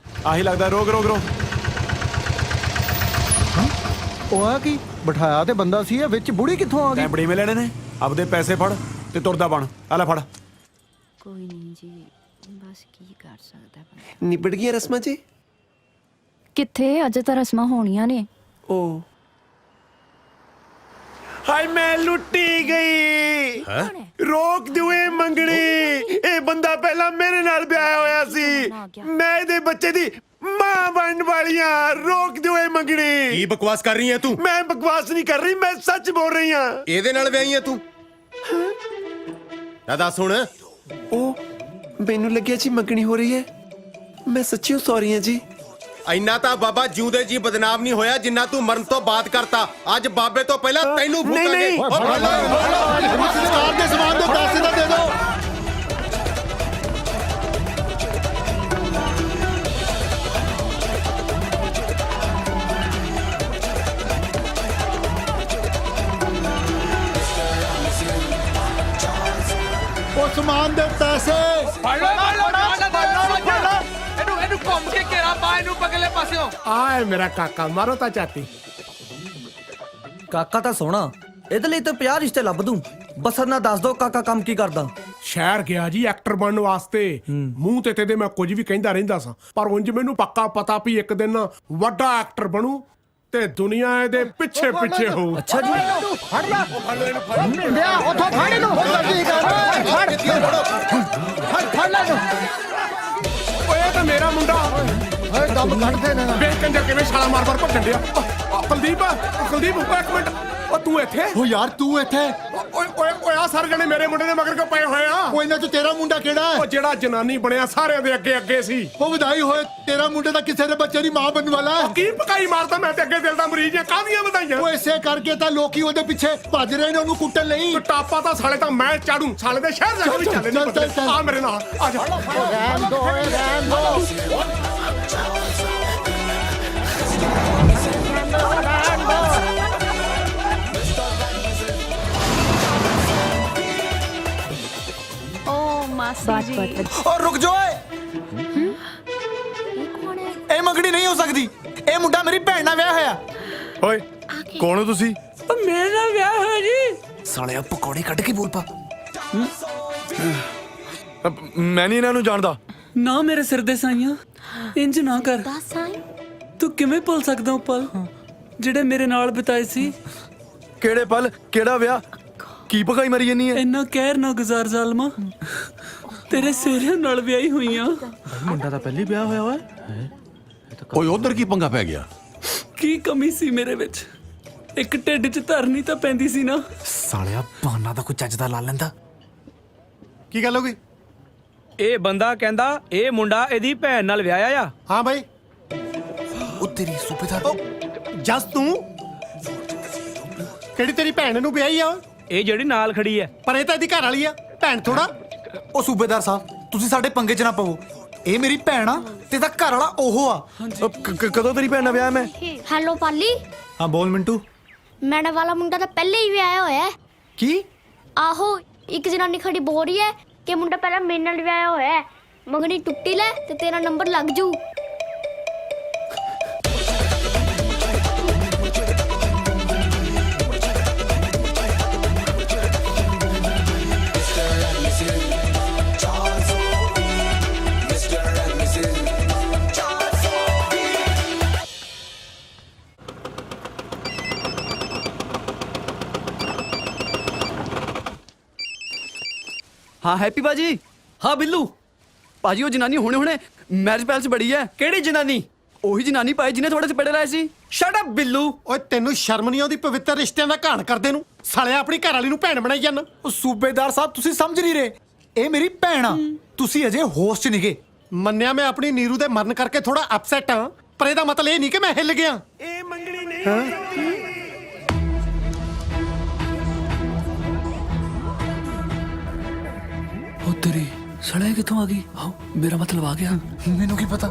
ਆਹੀ ਲੱਗਦਾ। ਰੋਕ
ਉਹ ਆ ਕੀ ਬਿਠਾਇਆ ਤੇ ਬੰਦਾ ਸੀ, ਵਿੱਚ ਬੁੜੀ ਕਿੱਥੋਂ ਆ ਗਈ?
ਬੜੀ ਮੇ ਲੈਣੇ ਨੇ, ਆਪਦੇ ਪੈਸੇ ਫੜ ਤੇ ਤੁਰਦਾ ਬਣ। ਆ ਲੈ ਫੜ।
ਕੋਈ ਨਹੀਂ ਜੀ, ਬਸ ਕੀ ਕਰ ਸਕਦਾ।
ਨਿਬੜ ਗਈਆਂ ਰਸਮਾਂ ਜੀ?
ਕਿੱਥੇ, ਅਜੇ ਤਾਂ ਰਸਮਾਂ ਹੋਣੀਆਂ ਨੇ।
ਓ
ਹਾਏ ਮੈਂ ਲੁੱਟੀ ਗਈ। ਰੋਕ ਦਿਓ ਮੰਗਣੀ, ਇਹ ਬੰਦਾ ਪਹਿਲਾਂ ਮੇਰੇ ਨਾਲ ਵਿਆਹਿਆ ਹੋਇਆ ਸੀ, ਮੈਂ ਇਹਦੇ ਬੱਚੇ ਦੀ ਮਾਂ ਬਣਨ ਵਾਲੀਆਂ। ਰੋਕ ਦਿਓ ਮੰਗਣੀ।
ਕੀ ਬਕਵਾਸ ਕਰ ਰਹੀ ਹੈ ਤੂੰ?
ਮੈਂ ਬਕਵਾਸ ਨਹੀਂ ਕਰ ਰਹੀ, ਮੈਂ ਸੱਚ ਬੋਲ ਰਹੀ ਹਾਂ।
ਇਹਦੇ ਨਾਲ ਵਿਆਹੀ ਹੈ ਤੂੰ? ਦੱਸ ਹੁਣ।
ਉਹ ਮੈਨੂੰ ਲੱਗਿਆ ਜੀ ਮੰਗਣੀ ਹੋ ਰਹੀ ਹੈ, ਮੈਂ ਸੱਚੀ ਸੌਰੀ ਹਾਂ ਜੀ।
ਇੰਨਾ ਤਾਂ ਬਾਬਾ ਜਿਉਂਦੇ ਜੀ ਬਦਨਾਮ ਨਹੀਂ ਹੋਇਆ ਜਿੰਨਾ ਤੂੰ ਮਰਨ ਤੋਂ ਬਾਅਦ ਕਰਤਾ ਅੱਜ ਬਾਬੇ ਤੋਂ ਪਹਿਲਾਂ ਤੈਨੂੰ ਫੂਕਾਂਗੇ
ਸਰਕਾਰ ਦੇ ਸਮਾਨ ਦੇ ਪੈਸੇ ਤਾਂ ਦੇ ਦਿਓ। ਉਹ ਸਮਾਨ ਦੇ ਪੈਸੇ
ਇਹਨੂੰ ਘੁੰਮ ਕੇ ਘੇਰਾ ਪਾ ਇਹਨੂੰ ਪਗਲੇ ਪਾਸਿਓਂ।
ਆਏ ਮੇਰਾ ਕਾਕਾ ਮਾਰੋ ਤਾਂ ਚਾਤੀ।
ਕਾਕਾ ਤਾਂ ਸੋਹਣਾ, ਇਹਦੇ ਲਈ ਤਾਂ 50 ਰਿਸ਼ਤੇ ਲੱਭ ਦੂੰ। ਬਸ ਨਾ ਦੱਸ ਦੋ ਕਾਕਾ ਕੰਮ ਕੀ ਕਰਦਾ।
ਸ਼ਹਿਰ ਗਿਆ ਜੀ ਐਕਟਰ ਬਣਨ ਵਾਸਤੇ। ਮੂੰਹ ਤੇ ਤੇਦੇ ਮੈਂ ਕੁਝ ਵੀ ਕਹਿੰਦਾ ਰਹਿੰਦਾ ਸਾਂ, ਪਰ ਉਂਝ ਮੈਨੂੰ ਪੱਕਾ ਪਤਾ ਵੀ ਇੱਕ ਦਿਨ ਵੱਡਾ ਐਕਟਰ ਬਣੂ ਤੇ ਦੁਨੀਆ ਇਹਦੇ ਪਿੱਛੇ ਪਿੱਛੇ ਹੋਊ।
ਅੱਛਾ ਜੀ।
ਫੜ ਲੈ ਲਿਆ ਉਥੋਂ ਫੜ ਇਹਨੂੰ ਫੜ ਲੈ ਇਹਨੂੰ।
ਓਏ ਤਾਂ ਮੇਰਾ ਮੁੰਡਾ
ਓਏ ਦਮ ਕੱਢਦੇ ਨੇ
ਵੇਖ ਕੰਜਰ ਕਿਵੇਂ ਛਾਲਾ ਮਾਰ-ਮਾਰ ਭੱਜਣ ਡਿਆ। ਕੁਲਦੀਪ ਇੱਕ ਮਿੰਟ। ਉਹ ਤੂੰ ਇੱਥੇ?
ਓ ਯਾਰ ਤੂੰ ਇੱਥੇ?
ਓਏ ਓਏ ਓਏ ਆ ਸਾਰੇ ਜਣੇ ਮੇਰੇ ਮੁੰਡੇ ਦੇ ਮਗਰ ਕਿਉਂ ਪਏ ਹੋਏ ਆ?
ਉਹ ਇਹਨਾਂ ਚ ਤੇਰਾ ਮੁੰਡਾ ਕਿਹੜਾ ਹੈ?
ਉਹ ਜਿਹੜਾ ਜਨਾਨੀ ਬਣਿਆ ਸਾਰਿਆਂ ਦੇ ਅੱਗੇ ਅੱਗੇ ਸੀ।
ਉਹ ਵਧਾਈ ਹੋਏ ਤੇਰਾ ਮੁੰਡਾ ਤਾਂ ਕਿਸੇ ਦੇ ਬੱਚੇ ਦੀ ਮਾਂ ਬਣਨ ਵਾਲਾ ਹੈ।
ਕੀ ਪਕਾਈ ਮਾਰਦਾ? ਮੈਂ ਤੇ ਅੱਗੇ ਦਿਲ ਦਾ ਮਰੀਜ਼ ਆ। ਕਾਹਦੀਆਂ ਵਧਾਈਆਂ?
ਉਹ ਇਸੇ ਕਰਕੇ ਤਾਂ ਲੋਕੀ ਉਹਦੇ ਪਿੱਛੇ ਭੱਜ ਰਹੇ ਨੇ ਉਹਨੂੰ ਕੁੱਟਣ ਲਈ।
ਟਾਪਾ ਤਾਂ ਸਾਲੇ ਤਾਂ ਮੈਂ ਚਾੜੂ। ਸਾਲੇ ਦੇ ਸ਼ਹਿਰ ਜਾ ਕੇ ਵੀ ਚੱਲੇ ਨੇ। ਆ ਮੇਰੇ ਨਾਲ ਆ ਜਾ।
ਰਹਿਣ ਦੋ ਰਹਿਣ ਦੋ। और रुक जाओ ਇਹ ਮੰਗਣੀ ਨਹੀਂ ਹੋ ਸਕਦੀ। ਇਹ ਮੁੰਡਾ ਮੇਰੀ ਭੈਣ ਨਾਲ ਵਿਆਹ ਹੋਇਆ।
ਓਏ ਕੌਣ ਹੋ ਤੁਸੀਂ?
ਮੇਰੇ ਨਾਲ ਵਿਆਹ ਹੋਇਆ ਜੀ।
ਸਾਲਿਆ ਪਕੌੜੇ ਕੱਢ ਕੇ ਬੋਲ ਪਾ।
ਮੈਂ ਨਹੀਂ ਇਹਨਾਂ ਨੂੰ ਜਾਣਦਾ।
ਨਾ ਮੇਰੇ ਸਿਰ ਦੇ ਸਾਈਆਂ, ਇੰਜ ਨਾ ਕਰ। ਤੂੰ ਕਿਵੇਂ ਭੁੱਲ ਸਕਦਾ ਉਹ ਪਲ ਜਿਹੜੇ ਮੇਰੇ ਨਾਲ ਬਿਤਾਏ ਸੀ?
ਕਿਹੜੇ ਪਲ? ਕਿਹੜਾ ਵਿਆਹ? ਕੀ ਪਕਾਈ ਮਰੀ ਜਾਨੀ ਹੈ?
ਇੰਨਾ ਕਹਿਰ ਨਾ ਗੁਜ਼ਾਰ ਜ਼ਾਲਮਾ। ਤੇਰੇ ਸਿਹਰਿਆਂ ਨਾਲ ਵਿਆਹੀ ਹੋਈਆਂ।
ਮੁੰਡਾ ਤਾਂ ਪਹਿਲੀ ਵਿਆਹ ਹੋਇਆ ਵਾ।
ਓਏ ਉਧਰ ਕੀ ਪੰਗਾ ਪੈ ਗਿਆ?
ਕੀ ਕਮੀ ਸੀ ਮੇਰੇ ਵਿੱਚ? ਇੱਕ ਢਿੱਡ 'ਚ ਧਰਨੀ ਤਾਂ ਪੈਂਦੀ ਸੀ ਨਾ।
ਸਾਲਿਆ ਬਹਾਨਾ ਤਾਂ ਕੋਈ ਚੱਜ ਦਾ ਲਾ ਲੈਂਦਾ।
ਕੀ ਗੱਲ ਹੋ ਗਈ?
ਇਹ ਬੰਦਾ ਕਹਿੰਦਾ ਇਹ ਮੁੰਡਾ ਇਹਦੀ ਭੈਣ ਨਾਲ ਵਿਆਹਿਆ ਆ।
ਹਾਂ ਬਾਈ।
ਉਹ ਤੇਰੀ ਸੂਬੇਦਾਰ
ਜਸ ਤੂੰ ਕਿਹੜੀ ਤੇਰੀ ਭੈਣ ਨੂੰ ਵਿਆਹੀ ਆ?
ਇਹ ਜਿਹੜੀ ਨਾਲ ਖੜੀ ਹੈ।
ਪਰ ਇਹ ਤਾਂ ਇਹਦੀ ਘਰ ਵਾਲੀ ਆ, ਭੈਣ ਥੋੜਾ।
ਉਹ ਸੂਬੇਦਾਰ ਸਾਹਿਬ ਤੁਸੀਂ ਸਾਡੇ ਪੰਗੇ 'ਚ ਨਾ ਪਵੋ। ਇਹ ਮੇਰੀ ਭੈਣ ਆ ਤੇ ਇਹਦਾ ਘਰ ਵਾਲਾ ਉਹ ਆ।
ਕਦੋਂ ਤੇਰੀ ਭੈਣ ਨਾਲ ਵਿਆਹ ਮੈਂ?
ਹੈਲੋ ਪਾਲੀ,
ਹਾਂ ਬੋਲ ਮਿੰਟੂ।
ਮੈਡਮ ਵਾਲਾ ਮੁੰਡਾ ਤਾਂ ਪਹਿਲੇ ਹੀ ਵਿਆਹਿਆ ਹੋਇਆ ਹੈ।
ਕੀ?
ਆਹੋ, ਇੱਕ ਜਨਾਨੀ ਖੜੀ ਬੋਲ ਰਹੀ ਹੈ ਕਿ ਮੁੰਡਾ ਪਹਿਲਾਂ ਮੇਰੇ ਨਾਲ ਵਿਆਹਿਆ ਹੋਇਆ ਹੈ। ਮੰਗਣੀ ਟੁੱਟੀ ਲੈ ਤੇ ਤੇਰਾ ਨੰਬਰ ਲੱਗ ਜੂ।
ਹਾਂ ਹੈਪੀ ਬਾਜੀ। ਹਾਂ ਬਿੱਲੂ ਭਾਜੀ, ਉਹ ਜਨਾਨੀ ਹੁਣੇ ਮੈਰਿਜ ਪੈਲਸ ਬੜੀ ਹੈ। ਕਿਹੜੀ ਜਨਾਨੀ? ਉਹੀ ਜਨਾਨੀ ਭਾਈ ਜਿਹਨੇ ਥੋੜੇ ਚਪੇੜੇ ਲਾਏ ਸੀ। Shut up Billu.
ਓਏ ਤੈਨੂੰ ਸ਼ਰਮ ਨਹੀਂ ਆਉਂਦੀ ਪਵਿੱਤਰ ਰਿਸ਼ਤਿਆਂ ਦਾ ਘਾਣ ਕਰਦੇ ਨੂੰ? ਸਾਲਿਆ ਆਪਣੀ ਘਰ ਵਾਲੀ ਨੂੰ ਭੈਣ ਬਣਾਈ ਜਾਂਦਾ।
ਉਹ ਸੂਬੇਦਾਰ ਸਾਹਿਬ ਤੁਸੀਂ ਸਮਝ ਨਹੀਂ ਰਹੇ। ਇਹ ਮੇਰੀ ਭੈਣ ਆ। ਤੁਸੀਂ ਅਜੇ ਹੋਸ਼ 'ਚ ਨਿਗੇ।
ਮੰਨਿਆ ਮੈਂ ਆਪਣੀ ਨੀਰੂ ਦੇ ਮਰਨ ਕਰਕੇ ਥੋੜਾ ਅਪਸੈਟ ਆ, ਪਰ ਇਹਦਾ ਮਤਲਬ ਇਹ ਨਹੀਂ ਕਿ ਮੈਂ ਹਿੱਲ ਗਿਆ।
ਇਹ ਮੰਗਣੀ ਨਹੀਂ।
ਉਹ ਤੇਰੀ ਸੜੇ ਕਿੱਥੋਂ ਆ ਗਈ? ਆਓ, ਮੇਰਾ ਮਤਲਬ ਆ ਗਿਆ।
ਮੈਨੂੰ ਕੀ ਪਤਾ।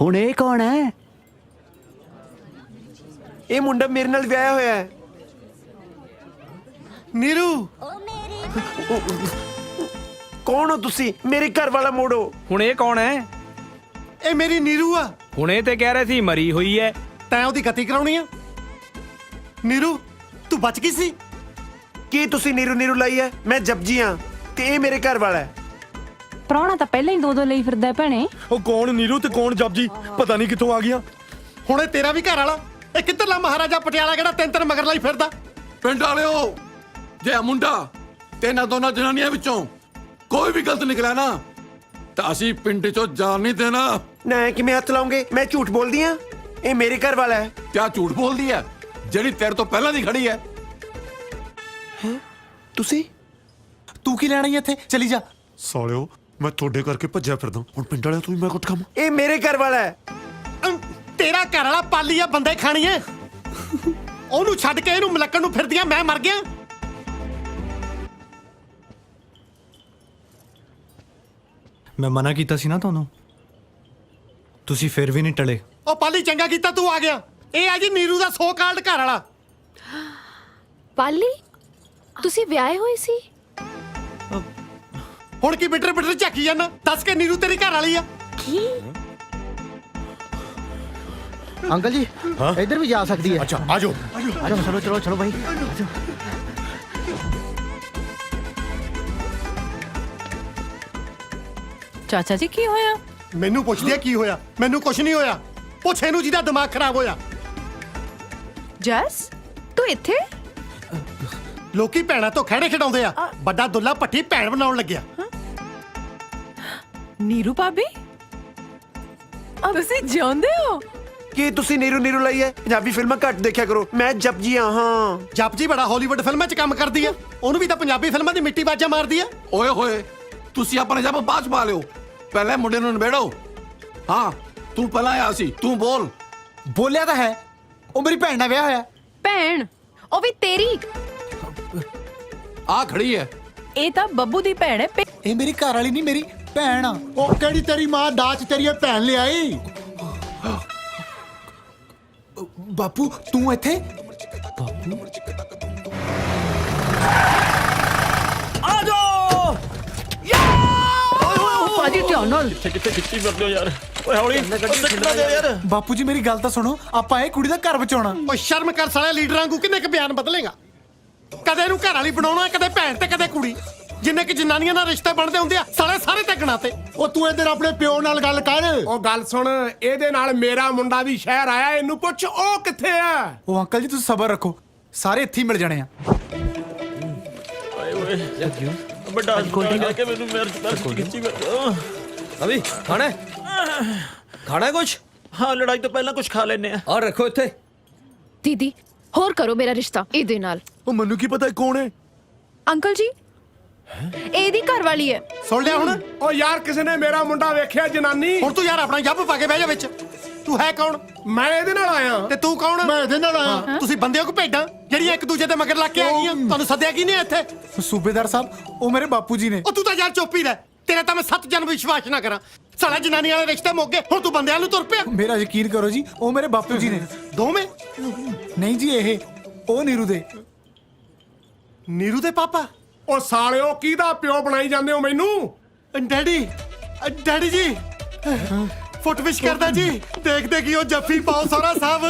ਹੁਣ ਇਹ ਕੌਣ ਹੈ?
ਇਹ ਮੁੰਡਾ ਮੇਰੇ ਨਾਲ ਵਿਆਹਿਆ ਹੋਇਆ ਹੈ।
ਨੀਰੂ
ਕੌਣ ਹੋ ਤੁਸੀਂ? ਮੇਰੇ ਘਰ ਵਾਲਾ ਮੋੜੋ। ਹੁਣ ਇਹ ਕੌਣ ਹੈ?
ਇਹ ਮੇਰੀ ਨੀਰੂ ਆ।
ਹੁਣੇ ਤੇ ਕਹਿ ਰਹੇ ਸੀ ਮਰੀ ਹੋਈ ਹੈ।
ਤੈਂ ਉਹਦੀ ਗਤੀ ਕਰਾਉਣੀ ਆ? ਨੀਰੂ ਤੂੰ ਬਚ ਗਈ ਸੀ?
ਕੀ ਤੁਸੀਂ ਨੀਰੂ ਨੀਰੂ ਲਾਈ ਹੈ? ਮੈਂ ਜਪਜੀ ਹਾਂ ਤੇ ਇਹ ਮੇਰੇ ਘਰ ਵਾਲਾ ਹੈ।
ਪ੍ਰਾਹੁਣਾ ਤਾਂ ਪਹਿਲਾਂ ਹੀ ਦੋ ਲਈ ਫਿਰਦਾ ਭੈਣੇ।
ਉਹ ਕੌਣ ਨੀਰੂ ਤੇ ਕੌਣ ਜਪਜੀ? ਪਤਾ ਨਹੀਂ ਕਿੱਥੋਂ ਆ ਗਿਆ।
ਹੁਣ ਇਹ ਤੇਰਾ ਵੀ ਘਰ ਵਾਲਾ। ਇਹ ਕਿੱਧਰਲਾ ਮਹਾਰਾਜਾ ਪਟਿਆਲਾ ਕਿਹੜਾ ਤਿੰਨ ਮਗਰ ਲਈ ਫਿਰਦਾ?
ਪਿੰਡ ਵਾਲਿਓ, ਜੇ ਇਹ ਮੁੰਡਾ ਤੇ ਇਹਨਾਂ ਦੋਨਾਂ ਜਨਾਨੀਆਂ ਵਿੱਚੋਂ ਕੋਈ ਵੀ ਗਲਤ ਨਿਕਲਿਆ ਨਾ ਤਾਂ ਅਸੀਂ ਪਿੰਡ ਚੋਂ ਜਾਣ ਨਹੀਂ ਦੇਣਾ।
ਨਾ ਕਿਵੇਂ ਹੱਥ ਲਾਉਂਗੇ? ਮੈਂ ਝੂਠ ਬੋਲਦੀ ਆ? ਇਹ ਮੇਰੇ ਘਰ ਵਾਲਾ ਹੈ।
ਕਿਆ ਝੂਠ ਬੋਲਦੀ ਹੈ ਜਿਹੜੀ ਤੇਰੇ ਤੋਂ ਪਹਿਲਾਂ ਦੀ ਖੜੀ ਹੈ?
ਤੁਸੀਂ
ਤੂੰ ਕੀ ਲੈਣਾ ਈ ਇੱਥੇ? ਚਲੀ ਜਾ।
ਸਾਲਿਓ ਮੈਂ ਤੁਹਾਡੇ ਕਰਕੇ ਭੱਜਿਆ ਫਿਰਦਾ ਹੁਣ ਪਿੰਡ ਵਾਲਿਆਂ ਤੋਂ ਵੀ ਮੈਂ ਕੁੱਟ ਖਾਵਾਂ।
ਇਹ ਮੇਰੇ ਘਰ ਵਾਲਾ ਹੈ।
ਤੇਰਾ ਘਰ ਵਾਲਾ ਪਾਲੀ ਆ ਬੰਦੇ ਖਾਣੀ ਐ ਉਹਨੂੰ ਛੱਡ ਕੇ ਇਹਨੂੰ ਮਲੱਕਣ ਨੂੰ ਫਿਰਦੀਆਂ ਮੈਂ ਮਰ ਗਿਆ।
ਮੈਂ ਮਨਾ ਕੀਤਾ ਸੀ ਨਾ ਤੁਹਾਨੂੰ, ਤੁਸੀਂ ਫਿਰ ਵੀ ਨਹੀਂ ਟਲੇ।
ਉਹ ਪਾਲੀ ਚੰਗਾ ਕੀਤਾ ਤੂੰ ਆ ਗਿਆ। ਇਹ ਆ ਜੀ ਨੀਰੂ ਦਾ ਸੋ ਕਾਲਡ ਘਰ ਵਾਲਾ।
ਪਾਲੀ ਤੁਸੀਂ ਵਿਆਹੇ ਹੋਏ ਸੀ?
ਹੁਣ ਕੀ ਬਿਟਰ ਬਿਟਰ ਝਾਕੀ ਜਾਂਦਾ? ਦੱਸ ਕੇ ਨੀਰੂ ਤੇਰੀ ਘਰ ਵਾਲੀ ਆ।
ਕੀ?
अंकल जी इधर भी जा सकती है।
ਅੱਛਾ ਆ ਜਾਓ।
चलो चलो चलो चलो भाई।
ਚਾਚਾ ਜੀ ਕੀ ਹੋਇਆ?
ਮੈਨੂੰ ਪੁੱਛਦੀ ਆ ਕੀ ਹੋਇਆ? ਮੈਨੂੰ ਕੁਝ ਨਹੀਂ ਹੋਇਆ। ਪੁੱਛ ਇਹਨੂੰ ਜਿਹਦਾ ਦਿਮਾਗ ਖਰਾਬ ਹੋਇਆ।
ਜੈਸ ਤੂੰ ਇੱਥੇ?
ਲੋਕੀ ਭੈਣਾਂ ਤੋਂ ਖਹਿੜੇ ਖਿਡਾਉਂਦੇ ਆ। ਵੱਡਾ ਦੁੱਲਾ ਭੱਟੀ ਭੈਣ ਬਣਾਉਣ ਲੱਗਿਆ।
ਨੀਰੂ ਭਾਬੀ ਤੁਸੀਂ ਜਿਉਂਦੇ ਹੋ?
ਕੀ ਤੁਸੀਂ ਨੀਰੂ ਨੀਰੂ ਲਈ ਹੈ? ਪੰਜਾਬੀ ਫਿਲਮਾਂ ਘੱਟ ਦੇਖਿਆ ਕਰੋ। ਮੈਂ ਜਪਜੀ ਹਾਂ।
ਜਪਜੀ ਬੜਾ ਹਾਲੀਵੁੱਡ ਫਿਲਮਾਂ 'ਚ ਕੰਮ ਕਰਦੀ ਆ। ਉਹਨੂੰ ਵੀ ਤਾਂ ਪੰਜਾਬੀ ਫਿਲਮਾਂ ਦੀ ਮਿੱਟੀ ਬਾਜਾ ਮਾਰਦੀ ਆ।
ਓਏ ਹੋਏ ਤੁਸੀਂ ਆਪਣੇ ਜੱਬ ਬਾਅਦ ਚ ਪਾ ਲਿਓ, ਪਹਿਲੇ ਮੁੰਡੇ ਨੂੰ ਨਿਬੇੜੋ। ਹਾਂ ਤੂੰ ਪਹਿਲਾਂ ਆਇਆ ਸੀ, ਤੂੰ ਬੋਲ।
ਬੋਲਿਆ ਤਾਂ ਹੈ, ਉਹ ਮੇਰੀ ਭੈਣ ਨਾਲ ਵਿਆਹ ਹੋਇਆ।
ਭੈਣ? ਉਹ ਵੀ ਤੇਰੀ?
ਆ ਖੜੀ ਹੈ।
ਇਹ ਤਾਂ ਬੱਬੂ ਦੀ ਭੈਣ ਹੈ।
ਇਹ ਮੇਰੀ ਘਰ ਵਾਲੀ ਨਹੀਂ, ਮੇਰੀ ਭੈਣ ਆ।
ਉਹ ਕਿਹੜੀ ਤੇਰੀ ਮਾਂ ਦਾਜ ਤੇਰੀ ਭੈਣ ਲਿਆਈ?
ਬਾਪੂ ਤੂੰ ਇੱਥੇ?
ਆ ਜਾਓ
ਭਾਜੀ ਧਿਆਨ ਨਾਲ।
ਬਾਪੂ ਜੀ ਮੇਰੀ ਗੱਲ ਤਾਂ ਸੁਣੋ, ਆਪਾਂ ਇਹ ਕੁੜੀ ਦਾ ਘਰ ਬਚਾਉਣਾ।
ਉਹ ਸ਼ਰਮ ਕਰ ਸਾਲੇ ਲੀਡਰਾਂ ਵਾਂਗੂ ਕਿੰਨੇ ਕ ਬਿਆਨ ਬਦਲੇਗਾ? ਕਦੇ ਇਹਨੂੰ ਘਰ ਵਾਲੀ ਬਣਾਉਣਾ, ਕਦੇ ਭੈਣ ਤੇ ਕਦੇ ਕੁੜੀ। ਜਿੰਨੇ ਕਿ ਜਨਾਨੀਆਂ ਨਾਲ ਰਿਸ਼ਤੇ ਬਣਦੇ ਹੁੰਦੇ ਆ ਸਾਲੇ ਸਾਰੇ ਤੇ ਗਣਾਤੇ। ਉਹ ਤੂੰ ਇਧਰ ਆਪਣੇ ਪਿਓ ਨਾਲ ਗੱਲ ਕਰ। ਉਹ ਗੱਲ ਸੁਣ, ਇਹਦੇ ਨਾਲ ਮੇਰਾ ਮੁੰਡਾ ਵੀ ਸ਼ਹਿਰ ਆਇਆ। ਇਹਨੂੰ ਪੁੱਛ ਉਹ ਕਿੱਥੇ ਆ।
ਉਹ ਅੰਕਲ ਜੀ ਤੁਸੀਂ ਸਬਰ ਰੱਖੋ, ਸਾਰੇ ਇੱਥੇ ਹੀ ਮਿਲ ਜਾਣੇ ਆ।
अभी खाना है? खाना है कुछ? हाँ लड़ाई तो पहला कुछ खा लेने हैं। और रखो इत्थे।
ਦੀਦੀ ਹੋਰ ਕਰੋ ਮੇਰਾ ਰਿਸ਼ਤਾ ਇਹਦੇ ਨਾਲ।
ਉਹ ਮੈਨੂੰ ਕੀ ਪਤਾ ਕੌਣ ਹੈ?
ਅੰਕਲ ਜੀ ਇਹਦੀ ਘਰ ਵਾਲੀ ਹੈ।
ਸੁਣ ਲਿਆ ਹੁਣ? ਉਹ ਯਾਰ ਕਿਸੇ ਨੇ ਮੇਰਾ ਮੁੰਡਾ ਵੇਖਿਆ ਜਨਾਨੀ? ਹੁਣ ਤੂੰ ਯਾਰ ਆਪਣਾ ਜੱਬ ਪਾ ਕੇ ਬਹਿ ਜਾ ਵਿੱਚ। ਤੂੰ ਹੈ ਕੌਣ? ਮੈਂ ਇਹਦੇ ਨਾਲ ਆਇਆ। ਤੇ ਤੂੰ ਕੌਣ? ਮੈਂ ਇਹਦੇ ਨਾਲ ਆਇਆ। ਤੁਸੀਂ ਬੰਦੇ ਹੋ ਕਿ ਭੇਡਾਂ ਜਿਹੜੀਆਂ ਇੱਕ ਦੂਜੇ ਦੇ ਮਗਰ ਲੱਗ ਕੇ ਆ ਗਈਆਂ? ਤੁਹਾਨੂੰ ਸੱਦਿਆ ਕੀ ਨੇ ਇੱਥੇ?
ਸੂਬੇਦਾਰ ਸਾਹਿਬ ਉਹ ਮੇਰੇ ਬਾਪੂ ਜੀ ਨੇ।
ਉਹ ਤੂੰ ਤਾਂ ਯਾਰ ਚੁੱਪ ਹੀ ਰਹਿ। ਤੇਰਾ ਤਾਂ ਮੈਂ 7 ਜਨਮ ਵਿਸ਼ਵਾਸ ਨਾ ਕਰਾਂ। ਸਾਲਾ ਜਨਾਨੀ ਵਾਲੇ ਰਿਸ਼ਤੇ ਮੁੱਕ ਗਏ, ਹੁਣ ਤੂੰ ਬੰਦਿਆਂ ਨੂੰ ਤੁਰ ਪਿਆ।
ਮੇਰਾ ਯਕੀਨ ਕਰੋ ਜੀ, ਉਹ ਮੇਰੇ ਬਾਪੂ ਜੀ ਨੇ।
ਦੋਵੇਂ?
ਨਹੀਂ ਜੀ, ਇਹ ਉਹ ਨੀਰੂ ਦੇ।
ਨੀਰੂ ਦੇ ਪਾਪਾ? ਉਹ ਸਾਲਿਓ ਕਿਹਦਾ ਪਿਓ ਬਣਾਈ ਜਾਂਦੇ ਹੋ ਮੈਨੂੰ? ਡੈਡੀ, ਡੈਡੀ ਜੀ ਫੁੱਟ ਵਿਸ਼ ਕਰਦਾ ਜੀ। ਦੇਖਦੇ ਕੀ ਉਹ ਜੱਫੀ ਪਾਓ ਸੋਹਰਾ ਸਾਹਿਬ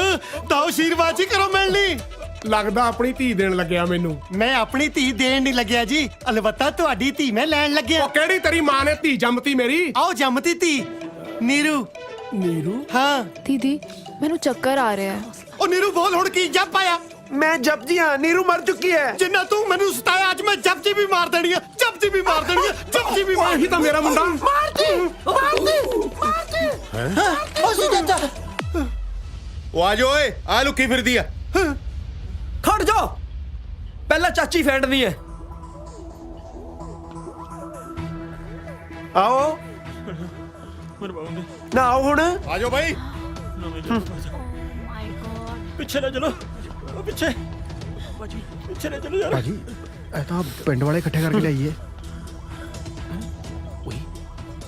ਤਾਂ ਆਸ਼ੀਰਵਾਦ ਜੀ ਕਰੋ ਮਿਲਣੀ। ਲੱਗਦਾ ਆਪਣੀ ਧੀ ਦੇਣ ਲੱਗਿਆ ਮੈਨੂੰ। ਮੈਂ ਆਪਣੀ ਧੀ ਦੇਣ ਨਹੀਂ ਲੱਗਿਆ ਜੀ, ਅਲਬੱਤਾ ਤੁਹਾਡੀ ਧੀ ਮੈਂ ਲੈਣ ਲੱਗਿਆ। ਉਹ ਕਿਹੜੀ ਤੇਰੀ ਮਾਂ ਨੇ ਧੀ ਜੰਮਤੀ ਮੇਰੀ? ਆਓ ਜੰਮਤੀ ਧੀ ਨੀਰੂ। ਨੀਰੂ? ਹਾਂ
ਦੀਦੀ ਮੈਨੂੰ ਚੱਕਰ ਆ ਰਿਹਾ ਹੈ।
ਉਹ ਨੀਰੂ ਬੋਲ ਹੁਣ ਕੀ ਜੱਪ ਆਇਆ?
ਮੈਂ ਜਪਜੀ ਹਾਂ। ਨੀਰੂ ਮਰ ਚੁੱਕੀ ਹੈ।
ਜਿੰਨਾ ਤੂੰ ਮੈਨੂੰ ਸਤਾਇਆ ਅੱਜ ਮੈਂ ਜਪਜੀ ਵੀ ਮਾਰ ਦੇਣੀ ਆ। ਜਪਜੀ ਵੀ ਮਾਰ ਦੇਣੀ ਆ। ਜਪਜੀ ਵੀ ਮਾਰ। ਇਹੀ ਤਾਂ ਮੇਰਾ ਮੁੰਡਾ।
ਉਹ ਆ ਜਾ ਓਏ, ਆ ਲੁੱਕੀ ਫਿਰਦੀ ਆ।
खड़ जाओ, पहला चाची फेंटनी है।
ਆਓ ਨਾ ਆਓ ਹੁਣ।
ਆ ਜਾਓ ਭਾਈ।
पीछे ना चलो, पीछे पीछे ना चलो यार।
ਭਾਜੀ ਇਹ ਤਾਂ ਪਿੰਡ ਵਾਲੇ ਇਕੱਠੇ ਕਰਕੇ ਲਿਆਈਏ।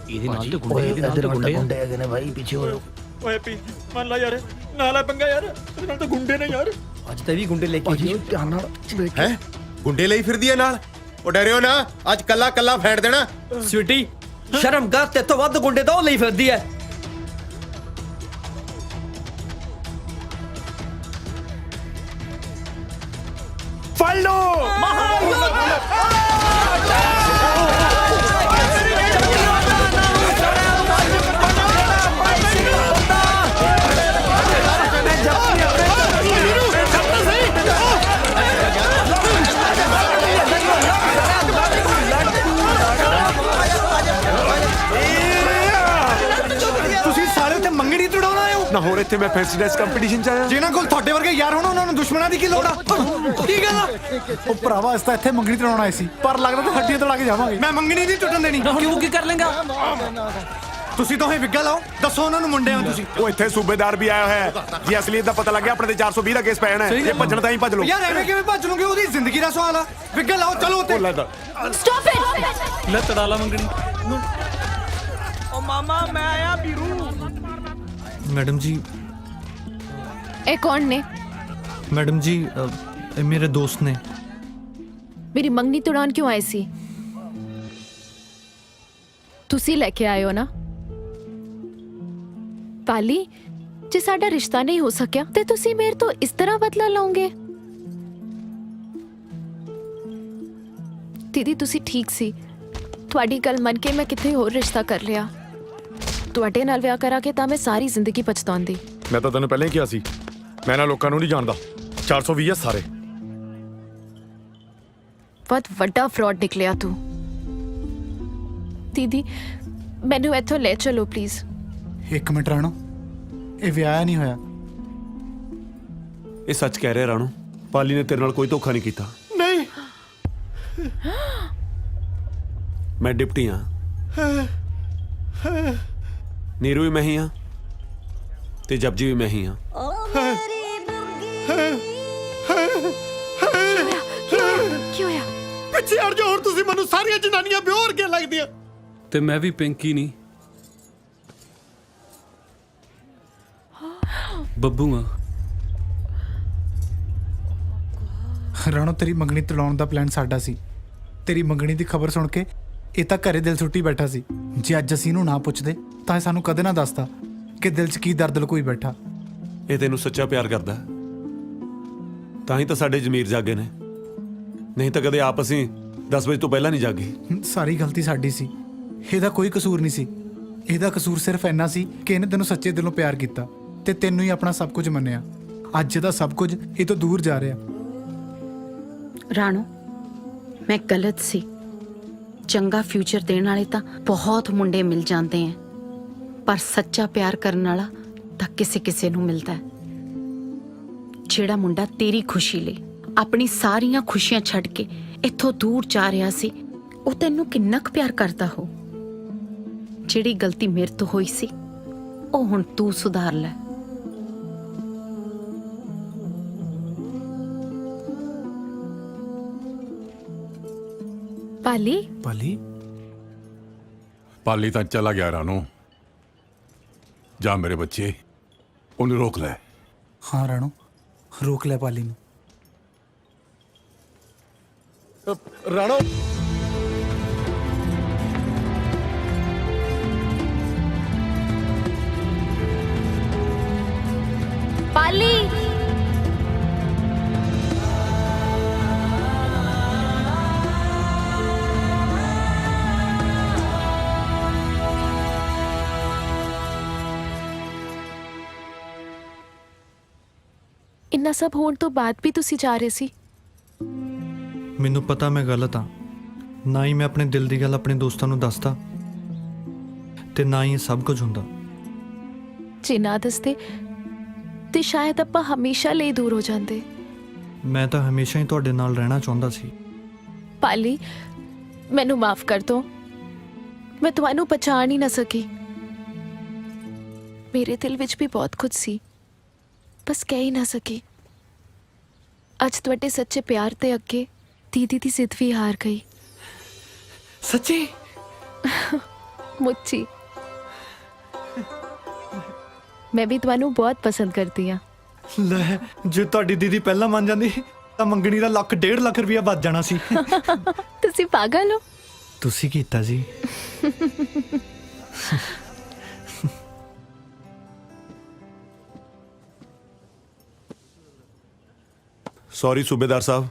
ਇਹਦੇ ਨਾਲ ਤੇ ਗੁੰਡੇ, ਇਹਦੇ ਨਾਲ ਤੇ ਗੁੰਡੇ
ਹੈਗੇ ਨੇ ਭਾਈ, ਪਿੱਛੇ ਹੋ।
ਓਏ ਪੀ ਮੰਨ ਲਾ ਯਾਰ, ਨਾਲ ਆ ਪੰਗਾ ਯਾਰ, ਇਹਦੇ ਨਾਲ ਤਾਂ ਗੁੰਡੇ ਨੇ ਯਾਰ। ਅੱਜ ਤੇ ਵੀ ਗੁੰਡੇ ਲੈ ਕੇ ਆਈ।
ਧਿਆਨ ਨਾਲ ਦੇਖ।
ਹੈ ਗੁੰਡੇ ਲਈ ਫਿਰਦੀ ਹੈ ਨਾਲ। ਉਹ ਡਰਿਓ ਨਾ, ਅੱਜ ਕੱਲਾ ਕੱਲਾ ਫੈਂਟ ਦੇਣਾ।
ਸਵੀਟੀ ਸ਼ਰਮ ਕਰ, ਤੇ ਤੋਂ ਵੱਧ ਗੁੰਡੇ ਤਾਂ ਉਹ ਲਈ ਫਿਰਦੀ ਹੈ।
ਫੜ ਲੋ।
ਤੁਸੀਂ ਸਾਰੇ ਉੱਥੇ ਮੰਗਣੀ ਤੁੜਾਉਣ ਆਏ ਹੋ?
ਨਾ ਹੋਰ ਇੱਥੇ ਮੈਂ ਫੈਂਸੀ ਡਰੈਸ ਕੰਪੀਟੀਸ਼ਨ ਚ ਆਇਆ।
ਜਿਨ੍ਹਾਂ ਕੋਲ ਤੁਹਾਡੇ ਵਰਗੇ ਯਾਰ ਹੋਣ ਉਹਨਾਂ ਨੂੰ ਦੁਸ਼ਮਣਾਂ ਦੀ ਕੀ ਲੋੜ ਆ? ਕੀ ਗੱਲ ਆ? ਉਹ ਭਰਾਵਾ ਇਸ ਤਾਂ ਇੱਥੇ ਮੰਗਣੀ ਤੜਾਉਣ ਆਏ ਸੀ, ਪਰ ਲੱਗਦਾ ਤਾਂ ਹੱਡੀਆਂ ਤੋੜਾ ਕੇ ਜਾਵਾਂਗੇ। ਮੈਂ ਮੰਗਣੀ ਨਹੀਂ ਟੁੱਟਣ ਦੇਣੀ।
ਕਿਉਂ ਕੀ ਕਰ ਲੇਗਾ?
ਤੁਸੀਂ ਦੋਹੇ ਵਿਗਾ ਲਾਓ, ਦੱਸੋ ਉਹਨਾਂ ਨੂੰ ਮੁੰਡੇ ਹੋ ਤੁਸੀਂ।
ਉਹ ਇੱਥੇ ਸੂਬੇਦਾਰ ਵੀ ਆਇਆ ਹੋਇਆ ਹੈ ਜੀ। ਅਸਲੀਅਤ ਦਾ ਪਤਾ ਲੱਗਿਆ ਆਪਣੇ ਤੇ 420 ਦਾ ਕੇਸ ਪਿਆ ਹੈ। ਇਹ ਭੱਜਣ ਤਾਂ ਹੀ ਭੱਜ ਲਓ।
ਯਾਰ ਐਵੇਂ ਕਿਵੇਂ ਭੱਜ ਲਓਗੇ? ਉਹਦੀ ਜ਼ਿੰਦਗੀ ਦਾ ਸਵਾਲ ਆ। ਵਿਗਾ ਲਾਓ, ਚਲੋ ਉੱਤੇ।
Stop it.
ਲੈ ਤੜਾ ਲਾ ਮੰਗਣੀ।
ਓ ਮਾਮਾ ਮੈਂ ਆਇਆ ਵੀਰੂ।
ਮੈਡਮ ਜੀ,
ਇਹ ਕੌਣ ਨੇ?
ਮੈਡਮ ਜੀ, ਇਹ ਮੇਰੇ ਦੋਸਤ ਨੇ।
ਮੇਰੀ ਮੰਗਣੀ ਤੁੜਾਉਣ ਕਿਉਂ ਆਏ ਸੀ? ਤੁਸੀਂ ਲੈ ਕੇ ਆਏ ਹੋ ਨਾ? ਪਾਲੀ, ਜੇ ਸਾਡਾ ਰਿਸ਼ਤਾ ਨਹੀਂ ਹੋ ਸਕਿਆ ਤੇ ਤੁਸੀਂ ਮੇਰੇ ਤੋਂ ਇਸ ਤਰ੍ਹਾਂ ਬਦਲਾ ਲਓਗੇ? ਦੀਦੀ ਤੁਸੀਂ ਠੀਕ ਸੀ, ਤੁਹਾਡੀ ਗੱਲ ਮੰਨ ਕੇ ਮੈਂ ਕਿਤੇ ਹੋਰ ਰਿਸ਼ਤਾ ਕਰ ਲਿਆ। ਤੁਹਾਡੇ ਨਾਲ ਵਿਆਹ ਕਰਾ ਕੇ ਤਾਂ ਮੈਂ ਸਾਰੀ ਜ਼ਿੰਦਗੀ ਪਛਤਾਉਂਦੀ।
ਮੈਂ ਤਾਂ ਤੈਨੂੰ ਪਹਿਲਾਂ ਹੀ ਕਿਹਾ ਸੀ, ਮੈਂ ਨਾ ਲੋਕਾਂ ਨੂੰ ਨਹੀਂ ਜਾਣਦਾ। 420 ਆ ਸਾਰੇ।
ਬਹੁਤ ਵੱਡਾ ਫਰਾਡ ਨਿਕਲਿਆ ਤੂੰ। ਦੀਦੀ ਮੈਨੂੰ ਇੱਥੋਂ ਲੈ ਚਲੋ ਪਲੀਜ਼।
ਇੱਕ ਮਿੰਟ ਰਾਣੋ, ਇਹ ਵਿਆਹ ਨਹੀਂ ਹੋਇਆ।
ਇਹ ਸੱਚ ਕਹਿ ਰਿਹਾ ਰਾਣੋ, ਪਾਲੀ ਨੇ ਤੇਰੇ ਨਾਲ ਕੋਈ ਧੋਖਾ ਨਹੀਂ ਕੀਤਾ।
ਨਹੀਂ,
ਮੈਂ ਡਿਪਟੀ ਹਾਂ, ਨੀਰੂ ਵੀ ਮੈਂ ਹੀ ਹਾਂ ਤੇ ਜਪਜੀ ਵੀ ਮੈਂ ਹੀ ਹਾਂ।
ਕੀ ਹੋਇਆ?
ਪਿੱਛੇ ਹਟ ਜਾ, ਹੋਰ ਤੁਸੀਂ ਮੈਨੂੰ ਸਾਰੀਆਂ ਜਨਾਨੀਆਂ ਬਿਓਰ ਕੇ ਲੱਗਦੀਆਂ।
ਤੇ ਮੈਂ ਵੀ ਪਿੰਕੀ ਨਹੀਂ, ਬੱਬੂ ਆ।
ਰਾਣੋ ਤੇਰੀ ਮੰਗਣੀ ਤੜਾਉਣ ਦਾ ਪਲਾਨ ਸਾਡਾ ਸੀ। ਤੇਰੀ ਮੰਗਣੀ ਦੀ ਖਬਰ ਸੁਣ ਕੇ ਇਹ ਤਾਂ ਘਰੇ ਦਿਲ ਸੁੱਟੀ ਬੈਠਾ ਸੀ। ਜੇ ਅੱਜ ਅਸੀਂ ਇਹਨੂੰ ਨਾ ਪੁੱਛਦੇ ਤਾਂ ਇਹ ਸਾਨੂੰ ਕਦੇ ਨਾ ਦੱਸਦਾ ਕਿ ਦਿਲ 'ਚ ਕੀ ਦਰਦ ਲੁਕੋਈ ਬੈਠਾ।
ਇਹ ਤੈਨੂੰ ਸੱਚਾ ਪਿਆਰ ਕਰਦਾ ਹੈ, ਤਾਂ ਹੀ ਤਾਂ ਸਾਡੇ ਜ਼ਮੀਰ ਜਾਗੇ ਨੇ। ਨਹੀਂ ਤਾਂ ਕਦੇ ਆਪ ਅਸੀਂ 10 ਵਜੇ ਤੋਂ ਪਹਿਲਾਂ ਨਹੀਂ ਜਾਗੇ।
ਸਾਰੀ ਗਲਤੀ ਸਾਡੀ ਸੀ, ਇਹਦਾ ਕੋਈ ਕਸੂਰ ਨਹੀਂ ਸੀ। ਇਹਦਾ ਕਸੂਰ ਸਿਰਫ ਇੰਨਾ ਸੀ ਕਿ ਇਹਨੇ ਤੈਨੂੰ ਸੱਚੇ ਦਿਲੋਂ ਪਿਆਰ ਕੀਤਾ ਤੇ ਤੈਨੂੰ ਹੀ ਆਪਣਾ ਸਭ ਕੁਝ ਮੰਨਿਆ। ਅੱਜ ਇਹਦਾ ਸਭ ਕੁਝ ਇਹ ਤੋਂ ਦੂਰ ਜਾ ਰਿਹਾ।
ਰਾਣੋ, ਮੈਂ ਗਲਤ ਸੀ। ਚੰਗਾ ਫਿਊਚਰ ਦੇਣ ਵਾਲੇ ਤਾਂ ਬਹੁਤ ਮੁੰਡੇ ਮਿਲ ਜਾਂਦੇ ਐ, ਪਰ ਸੱਚਾ ਪਿਆਰ ਕਰਨ ਵਾਲਾ ਤਾਂ ਕਿਸੇ ਕਿਸੇ ਨੂੰ ਮਿਲਦਾ ਹੈ। ਜਿਹੜਾ ਮੁੰਡਾ ਤੇਰੀ ਖੁਸ਼ੀ ਲਈ ਆਪਣੀ ਸਾਰੀਆਂ ਖੁਸ਼ੀਆਂ ਛੱਡ ਕੇ ਇੱਥੋਂ ਦੂਰ ਜਾ ਰਿਹਾ ਸੀ, ਉਹ ਤੈਨੂੰ ਕਿੰਨਾ ਕੁ ਪਿਆਰ ਕਰਦਾ ਹੋ। ਜਿਹੜੀ ਗਲਤੀ ਮੇਰੇ ਤੋਂ ਹੋਈ ਸੀ, ਉਹ ਹੁਣ ਤੂੰ ਸੁਧਾਰ ਲੈ।
ਪਾਲੀ,
ਪਾਲੀ,
ਪਾਲੀ ਤਾਂ ਚਲਾ ਗਿਆ ਰਾਣੋ। ਜਾ ਮੇਰੇ ਬੱਚੇ, ਉਹਨੂੰ ਰੋਕ ਲੈ।
ਹਾਂ ਰਾਣੋ, ਰੋਕ ਲੈ ਪਾਲੀ ਨੂੰ।
ਰਾਣੋ,
ਪਾਲੀ, ਇੰਨਾ ਸਭ ਹੋਣ ਤੋਂ ਬਾਅਦ ਵੀ ਤੁਸੀਂ ਜਾ ਰਹੇ ਸੀ?
ਮੈਨੂੰ ਪਤਾ ਮੈਂ ਗਲਤ ਹਾਂ, ਨਾ ਹੀ ਮੈਂ ਆਪਣੇ ਦਿਲ ਦੀ ਗੱਲ ਆਪਣੇ ਦੋਸਤਾਂ ਨੂੰ ਦੱਸਦਾ ਤੇ ਨਾ ਹੀ ਇਹ ਸਭ ਕੁਝ ਹੁੰਦਾ।
ਜੇ ਨਾ ਦੱਸਦੇ ਤੇ ਸ਼ਾਇਦ ਆਪਾਂ ਹਮੇਸ਼ਾ ਲਈ ਦੂਰ ਹੋ ਜਾਂਦੇ।
ਮੈਂ ਤਾਂ ਹਮੇਸ਼ਾ ਹੀ ਤੁਹਾਡੇ ਨਾਲ ਰਹਿਣਾ ਚਾਹੁੰਦਾ ਸੀ।
ਪਾਲੀ, ਮੈਨੂੰ ਮਾਫ ਕਰ ਦੋ। ਮੈਂ ਤੁਹਾਨੂੰ ਪਛਾਣ ਹੀ ਨਾ ਸਕੀ। ਮੇਰੇ ਦਿਲ ਵਿੱਚ ਵੀ ਬਹੁਤ ਕੁਝ ਸੀ, ਬਸ ਕਹਿ ਹੀ ਨਾ ਸਕੀ। ਅੱਜ ਤੁਹਾਡੇ ਸੱਚੇ ਪਿਆਰ ਦੇ ਅੱਗੇ ਦੀਦੀ ਦੀ ਜ਼ਿੱਦ ਵੀ ਹਾਰ ਗਈ।
ਸੱਚੀ?
ਮੁੱਚੀ। ਮੈਂ ਵੀ ਤੁਹਾਨੂੰ ਬਹੁਤ ਪਸੰਦ ਕਰਦੀ ਹਾਂ।
ਲੈ, ਜੇ ਤੁਹਾਡੀ ਦੀਦੀ ਪਹਿਲਾਂ ਮੰਨ ਜਾਂਦੀ ਤਾਂ ਮੰਗਣੀ ਦਾ 1.5 ਲੱਖ ਰੁਪਇਆ ਵੱਧ ਜਾਣਾ ਸੀ।
ਤੁਸੀਂ ਪਾਗਲ ਹੋ?
ਤੁਸੀਂ ਕੀਤਾ ਜੀ।
ਸੌਰੀ ਸੂਬੇਦਾਰ ਸਾਹਿਬ,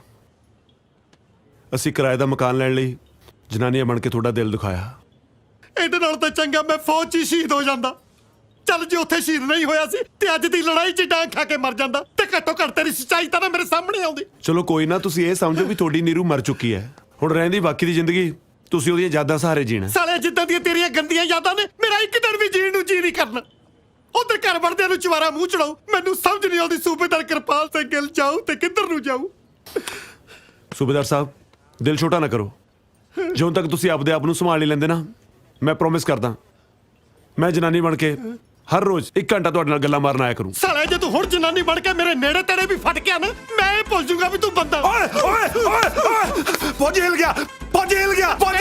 ਅਸੀਂ ਕਿਰਾਏ ਦਾ ਮਕਾਨ ਲੈਣ ਲਈ ਜਨਾਨੀਆਂ ਬਣ ਕੇ ਤੁਹਾਡਾ ਦਿਲ ਦੁਖਾਇਆ।
ਇਹਦੇ ਨਾਲ ਤਾਂ ਚੰਗਾ ਮੈਂ ਫੌਜ 'ਚ ਹੀ ਸ਼ਹੀਦ ਹੋ ਜਾਂਦਾ। ਚੱਲ ਜੇ ਉੱਥੇ ਸ਼ਹੀਦ ਨਹੀਂ ਹੋਇਆ ਸੀ ਤੇ ਅੱਜ ਦੀ ਲੜਾਈ 'ਚ ਡਾਂਗ ਖਾ ਕੇ ਮਰ ਜਾਂਦਾ, ਤੇ ਘੱਟੋ ਘੱਟ ਤੇਰੀ ਸੱਚਾਈ ਤਾਂ ਨਾ ਮੇਰੇ ਸਾਹਮਣੇ ਆਉਂਦੀ।
ਚਲੋ ਕੋਈ ਨਾ, ਤੁਸੀਂ ਇਹ ਸਮਝੋ ਵੀ ਤੁਹਾਡੀ ਨੀਰੂ ਮਰ ਚੁੱਕੀ ਹੈ। ਹੁਣ ਰਹਿੰਦੀ ਬਾਕੀ ਦੀ ਜ਼ਿੰਦਗੀ ਤੁਸੀਂ ਉਹਦੀਆਂ ਯਾਦਾਂ ਸਹਾਰੇ ਜੀਣਾ।
ਸਾਲੇ ਜਿੱਦਾਂ ਦੀਆਂ ਤੇਰੀਆਂ ਗੰਦੀਆਂ ਯਾਦਾਂ ਨੇ, ਮੇਰਾ ਇੱਕ ਦਿਨ ਵੀ ਜੀਣ ਨੂੰ ਜੀ ਨਹੀਂ ਕਰਨਾ।
ਉਧਰ ਘਰ ਵੜਦਿਆਂ ਨੂੰ ਚਵਾਰਾ ਮੂੰਹ ਚੜਾਓ। ਮੈਨੂੰ ਸਮਝ ਨਹੀਂ ਆਉਂਦੀ ਸੂਬੇਦਾਰ ਕਿਰਪਾਲ ਸਿੰਘ ਗਿੱਲ ਜਾਊ ਤੇ ਕਿੱਧਰ ਨੂੰ ਜਾਊ।
ਸੂਬੇਦਾਰ ਸਾਹਿਬ ਦਿਲ ਛੋਟਾ ਨਾ ਕਰੋ। ਜਦੋਂ ਤੱਕ ਤੁਸੀਂ ਆਪਦੇ ਆਪ ਨੂੰ ਸੰਭਾਲ ਨਹੀਂ ਲੈਂਦੇ ਨਾ, ਮੈਂ ਪ੍ਰੋਮਿਸ ਕਰਦਾ ਮੈਂ ਜਨਾਨੀ ਬਣ ਕੇ ਹਰ ਰੋਜ਼ 1 ਘੰਟਾ ਤੁਹਾਡੇ ਨਾਲ ਗੱਲਾਂ ਮਾਰਨ ਆਇਆ ਕਰੂੰ।
ਸਾਲੇ ਜੇ ਤੂੰ ਹੁਣ ਜਨਾਨੀ ਬਣ ਕੇ ਮੇਰੇ ਨੇੜੇ ਤੇੜੇ ਵੀ ਫਟ ਗਿਆ ਨਾ, ਮੈਂ ਇਹ ਭੁੱਲ ਜੂਗਾ ਵੀ ਤੂੰ ਬੰਦਾ।
ਓਏ ਓਏ ਓਏ ਓਏ ਫੌਜੀ ਹਿਲ ਗਿਆ, ਫੌਜੀ ਹਿਲ ਗਿਆ, ਫੌਜੀ